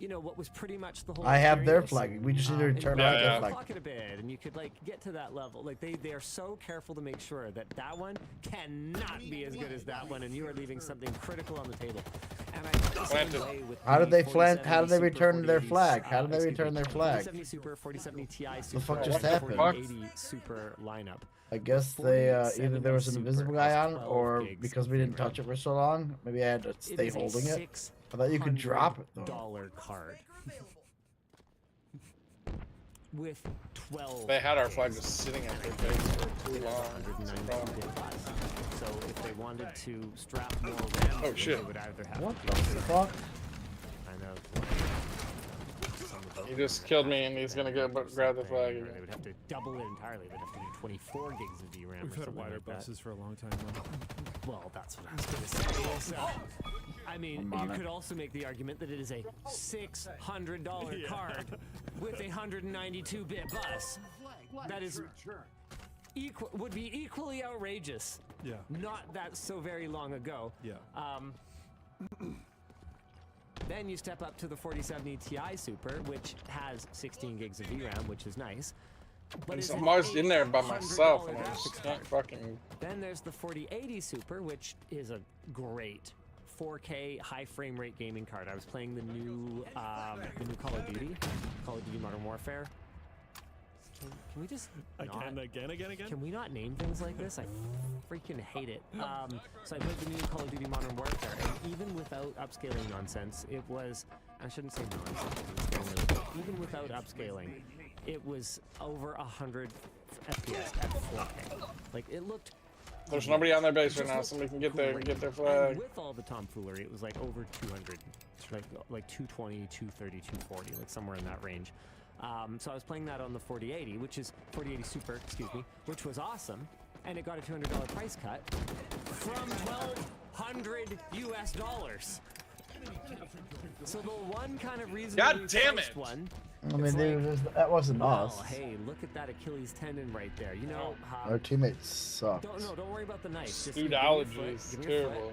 you know, what was pretty much the whole. I have their experience. flag. We just need to And turn you on could their flag. clock it a bit, and you could like get to that level. Like they are so careful to make sure that that one cannot be as good as that one, and you are leaving something critical on the table. And I felt the same way with How the did they 4070 How did they Super return their 4080s, flag? How did they excuse return me, their flag? 4070 Super, 4070 Ti Super, The fuck just and happened? 4080 Super lineup. I guess they either there was an Super invisible guy has on, 12 or gigs because we didn't touch it for so long, maybe I had to stay is a holding it. I thought you could drop it though. $600 card with 12. They had our flag just sitting at their base for too long. So if they wanted to strap more RAM, Oh, shit. they would either have What to the use fuck? I know. He just killed me, and he's gonna go grab the flag Or again. they would have to double it entirely. They'd have to do 24 gigs of VRAM We've or had something wider like that. buses for a long time now. Well, that's what I was going to say. So, I mean, I'm on you it. could also make the argument that it is a $600 card with a 192-bit bus. That is would be equally outrageous. Yeah. Not that so very long ago. Yeah. Then you step up to the 4070 Ti Super, which has 16 gigs of VRAM, which is nice. But it's I'm an always in there by $800 myself, and I graphics just card. can't fucking. Then there's the 4080 Super, which is a great 4K high frame rate gaming card. I was playing the new Call of Duty Modern Warfare. Can we just Again? Can we not name things like this? I freaking hate it. So I played the new Call of Duty Modern Warfare, and even without upscaling nonsense, it was. I shouldn't say nonsense. It's getting really good. Even without upscaling, it was over 100 FPS at 4K. Like it looked. There's nobody on their base right now. Somebody can get there and get their And flag. with all the tomfoolery, it was like over 200, like 220, 230, 240, like somewhere in that range. So I was playing that on the 4080, which is 4080 Super, excuse me, which was awesome, and it got a $200 price cut from $1,200 US. So the one kind of reason. God damn it! One. I mean, that wasn't us. Oh, hey, look at that Achilles tendon right there. You know how. Our teammates suck. Don't worry about the knife. Just Studology give me your foot, is give me your foot. terrible.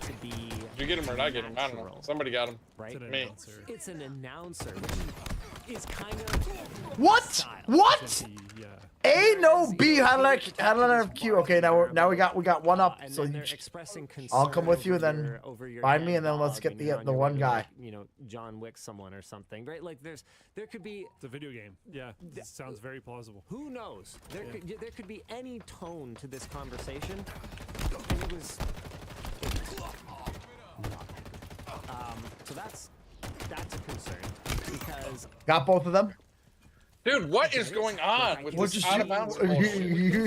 to be. Did you get him or not get him? I don't know. Somebody got him. Right? Me. It's an announcer, which is kind of What? style. What? Yeah. A, no, B. How did I have Q? Okay, now we got one up. And So then you, they're expressing I'll come with concern you, over then your- over your find me, dead and then let's dog, get and you're the on your one way to, guy. like, you know, John Wick someone or something, right? Like there could be. It's a video game. Yeah, it sounds very plausible. Who knows? Yeah. There could be any tone to this conversation, and it was. So that's a concern because. Got both of them. Dude, what is going on with What this just out of bounds you-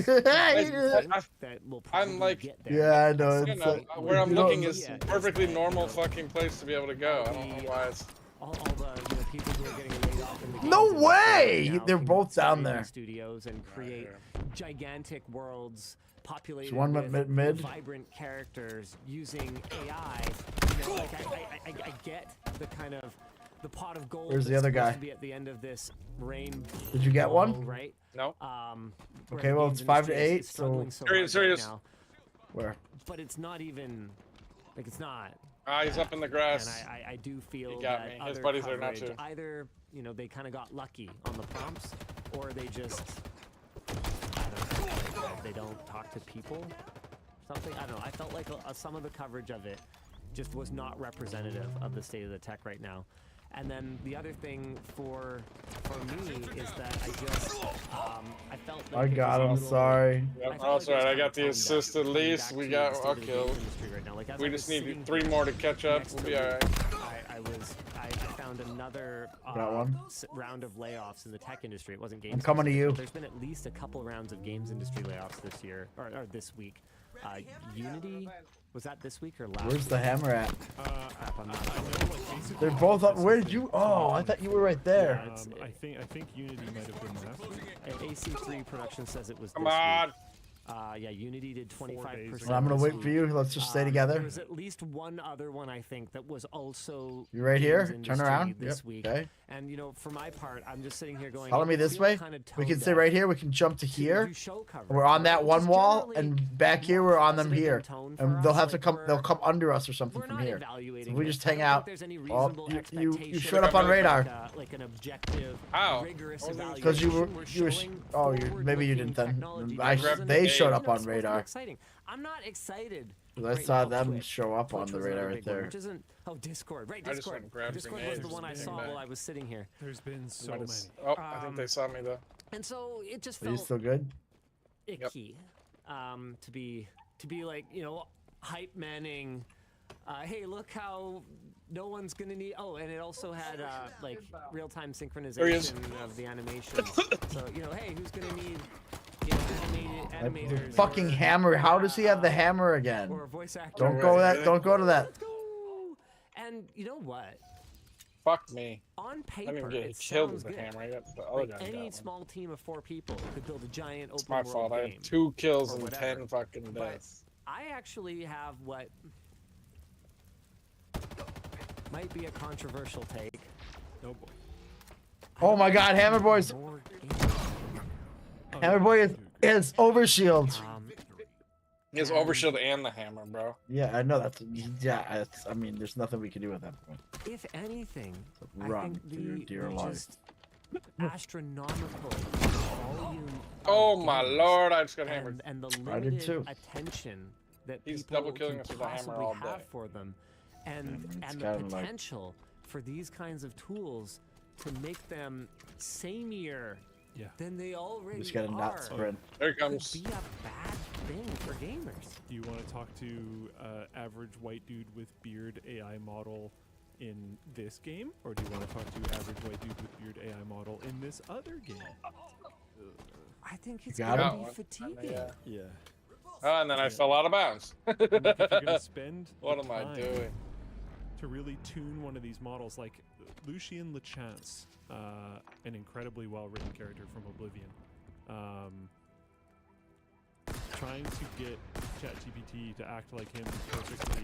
bullshit? That will I'm like, Yeah, I know. you It's know, where I'm you know, looking is perfectly normal fucking place to be able to go. I don't know why it's. All the people who are getting laid off in the No games industry way! right now They're can both down stay in there. Studios and create gigantic worlds populated one with mid. vibrant characters using AI. You know, like I get the kind of the pot of gold. Where's the that's other supposed guy? to be at the end of this rain. Did you get one? Right. No. Where Okay, the well, games it's 5 to industry is 8, struggling so- hard Serious. right now. Where? But it's not even like it's not. He's up in the grass. And I do feel He got that me. His other buddies are now coverage, too. either you know they kind of got lucky on the prompts, or they just I don't know, they don't talk to people. Something I don't know. I felt like some of the coverage of it just was not representative of the state of the tech right now. And then the other thing for me is that I just I felt like I it got was a him. little- Sorry. Yep, I felt that's like it was right. I kinda got the toned assist down at coming least. back We to got the state a of the kill. games industry right now. Like, as We I just was need sitting 3 more to catch up. next We'll to be the- alright. I found another Got one. round of layoffs in the tech industry. It wasn't games. I'm coming to you. There's been at least a couple rounds of games industry layoffs this year or this week. Unity, was that this week or last? Where's the week? hammer at? Crap, I'm not sure. They're both up. Where did you? Oh, I thought you were right there. I think Unity might have been last week. AC3 Production says it was. Come this on. Week. Yeah, Unity did 25%. Well, I'm gonna this wait week. for you. Let's just stay together. There was at least one other one I think that was also. You right games here? Turn industry around. this Yep, week. okay. And you know, for my part, I'm just sitting here going. Follow me I this feel way. kinda We can toned stay down. right here. We can jump to here. do show coverage, We're on that right? one Just wall, generally and back here we're on them positive here. in tone for And they'll us, have to like come. we're- They'll come under us or something we're from not here. So evaluating if we it. just I hang don't out. think there's any Oh, reasonable you expectation showed up on radar. like an objective, How? rigorous Because you were. evaluation. Oh, maybe you didn't then. They showed up on radar. Exciting. I'm not excited. I right saw now, them Twitch. show up on Twitch the was radar another right big one, there. Which isn't. Oh, Discord. Right, I just Discord. went and grabbed Discord was the grenades one I and saw came while back. I was sitting here. There's been so Might many. have- Oh, I think they saw me though. And so it just Are you felt still good? icky to be like, you know, hype manning. Hey, look how no one's gonna need. Oh, and it also had like real-time There he is. synchronization of the animation. So you know, hey, who's gonna need you know The animators? fucking or, hammer. How does he have the hammer again? or a voice actor? Don't go that. Don't go to that. Let's go. And you know what? Fuck me. On I didn't paper, even get it killed sounds with the good. hammer. I got the other Like guy. got any one. small team of 4 people could build a giant It's open my world fault. I game. had 2 kills or and whatever. 10 fucking But deaths. I actually have what might be a controversial take. Oh boy. Oh my God, Hammer Boy's. Hammer Boy is overshield. He has overshield and the hammer, bro. Yeah, I know that's. Yeah, I mean, there's nothing we can do at that point. If anything, Run I for your think dear the life. just astronomical volume. Oh of my games lord, I just got hammered. And the I did limited too. attention that He's people double killing can us with a hammer possibly all have day. for them, and it's the kinda like- potential for these kinds of tools to make them samier Yeah. than they already Just got a are. nut sprint. There he Could comes. be a bad thing for gamers. Do you want to talk to average white dude with beard AI model in this game, or do you want to talk to average white dude with beard AI model in this other game? I think it's got gonna him? be fatiguing. Yeah. Yeah. Oh, and then I fell out of bounds. And look, if you're gonna spend What the am I time doing? to really tune one of these models, like Lucien Lachance, an incredibly well-written character from Oblivion, trying to get ChatGPT to act like him perfectly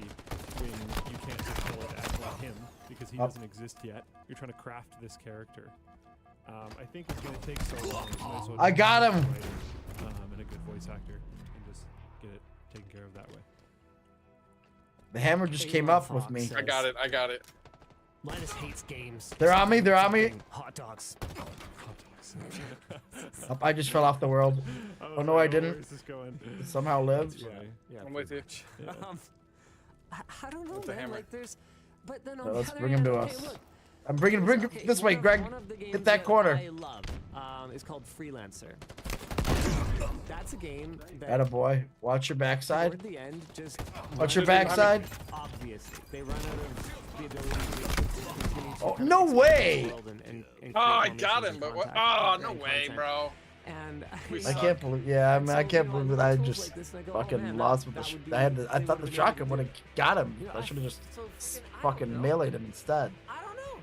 when you can't just tell it to act like him because he Up. doesn't exist yet. You're trying to craft this character. I think it's going to take so long. You might as well I just got get a him! writer, and a good voice actor, and just get it taken care of that way. The hammer just came up with me. I got it. I got it. Linus hates games. They're on me. They're on me. Hot dogs. Oh, I just fell off the world. Oh no, I didn't. Where's this going? Somehow lived. Yeah, I'm with you. I don't know, With the man. hammer. Like there's, but then on So the let's other bring him hand, to okay, us. look, I'm bring him this way, Greg. one of the Hit games that corner. I love is called Freelancer. That's a game that Atta boy. Watch your backside. toward the end just Watch your runs out of- backside. Obviously, they run out of the ability to continue to Oh, kind of no expand way! the world and Oh, create I more got missions him, and but what? contact Oh, no and way, content. bro. And I can't believe. Yeah, I mean, I can't believe that I just fucking man, lost that with the. would be- I had. I they thought the would've been shotgun able would to have got him. Yeah, I should have just so fucking meleeed him instead. I don't know.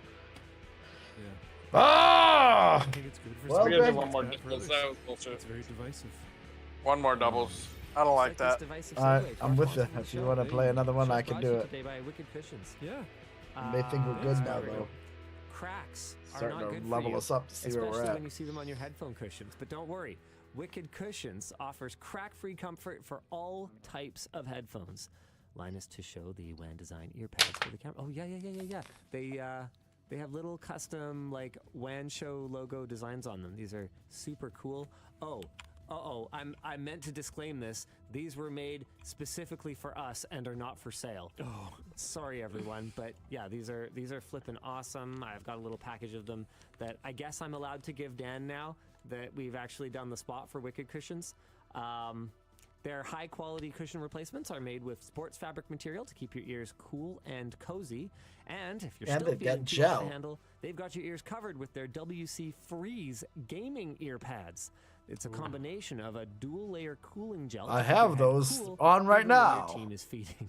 Ah! I think it's good for Well, We gotta do Greg. one more Bad for doubles. others. That was bullshit. It's very divisive. One more doubles. I don't like that. Alright, I'm with you. If you want to play another one, I can do it. Today by Wicked Cushions. Yeah. They think we're good now, there we though. go. Cracks are Starting not to good for level you, us up to see where we're especially at. when you see them on your headphone cushions. But don't worry, Wicked Cushions offers crack-free comfort for all types of headphones. Linus to show the WAN design ear pads for the camera. Oh yeah. They have little custom like WAN show logo designs on them. These are super cool. I meant to disclaim this. These were made specifically for us and are not for sale. Oh, sorry everyone, but yeah, these are flippin' awesome. I've got a little package of them that I guess I'm allowed to give Dan now that we've actually done the spot for Wicked Cushions. Their high quality cushion replacements are made with sports fabric material to keep your ears cool and cozy. And if you're And still they've got feeling too hot to gel. handle, they've got your ears covered with their WC Freeze gaming ear pads. It's a combination of a dual layer cooling gel. I to keep have your head those cool on right even when now. Your team is feeding.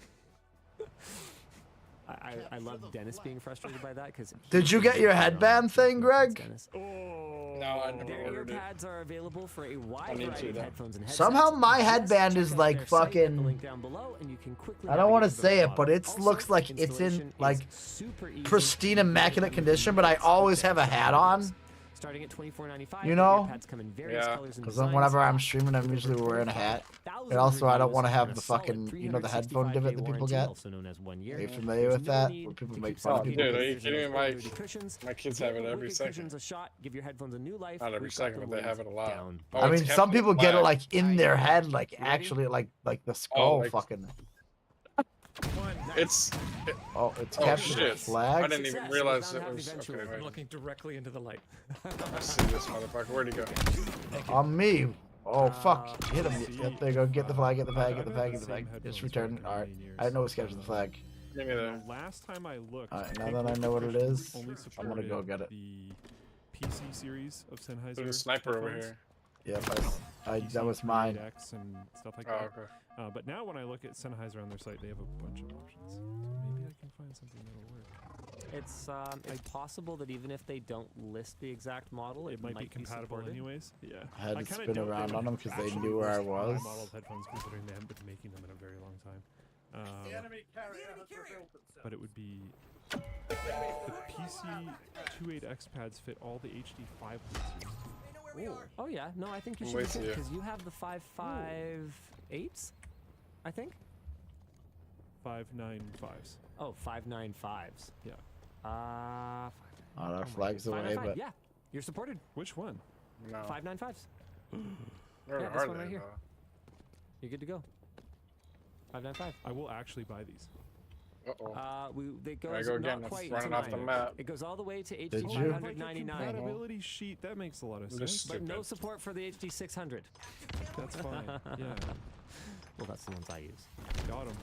I love Dennis being frustrated by that because. Did you get your headband thing, Greg? No, I never Their ear ordered it. pads are available for a wide I need variety to, of though. headphones and headsets. Somehow my Just headband check is out like their site at the fucking. link down below, and you can quickly I don't want to navigate to the say it, bottom. but it Also, looks like it's installation in is like super easy. pristine, immaculate condition, but I always have a hat on. Starting at $24.95, You the know? ear pads come in various colors and Because designs. whenever I'm streaming, I'm usually wearing a hat. And also, I don't want to have the fucking, you know, the headphone divot that people get. Also known as 1 year. Are you familiar with that? Where people make fun Oh, of people. dude, are you kidding me? Cushions. My kids have it every Wicked second. Cushions a shot. Give your headphones a new life. Not every We've got second, the but they have it link a lot. down Oh, I it's mean, kept some in people get it black. like in their head, like actually, like the skull, like- fucking. It's. Oh, it's Oh, captured shit. flag. I didn't even realize it was. Okay, I'm wait. looking directly into the light. I see this motherfucker. Where'd he go? On me. Oh fuck! Hit him. see, Yep, there you go. Get the flag. Get the flag. Get I've the had flag. the Get the flag. same Just headphones for return. like All right. 9 years. I didn't know it was captured the flag. Give me the. Last time I looked, Alright, now Pink that I know what it Cushions is, only I'm gonna go supported get it. The PC series of Sennheiser. There's a sniper over headphones. here. Yep, that was mine. PC, and stuff like Oh, that. okay. But now when I look at Sennheiser on their site, they have a bunch of options. So maybe I can find something that'll work. It's possible that even if they don't list the exact model, It might be compatible supported. anyways. Yeah. I had to kinda spin doubt around they on would them because they actually knew where I list was. high-modeled headphones, considering they haven't been making them in a very long time. But it would be the PC 28X pads fit all the HD 5.0s. Oh yeah, no, I think you I'm should with you. because you have the 5.58s, I think. 595s. Oh, 5.95s. Yeah. Oh, that flag's away, 5.95, but yeah, you're supported. Which one? No. 5.95s. Where Yeah, are this one they, right here. though? You're good to go. 5.95. I will actually buy these. Uh-oh. They There I goes go again. not It's quite running to off the 9. map. It goes all the way to Did HD you? 599. Compatibility sheet, that makes a lot of I'm sense. just But no stupid. support for the HD 600. That's fine. Yeah. Well, that's the ones I use. Got him.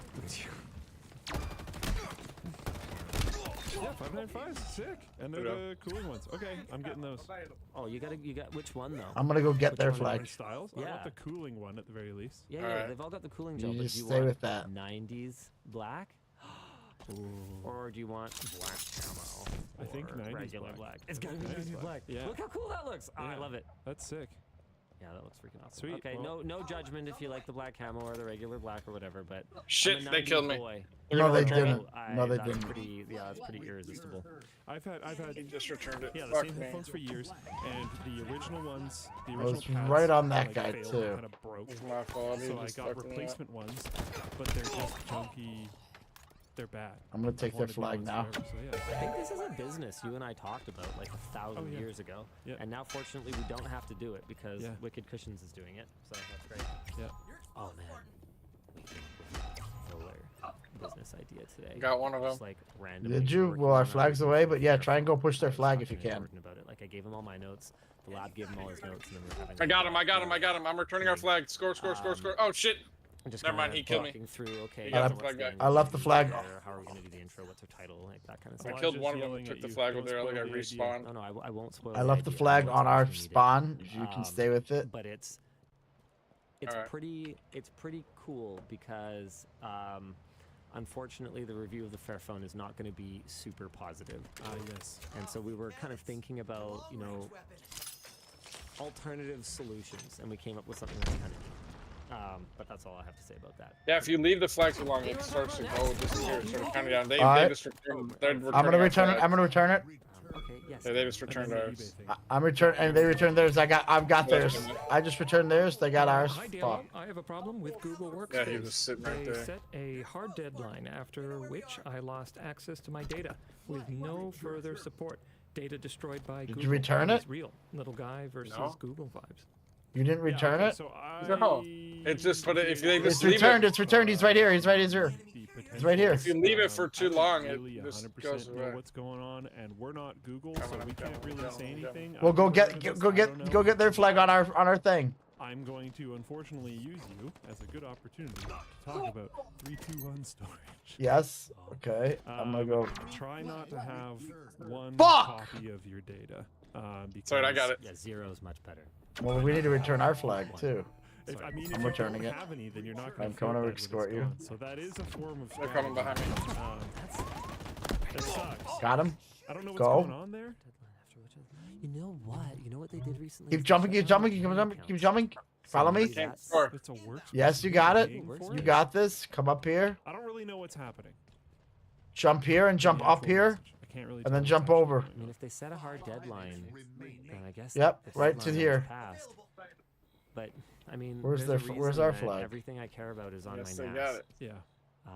Yeah, 595s, sick. And they're the cooling ones. Okay, I'm getting those. Oh, you got which one though? I'm gonna go get Which their one? flag. Different styles. I Yeah. want the cooling one at the very least. Yeah, Alright. they've all got the cooling You gel. But just do you stay want with that. 90s black? Or do you want black camo? I think or 90s regular black. It's gotta be 90s black. Yeah. Look how cool that looks. Oh, I Yeah. love it. That's sick. Yeah, that looks freaking awesome. Sweet, Okay, well- no judgment if you like the black camo or the regular black or whatever, but Shit, I'm a they killed 90s me. boy. They're No, gonna they return it. didn't. No, they that's didn't. Pretty, yeah, that's pretty irresistible. I've had He just returned it. yeah, the Fuck same me. headphones for years, and the original ones, the I original was pads, right on that like, guy, failed, too. Kind of broke. It's my fault. He So I just got fucked me up. replacement ones, but they're just junky they're bad. I'm gonna take their flag now. So, yeah. I think this is a business you and I talked about like 1,000 years ago. Yeah. And now, fortunately, we don't have to do it because Wicked Cushions is doing it. So that's great. Yeah. Oh, man. Killer business idea today. Got one of them. Just, like, randomly Did you? working Well, our on flag's it. away, but yeah, try and go push their flag if you Talking to can. Jordan about it. Like, I gave him all my notes. The lab gave him all his notes, and then we were having. I got him. I got him. I got him. I'm returning our flag. Score, score, score, score. Oh shit. Just Never mind. kinda He killed me. walking through, okay, He got the what's flag the back. I left the flag. How are we gonna do the intro? What's our title? Like that kind of I stuff. killed one of them and took the flag over there. I think I respawned. No, I won't spoil. I left the flag on our spawn. If you can stay with it. But it's Alright. pretty cool because unfortunately the review of the Fairphone is not going to be super positive. Yes. And so we were kind of thinking about, you know, alternative solutions, and we came up with something that's kind of neat. But that's all I have to say about that. Yeah, if you leave the flag too long, it starts to go disappear. It starts counting down. They just returned. I'm gonna return it. I'm gonna return it. Okay, yes. Yeah, they just returned ours. I'm return and they returned theirs. I've got theirs. I just returned theirs. They got ours. Hi, Dan. Fuck. I have a problem with Google Workspace. Yeah, he was sitting right They there. set a hard deadline after which I lost access to my data with no further support. Data destroyed by Google. you return it? Is real. Little guy versus No. Google vibes. You didn't return it? So No. It's just, but if they just It's leave returned. it, It's returned. He's right here. He's right here. He's right here. if you leave it for too long, it really just 100% goes know away. what's going on, and we're not Google, so we can't really say anything. Well, I'm go not get gonna- go I don't know. get their flag on our thing. I'm going to unfortunately use you as a good opportunity to talk about 321 storage. Yes. Okay. I'm gonna go. Try not to have one Fuck! copy of your data. Because Sorry, I got it. Yeah, zero is much better. Well, we need to return our flag too. If, I mean, I'm if returning you it. don't have any, then you're not going I'm to coming over to escort you. So that is a form of They're coming behind me. That sucks. Got him. I don't know what's Go. going on there. You know what? You know what they did recently? Keep jumping. Keep jumping. Keep jumping. Keep jumping. Follow me. Can't score. It's a workspace. Yes, you got it. Paying for You got this. Come up here. I don't really know what's happening. Jump here and jump The up actual here, message. I can't really and then tell jump what's over. I mean, if they set a hard deadline, then I guess. Yep, this right to deadline here. is passed. But I mean, Where's there's their a where's reason our that flag? Everything I care about is on Yes, my they NAS. got it. Yeah.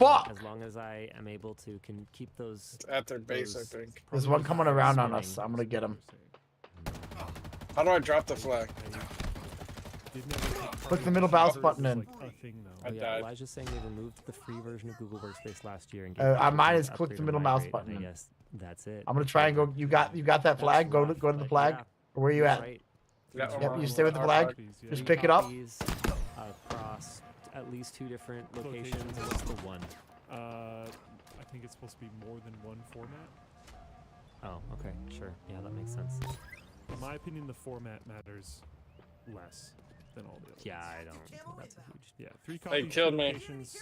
Fuck! As long as I am able to keep those. It's at their base, I those think. There's one coming around on us. spinning. I'm gonna get him. How do I drop the flag? Click the middle mouse button in. A thing, though. I Oh, yeah, died. Elijah's saying they removed the free version of Google Workspace last year and gave Mine people is to click the upgrade or middle mouse migrate, button. and I guess that's it. I'm gonna try and go. You got that flag. Go to the flag. Or where you at? Right. Yeah, Yep. You stay with the flag. Just pick it up. Copies across at least 2 different locations. What's the one? I think it's supposed to be more than one format. Oh, okay, sure. Yeah, that makes sense. In my opinion, the format matters less than all the others. Yeah, I don't think that's a huge. Yeah, 3 copies. They killed me. locations,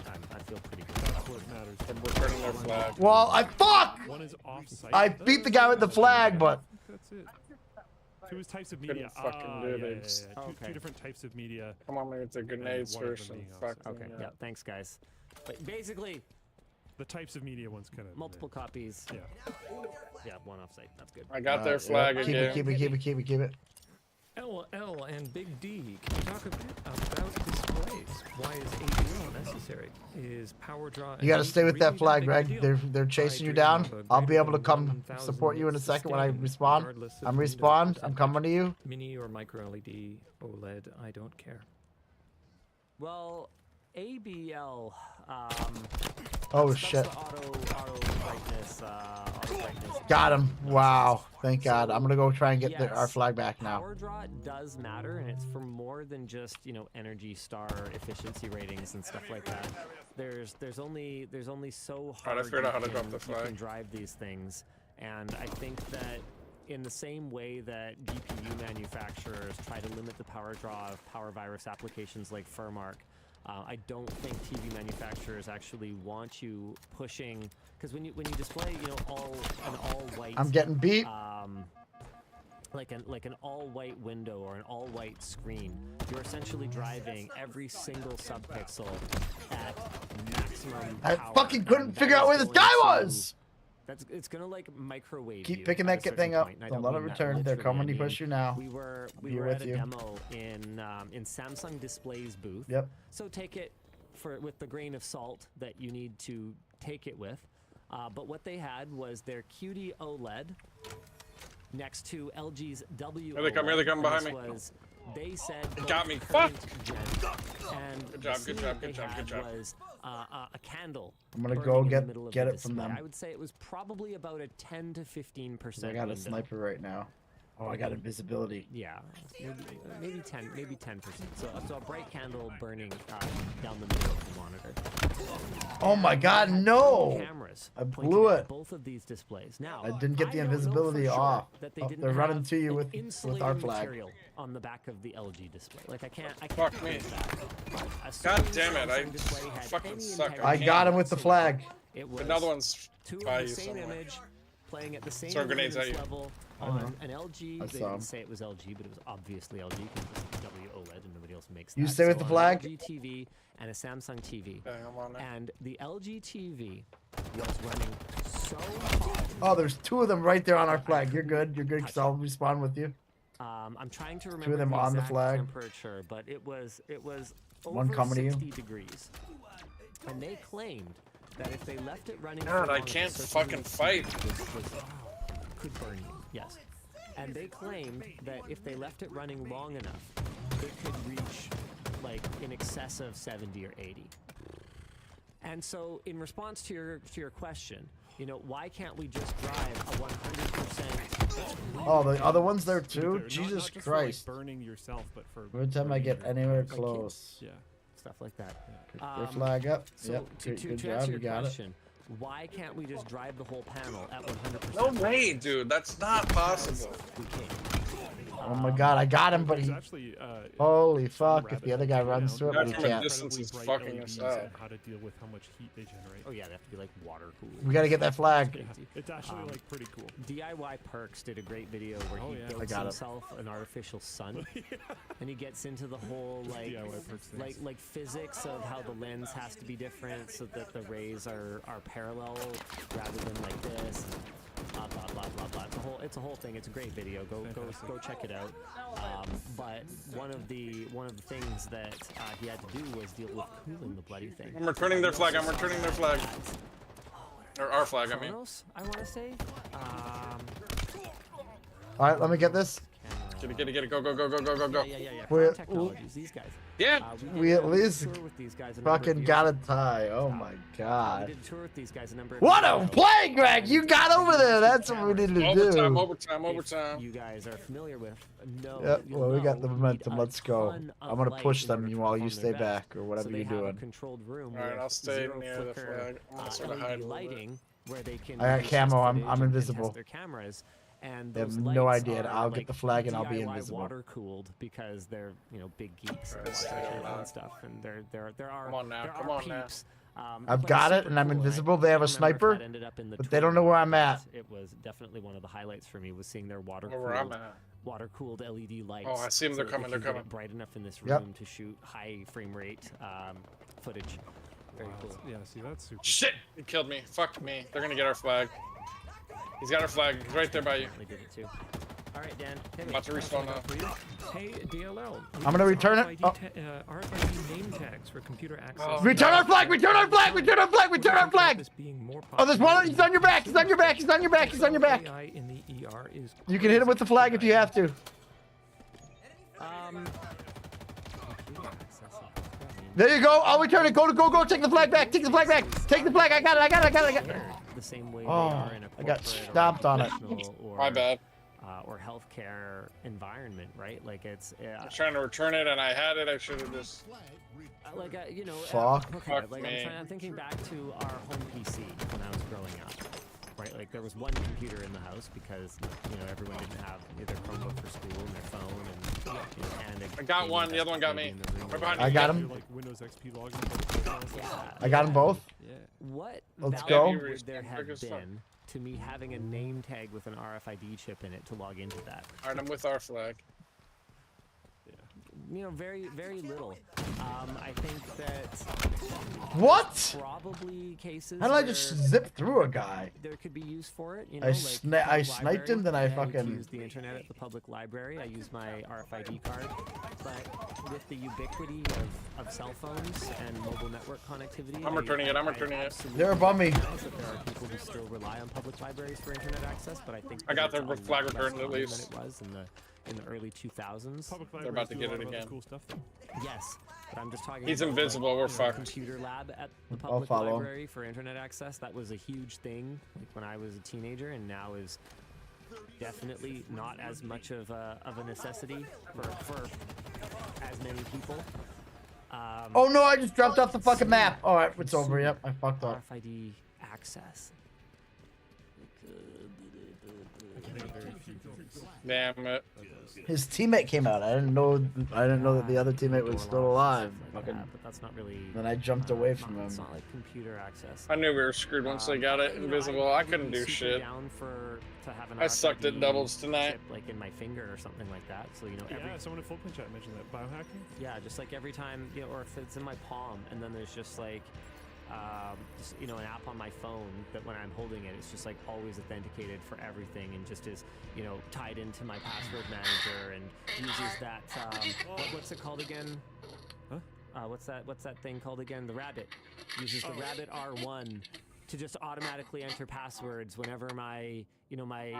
I feel pretty good. That's what matters. I'm returning their flag. Well, I fuck. One is off-site. I beat the guy with the flag, but That's it. 2 is types of Couldn't media. fucking do Yeah, it, yeah, it's- yeah. Two Okay. different types of media. Come on, man, it's the grenades one of first them and being fuck offsite. Okay, them, yeah, thanks, guys. But basically, The types of media one's kind of multiple copies. Yeah. Yeah, one offsite. That's good. I got their flag keep again. it. Keep it. Keep it. Keep it. Keep it. LL and Big D, can you talk a bit about displays? Why is ADL necessary? Is power draw? You gotta stay with that really flag, big Greg. a deal? They're chasing you I down. dream of a I'll be greater able to than come 1,000 support you in a nits second when I sustain, respawn. regardless of I'm Windows respawned. I'm percentage. coming to you. Mini or micro LED, OLED, I don't care. Well, ABL. Oh that's shit. the auto brightness. Auto brightness. Got him. Wow. Thank God. I'm gonna go try and get our Yes, flag back now. Power draw does matter, and it's for more than just, you know, Energy Star efficiency ratings and stuff like that. There's only so hard I figured out how to drop the you flag. can drive these things, and I think that in the same way that GPU manufacturers try to limit the power draw of power virus applications like Furmark, I don't think TV manufacturers actually want you pushing, because when you display, you know, an all white. I'm getting beat. Like an all-white window or an all-white screen, you're essentially driving every single subpixel at maximum I power. fucking couldn't and that figure out is where this going guy to- was. It's gonna like microwave. Keep you picking at that a certain thing up. point, and I Don't let it mean that return. They're literally. coming I to mean, push you now. We were Here at with a you. demo in Samsung Display's booth. Yep. So take it with the grain of salt that you need to take it with. But what they had was their QD OLED next to LG's W. Here they come behind me. They said got me. Fuck. And Good job. Was a candle. I'm gonna go get it it from them. I would say it was probably about a 10 to 15%. I got a sniper right now. Oh, I got invisibility. Yeah, maybe 10%. So a bright candle burning down the middle of the monitor. Oh my God, no! Cameras I blew it. Both of these displays. Now I didn't get the invisibility off. That they Oh, didn't they're running have to you an with our flag. material on the back of the LG display. Like I can't Fuck me. God damn it! I fucking suck. I got him with the flag. It was Another one's two of by the you same somewhere. image, playing at the same Throw grenades at you. level I on know. an LG. I They saw didn't him. say it was LG, but it was obviously LG because it's W OLED and nobody else makes that. You stay with the So flag? an LG TV and a Samsung TV. Yeah, I'm on there. And the LG TV was running so hot. Oh, there's two of them right there on our flag. You're good. You're good because I'll respawn with you. I'm trying to remember Two of them the on the exact flag. temperature, but it was One over coming to you. 60 degrees. And they claimed that if they left it running God, for I long, can't the fucking fight. could burn you. Yes. And they claimed that if they left it running long enough, it could reach like in excess of 70 or 80. And so, in response to your question, you know, why can't we just drive a 100%? Oh, the other one's there too? Not Jesus just for, like, Christ. burning yourself, but for Every time I burning get your- anywhere like kids. close. Yeah. Stuff like that. Get your flag up. So Yep, to good answer job. your You got it. question, why can't we just drive the whole panel at 100%? No way, dude. That's not possible. We can't. Oh my God, I got him, but he... Actually, Holy fuck, if the other guy runs through it, but he From a can't. distance is bright fucking LEDs us up. and how to deal with how much heat they generate. Oh yeah, they have to be like water cooled. We gotta get that flag. Yeah, it's actually like pretty cool. DIY Perks did a great video where Oh, he yeah. I builds got it. himself an artificial sun, and he gets into the whole like DIY Perks things. like physics of how the lens has to be different so that the rays are parallel rather than like this. Blah blah blah blah blah. It's a whole thing. It's a great video. Go check it out. But one of the things that he had to do was deal with cooling the bloody thing. I'm returning their flag. I'm returning their flag. Or our flag, I mean. Kronos, I want to say. Alright, let me get this. Get it. Go. Yeah. We're- Prime Technologies, these guys. Yeah. We at did a least tour with these guys a number of fucking years got a ago. tie. Oh my We God. did a tour with these guys a number of What years a ago. play, Greg! You got over there. That's what we needed to Overtime, do. overtime. You guys are familiar with. No. Yep, you'll well, we got know the we need momentum. a Let's go. ton of I'm gonna light push in them order to while you perform stay their best. back or whatever So they you're have a doing. controlled room. Alright, with I'll stay zero near the flicker, flag. I'm gonna sort of LED hide a little bit. lighting where they can. I got use camo, this I'm footage and invisible. test their cameras. And They have those no lights idea. are, I'll get like, the flag and I'll be DIY invisible. water cooled because they're big geeks and Alright, stay watch on and stuff, and there are Come on now, there come are on now. peeps. I've but got it's it, super and I'm cool. invisible. They I have a don't remember if sniper, that ended up in the but they tour don't know where I'm at. It was definitely one of the highlights for me was seeing their water Where I'm at. cooled LED lights. Oh, I see them. They're so coming. they They're can get coming. it bright enough in this Yep. room to shoot high frame rate footage. Very cool. Yeah, see, that's super. Shit! He killed me. Fuck me. They're gonna get our flag. He's got our flag. He's right there by you. They did it too. All right, Dan. I'm about to respawn now. Hey, DLL. I'm gonna return it. Oh. RFID name tags for computer access. Oh, Return our flag! Return our flag! Return our flag! Return our flag! This being more Oh, there's one. He's on your back. He's on your back. He's on your back. He's on your back. AI in the ER is You can hit him with the flag if you have to. There you go. I'll return it. Go. Take the flag back. Take the flag back. Take the flag. I got it. The same way Oh, they are in a I got corporate or stomped on it. professional or, My bad. or healthcare environment, right? Like it's I was trying to return it and I had it. I should have just. like you know. Fuck. Okay, Fuck like me. I'm thinking back to our home PC when I was growing up. Right, like there was one computer in the house because you know everyone didn't have either Chromebook for school and their phone and you know, and I got one. The other one got me. Right behind you. I got him. Like Windows XP login. I got them both. Yeah. What Let's value go. would there have been to me having a name tag with an RFID chip in it to log into that? Alright, I'm with our flag. you know, very, very little. I think that What? probably cases How did I just zip through a guy? there could be use for it. You know, I like sniped him, then I fucking use the internet at the public library. I use my RFID card, but with the ubiquity of cell phones and mobile network connectivity, I'm returning it. I'm returning it. They're above me. There are people who still rely on public libraries for internet access, but I think I got the it's a lot flag less returned at common least. than it was in the early 2000s. They're about to get it again. Cool stuff, though. Yes, but I'm just talking. He's about, invisible. like, We're you know, fucked. Computer lab at the I'll public follow. library for internet access. That was a huge thing, like when I was a teenager, and now is definitely not as much of a necessity for as many people. Oh no! I just dropped off the fucking map. All right, it's over. Yep, I fucked up. RFID access. Damn it. His teammate came out. I didn't know that the other teammate was still alive. Fucking. But that's not really. Then I jumped away from him. It's not like computer access. I knew we were screwed once they got it invisible. I couldn't do shit. I sucked at doubles tonight. Chip, like in my finger or something like that. So you know. Yeah, someone in full print chat mentioned that biohacking. Yeah, just like every time, you know, or if it's in my palm, and then there's just like. Just, you know, an app on my phone that when I'm holding it, it's just like always authenticated for everything and just is, you know, tied into my password manager and uses that, what's it called again? Huh? What's that thing called again? The Rabbit. Uses the Rabbit R1 to just automatically enter passwords whenever my, you know, my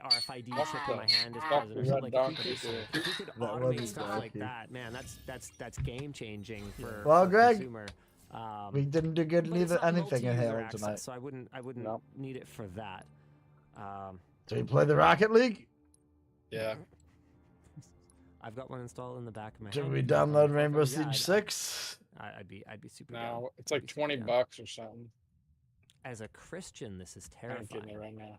RFID chip in my hand is present. Or something. Like if we could automate stuff like that, man, that's game changing for Well, for Greg, consumer. we didn't do good But it's neither not anything in multi-user Halo access, tonight. so I wouldn't need it for that. Do you play the Rocket League? Yeah. I've got one installed in the back of my. Should hand. we download Rainbow Yeah, Siege 6? I'd be super. No, down. it's like 20 bucks or something. As a Christian, this is I'm terrifying. getting it right now.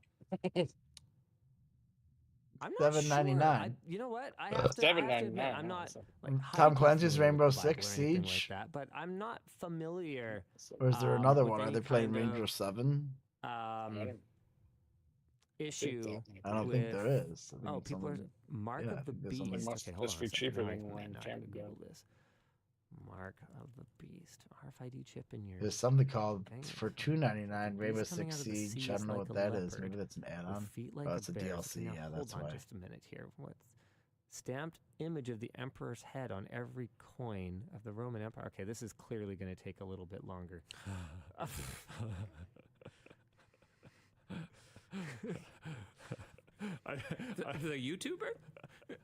I'm not $7.99. sure. You know what? I have to admit, I'm not like Tom highly Clancy's familiar Rainbow with the Bible Six or anything Siege. like that, but I'm not familiar. Or is there another with one? Are any they playing kind Ranger of, 7? Issue. I don't think there with- is. I think Oh, it's people are something- Mark yeah, I of the think there's Beast. something- Must Okay, hold just on be a second. cheaper Now I than can- when now I Cam can go. Google this. Mark of the Beast. RFID chip in your. There's something called Dang it. for $2.99 Rainbow Beast coming Six out of the Siege. sea I is don't know like what a that is. leopard, Maybe that's an with add-on. feet like Oh, a it's a bear. DLC. Now, Yeah, that's hold on why. just a minute here. What's stamped image of the emperor's head on every coin of the Roman Empire? Okay, this is clearly going to take a little bit longer. The YouTuber?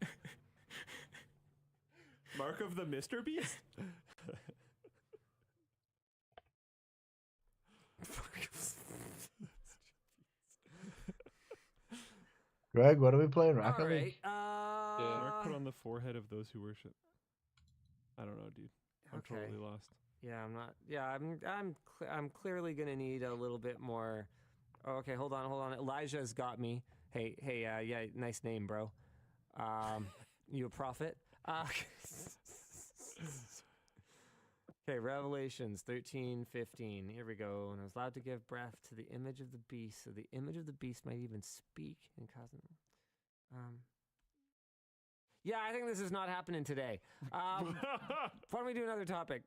Mark of the Mr. Beast? Greg, what are we playing? Rocket All League? right. Mark put on the forehead of those who worship. I don't know, dude. I'm Okay. totally lost. Yeah, I'm not. Yeah, I'm clearly gonna need a little bit more. Oh, okay, hold on. Elijah's got me. Hey, yeah, nice name, bro. You a prophet? Okay, Revelations 13:15. Here we go. And I was allowed to give breath to the image of the beast, so the image of the beast might even speak and cause. Yeah, I think this is not happening today. Why don't we do another topic?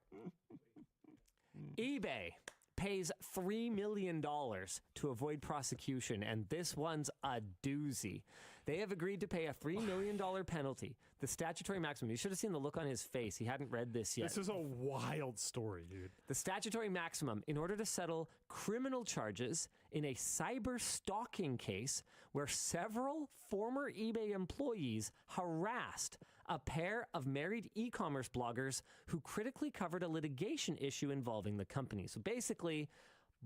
eBay pays $3 million to avoid prosecution, and this one's a doozy. They have agreed to pay a $3 million penalty, the statutory maximum. You should have seen the look on his face. He hadn't read this yet. This is a wild story, dude. The statutory maximum in order to settle criminal charges in a cyber stalking case where several former eBay employees harassed a pair of married e-commerce bloggers who critically covered a litigation issue involving the company. So basically,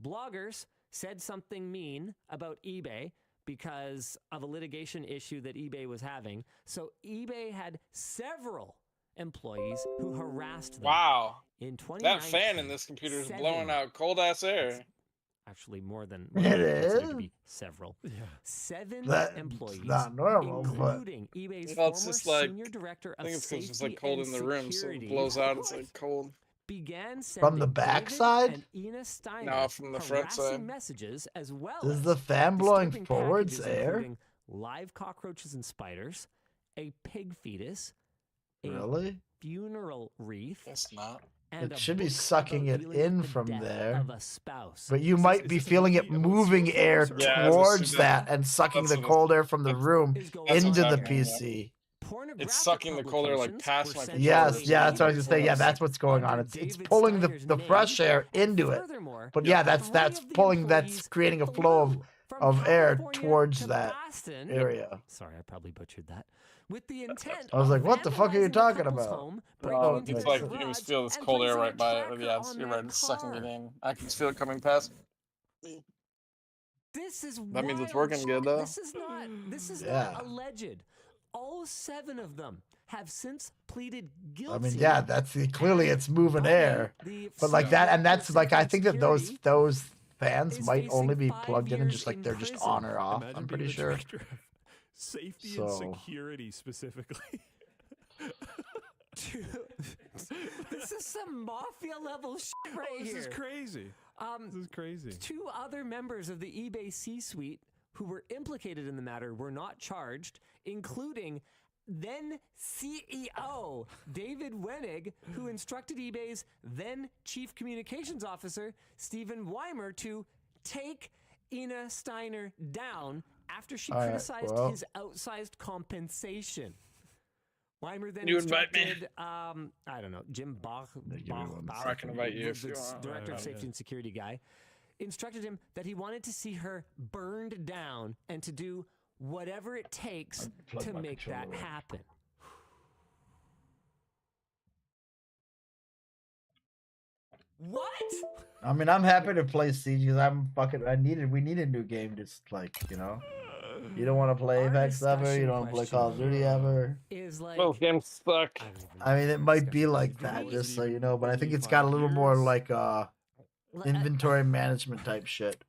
bloggers said something mean about eBay because of a litigation issue that eBay was having. So eBay had several employees who harassed them. Wow. In 2019, That fan in this computer is blowing out cold ass air. Actually, more than It considered to is? be several. Yeah. 7 That's employees, not normal, but- including eBay's Well, it's former just like, senior director I of think it's because safety it's like cold and in the room, so it security, blows out. It's like cold. began From the sending backside? David and Ina Steiner No, from the front harassing side. messages as well Is as the fan blowing disturbing forwards packages air? including live cockroaches and spiders, a pig fetus, a Really? funeral wreath. It's not. And It a should be book sucking about it dealing with in the from death there. of a spouse. But you might be feeling it moving air towards that and sucking the cold air from the room into the PC. It's sucking the cold air like past my controller. Yes, yeah, that's what I was gonna say. Yeah, that's what's going on. It's pulling the fresh air into it. But yeah, that's pulling, that's creating a flow of air towards that area. Sorry, I probably butchered that. With the intent I was like, what the fuck are you talking about? It's like you can just feel this cold air right by it. But yeah, you're right, it's sucking it in. I can just feel it coming past me. This is That means it's working good though. This is not alleged. All 7 of them have since pleaded guilty. I mean, yeah, that's clearly it's moving air, but like that, and that's like I think that those fans might only be plugged in and just like they're just on or off. I'm pretty sure. Safety and security specifically. This is some mafia level shit right here. This is crazy. This is crazy. 2 other members of the eBay C-suite who were implicated in the matter were not charged, including then CEO David Wenig, who instructed eBay's then Chief Communications Officer Stephen Weimer to take Ina Steiner down after she criticized his outsized compensation. Weimer then instructed, I don't know, Jim Bach, I can invite you if you want. Director of Safety and Security guy, instructed him that he wanted to see her burned down and to do whatever it takes to make that happen. What? I mean, I'm happy to play Siege because we need a new game. Just like, you know, you don't want to play Apex ever. You don't want to play Call of Duty ever. Both games suck. I mean, it might be like that, just so you know. But I think it's got a little more like inventory management type shit.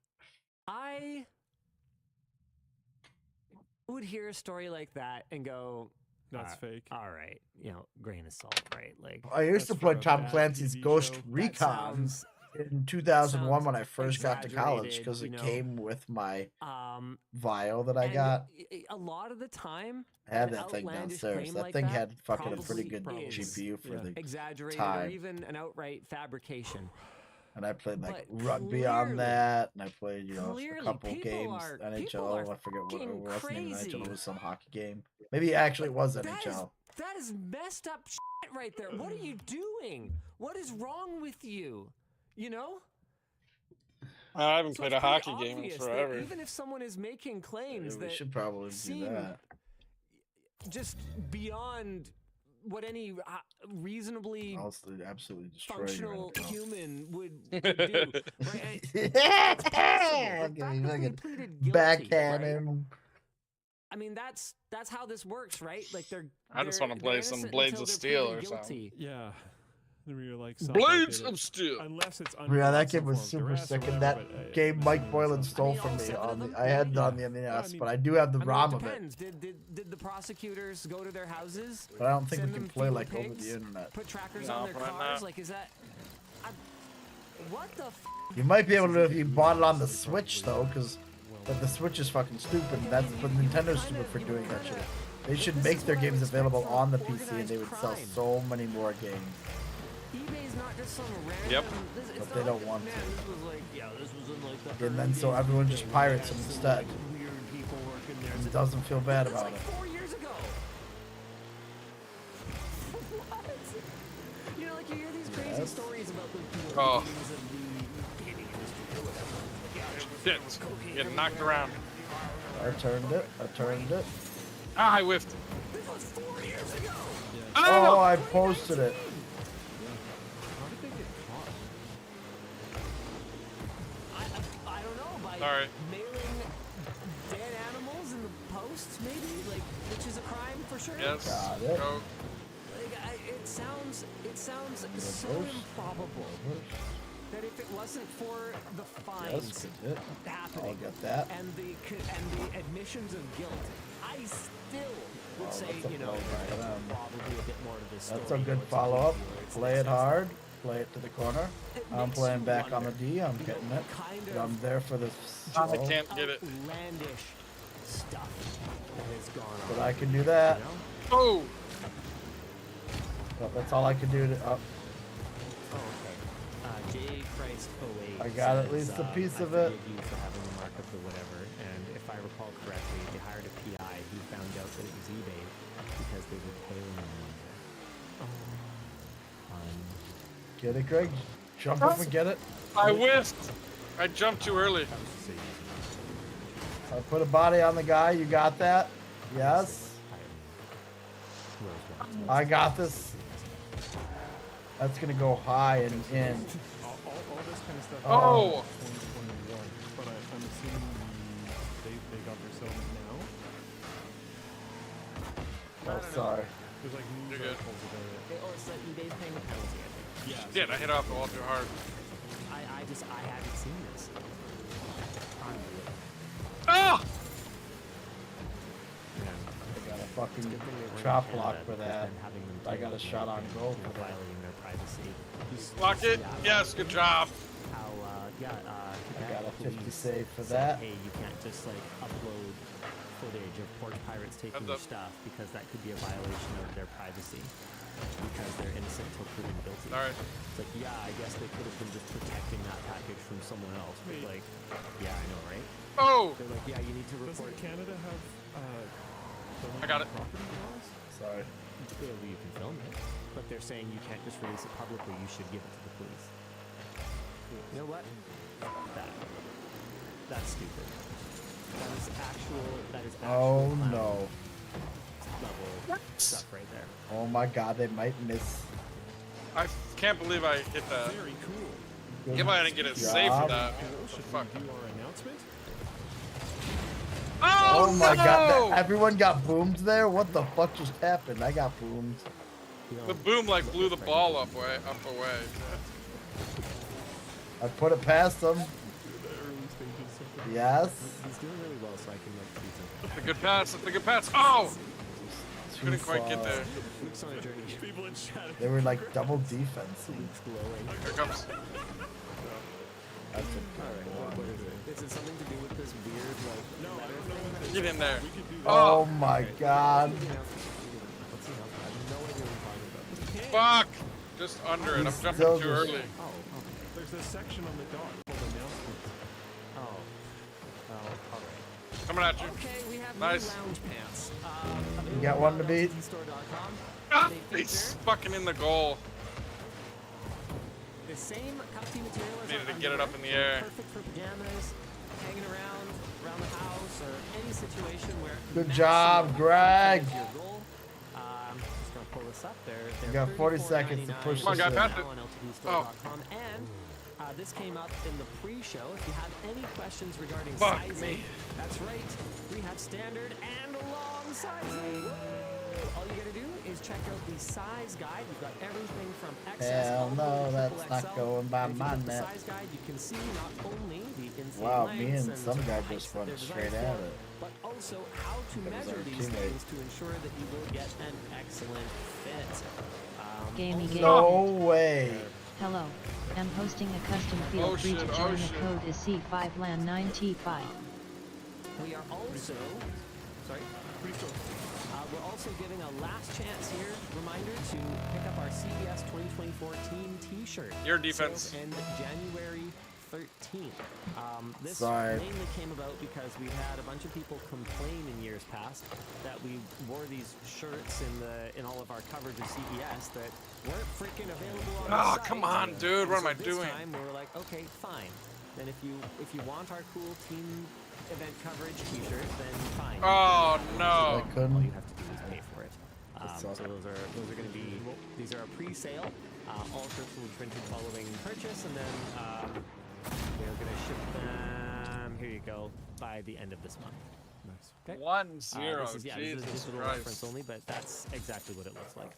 I would hear a story like that and go, that's fake. All right, you know, grain of salt, right? Like I used to play Tom Clancy's Ghost Recon in 2001 when I first got to college because it came with my vial that I got. A lot of the time, I had that thing downstairs. That thing had fucking a pretty good GPU for the exaggerated time. or even an outright fabrication. And I played like rugby on that, and I played, you know, a couple games, NHL. I forget what it was. NHL, it was some hockey game. Maybe actually it was NHL. That is messed up shit right there. What are you doing? What is wrong with you? You know? I haven't played a hockey game in forever. Even if someone is making claims that we should probably do that. Just beyond what any reasonably absolutely functional human would do. Right? Backhand him. I mean, that's how this works, right? Like I just want to play some Blades of Steel or something. Yeah. Like Blades of Steel. Unless it's yeah, that game was super sick, and that game Mike Boylan stole from me. I had it on the NES, but I do have the ROM of it. Did the prosecutors go to their houses? But I don't think we can play like over the internet. Put trackers on their cars? Like, is that? What the? You might be able to if you bought it on the Switch though, because the Switch is fucking stupid. But Nintendo's stupid for doing that shit. They should make their games available on the PC, and they would sell so many more games. eBay's not just some random. Yep. But they don't want to. This was like, this was in like the and then so everyone just pirates them instead. Weird people working there. And doesn't feel bad about like it. 4 years ago. What? You know, like you hear these crazy stories about the people of the gaming industry or whatever. Shit. Getting knocked around. I turned it. Ah, I whiffed. This was 4 years ago. Oh, I posted it. I don't know, by Sorry. mailing dead animals in the post, maybe, like, which is a crime for sure. Yes. Got it. Go. Like, it sounds so improbable that if it wasn't for the fines happening I'll get that. and the admissions of guilt, I still would say, you know, probably a bit more to this story. That's a good follow-up. Play it hard. Play it to the corner. I'm playing back on the D. I'm getting it. But I'm there for the I can't get it. Outlandish stuff that has gone on. But I can do that. Oh! Well, that's all I can do to. Oh, okay. J. Christ 08 I got at says, least a piece I of it. forgive you for having the mark of the whatever, and if I recall correctly, they hired a PI who found out that it was eBay because they were tailing them on there. Get it, Greg? Jump up and get it. I whiffed. I jumped too early. I put a body on the guy. You got that? Yes. I got this. That's gonna go high and in. All this kind of stuff. Oh! 2021, but I'm assuming they got their settlement now. Oh, sorry. There's like news You're good. articles about it. Oh, it's that eBay's paying a penalty, I think. Yeah. Shit, I hit off the wall too hard. I haven't seen this. Ah! I got a fucking chop block for that. I got a shot on goal for that. Violating their privacy. Lock it. Yes, good job. How, I got a 50 save for said, that. hey, you can't just like upload footage of porch pirates taking your stuff because that could be a violation of their privacy because they're innocent until proven guilty. All right. It's like, yeah, I guess they could have been just protecting that package from someone else, but like, yeah, I know, right? Oh! They're like, yeah, you need to report. Doesn't Canada have I got it. property laws? Sorry. Clearly you can film it, but they're saying you can't just release it publicly, you should give it to the police. You know what? That's stupid. That is actual Oh no. level stuff right there. Oh my god, they might miss. I can't believe I hit that. Very cool. Can't believe I didn't get it safe for that. Should Fuck. we do our announcement? Oh, my no! god, everyone got boomed there? What the fuck just happened? I got boomed. The boom like blew the ball up away. I put it past them. Yes. He's doing really well, so I can like beat him. That's a good pass. That's a good pass. Oh! Too Couldn't quite get far. there. Luke's on a journey. People in chat. They were like double defense. Luke's glowing. Here comes. That's a good one. What is it? Is it something to do with this weird like? No, I don't know what that is. Get in there. We could do that. Oh my god. Let's see how. I have no idea what you're talking about. Fuck! Just under it. I'm He's jumping still too just- early. Oh, okay. There's a section on the dock called announcements. Oh. Oh, alright. Coming at you. Okay, we have Nice. new lounge pants. You got one to beat? Ah, he's fucking in the goal. The same cuffy material as Needed our to get it up in the air. Perfect for pajamas, hanging around the house, or any situation where. Good job, Greg. Is your goal. Just gonna pull this up there. You got 40 seconds to push Come on, this guy, in. pass it. On ltdstore.com. And this came up in the pre-show. If you have any questions regarding Fuck sizing, me. that's right. We have standard and long sizing. Woo! All you gotta do is check out the size guide. We've got everything from XS Hell all the way no, to that's XXL. not going by And if you my look at the net. size guide, you can see not only the insane Wow, lengths me and and some guy heights just that went they're straight designed at for, it. but also how to That was measure our these teammate. things to ensure that you will get an excellent fit. Gamey game. No way. Hello. I'm hosting a custom Oh, field. Free to shit, join. oh, The shit. code is C5LAN9T5. We are also, sorry, we're also giving a last chance here reminder to pick up our CES 2024 team T-shirt. Your defense. Sales end January 13th. This Sorry. mainly came about because we had a bunch of people complain in years past that we wore these shirts in all of our coverage of CES that weren't freaking available on the Oh, site. come on, dude. What am I This doing? time we were like, okay, fine. Then if you want our cool team event coverage T-shirt, then fine. Oh, All no. I couldn't. you have to do is pay for it. So those are going to be, these are a pre-sale. All shirts will be printed following purchase, and then we're going to ship them. Here you go, by the end of this month. Nice. Okay. 1-0. This is Jesus digital Christ. reference only, but that's exactly what it looks like.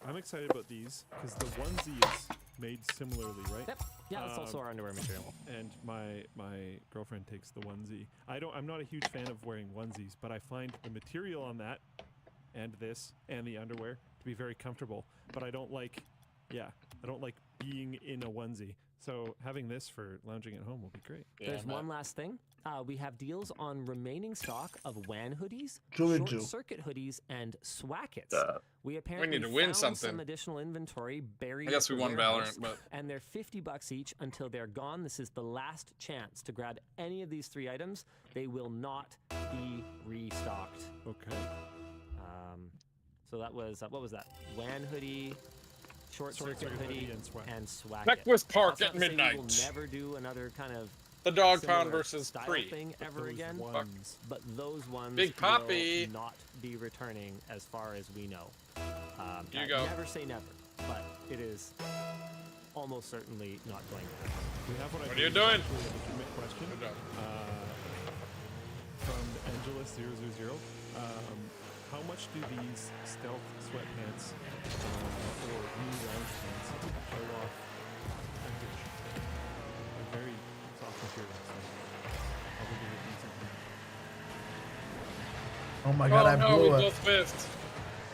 I'm excited about these because the onesie is made similarly, right? Yep. Yeah, that's also our underwear material. And my girlfriend takes the onesie. I'm not a huge fan of wearing onesies, but I find the material on that and this and the underwear to be very comfortable. But I don't like being in a onesie. So having this for lounging at home will be great. There's one last thing. We have deals on remaining stock of WAN hoodies, Truly short do. circuit hoodies, and swackets. We We apparently need to win found something. some additional inventory buried. I guess at we the won warehouse, Valorant, but and they're $50 each until they're gone. This is the last chance to grab any of these 3 items. They will not be restocked. Okay. So that was what was that? WAN hoodie, short circuit hoodie, and swacket. Beckwith Park That's at not to say midnight. We will never do another kind of the dog similar pound versus style Free. thing ever again. But those ones Big Poppy. will not be returning as far as we know. You go. Never say never, but it is almost certainly not going to happen. We have what What are you doing? A legitimate question from Angelus000. How much do these stealth sweatpants or new lounge pants show off package? They're very soft material, so probably a decent amount. Oh my god, I no, blew we it. both missed.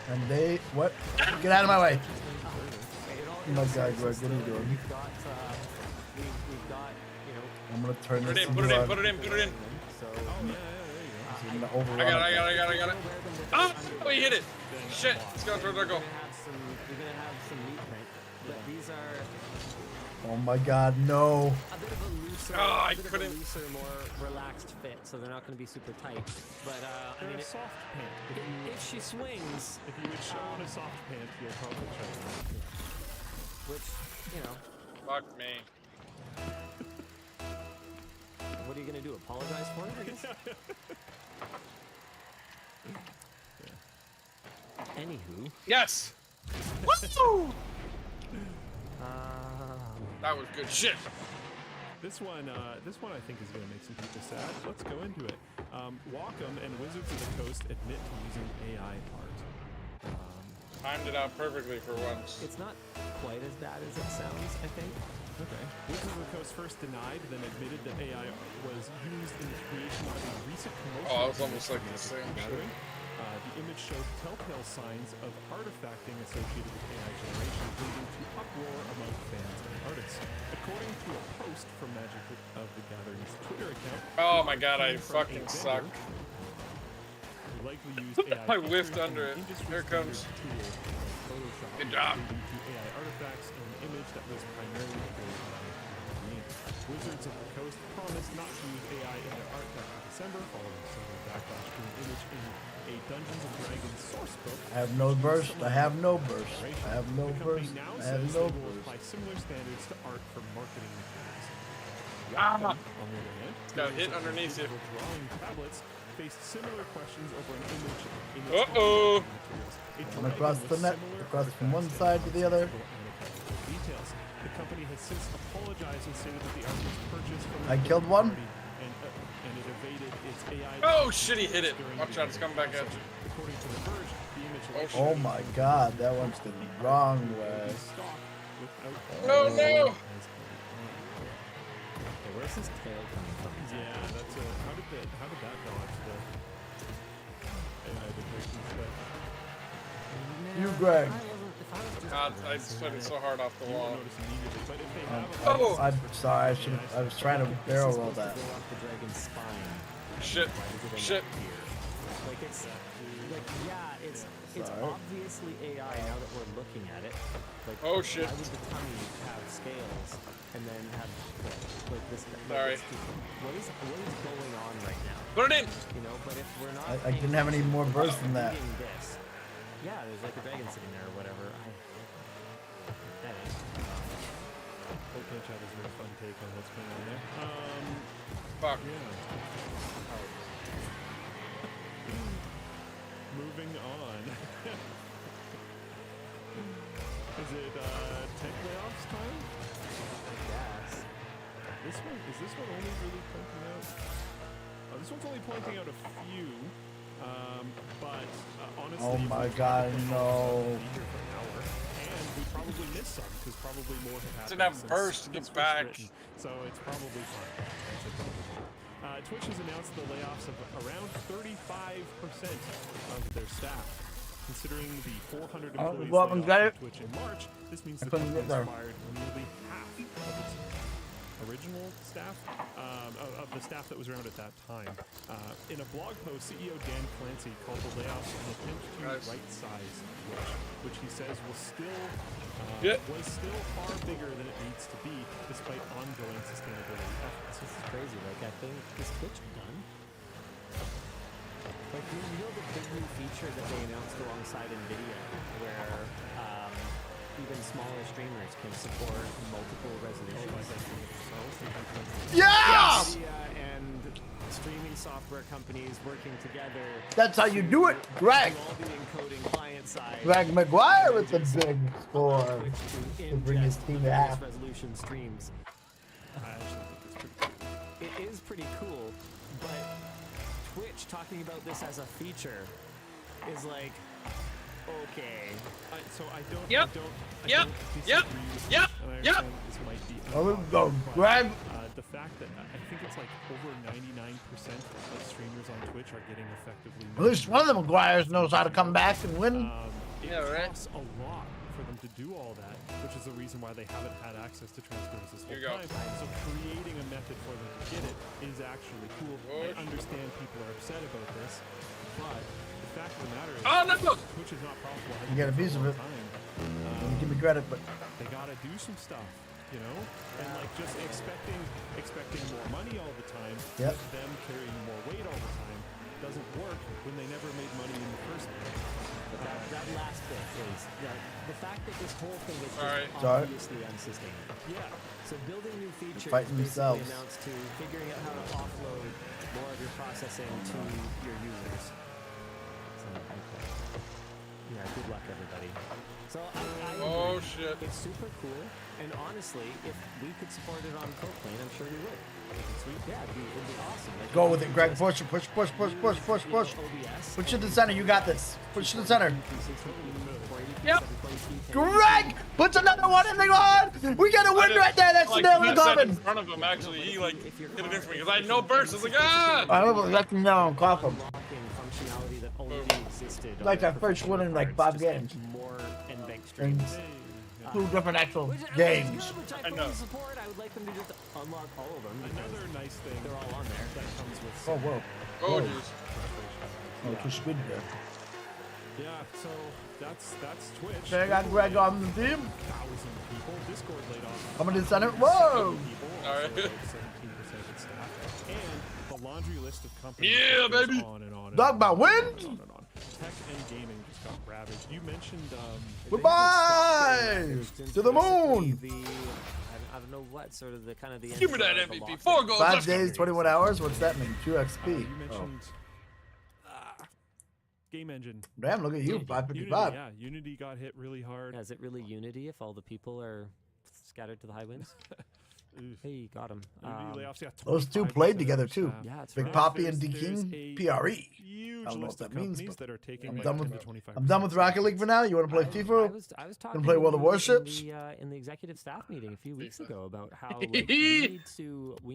And they what? Get out of my way! Oh my god, Greg, what are you doing? We've got, you know. I'm gonna turn Put it this in, put it in, put it in, put it in. So, I'm gonna overrun I it. got it. Oh, he hit it. Shit, let's go, go. You're gonna have some meat print, but these are Oh my god, no. a bit of a looser, I a bit of a couldn't. looser, more relaxed fit, so they're not going to be super tight. But I They're mean, a soft pant. if she swings, If you would show on a soft pant, you'll probably show it. which you know, Fuck me. what are you going to do? Apologize for it? I guess. Anywho. Yes. Woo! Um, That was good shit. This one I think is going to make some people sad. Let's go into it. Wacom and Wizards of the Coast admit to using AI art. Timed it out perfectly for once. It's not quite as bad as it sounds, I think. Okay. Wizards of the Coast first denied, then admitted that AI was used in the creation of a recent promotion. Oh, it was almost like the same shit. The image showed telltale signs of artifacting associated with AI generation, leading to uproar among fans and artists. According to a post from Magic of the Gathering's Twitter account. Oh my god, I fucking suck. Who likely used AI I whiffed features under and it. industry Here it comes. standard tool, Photoshop, Good job. leading to AI artifacts in an image that was primarily created by Green. Wizards of the Coast promised not to use AI in their art back in December, following similar backlash to an image in a Dungeons and Dragons source book. I have no burst. I have no burst. I have no The burst. company now I have says no they will burst. apply similar standards to art for marketing materials. Ah! Wacom, on the other hand, Got hit underneath you. digital drawing tablets faced similar questions over an image in its Uh-oh. materials. A I'm dragon across with the net, similar across from one artifacts side to the other. and details. The company has since apologized and stated that the art was purchased from I killed one. and it evaded its AI. Oh shit, he hit it. Watch out, it's coming back at you. According to The Verge, the image Oh my god, that one's the wrong way. No, no. Where's his tail coming from? Yeah, that's a. How did that dodge the AI decorations? You, Greg. God, I sweated so hard off the wall. Oh! I'm sorry, I was trying to barrel roll that. The dragon's spine. Shit. Shit. Like it's like yeah, it's Sorry. obviously AI now that we're looking at it. Like Oh, shit. why would the tummy have scales and then have like this? Sorry. What is going on right now? Put it in. You know, but if we're not, I didn't have any more burst than that. reading this, yeah, there's like a dragon sitting there or whatever. That is. Okay, chat is a fun take on what's going on there. Fuck. Moving on. Is it tech layoffs time? Yes. Is this one only really pointing out? This one's only pointing out a few, but honestly. Oh my god, no. And we probably missed some because probably more have happened. Didn't have since burst to get this was back. written, so it's probably fine. Twitch has announced the layoffs of around 35% of their staff. Considering the 400 employees well, I'm laid glad off it- from Twitch in March, this means I the couldn't company get there. has fired nearly half of its original staff, of the staff that was around at that time. In a blog post, CEO Dan Clancy called the layoffs an attempt to right-size Twitch, which he says was still far bigger than it needs to be, despite ongoing sustainability efforts. This is crazy. Like, I think, is Twitch done? Like, you know the big new feature that they announced alongside NVIDIA, where even smaller streamers can support multiple resolutions? Yeah! NVIDIA and streaming software companies working together. That's how you do it, Greg. To all be encoding client side. Greg McGuire with the big score to bring his team to half. Resolution streams. It is pretty cool, but Twitch talking about this as a feature is like, okay. So I don't. Yep. I don't disagree with you, and I understand this might be Oh, let's go, Greg. the fact that I think it's like over 99% of streamers on Twitch are getting effectively. At least one of the McGuires knows how to come back and win. It costs a lot for them to do all that, which is the reason why they haven't had access to transfers this whole time. So creating a method for them to get it is actually cool. I understand people are upset about this, but the fact of the matter is, Twitch is not profitable. You get a piece of it. You give me credit, but they gotta do some stuff, you know, and like just expecting more money all the time, Yep. with them carrying more weight all the time, doesn't work when they never made money in the first place. But that last bit is the fact that this whole thing is Sorry. obviously unsustainable. Yeah. So building new features fighting basically themselves. amounts to figuring out how to offload more of your processing to your users. So, yeah, good luck, everybody. So I shit. It's super cool, and honestly, if we could support it on Coplane, I'm sure we would. Sweet. Yeah, it'd be awesome. Like, go with it, Greg. Push, push, push, push, push, push, push. Push to the center. You got this. Push to the center. Yep. Greg, puts another one in the on. We got a win right there. That's the nail in the coffin. In front of him, actually, he like hit it in for me because I had no burst. I was like, ah! I don't know. That's the nail in the coffin. Functionality that only existed Like our first win in like 5 games. More NVENC And streams. 2 different actual games. I know. Support. I would like them to just unlock all of them. Another nice thing they're all on there. that comes with. Oh, whoa. Oh, Whoa. jeez. Oh, too squid there. Yeah, so that's Twitch. Okay, I got Greg on the team. 1,000 people. Discord laid off. Coming to the center. Whoa! People, All right. 17% of its staff, and the laundry list of companies. Yeah, that goes baby. On and on and Dog on by and wind. on and on. Tech and gaming just got ravaged. You mentioned. Goodbye to the moon. I don't know what sort of the kind of the. Give me that MVP. 4 goals. 5 days, 21 hours. What's that mean? 2 XP. You mentioned game engine. Damn, look at you, Unity. 555. Yeah, Unity got hit really hard. Yeah, is it really Unity if all the people are scattered to the high winds? Hey, got him. Those 2 played together too. Yeah, it's Big right. Poppy and There's D King, a PRE. Huge I don't know list what of that means, companies but that are taking I'm like done 10 with to 25%. I'm done with Rocket League for now. You want to play FIFA? I was talking Gonna play World of in Warships? in the executive staff meeting a few weeks ago about how like, we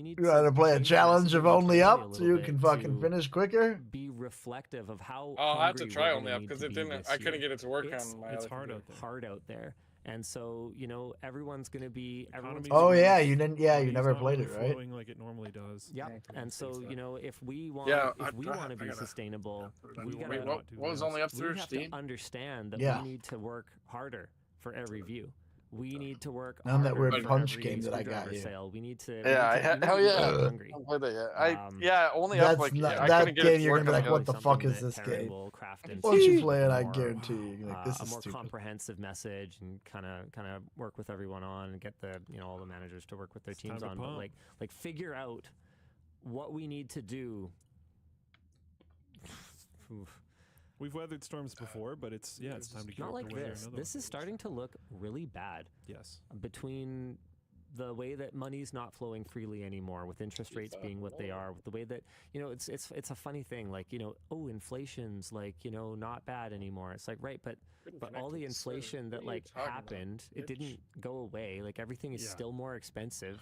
need You gotta play a change challenge of our only a up so little you bit can fucking to finish quicker. be reflective of how I'll have to hungry try we're only gonna up need because to it be didn't. this I couldn't year. get it to work It's on my. It's other hard computer. out there. hard out there. And so, you know, everyone's going to be. Oh yeah, you didn't. Yeah, you It's never not played really it, right? flowing like it normally does. Yep. And so, you know, if we want, Yeah, if we want to be gotta- sustainable, we Wait, gotta. What was only up we through have Steam? to understand that Yeah. we need to work harder for every view. We need to work. And that harder weird for punch every game that I got screwdriver you. Sale. We need to. Yeah, hell yeah. I Hungry. haven't played that yet. Um, Yeah, only up That's like not, I that couldn't get game. it to You're work gonna be on like, my what the other fuck something is that this Terran game? will craft into Once you something play it, I more, guarantee you, you're gonna be like, this a is more stupid. comprehensive message and kind of work with everyone on and get the all the managers to work with their teams time on, to but pump. like figure out what we need to do. Oof. We've weathered storms before, but it's time to get Not like to weather this. another This one. is starting to look really bad. Yes. Between the way that money's not flowing freely anymore, with interest rates being what they are, with the way that it's a funny thing. Like inflation's like not bad anymore. It's like right, but all the inflation that like happened, it didn't go away. Like everything is still more expensive.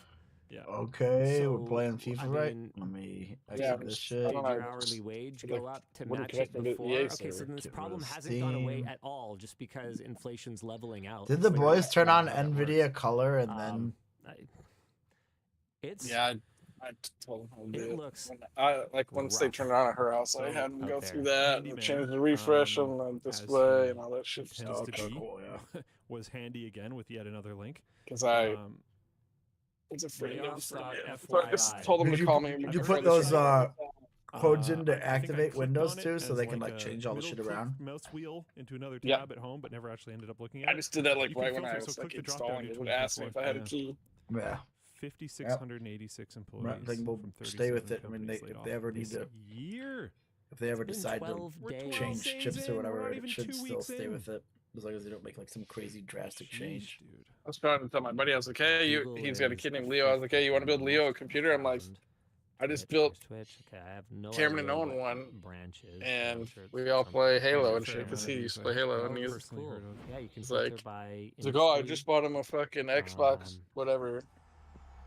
Yeah. Okay, So, we're playing FIFA, I right? mean, Let me Yeah, exit this I shit. don't Did know. your hourly wage Like, go up to wouldn't match it connect me to before? EA Okay, so server. then this Get problem rid of hasn't gone away Steam. at all just because inflation's leveling out. Did It's the like, boys that's turn not on how that NVIDIA works. color and then? It's Yeah, I told him how to do it it. looks Once they turned it on at her house, I had them go through that and change the refresh on the display and all that shit. Tends to be, cool, yeah. was handy again with yet another link. Because I was afraid of Layoffs dot so I just FYI. told them Did to you, call me. did you before put the those show. codes in I to think I activate clicked Windows on it too, so as they can like like a change all the shit middle-click around? mouse wheel into another Yep. tab at home, but never actually ended up looking at I it. just did that like You can right when filter, I so was like click the drop-down installing you it. It would tweak ask me if I had a for. key. Yeah. 5,686 employees. Right, they will from stay with 37 it. I mean, companies if laid they off ever need this to, year. if they ever It's been decide to 12 days. change days chips in, or we're whatever, not it even should 2 still weeks stay in. with it as long as they don't make like some crazy drastic change. Dude. I was trying to tell my buddy, I was like, hey, Google he's got a is kid the named Leo. I was like, hey, you want to build Leo a most computer? I'm like, found. I just Twitch, built Twitch. Okay, I have no Cameron idea and Owen what one, branch is. and I'm sure it's we all some- play Halo Yeah, and fair shit because amount he of used to these play I Halo, have and he's personally Cool. heard of. Yeah, you can He's filter like, by he's like, oh, I industry. just bought him a fucking Xbox, whatever,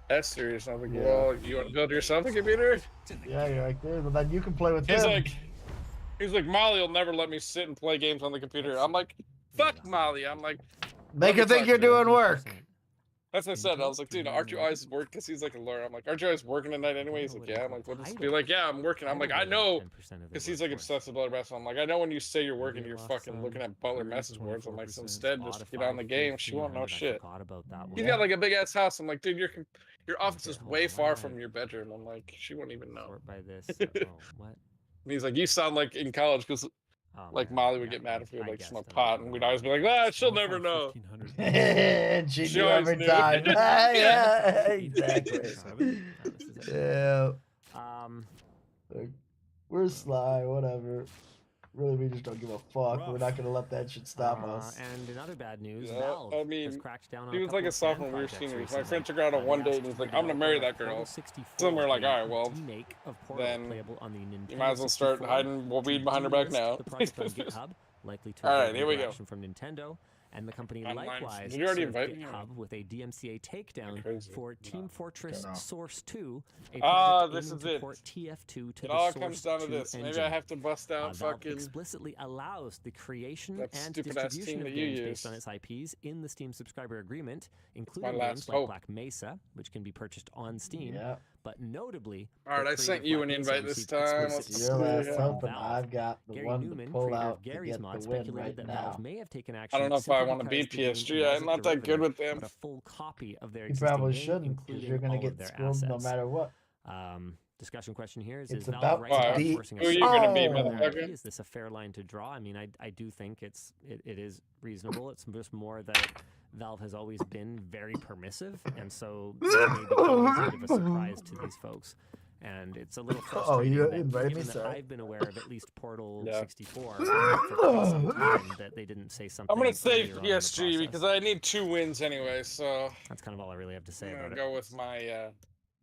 S series. And I was like, well, you want to build yourself a computer? Yeah, you're like, dude, well, then you can play with He's him. he's like, Molly will never let me sit and play games on the computer. I'm like, fuck Molly. I'm like, Make let her me think talk you're to her. doing work. That's what I said. I was like, dude, aren't you always working? Because he's like a lawyer. I'm like, aren't you always working tonight anyway? He's like, yeah. I'm like, what is? Be like, yeah, I'm working. I'm like, I know. Because he's like obsessed with Butler basketball. I'm like, I know when you say you're working, you're fucking looking at Butler message boards. I'm like, so instead, just get on the game. She won't know shit. He's got like a big ass house. I'm like, dude, your office is way far from your bedroom. I'm like, she won't even know. By this. What? And he's like, you sound like in college because. Like Molly would get mad if we would like smoke pot, and we'd always be like, "Ah, she'll never know." And she knew always every knew. time. Yeah, exactly. Yeah. Like, we're sly, whatever. Really, we just don't give a fuck. We're not gonna let that shit stop us. And in other bad news, Yeah, Valve I mean, has cracked down on he a was like couple a of fan sophomore. We were projects seniors. My recently. friend took her out on one date, and he's like, "I'm gonna marry that girl." So we're like, "All right, well, remake of Portal then playable on the you Nintendo might as well start 64. hiding weed behind her back now." The project on GitHub, likely to All right, avoid here we go. interaction from Nintendo, and the company Online. likewise Did you already served invite me? GitHub with a DMCA takedown for Team Fortress Don't know. Source 2, a Ah, project this aiming is to it. port TF2 to It the all Source comes down to 2 this. Maybe engine. I have to bust out Valve fucking explicitly allows the creation that and stupid-ass distribution team of that you games use. based on its IPs in the Steam subscriber agreement, including last games like hope. Black Mesa, which can be purchased on Steam, Yeah. but notably. All right, the I sent creative you Black an Mesa invite this received time. explicit Let's Your last support hope, from and Valve. I've got the Gary one Newman, to pull creator out of to Gary's get Mod, the win speculated right that now. Valve may have taken action I don't know if I simply want to because beat the game PSG. I'm wasn't not that good derivative, with them. but a full copy of their You existing probably game, shouldn't, because including you're gonna all of get their screwed no assets. matter what. Discussion question here is It's Valve about right to about be- forcing a Who are you gonna be, Oh. motherfucker? Is this a fair line to draw? I mean, I do think it is reasonable. It's just more that Valve has always been very permissive, and so this may become a bit of a surprise to these folks. And it's a little frustrating Oh, you that, invited me, given that sorry. I've been aware of at least Portal Yeah. 64 for quite some time, that they didn't say something. I'm gonna save earlier on in the PSG process. because I need 2 wins anyway. So That's kind of all I really have to say I'm about gonna it. go with my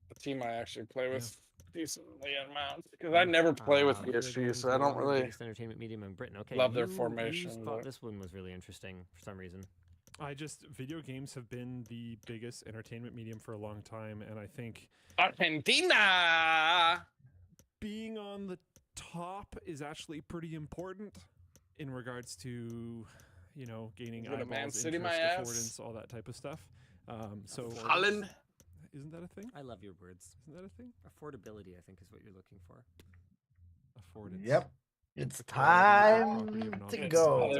the team I actually play with decently amount because I never play with Video PSG, games so I are don't the really biggest entertainment medium in Britain. Okay, love their you formation. thought But this one was really interesting for some reason. Video games have been the biggest entertainment medium for a long time, and I think Argentina being on the top is actually pretty important in regards to, gaining Is it a eyeballs, Man City, my interest, ass? affordance, all that type of stuff. So Holland. Isn't that a thing? I love your words. Isn't that a thing? Affordability, I think, is what you're looking for. Affordance. Yep. It's Property of time an to object. go.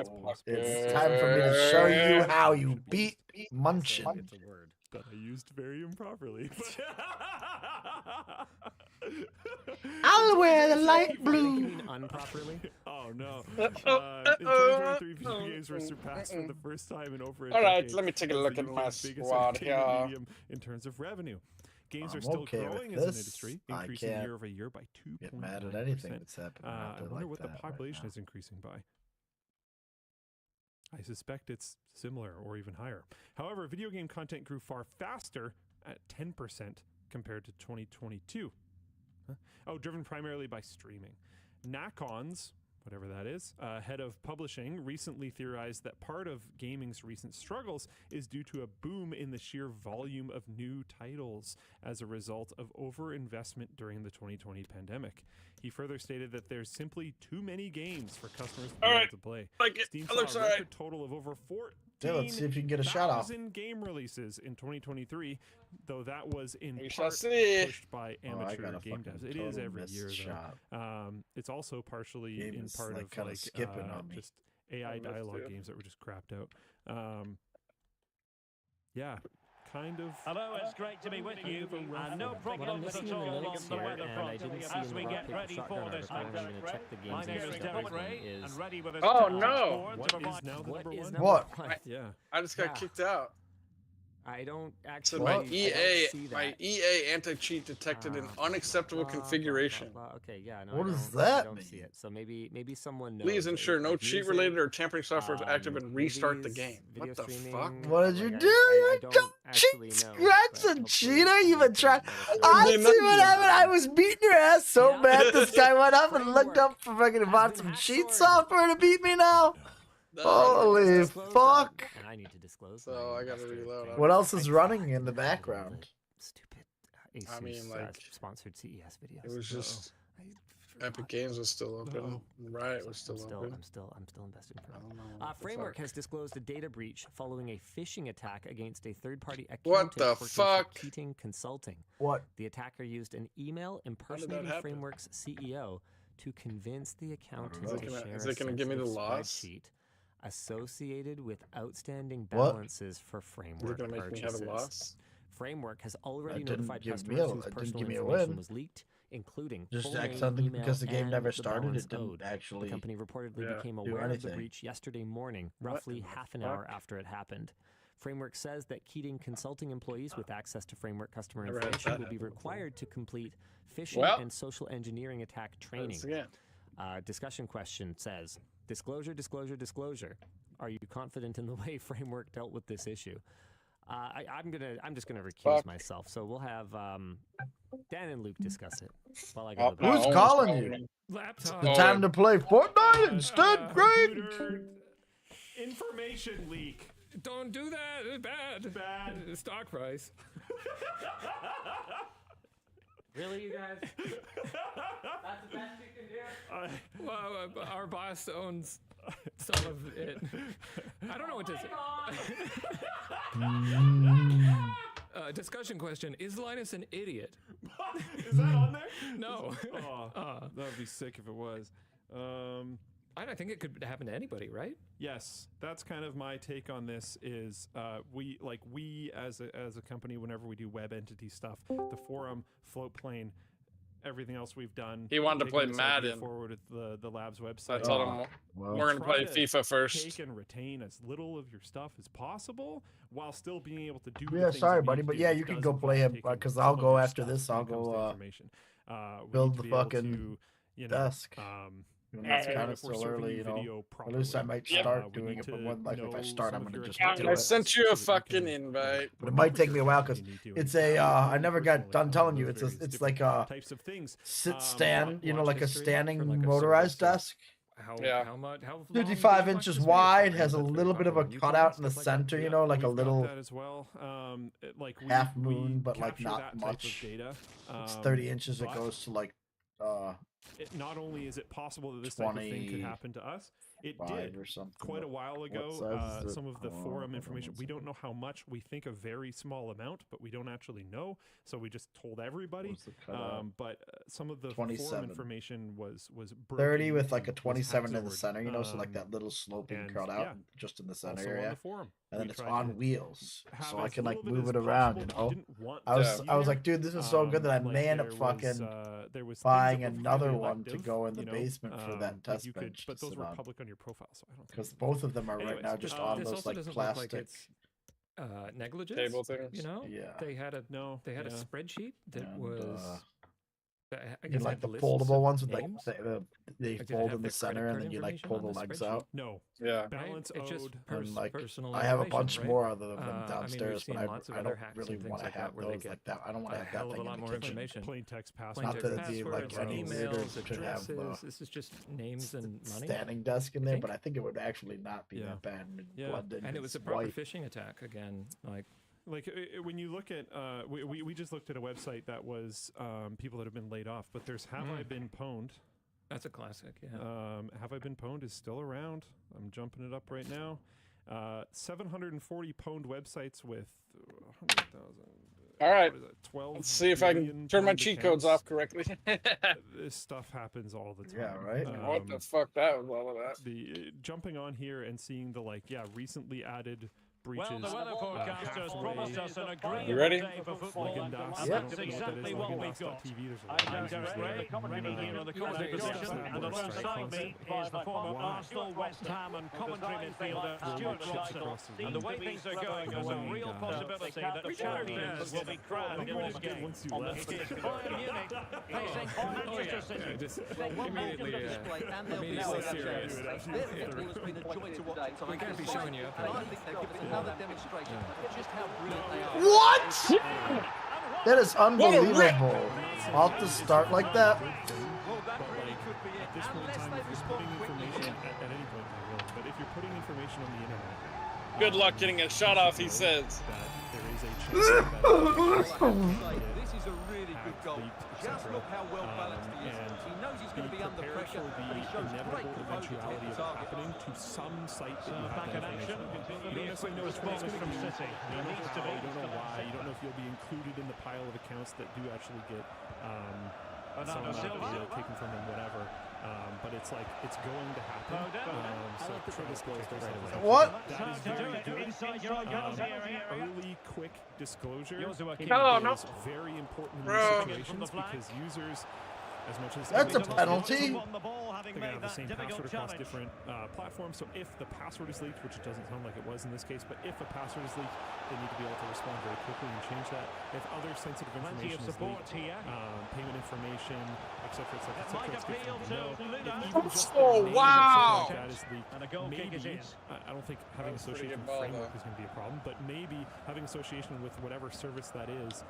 It's time for me to show you how you beat Munchin. It's a word. That I used very improperly. I'll wear the light blue. Unproperly? Oh no. In 2023, video games were surpassed for the first time in over a All right, decade let me take a as look the at my UK's biggest squad entertainment here. medium in terms of revenue. Games I'm are still okay with growing as an this. industry, I increasing can't year over year by 2.9%. Get mad at anything that's happening out I there wonder like what that the right population now. is increasing by. I suspect it's similar or even higher. However, video game content grew far faster at 10% compared to 2022. Huh? Oh, driven primarily by streaming. Nacons, whatever that is, head of publishing, recently theorized that part of gaming's recent struggles is due to a boom in the sheer volume of new titles as a result of overinvestment during the 2020 pandemic. He further stated that there's simply too many games for customers to be able to play. Steam saw a record total of over let's see if you can get a shot off. 14,000 game releases in 2023, though that was in We part shall see. pushed by amateur game devs. It is every year, though. It's also partially in part of just AI dialogue games that were just crapped out. Yeah. Kind of. Hello, it's great to be with you. No problem at all on the weather front as we get ready for this match. My name is Derek Ray, and ready with us. Oh no! What? I just got kicked out. I don't So actually. my EA anti-cheat detected an unacceptable configuration. Okay, yeah. No, What I does don't- I that don't mean? see it. So maybe someone knows. Please that ensure if no you use cheat-related it, or tampering software is active and restart the movies, game. video What the fuck? streaming, What did you like, do? I You don't actually know. Scratch but and cheater? You even hopefully tried. someone I knows. see what happened. I was beating your ass so bad. This guy went up and looked up for fucking bought some cheat software to beat me now. Holy fuck! And I need to disclose. So I gotta reload. What else is running in the background? Stupid I Asus mean, like, sponsored CES videos. It was just Epic Games was still open. Riot was still open. I'm still invested in Chrome. Framework has disclosed a data breach following a phishing attack against a third-party accountant What the working for fuck? Keating Consulting. What? The attacker used an email impersonating happen? Framework's CEO to convince the accountant Is it to gonna- share is a it gonna give me the sensitive loss? spreadsheet associated with outstanding What? balances for Framework gonna make me have a purchases. loss? Framework has already That didn't notified give me customers a- whose it didn't personal give me a information win. was leaked, including Just full name, something email, because the game and never the started. balance It didn't owed. actually. The company reportedly Yeah. became do aware of the anything. breach yesterday morning, What roughly the half an hour fuck? after it happened. Framework says that Keating Consulting employees with access to Framework customer Never had information that will be happen before. required to complete phishing Well, and social engineering attack training. Once again. Discussion question says, disclosure, disclosure, disclosure. Are you confident in the way Framework dealt with this issue? I'm just gonna recuse Fuck. myself. So we'll have Dan and Luke discuss it while I go to the Who's bathroom. calling you? Laptop. The time to play Fortnite instead, Greg. Computer information leak. Don't do that. It's bad. Bad. Stock price. Really, you guys? That's the best you can do? Well, our boss owns some of it. I don't know what to say. Discussion question: is Linus an idiot? Is that on there? No. Oh, that would be sick if it was. I think it could happen to anybody, right? Yes, that's kind of my take on this. Is we as a company, whenever we do web entity stuff, the forum, Floatplane, everything else we've done. He wanted to taking play this idea Madden. forward with the lab's website. So I told him we're gonna play Try to FIFA first. Take and retain as little of your stuff as possible while still being able to do. the Yeah, things sorry, that buddy, need but to do, yeah, which you can does go involve play him taking because some I'll of go your after stuff this. when I'll it comes to go information. We build need to the be able fucking to, you know, desk. you It's know, kind of if we're still serving early, you you know. video At least I might start we doing need it, but to when, like if I know start, some I'm of gonna your just accounts do I it. sent you a fucking invite. But it might take me a while because it's a. I never got done telling you. It's like a types of things. sit stand. You know, like a history standing for, like, a motorized service. desk. How much? How long did 55 you watch inches this video wide, for? has a That's little pretty bit of a popular. cutout in the Stuff like that. center, you know, like a We've got little that as well. Like half moon, but like capture not that type of much. data, It's 30 inches. It but goes to like not only is it possible that this type of thing could happen to us, it did or something. quite a but while what ago. size is it? Some of the Oh, forum hold on information, one we don't know how much. We think a very small amount, but we don't actually know. So we just told everybody. What's the cutout? But some of the 27. forum information was 30 broken with like a and was 27 in the hacked center, you know, so like over. that little sloping and, cutout yeah, just in the center also on area. the forum. And then We it's tried on to wheels, have so I as can like little of it move it as around, you possible. know. We didn't want I was to like, dude, this is so good that I like may end up there fucking there was things buying that were another really one to elective, go in the you know, basement for that like test you could, bench. but those were public on your profile, so I don't think because both of them are right Anyways, now just this on This those also like doesn't look like plastic. it's negligence. Table things? You know? Yeah. They had a a yeah. spreadsheet that And, was. I You guess like had the lists foldable of ones with like names. they Like, did it fold have in the their credit center and card then you like information pull on the the legs spreadsheet? out. No. Yeah. Right? Balance It's just owed. And like personal I have a information, bunch right? more other than I mean, we've downstairs, seen but lots of I other don't hacks really and things want to like that have where they those get like that. I don't want a to have hell that of thing a lot in the more kitchen. information. Plain text Plain password. Not text that it'd be like passwords, any weirder emails, to have addresses. This is just names and money. standing desk in I there, think. but I think it would actually not be Yeah. that bad. And Yeah. London And it was a is proper white. phishing attack again. Like Like when you look at, we just looked at a website that was people that have been laid off, but there's Have I Been Pwned. That's a classic, yeah. Have I Been Pwned is still around. I'm jumping it up right now. 740 pwned websites with 100,000. All right. 12 Let's see if I can turn my cheat codes off correctly. This stuff happens all the time. Yeah, right. What the fuck that was all of that? The jumping on here and seeing the recently added breaches. Well, the weather forecasters promised us an agreeable ready? day for football, and that's exactly what we got. I'm Derek Ray, commentating here on the commentary position, and alongside me is the former Arsenal, West Ham and commentary midfielder Stuart Robson. And the way things are going, there's a real possibility that the champions will be crowned in this game. It is Bayern Munich facing Manchester City. Immediately serious. We can't be showing you up. What? That is unbelievable. Off the start like that. At this point in time, if you're putting information at any point, but if you're putting information on the internet, good luck getting a shot off, he says. There is a chance that this is a really good goal. Just look how well balanced he is. He knows he's going to be under pressure, but he shows great composure to hit the target. happening to some site that you have Back in that action, information. continue the quick response from City. He needs to be. You don't know why. You don't know if you'll be included in the pile of accounts that do actually get Bernardo Silva taken from them, whatever. But it's like it's going to happen. So try to disclose it right away. What? That is very good. Early, quick disclosure is very important in these situations because users, as much as That's a penalty. they're going to have the same password across different platforms. So if the password is leaked, which it doesn't sound like it was in this case, but if a password is leaked, they need to be able to respond very quickly and change that. If other sensitive information is leaked, payment information, etc., it's good for them to know. Oh, wow! That is leaked. Maybe, I don't think having association with framework is going to be a problem, but maybe having association with whatever service that is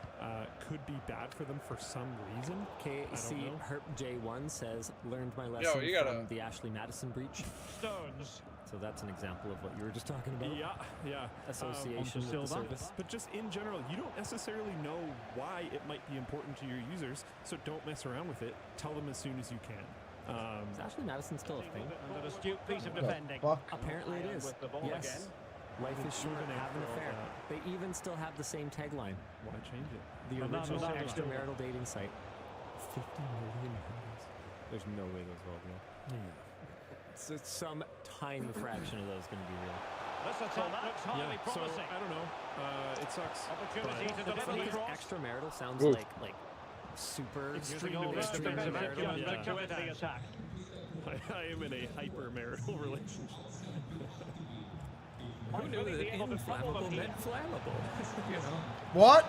could be bad for them for some reason. KC Herp J1 says, learned my lesson from the Ashley Madison breach. Stones. So that's an example of what you were just talking about. Yeah. Association with the service. But just in general, you don't necessarily know why it might be important to your users, so don't mess around with it. Tell them as soon as you can. Is Ashley Madison still a thing? An astute piece of defending. Apparently it is. Yes. Life is short, have an affair. They even still have the same tagline. Why change it? The original extramarital dating site. 50 million members. There's no way those will be real. So some tiny fraction of those going to be real. This attack looks highly promising. So, I don't know. It sucks. Opportunity to deliver the cross. Extramarital sounds like super extreme extramarital to end the attack. I am in a hyper-marital relationship. Who knew that inflammable meant flammable? You know? What?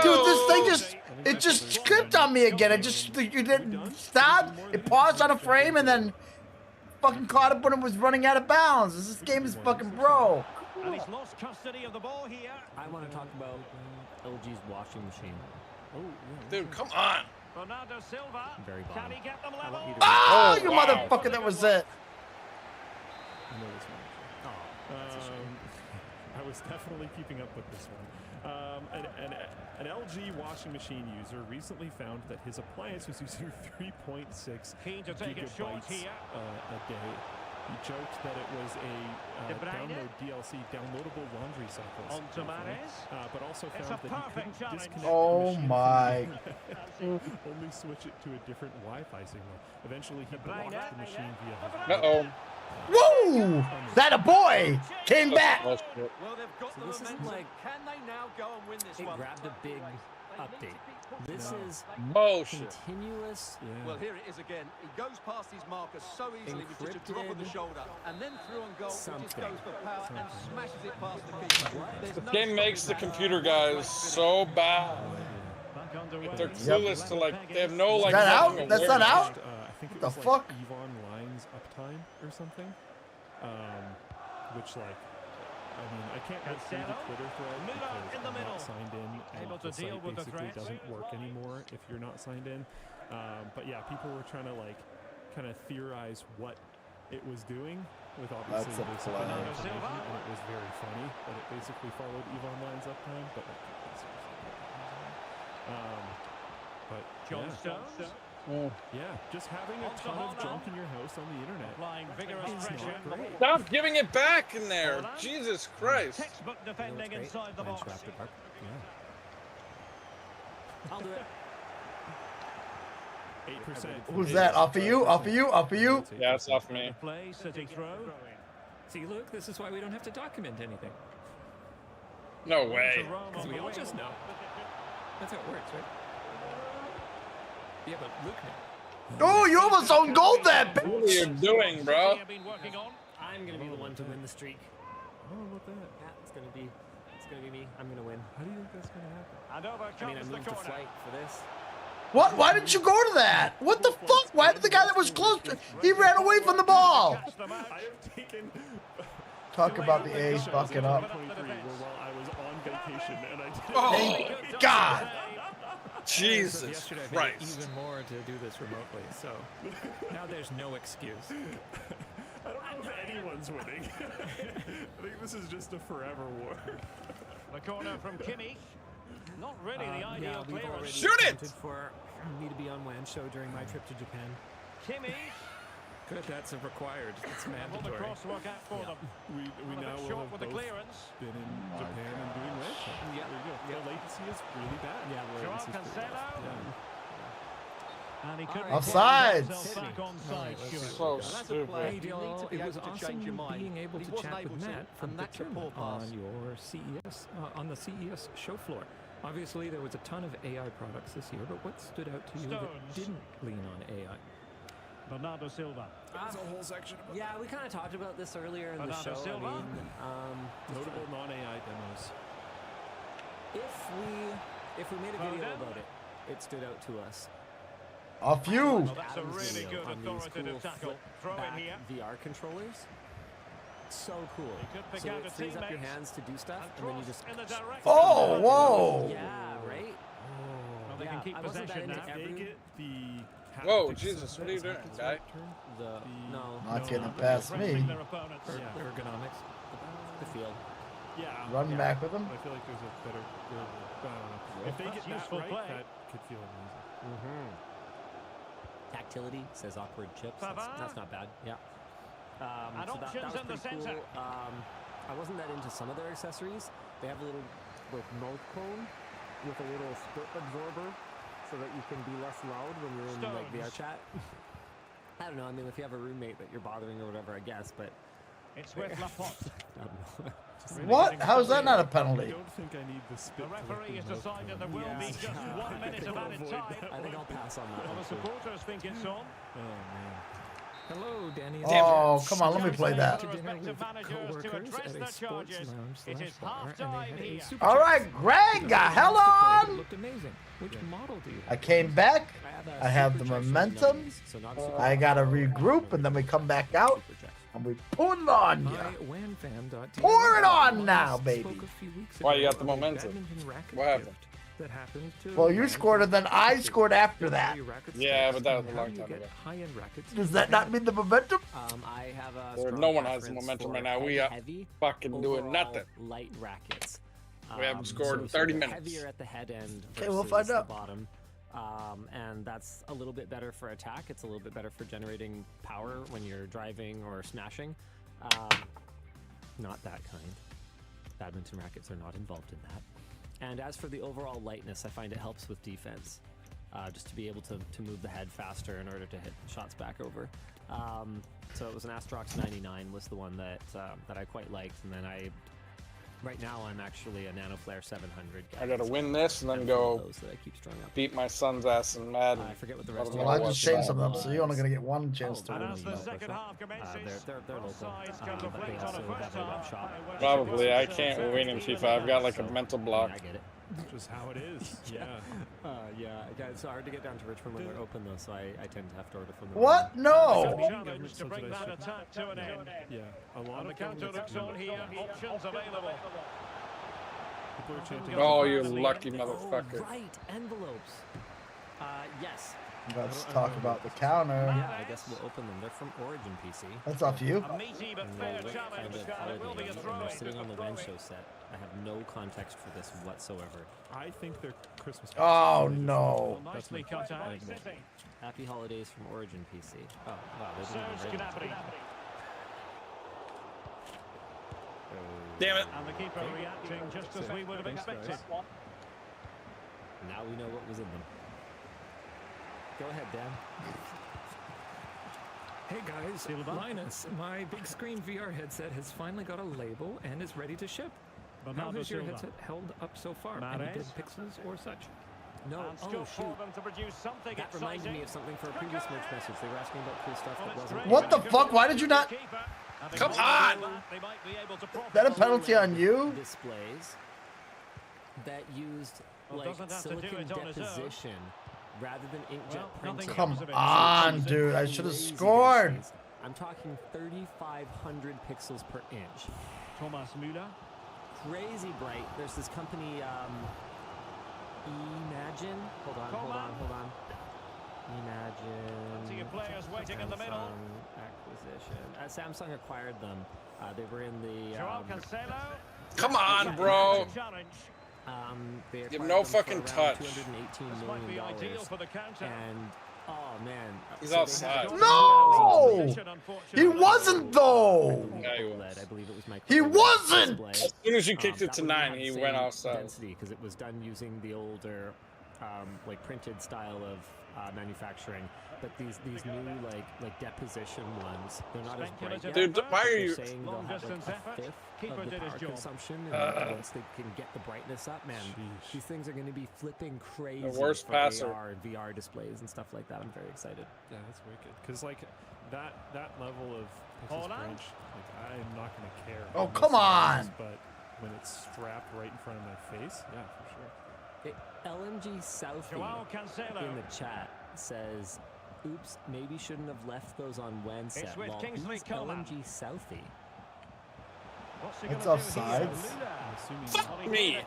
Dude, this thing just skipped on me again. You didn't stop. It paused on a frame and then fucking caught up when it was running out of bounds. This game is fucking broke. And he's lost custody of the ball here. I want to talk about LG's washing machine. Dude, come on. Bernardo Silva. Very bottom. Can he get them level? Oh, you motherfucker, that was it. I know this one. I was definitely keeping up with this one. An LG washing machine user recently found that his appliance was using 3.6 gigabytes a day. He joked that it was a downloadable laundry cycle. But also found that he couldn't disconnect the machine. My. Only switch it to a different Wi-Fi signal. Eventually, he blocked the machine via. Uh-oh. Woo! That a boy came back. Well, they've got the momentum. Can they now go and win this one? It grabbed a big update. This is continuous. Well, here it is again. He goes past his marker so easily with just a drop of the shoulder, and then through and goal, he just goes for power and smashes it past the keeper. The game makes the computer guys so bad. They're clueless to they have no Is that out? That's not out? I think it the was fuck? Yvonne Line's uptime or something. Which I mean, I can't go through the Twitter thread because I'm not signed in, and the site basically doesn't work anymore if you're not signed in. But yeah, people were trying to kind of theorize what it was doing with obviously That's a this play. and it was very funny that it basically followed EVE Online's uptime, but like, but yeah, just having a ton of junk in your house on the internet is not great. Stop giving it back in there, Jesus Christ! Textbook defending inside the box. I'll do it. 8%. Who's that? Off of you? Off of you? Off of you? Yeah, it's off me. Play sitting through. See, look, this is why we don't have to document anything. No way. Because we all just know. That's how it works, right? Yeah, but Luke now. Oh, you almost own gold then! What are you doing, bro? I'm gonna be the one to win the streak. Oh, look at that. Yeah, it's gonna be me. I'm gonna win. How do you think that's gonna happen? And over I mean, I comes moved the to corner. flight for this. What? Why didn't you go to that? What the fuck? Why did the guy that was close to... He ran away from the ball! I have taken... Talk about the A's bucking up. While I was on vacation and I did... Oh, God! Jesus Jesus Christ. Christ. Even more to do this remotely, so now there's no excuse. I don't know if anyone's winning. I think this is just a forever war. The corner from Kimmich. Not really the ideal we've already clearance. Shoot it! accounted for me to be on WAN show during my trip to Japan. Kimmich. Good, that's required. It's Will the mandatory. cross work out for them? We now will short have with the both clearance. been in Japan and doing WAN show. Yeah. There you go. The latency is really bad. Yeah, Joao latency's pretty Cancelo. rough. Yeah. And he could Offsides. back onside, Stuart. So That's a stupid. play. You need to be It was able to awesome change your mind. being able He to wasn't chat able with to, Matt from and that's a Bitchin poor pass. on your CES on the CES show floor. Obviously, there was a ton of AI products this year, but what stood out to you that Stones. didn't lean on AI? Bernardo Silva. There's a whole section about Yeah, we kind of talked about this earlier in the Bernardo show. Silva. I mean, notable non-AI demos. if we made a video Foden. about it, it stood out to us. Off you! Well, that's a Adam's really video good on these authoritative cool tackle. Throw in flip-back here. VR controllers. So cool. He could pick So out it a frees up your teammate. hands to do stuff, And and then you cross just. in the direction. Oh, whoa! Yeah, right. Well, they Yeah, can keep I wasn't that possession into now. every- Make it the Whoa, haptics Jesus, what are you is that doing, the guy? right term? The no. Not getting no, it past Pressing me. their opponents. Yeah. Ergonomics. The field. Yeah. Run yeah. back with him. I feel like there's a better. If they That's get that useful right, play. that could feel amazing. Mm-hmm. Tactility says awkward chips. That's not bad. Yeah. And so options that was in the pretty centre. cool. I wasn't that into some of their accessories. They have a little like mouth cone with a little spit absorber, so that you can be less loud when you're in like VR Stones. chat. I don't know. I mean, if you have a roommate that you're bothering or whatever, I guess. But It's with Laporte. I don't know. Just What? How is that not a I penalty? don't think I need the spit. The referee has to lick the decided mouth there will cone. be just 1 minute of added Avoid time. that I think I'll one. pass on that Well, one. the too. supporters think it's on. Oh man. Hello, Danny. Oh, come on, let me play To that. dinner with Respective managers to coworkers address at their a sports charges. lounge It slash is bar, and half-time they had here. a super All chat. right, Greg, hell It on! looked amazing. Which model do you I have? came back. I I have the super check for momentum. nuggets, so not a super I check. gotta regroup, and then we come back out, Super check. and we pull it on ya. WANFan.tv Pour it on now, baby. spoke a few weeks Why you ago got the about a momentum? badminton racket What happened? gift That happened to Well, you Ryan scored, and then I scored after that. Your racket Yeah, specs but that and was a how long you time get ago. high-end rackets Does in that not Japan. mean the momentum? I have a Or strong no one has the preference momentum for right now. We are heavy, fucking doing overall nothing. Light rackets. We haven't scored in 30 minutes. Heavier at the head end. Okay, we'll versus find the out. Bottom. And that's a little bit better for attack. It's a little bit better for generating power when you're driving or smashing. Not that kind. Badminton rackets are not involved in that. And as for the overall lightness, I find it helps with defense. Just to be able to move the head faster in order to hit shots back over. So it was an Astrox 99 was the one that I quite liked, and then right now I'm actually a NanoFlare 700 guy. I gotta win this and then go Those that I keep strung up. beat my son's ass in Madden. I forget what the rest Well, I just changed something up, so you're only gonna get one chance to And win. as the second half commences, They're local, both sides can but they reflect on also a first have a web half. shop. Probably, I can't win in FIFA. I've got like a mental block. I get it. Just how it is. Yeah. Yeah, it's hard to get down to Richmond when they're open though, so I tend to have to order from them. What? No. Challenge to bring that attack to an end. Yeah. A lot And the of counter looks on here. Options available. people are chanting. Oh, you lucky motherfucker. Right, envelopes. Yes. Let's talk about the counter. Yeah, I guess we'll open them. They're from Origin PC. That's off you. And they look kind of holiday, and they're sitting on the WEN show set. I have no context for this whatsoever. I think they're Christmas. Oh no! Nicely cut out. Happy holidays from Origin PC. Oh wow, they didn't even Damn it! And the keeper reacting just as we would have expected. Now we know what was in them. Go ahead, Dan. Hey guys, Linus, my big screen VR headset has finally got a label and is ready to ship. How has your headset held up so far? Any dead pixels or such? No, oh shoot. That reminded me of something for a previous merch message. They were asking about cool stuff that wasn't. What the fuck? Why did you not? Come on! Is that a penalty on you? Displays that used like silicon deposition rather than inkjet printing. Come on, dude! I should have scored. I'm talking 3,500 pixels per inch. Thomas Müller. Crazy bright. There's this company, Imagine. Hold on. Imagine. See players waiting in the middle. Acquisition. Samsung acquired them. They were in the. Come on, bro. They Give no fucking touch. $218 million. And oh man, he's outside. No, he wasn't though. Yeah, he was. I believe it was my. He wasn't. As soon as you kicked it to 9, he went outside. Because it was done using the older, like printed style of manufacturing. But these new like deposition ones, they're not as bright yet. Dude, why are you saying they'll have like a fifth of the power consumption once they can get the brightness up? Man, these things are going to be flipping crazy. The worst for passer. AR and VR displays and stuff like that. I'm very excited. Yeah, that's wicked. Because like that level of pixels per inch, like I'm not going to care. Oh come on! But when it's strapped right in front of my face, yeah, for sure. LMG Southie in the chat says, "Oops, maybe shouldn't have left those on WEN set." Who's LMG Southie? That's offsides. Fuck me!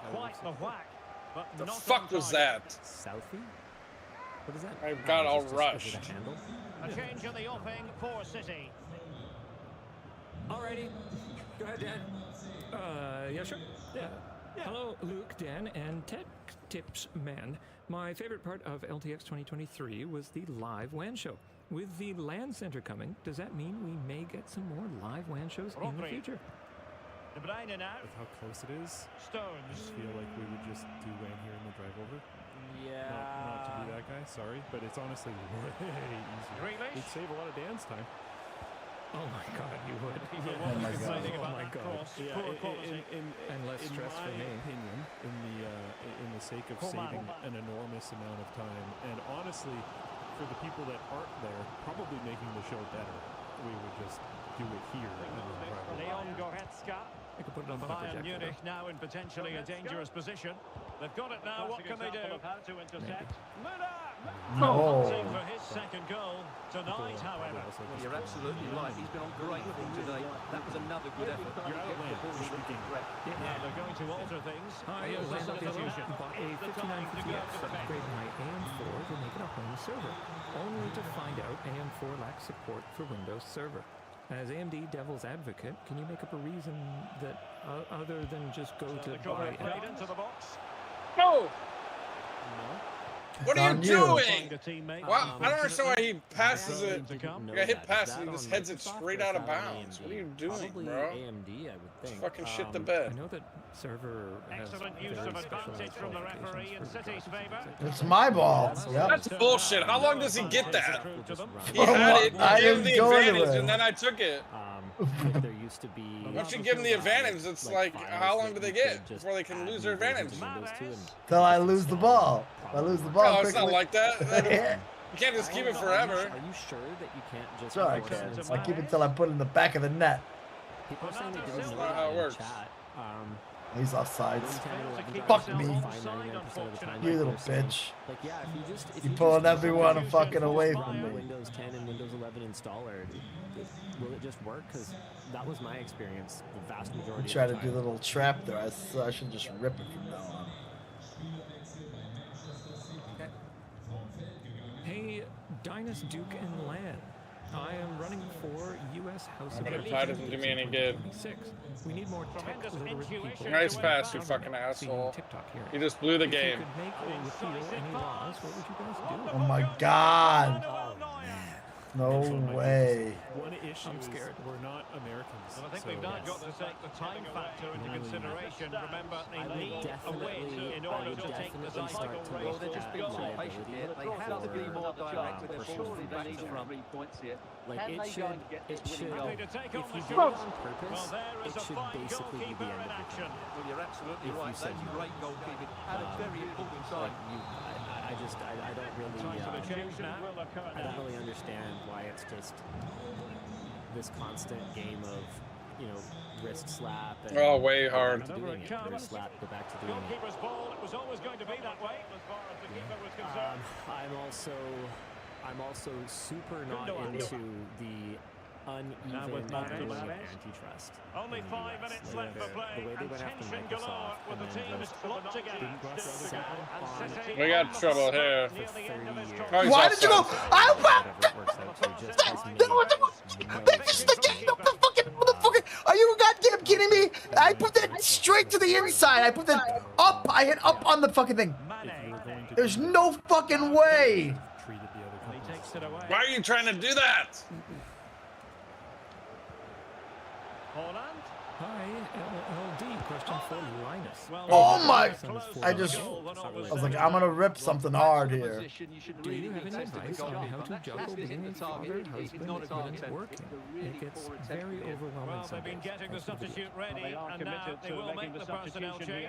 The fuck was that? Southie? What is that? I got all rushed. A change in the offing for City. Alrighty. Go ahead, Dan. Yeah, sure. Yeah. Hello, Luke, Dan, and Tech Tips Man. My favorite part of LTX 2023 was the live WAN show. With the LAN center coming, does that mean we may get some more live WAN shows in the future? With how close it is, I just feel like we would just do WAN here and then drive over. Yeah. Not to be that guy, sorry, but it's honestly way easier. It'd save a lot of Dan's time. Oh my god, you would. Oh my god. Oh my god. Yeah, and less stress in for my me. opinion, in the sake of saving an enormous amount of time, and honestly, for the people that aren't there, probably making the show better, we would just do it here. Leon Goretzka. I could put it on the Bayern projector. Munich now in potentially a dangerous position. They've got it now. What can they do? How to intercept? No. For his second goal tonight, however. Well, you're absolutely right. He's been on great form today. That was another good effort. Now they're going to alter things. Here's the substitution. Bought a 5950X to upgrade my AM4 to make it a home server, only to find out AM4 lacks support for Windows Server. As AMD Devil's Advocate, can you make up a reason that other than just go to buy it? No! What are you doing? Wow, I don't understand why he passes it. You got hit past it, he just heads it straight out of bounds. What are you doing, bro? AMD, I would think. Fucking shit the bed. I know that server has Excellent use of advantage from the referee in City's favour. It's my ball. Yep. That's bullshit. How long does he get that? He had it, I gave him didn't the go advantage, anywhere. and then I took it. There used to be. Once you give them the advantage, it's like, how long do they get before they can lose their advantage? Till I lose the ball. If I lose the ball No, it's not quickly. like that. You can't just keep it forever. Are you sure that you can't just? Sure I can. I keep it till I put it in the back of the net. People are saying they didn't That's know not how it in works. chat. He's offsides. 10, Fuck me. 99% of the time, You like little they're saying, bitch. Like, yeah, if You you pulling just everyone fucking away buy from a me. Windows 10 and Windows 11 installer, will it just work? Because that was my experience the vast majority Try of to the do time. the little trap there. I should just rip it from now on. Hey, Shyness Duke and Lan. I am running for U.S. House of Reply doesn't do me any good. 2026. We need more tech literate people. Nice pass, you fucking asshole. You just blew the game. If you could make or repeal any laws, what would you guys do? Oh my god. No way. One issue I'm scared. We're not Americans. And I think so we've now got to take the time factor into consideration. Remember, they need a win in order to take the cycle race. Well, they're just being so patient here. They have to be more direct with their ball. They need 3 points here. Like Can it they should, go and get it this should, winning goal? if you do it on purpose, it should basically be the end of the game. Well, you're absolutely If you right. said That's you great goalkeeping at a very important time. I don't really, I don't really understand why it's just this constant game of, you know, wrist slap. And Oh, way hard. Doing it. Wrist slap, go back to doing it. Goalkeeper's ball. It was always going to be that way as far as the keeper was concerned. I'm also super not into the uneven handling of antitrust. Only 5 minutes left for play. The way they went after Tension galore Microsoft with the and then teams just locked together. We got trouble here. Why did you go? Are you goddamn kidding me? I put that straight to the inside. I put that up. I hit up on the fucking thing. There's no fucking way. Why are you trying to do that? Holland. Hi, LLD. Question for Linus. Oh my! I was like, I'm gonna rip something hard here. Do you have any advice on how to juggle being a father, husband, and working? It gets very overwhelming Well, they've been sometimes. getting the substitute ready, and now they will make the personnel change.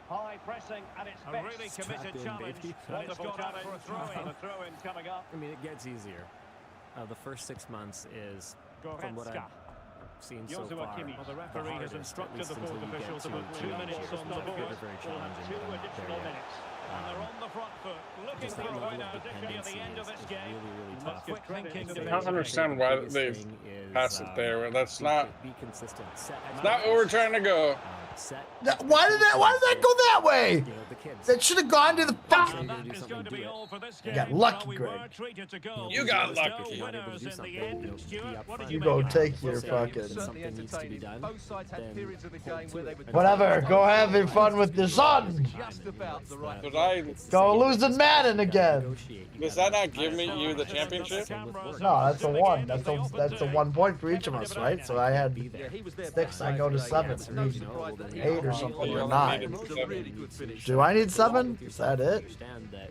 High pressing at its best. A really committed challenge. And it's gone out for a throw-in. A throw-in coming up. I mean, it gets easier. The first 6 months is, from what I've seen so far, Well, the referee has instructed the both until you officials to get put to 2 minutes on the board. very We'll have challenging, 2 but I'm not there additional yet. minutes. And they're on the front foot, looking Just for that a level win of out, particularly at the end of this dependency game. is really Must tough. quick thinking to I don't understand why they pass it there. That's not. Be consistent. It's not where we're trying to go. Why did that go that way? That should have gone to the fuck. You got lucky, Greg. You got lucky. You go take your fucking. Something needs to be done. Both sides had periods of the game where they were Whatever. Go having fun with your son. just about the right. Did I? Go losing Madden again. Does that not give me you the championship? No, that's a 1. That's a 1 point for each of us, right? So I had 6. I go to 7. You need 8 or something or 9. Do I need 7? Is that it? Understand that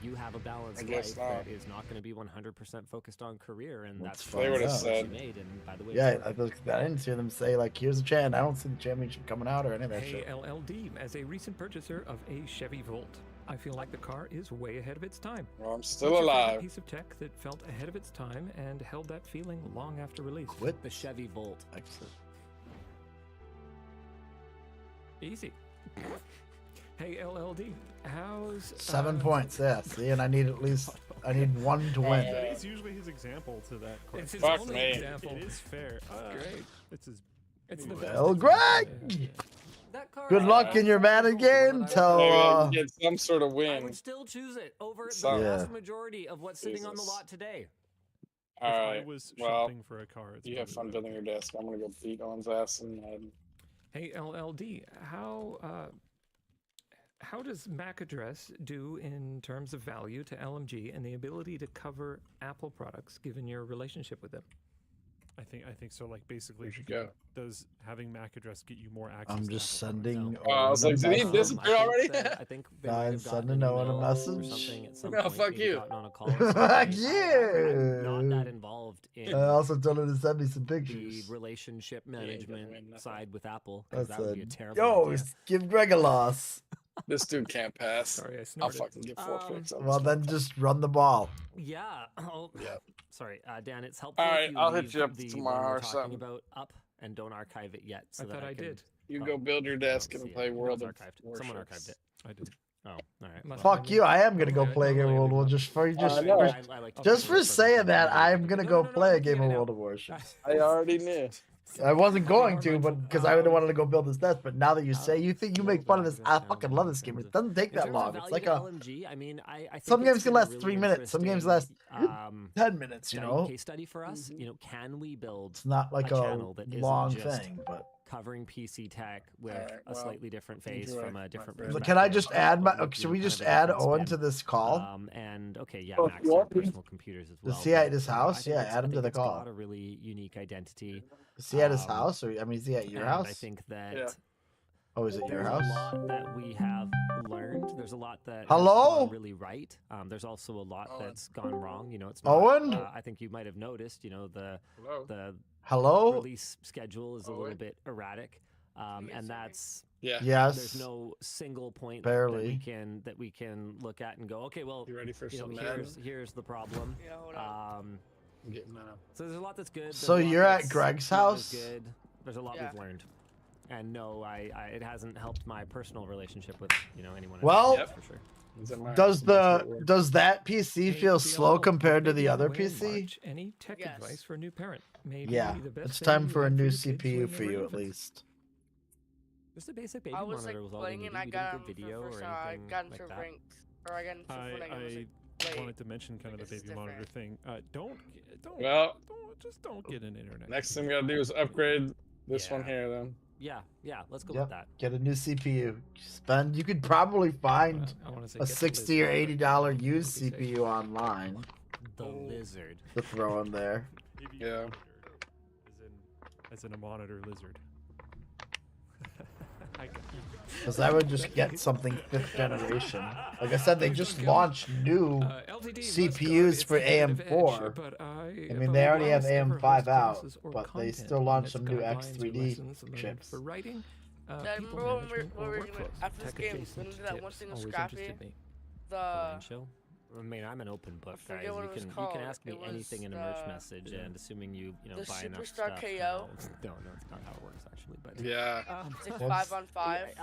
you have a balanced guess life not. that is not going to be 100% focused on career, and that's They would have the said. made. And by the way, Yeah, I didn't hear them say like, "Here's a chan." I don't see the championship coming out or any of that Hey, shit. LLD. As a recent purchaser of a Chevy Volt, I feel like the car is way ahead of its time. Well, I'm still What's your favorite alive. piece of tech that felt ahead of its time and held that feeling long after release? Quit the Chevy Volt. Excellent. Easy. Hey, LLD. How's 7 points. Yeah. See, and I need at least. I need 1 to win. That is usually his example to that question. It's his Fuck only me. example. It is fair. Great. It's his. It's the Well, best. Greg. Good luck in your Madden game. Tell. Maybe get some sort of I win. would still choose it over the Some. Yeah. vast majority of what's sitting on the Jesus. lot today. All If I right. was Well, shopping for a car, it's you have fun building your desk. I'm gonna go beat Owen's ass and. Hey, LLD. How does MAC address do in terms of value to LMG and the ability to cover Apple products given your relationship with them? I think so. Like basically, Where'd you go? does having MAC address get you more access? I'm to just Apple products? sending. I was like, did he Owen a disappear already? I think they might Guys, have gotten sending an Owen a email or message. something at some No, point, fuck maybe you. gotten on a call or something. Fuck I'm you. not that involved in I also told him to send me some the pictures. relationship ain't gonna management win nothing. side with Apple, because I that would be a said, terrible "Yo, idea. give Greg a loss." This dude can't pass. Sorry, I I'll snorted. fucking get 4 picks. on Well, this then just run the ball. Yeah. Oh, Yep. sorry, Dan. It's helpful. All if right, you I'll hit leave you up the one tomorrow we're or talking something. about up and don't archive it yet. So I that thought I can, did. You Oh. go build your desk and See it. play It World was of archived. Someone Warships. archived it. I did. Oh, all right. Must well. Fuck you! I am gonna go Okay, play a game of normally I World would War. Just for I know. I like to just prefer for saying that, I'm gonna No, go no, no, play a I'm game of looking at it World now. of Warships. I already knew. I wasn't going to, but because I wanted to go build this nest. But now that you say you think you make fun of this, I fucking love this game. It doesn't take that long. It's like a. LMG, I mean, I think Some games can last really 3 minutes. Some games last 10 minutes. You know. Case study for us. You know, can we build? It's not like a channel that long isn't just thing, but covering PC tech with a slightly different face from a different perspective. But can I just add my? Should we just add Owen to this call? And okay, yeah, Max, our personal computers as well. Is he at his house? Yeah, add him to the call. Got a really unique identity. Is he at his house, or I mean, is he at your house? I think that. Oh, is it your There's house? a lot that we have learned. There's a lot that Hello? has gone really right. There's also a lot that's gone wrong. You know, it's not, Owen? I think you might have noticed. You know, the Hello? release schedule is a little bit erratic, and that's Yes. There's no single point Barely. that we can look at and go, okay, well, You ready for some here's the problem. Yeah, hold on. I'm getting So there's a lot that's good. There's So a lot you're at that's Greg's not as house? Good. There's a lot Yeah. we've learned. And no, it hasn't helped my personal relationship with anyone. Well, else, for sure. does that PC feel slow compared to the other PC? Any tech advice for a new parent? Maybe Yeah, the best it's thing time you for a have new your kids CPU when for they you were at infants. least. Just a basic baby I was monitor like was all we playing needed. and I We got didn't get video for the or first time. I anything got into like that. ranked, or I got into when I was I late. wanted to mention kind of the This is baby monitor thing. Well, just don't get an internet. Next thing we gotta do is upgrade this one here, then. Yeah, let's go Yep. with that. Get a new CPU. You could probably find a $60 or $80 used CPU online. The lizard. To throw in there. Yeah. As in a monitor lizard. Because I would just get something 5th generation. Like I said, they just launched new CPUs for AM4. I mean, they already have AM5 out, but they still launched some new X3D chips. For writing, Then people remember when management, we or were gonna, workflows. after this Tech game, adjacent when we did that one tips thing with always Scrappy, interested me. the I mean, I'm an open book, guys. forget what it was You called. can ask me It was anything in a merch the- message, and assuming you the buy enough Superstar stuff. KO. No, it's not how it works actually. But Yeah. It's like 5-on-5.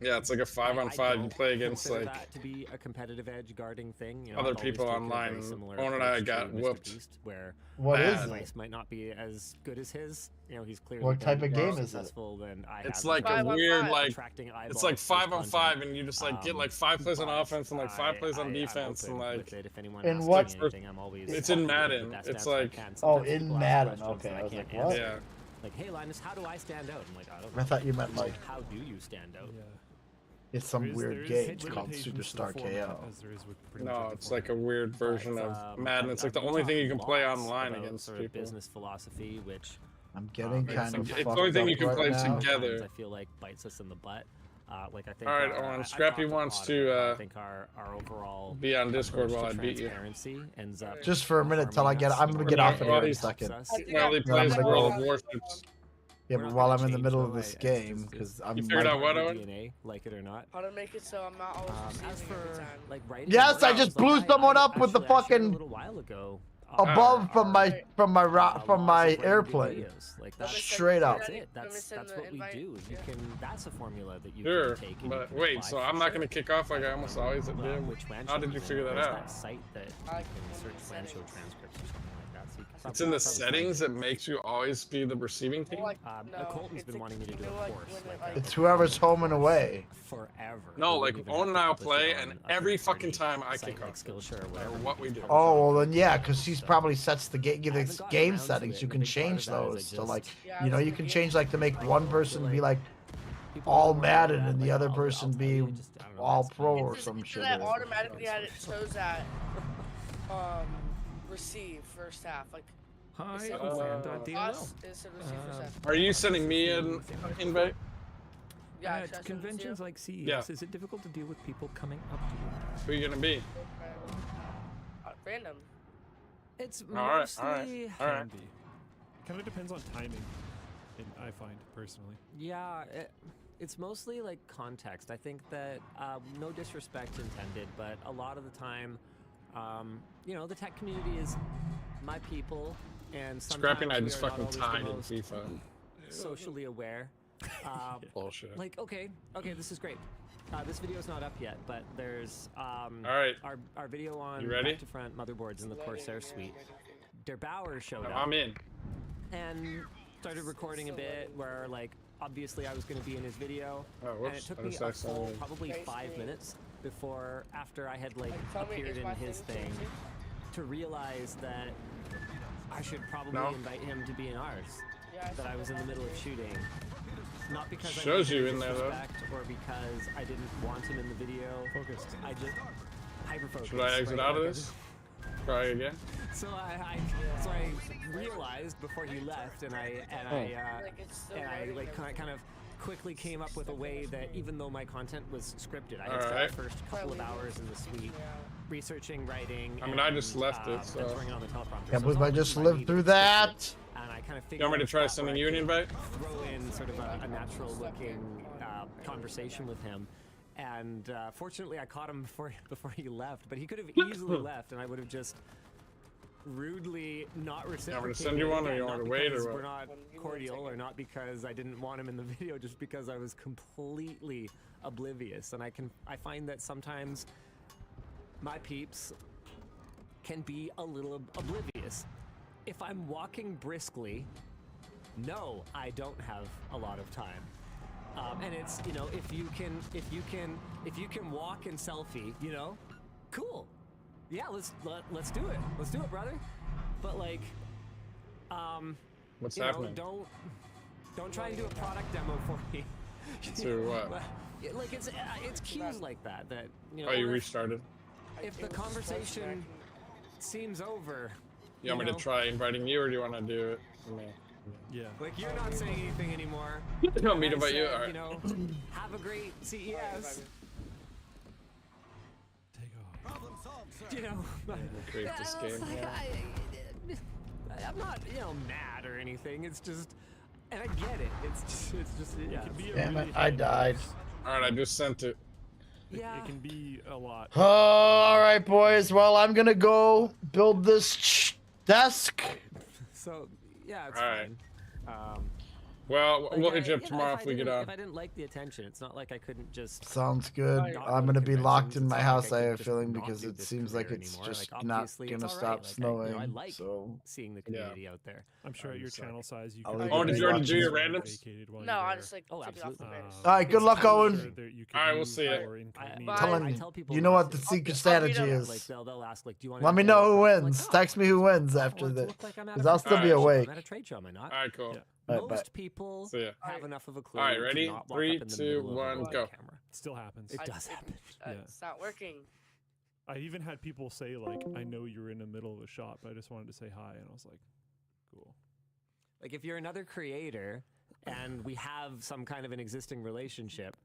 Yeah, it's like a 5-on-5. You play against consider like that to be a competitive edge guarding thing. You know, other I've always people taken a online. very similar Owen and I approach got to Mr. whooped. Beast, where What my is it? advice might not be as good as his. You know, he's clearly What type been of more game is it? successful than I it's have like in a terms of weird like attracting it's eyeballs like to 5-on-5, and you just like get like 5 plays on offense and like 5 plays on I'm defense, and open like with it. If anyone In asks what- me anything, I'm always it's in happy to give Madden. the best It's answer I like can. Oh, Sometimes in people ask Madden. questions Okay, that I was can't like, what? answer. Yeah. Like, hey, Linus, how do I stand out? I'm like, I don't know. I thought you meant like How do you stand out? it's some There weird is game called limitations to the Superstar format, KO. as there is with pretty much No, every it's like a format. weird version of Madden. It's like the only thing you can play online against sort of people. business philosophy, which I'm getting kind of it's the fucked only thing up you can right play now. together. I feel like bites us in the butt. Like I think. All right, I Owen. talked Scrappy a lot wants about to it, but I think our overall be on Discord approach while I to beat you. transparency ends up Just for a minute till I get. I'm gonna get off of here in a second. While he I'm plays gonna World go- of Warships. Yeah, but while I'm in the middle of this game, because I'm. You figured out what, Owen? DNA, like it or not. How to make it so I'm not always receiving every time. Like writing. Yes, I just blew someone up with the Actually, I shared a fucking little while ago. above from my airplane. Like that. Straight up. That's it. That's what we do. You can. That's a formula that you Sure, can take. And you but can wait, apply so for I'm not sure. gonna kick off like I almost always do. Which WAN How show did you is figure in? that There's out? That site that you can search WAN show transcripts or something like that. So you can It's in the probably settings that makes you always be the receiving team. Colton's been wanting me to do a course. It's whoever's home and away. Forever. No, like Owen and I'll play, and every fucking time I kick off. Skillshare or No whatever. matter what we do. Oh well, then yeah, because she's probably sets the game settings. You can change those. So like, you can change like to make one person be like all Madden and the other person be all pro or some shit. That automatically had it shows that receive first half. Like Hi, us instead of receive first half. Are you sending me an invite? Yeah, At conventions like CES, Yeah. is it difficult to deal with people coming up to you? Who are you gonna be? Random. It's All right, mostly all right, all right. Kind of depends on timing, I find personally. Yeah, it's mostly like context. I think that no disrespect intended, but a lot of the time, the tech community is my people, and Scrappy and I sometimes just we are not fucking always tied the in most FIFA. socially aware. Bullshit. Like, okay, this is great. This video's not up yet, but there's All right. our video on You ready? back to front motherboards in the Corsair suite. Der Bauer showed up. I'm in. And started recording a bit where, like, obviously I was going to be in his video, Oh, and whoops. it took I me just a accidentally- full probably 5 minutes before, after I had, like, tell me, appeared is in my his thing thing, changing? to realize that I should probably No. invite him to be in ours. Yeah, That I was in the middle of shooting. Not because I Shows wanted you to in there, though. disrespect or because I didn't want him in the video. Focused. I just hyper-focused. Should I exit right? out of Like, I this? Try again? So I realized before he left, and I like kind of quickly came up with a way that, even though my content was scripted, I had spent Alright. the first couple of hours in the suite researching, writing. I mean, I just left it, so. That's bringing on the teleprompter. Can't So believe I it's just all I lived needed through scripted, that. And I kind of figured You want me to out try a spot sending where you an I invite? could throw in sort of a natural-looking conversation with him. And fortunately, I caught him before he left. But he could have easily left, and I would have just rudely not reciprocated. I'm gonna send you one, or you Again, want not to wait, because or we're what? not cordial, or not because I didn't want him in the video, just because I was completely oblivious. And I find that sometimes my peeps can be a little oblivious. If I'm walking briskly, no, I don't have a lot of time. And it's, you know, if you can walk and selfie, you know, cool. Yeah, let's do it. Let's do it, brother. But like, What's you happening? know, don't try and do a product demo for me. To what? Like it's cues like that you know. Oh, you or restarted? if the conversation seems over, You want me to try inviting you, or do you want to do it? Yeah. like you're not saying anything anymore. You want me And to I invite you? said, Alright. You know, have a great CES. You know, Create this game. I'm not, you know, mad or anything. It's just, and I get it. It's just, yeah. Damn it, I died. Alright, I just sent it. Yeah. It can be a lot. Oh, all right, boys. Well, I'm gonna go build this desk. So, yeah, it's Alright. fine. Well, Like, we'll hit you up you know, tomorrow if we get on. If I didn't like the attention, it's not like I couldn't just. Sounds good. not I'm go to gonna be locked conventions. in It's my not house. like I could have a just feeling not because do it this seems like career it's anymore. just Like, not obviously, gonna it's all stop right. Like, snowing. I like so seeing the community out there. I'm sure at your channel size, you I'll could. leave Oh, it did to you already watch do your this. randoms? No, I just like Oh, took it off the absolutely. banners. All right, good luck, Owen. Alright, we'll see ya. Telling you know what the secret strategy Like is. they'll ask, like, do you want? Let me know who wins. Text me who wins after this, because I'll still be awake. I'm at a trade show, am I not? Alright, cool. All right, bye. Most people See ya. have enough of a clue. Alright, to ready? not walk 3, up in the 2, middle of a 1, live go. camera. Still happens. It does happen. Yeah. It's not working. I even had people say, like, I know you're in the middle of a shot, but I just wanted to say hi, and I was like, cool. Like, if you're another creator and we have some kind of an existing relationship,